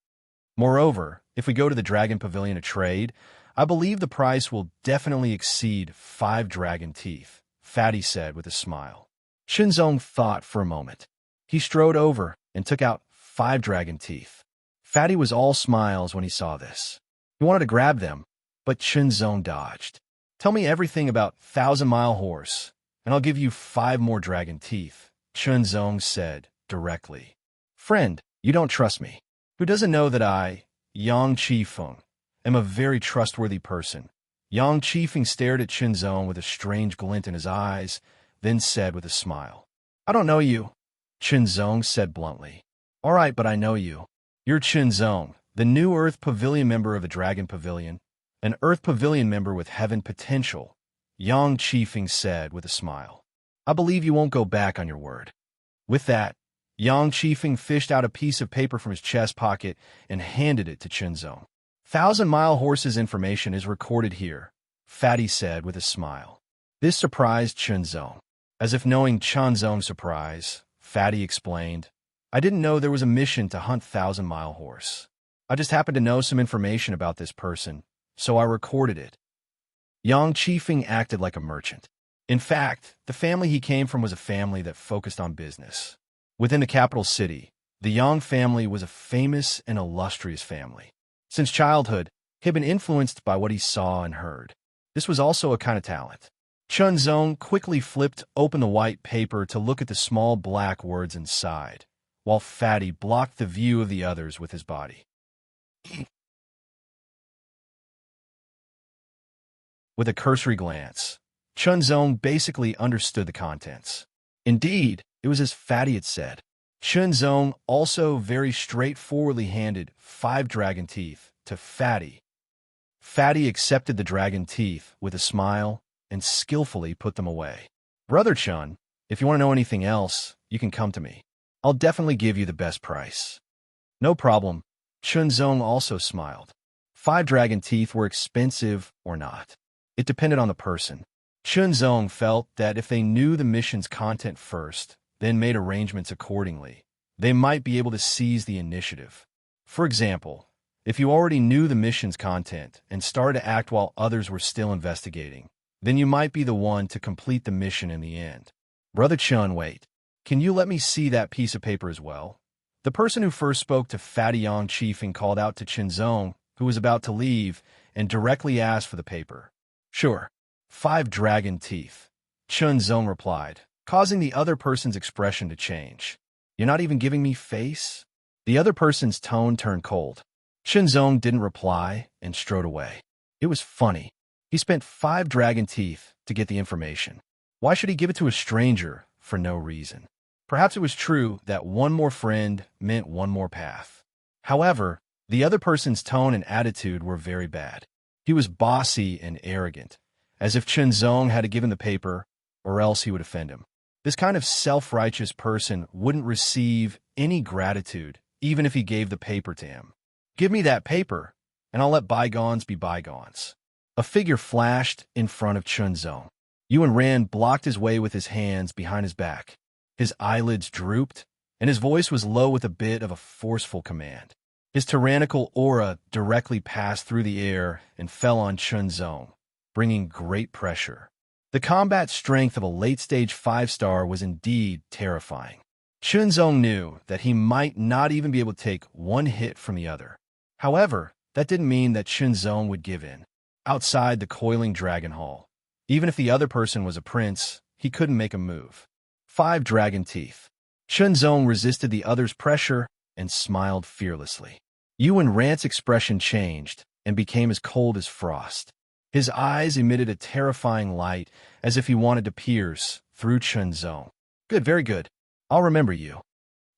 Moreover, if we go to the Dragon Pavilion to trade, I believe the price will definitely exceed 5 dragon teeth, Fatty said with a smile. Qinzong thought for a moment. He strode over and took out 5 dragon teeth. Fatty was all smiles when he saw this. He wanted to grab them, but Qinzong dodged. Tell me everything about 1,000-mile horse, and I'll give you 5 more dragon teeth, Qinzong said directly. Friend, you don't trust me. Who doesn't know that I, Yang Qifeng, am a very trustworthy person? Yang Qifeng stared at Qinzong with a strange glint in his eyes, then said with a smile. I don't know you, Qinzong said bluntly. All right, but I know you. You're Qinzong, the new Earth Pavilion member of the Dragon Pavilion, an Earth Pavilion member with heaven potential, Yang Qifeng said with a smile. I believe you won't go back on your word. With that, Yang Qifeng fished out a piece of paper from his chest pocket and handed it to Qinzong. 1,000-mile horse's information is recorded here, Fatty said with a smile. This surprised Qinzong. As if knowing Qinzong's surprise, Fatty explained, I didn't know there was a mission to hunt 1,000-mile horse. I just happened to know some information about this person, so I recorded it. Yang Qifeng acted like a merchant. In fact, the family he came from was a family that focused on business. Within the capital city, the Yang family was a famous and illustrious family. Since childhood, he had been influenced by what he saw and heard. This was also a kind of talent. Qinzong quickly flipped open the white paper to look at the small black words inside, while Fatty blocked the view of the others with his body. With a cursory glance, Qinzong basically understood the contents. Indeed, it was as Fatty had said. Qinzong also very straightforwardly handed 5 dragon teeth to Fatty. Fatty accepted the dragon teeth with a smile and skillfully put them away. Brother Chun, if you want to know anything else, you can come to me. I'll definitely give you the best price. No problem, Qinzong also smiled. 5 dragon teeth were expensive or not. It depended on the person. Qinzong felt that if they knew the mission's content first, then made arrangements accordingly, they might be able to seize the initiative. For example, if you already knew the mission's content and started to act while others were still investigating, then you might be the one to complete the mission in the end. Brother Chun, wait. Can you let me see that piece of paper as well? The person who first spoke to Fatty Yong Chiefing called out to Chinzong, who was about to leave, and directly asked for the paper. Sure. 5 dragon teeth. Chunzong replied, causing the other person's expression to change. You're not even giving me face? The other person's tone turned cold. Chunzong didn't reply and strode away. It was funny. He spent 5 dragon teeth to get the information. Why should he give it to a stranger for no reason? Perhaps it was true that one more friend meant one more path. However, the other person's tone and attitude were very bad. He was bossy and arrogant, as if Chunzong had to give him the paper or else he would offend him. This kind of self-righteous person wouldn't receive any gratitude even if he gave the paper to him. Give me that paper, and I'll let bygones be bygones. A figure flashed in front of Chunzong. Yuan Ran blocked his way with his hands behind his back. His eyelids drooped, and his voice was low with a bit of a forceful command. His tyrannical aura directly passed through the air and fell on Chunzong, bringing great pressure. The combat strength of a late-stage 5-star was indeed terrifying. Chunzong knew that he might not even be able to take one hit from the other. However, that didn't mean that Chunzong would give in. Outside the coiling dragon hall, even if the other person was a prince, he couldn't make a move. 5 dragon teeth. Chunzong resisted the other's pressure and smiled fearlessly. Yuan Ran's expression changed and became as cold as frost. His eyes emitted a terrifying light as if he wanted to pierce through Chunzong. Good, very good. I'll remember you.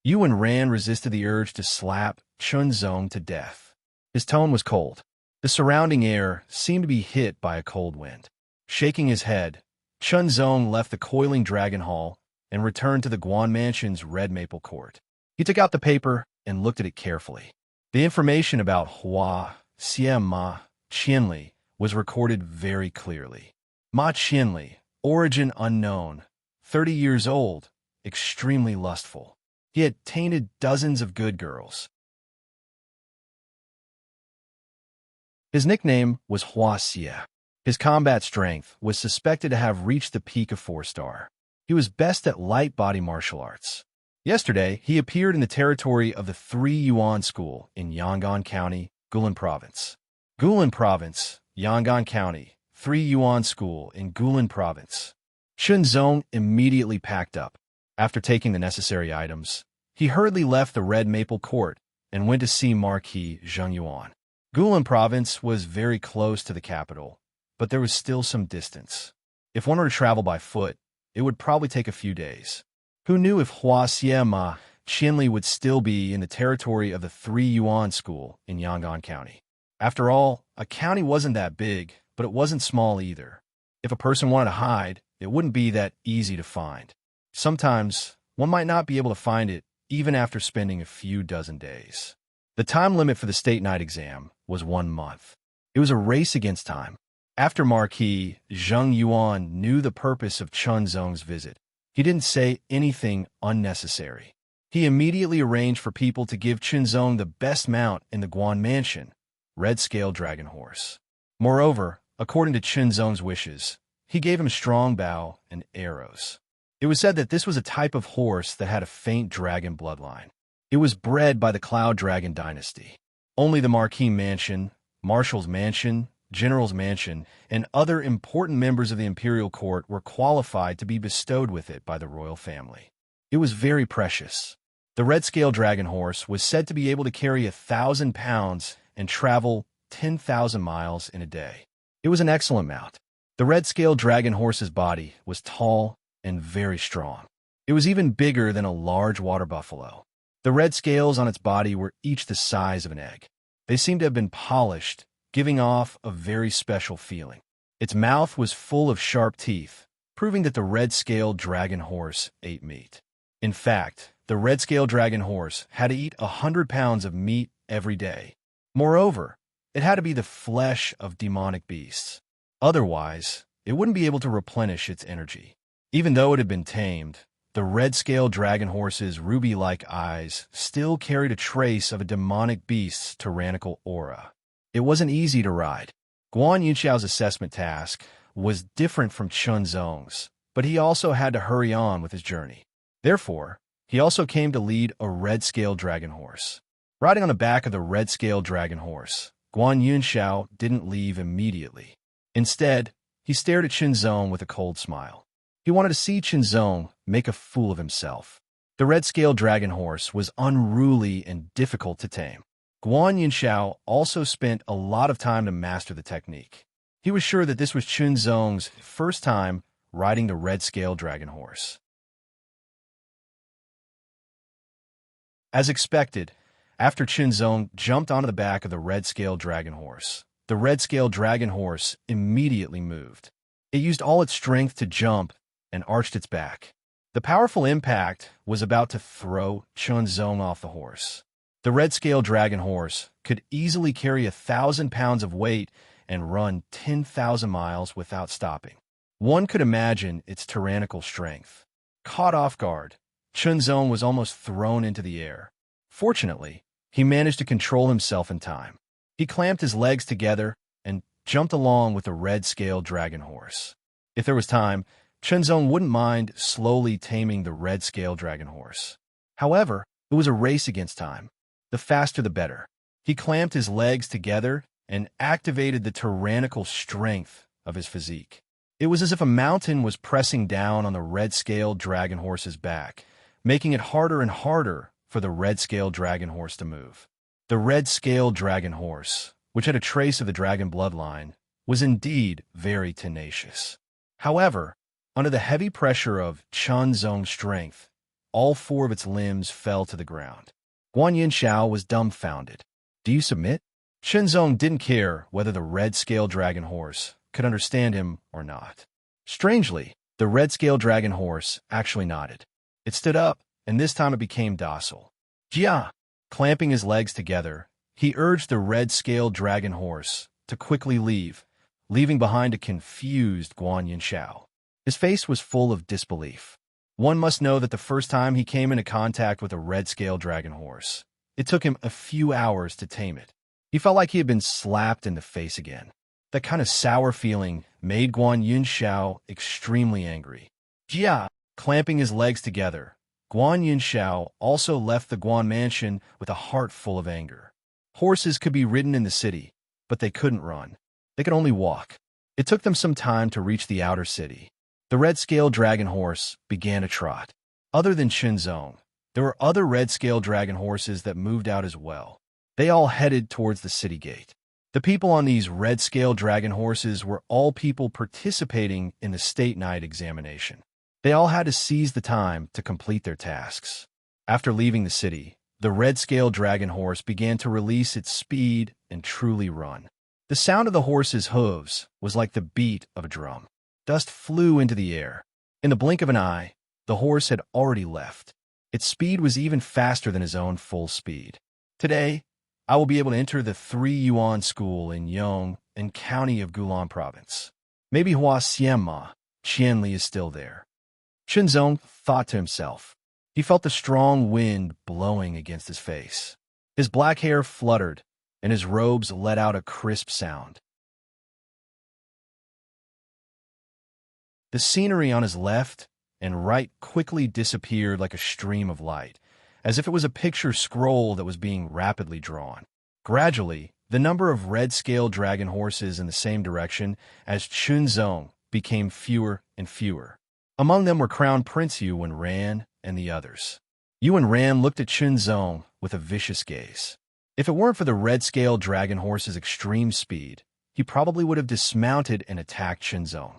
Yuan Ran resisted the urge to slap Chunzong to death. His tone was cold. The surrounding air seemed to be hit by a cold wind. Shaking his head, Chunzong left the coiling dragon hall and returned to the Guan Mansion's red maple court. He took out the paper and looked at it carefully. The information about Hua Xie Ma Qianli was recorded very clearly. Ma Qianli, origin unknown, 30 years old, extremely lustful. He had tainted dozens of good girls. His nickname was Hua Xie. His combat strength was suspected to have reached the peak of 4-star. He was best at light body martial arts. Yesterday, he appeared in the territory of the 3 Yuan School in Yangon County, Guilin Province. Guilin Province, Yangon County, 3 Yuan School in Guilin Province. Chunzong immediately packed up. After taking the necessary items, he hurriedly left the red maple court and went to see Marquis Zheng Yuan. Guilin Province was very close to the capital, but there was still some distance. If one were to travel by foot, it would probably take a few days. Who knew if Hua Xie Ma Qianli would still be in the territory of the 3 Yuan School in Yangon County? After all, a county wasn't that big, but it wasn't small either. If a person wanted to hide, it wouldn't be that easy to find. Sometimes, one might not be able to find it even after spending a few dozen days. The time limit for the state night exam was 1 month. It was a race against time. After Marquis Zheng Yuan knew the purpose of Chunzong's visit, he didn't say anything unnecessary. He immediately arranged for people to give Chunzong the best mount in the Guan Mansion, red-scale dragon horse. Moreover, according to Chunzong's wishes, he gave him a strong bow and arrows. It was said that this was a type of horse that had a faint dragon bloodline. It was bred by the Cloud Dragon dynasty. Only the Marquis Mansion, Marshal's Mansion, General's Mansion, and other important members of the imperial court were qualified to be bestowed with it by the royal family. It was very precious. The red-scale dragon horse was said to be able to carry 1,000 pounds and travel 10,000 miles in a day. It was an excellent mount. The red-scale dragon horse's body was tall and very strong. It was even bigger than a large water buffalo. The red scales on its body were each the size of an egg. They seemed to have been polished, giving off a very special feeling. Its mouth was full of sharp teeth, proving that the red-scaled dragon horse ate meat. In fact, the red-scaled dragon horse had to eat 100 pounds of meat every day. Moreover, it had to be the flesh of demonic beasts. Otherwise, it wouldn't be able to replenish its energy. Even though it had been tamed, the red-scaled dragon horse's ruby-like eyes still carried a trace of a demonic beast's tyrannical aura. It wasn't easy to ride. Guan Yunxiao's assessment task was different from Chunzong's, but he also had to hurry on with his journey. Therefore, he also came to lead a red-scaled dragon horse. Riding on the back of the red-scaled dragon horse, Guan Yunxiao didn't leave immediately. Instead, he stared at Chunzong with a cold smile. He wanted to see Chunzong make a fool of himself. The red-scaled dragon horse was unruly and difficult to tame. Guan Yunxiao also spent a lot of time to master the technique. He was sure that this was Chunzong's first time riding the red-scaled dragon horse. As expected, after Chunzong jumped onto the back of the red-scaled dragon horse, the red-scaled dragon horse immediately moved. It used all its strength to jump and arched its back. The powerful impact was about to throw Chunzong off the horse. The red-scaled dragon horse could easily carry 1,000 pounds of weight and run 10,000 miles without stopping. One could imagine its tyrannical strength. Caught off guard, Chunzong was almost thrown into the air. Fortunately, he managed to control himself in time. He clamped his legs together and jumped along with the red-scaled dragon horse. If there was time, Chunzong wouldn't mind slowly taming the red-scaled dragon horse. However, it was a race against time. The faster the better. He clamped his legs together and activated the tyrannical strength of his physique. It was as if a mountain was pressing down on the red-scaled dragon horse's back, making it harder and harder for the red-scaled dragon horse to move. The red-scaled dragon horse, which had a trace of the dragon bloodline, was indeed very tenacious. However, under the heavy pressure of Chunzong's strength, all 4 of its limbs fell to the ground. Guan Yunxiao was dumbfounded. "Do you submit?" Chunzong didn't care whether the red-scaled dragon horse could understand him or not. Strangely, the red-scaled dragon horse actually nodded. It stood up, and this time it became docile. Jia! Clamping his legs together, he urged the red-scaled dragon horse to quickly leave, leaving behind a confused Guan Yunxiao. His face was full of disbelief. One must know that the first time he came into contact with a red-scaled dragon horse, it took him a few hours to tame it. He felt like he had been slapped in the face again. That kind of sour feeling made Guan Yunxiao extremely angry. Jia! Clamping his legs together, Guan Yunxiao also left the Guan mansion with a heart full of anger. Horses could be ridden in the city, but they couldn't run. They could only walk. It took them some time to reach the outer city. The red-scaled dragon horse began to trot. Other than Chunzong, there were other red-scaled dragon horses that moved out as well. They all headed towards the city gate. The people on these red-scaled dragon horses were all people participating in the state night examination. They all had to seize the time to complete their tasks. After leaving the city, the red-scaled dragon horse began to release its speed and truly run. The sound of the horse's hooves was like the beat of a drum. Dust flew into the air. In the blink of an eye, the horse had already left. Its speed was even faster than his own full speed. Today, I will be able to enter the 3 Yuan school in Yong and county of Gulan province. Maybe Hua Xianma, Qianli is still there. Chunzong thought to himself. He felt the strong wind blowing against his face. His black hair fluttered, and his robes let out a crisp sound. The scenery on his left and right quickly disappeared like a stream of light, as if it was a picture scroll that was being rapidly drawn. Gradually, the number of red-scaled dragon horses in the same direction as Chunzong became fewer and fewer. Among them were Crown Prince Yu and Ran and the others. Yu and Ran looked at Chunzong with a vicious gaze. If it weren't for the red-scaled dragon horse's extreme speed, he probably would have dismounted and attacked Chunzong.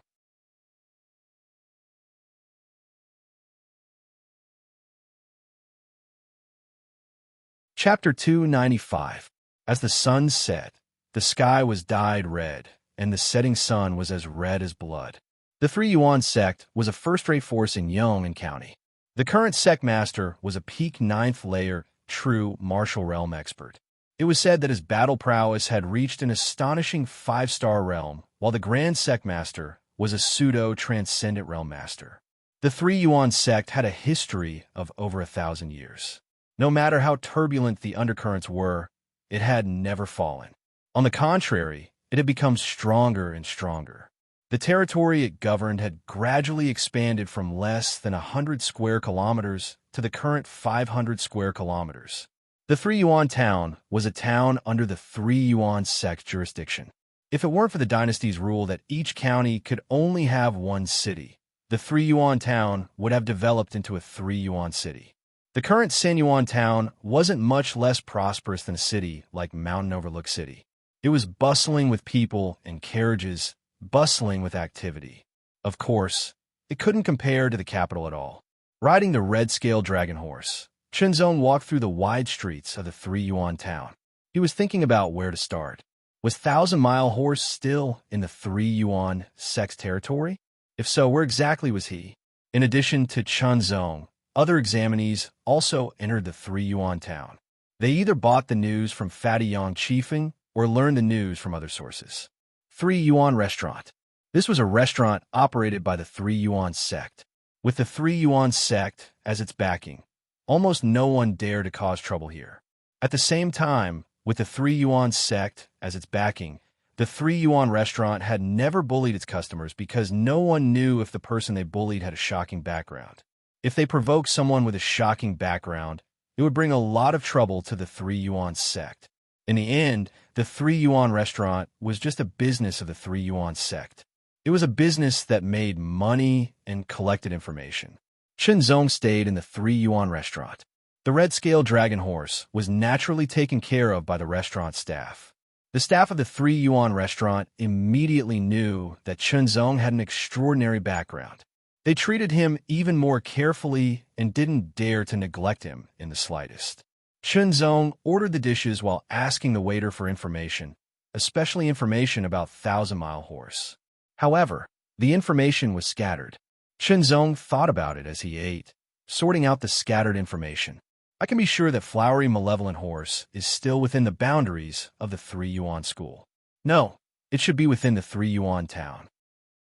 Chapter 295. As the sun set, the sky was dyed red, and the setting sun was as red as blood. The 3 Yuan sect was a first-rate force in Yong and County. The current sect master was a peak 9th layer, true martial realm expert. It was said that his battle prowess had reached an astonishing 5-star realm, while the grand sect master was a pseudo-transcendent realm master. The 3 Yuan sect had a history of over 1,000 years. No matter how turbulent the undercurrents were, it had never fallen. On the contrary, it had become stronger and stronger. The territory it governed had gradually expanded from less than 100 square kilometers to the current 500 square kilometers. The 3 Yuan town was a town under the 3 Yuan sect jurisdiction. If it weren't for the dynasty's rule that each county could only have one city, the 3 Yuan town would have developed into a 3 Yuan city. The current San Yuan town wasn't much less prosperous than a city like Mountain Overlook City. It was bustling with people and carriages, bustling with activity. Of course, it couldn't compare to the capital at all. Riding the red-scaled dragon horse, Chenzong walked through the wide streets of the 3 Yuan town. He was thinking about where to start. Was Thousand Mile Horse still in the 3 Yuan sect territory? If so, where exactly was he? In addition to Chenzong, other examinees also entered the 3 Yuan town. They either bought the news from Fatty Yang Chiefing or learned the news from other sources. 3 Yuan Restaurant. This was a restaurant operated by the 3 Yuan sect. With the 3 Yuan sect as its backing, almost no one dared to cause trouble here. At the same time, with the 3 Yuan sect as its backing, the 3 Yuan restaurant had never bullied its customers because no one knew if the person they bullied had a shocking background. If they provoked someone with a shocking background, it would bring a lot of trouble to the 3 Yuan sect. In the end, the 3 Yuan restaurant was just a business of the 3 Yuan sect. It was a business that made money and collected information. Chenzong stayed in the 3 Yuan restaurant. The red-scaled dragon horse was naturally taken care of by the restaurant staff. The staff of the 3 Yuan restaurant immediately knew that Chenzong had an extraordinary background. They treated him even more carefully and didn't dare to neglect him in the slightest. Chenzong ordered the dishes while asking the waiter for information, especially information about Thousand Mile Horse. However, the information was scattered. Chenzong thought about it as he ate, sorting out the scattered information. I can be sure that Flowery Malevolent Horse is still within the boundaries of the 3 Yuan school. No, it should be within the 3 Yuan town.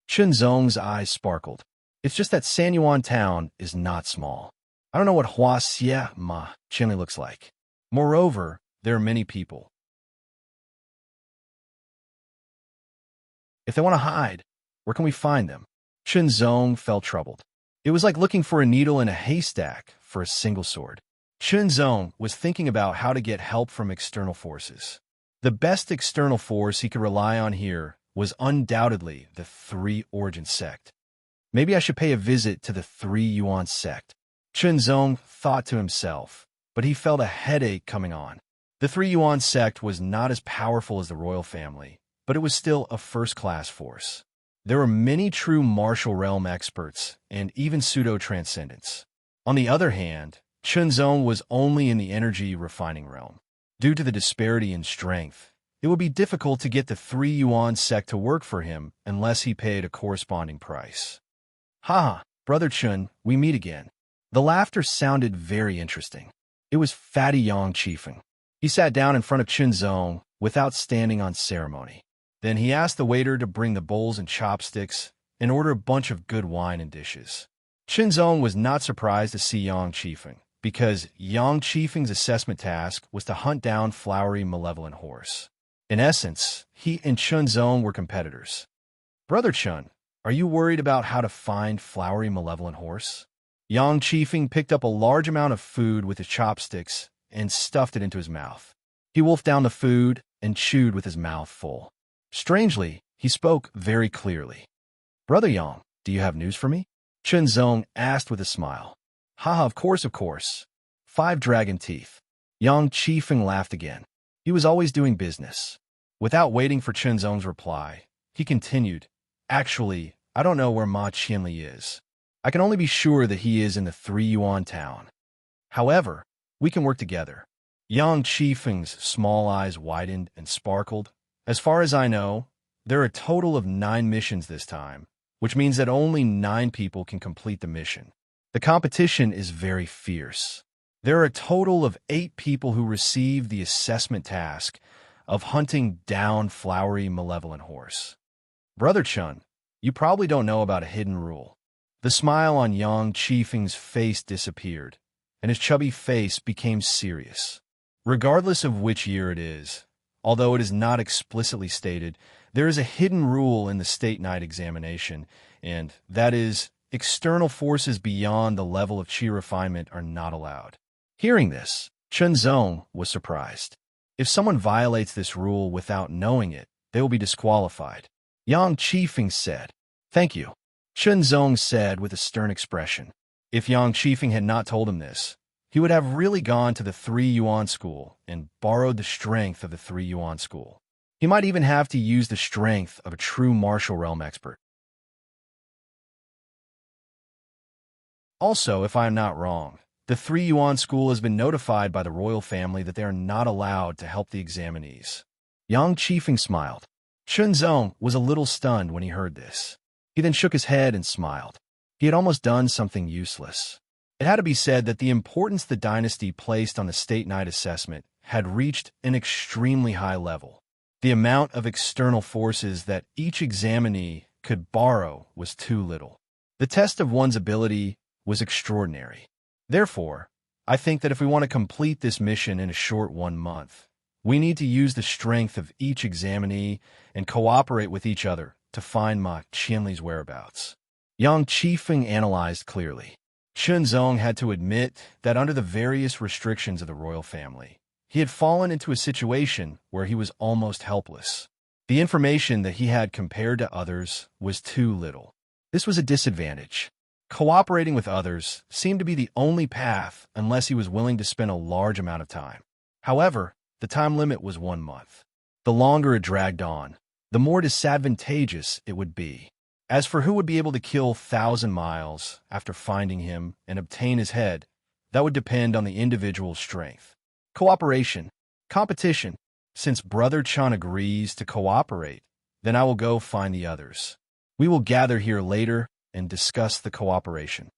Chenzong's eyes sparkled. It's just that San Yuan town is not small. I don't know what Hua Xie Ma Chinli looks like. Moreover, there are many people. If they want to hide, where can we find them? Chenzong felt troubled. It was like looking for a needle in a haystack for a single sword. Chenzong was thinking about how to get help from external forces. The best external force he could rely on here was undoubtedly the 3 Origin sect. Maybe I should pay a visit to the 3 Yuan sect. Chenzong thought to himself, but he felt a headache coming on. The 3 Yuan sect was not as powerful as the royal family, but it was still a first-class force. There were many true martial realm experts and even pseudo-transcendents. On the other hand, Chenzong was only in the energy refining realm. Due to the disparity in strength, it would be difficult to get the 3 Yuan sect to work for him unless he paid a corresponding price. Ha, Brother Chun, we meet again. The laughter sounded very interesting. It was Fatty Yang Chiefing. He sat down in front of Chenzong without standing on ceremony. Then he asked the waiter to bring the bowls and chopsticks and order a bunch of good wine and dishes. Chenzong was not surprised to see Yang Chiefing, because Yang Chiefing's assessment task was to hunt down Flowery Malevolent Horse. In essence, he and Chenzong were competitors. Brother Chun, are you worried about how to find Flowery Malevolent Horse? Yang Chiefing picked up a large amount of food with his chopsticks and stuffed it into his mouth. He wolfed down the food and chewed with his mouth full. Strangely, he spoke very clearly. Brother Yang, do you have news for me? Chenzong asked with a smile. Haha, of course. 5 dragon teeth. Yang Chiefing laughed again. He was always doing business. Without waiting for Chenzong's reply, he continued, Actually, I don't know where Ma Qianli is. I can only be sure that he is in the 3 Yuan town. However, we can work together. Yang Chiefing's small eyes widened and sparkled. As far as I know, there are a total of 9 missions this time, which means that only 9 people can complete the mission. The competition is very fierce. There are a total of 8 people who receive the assessment task of hunting down Flowery Malevolent Horse. Brother Chun, you probably don't know about a hidden rule. The smile on Yang Chiefing's face disappeared, and his chubby face became serious. Regardless of which year it is, Although it is not explicitly stated, there is a hidden rule in the state night examination, and that is, external forces beyond the level of chi refinement are not allowed. Hearing this, Chunzong was surprised. If someone violates this rule without knowing it, they will be disqualified. Yang Qifeng said, "Thank you," Chunzong said with a stern expression. If Yang Qifeng had not told him this, he would have really gone to the 3 Yuan school and borrowed the strength of the 3 Yuan school. He might even have to use the strength of a true martial realm expert. Also, if I am not wrong, the 3 Yuan school has been notified by the royal family that they are not allowed to help the examinees. Yang Qifeng smiled. Chunzong was a little stunned when he heard this. He then shook his head and smiled. He had almost done something useless. It had to be said that the importance the dynasty placed on the state night assessment had reached an extremely high level. The amount of external forces that each examinee could borrow was too little. The test of one's ability was extraordinary. Therefore, I think that if we want to complete this mission in a short 1 month, we need to use the strength of each examinee and cooperate with each other to find Ma Qianli's whereabouts. Yang Qifeng analyzed clearly. Chunzong had to admit that under the various restrictions of the royal family, he had fallen into a situation where he was almost helpless. The information that he had compared to others was too little. This was a disadvantage. Cooperating with others seemed to be the only path unless he was willing to spend a large amount of time. However, the time limit was 1 month. The longer it dragged on, the more disadvantageous it would be. As for who would be able to kill 1,000 miles after finding him and obtain his head, that would depend on the individual's strength. Cooperation. Competition. Since Brother Chan agrees to cooperate, then I will go find the others. We will gather here later and discuss the cooperation.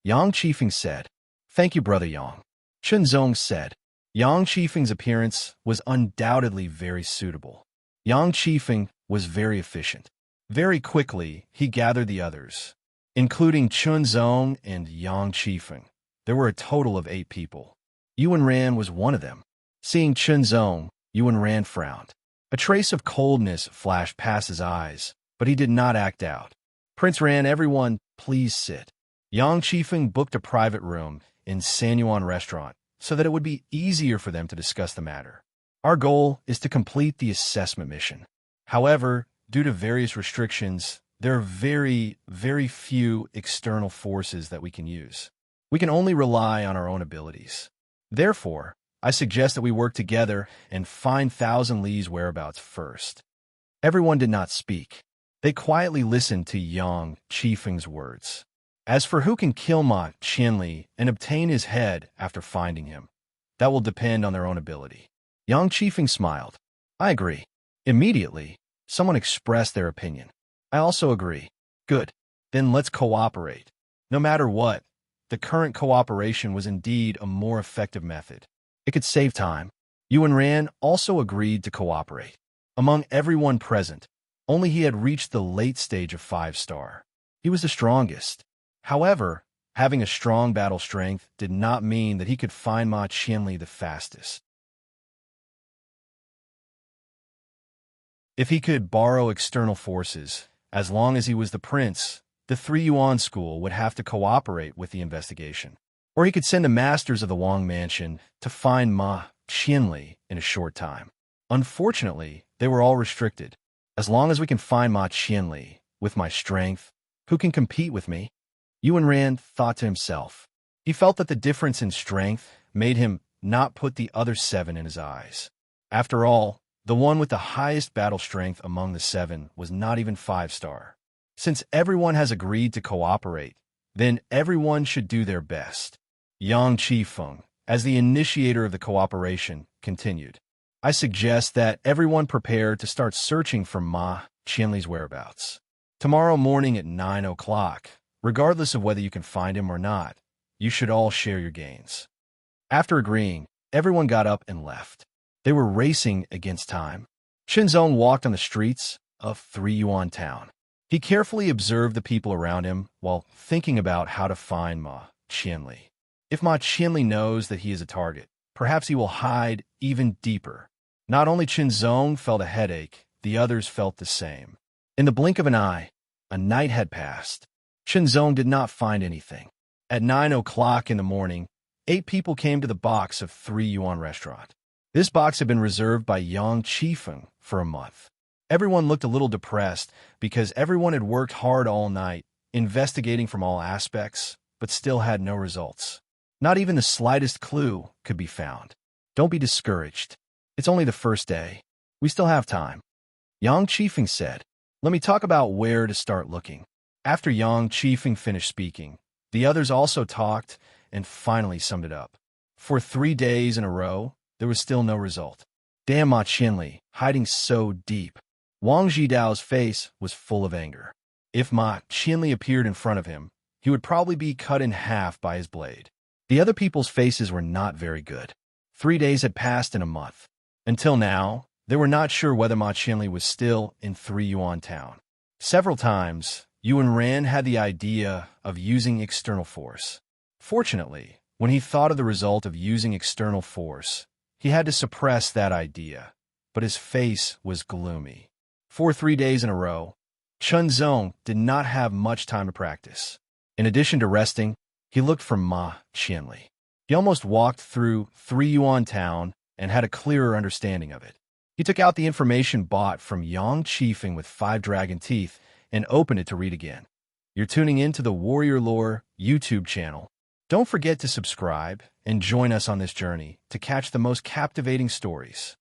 Yang Qifeng said, "Thank you, Brother Yang." Chunzong said. Yang Qifeng's appearance was undoubtedly very suitable. Yang Qifeng was very efficient. Very quickly, he gathered the others, including Chunzong and Yang Qifeng. There were a total of 8 people. Yuan Ran was one of them. Seeing Chunzong, Yuan Ran frowned. A trace of coldness flashed past his eyes, but he did not act out. "Prince Ran, everyone, please sit." Yang Qifeng booked a private room in Sanyuan restaurant so that it would be easier for them to discuss the matter. Our goal is to complete the assessment mission. However, due to various restrictions, there are very, very few external forces that we can use. We can only rely on our own abilities. Therefore, I suggest that we work together and find Thousand Li's whereabouts first. Everyone did not speak. They quietly listened to Yang Qifeng's words. As for who can kill Ma Qianli and obtain his head after finding him, that will depend on their own ability. Yang Qifeng smiled. "I agree." Immediately, someone expressed their opinion. "I also agree." "Good. Then let's cooperate." No matter what, the current cooperation was indeed a more effective method. It could save time. Yuan Ran also agreed to cooperate. Among everyone present, only he had reached the late stage of 5-star. He was the strongest. However, having a strong battle strength did not mean that he could find Ma Qianli the fastest. If he could borrow external forces, as long as he was the prince, the 3 Yuan school would have to cooperate with the investigation. Or he could send the masters of the Wang Mansion to find Ma Qianli in a short time. Unfortunately, they were all restricted. As long as we can find Ma Qianli, with my strength, who can compete with me? Yuan Ran thought to himself. He felt that the difference in strength made him not put the other 7 in his eyes. After all, the one with the highest battle strength among the 7 was not even 5-star. Since everyone has agreed to cooperate, then everyone should do their best. Yang Qifeng, as the initiator of the cooperation, continued. "I suggest that everyone prepare to start searching for Ma Qianli's whereabouts. Tomorrow morning at 9 o'clock, regardless of whether you can find him or not, you should all share your gains." After agreeing, everyone got up and left. They were racing against time. Chunzong walked on the streets of 3 Yuan town. He carefully observed the people around him while thinking about how to find Ma Qianli. If Ma Qianli knows that he is a target, perhaps he will hide even deeper. Not only Qinzong felt a headache, the others felt the same. In the blink of an eye, a night had passed. Qinzong did not find anything. At 9 o'clock in the morning, 8 people came to the box of 3 yuan restaurant. This box had been reserved by Yang Qifeng for a month. Everyone looked a little depressed because everyone had worked hard all night, investigating from all aspects, but still had no results. Not even the slightest clue could be found. Don't be discouraged. It's only the first day. We still have time. Yang Qifeng said, let me talk about where to start looking. After Yang Qifeng finished speaking, the others also talked and finally summed it up. For 3 days in a row, there was still no result. Damn Ma Qianli, hiding so deep. Wang Zhidao's face was full of anger. If Ma Qianli appeared in front of him, he would probably be cut in half by his blade. The other people's faces were not very good. 3 days had passed in a month. Until now, they were not sure whether Ma Qianli was still in 3 Yuan Town. Several times, Yuan Ran had the idea of using external force. Fortunately, when he thought of the result of using external force, he had to suppress that idea, but his face was gloomy. For 3 days in a row, Qinzong did not have much time to practice. In addition to resting, he looked for Ma Qianli. He almost walked through 3 Yuan Town and had a clearer understanding of it. He took out the information bought from Yang Qifeng with 5 dragon teeth and opened it to read again. You're tuning in to the Warrior Lore YouTube channel. Don't forget to subscribe and join us on this journey to catch the most captivating stories.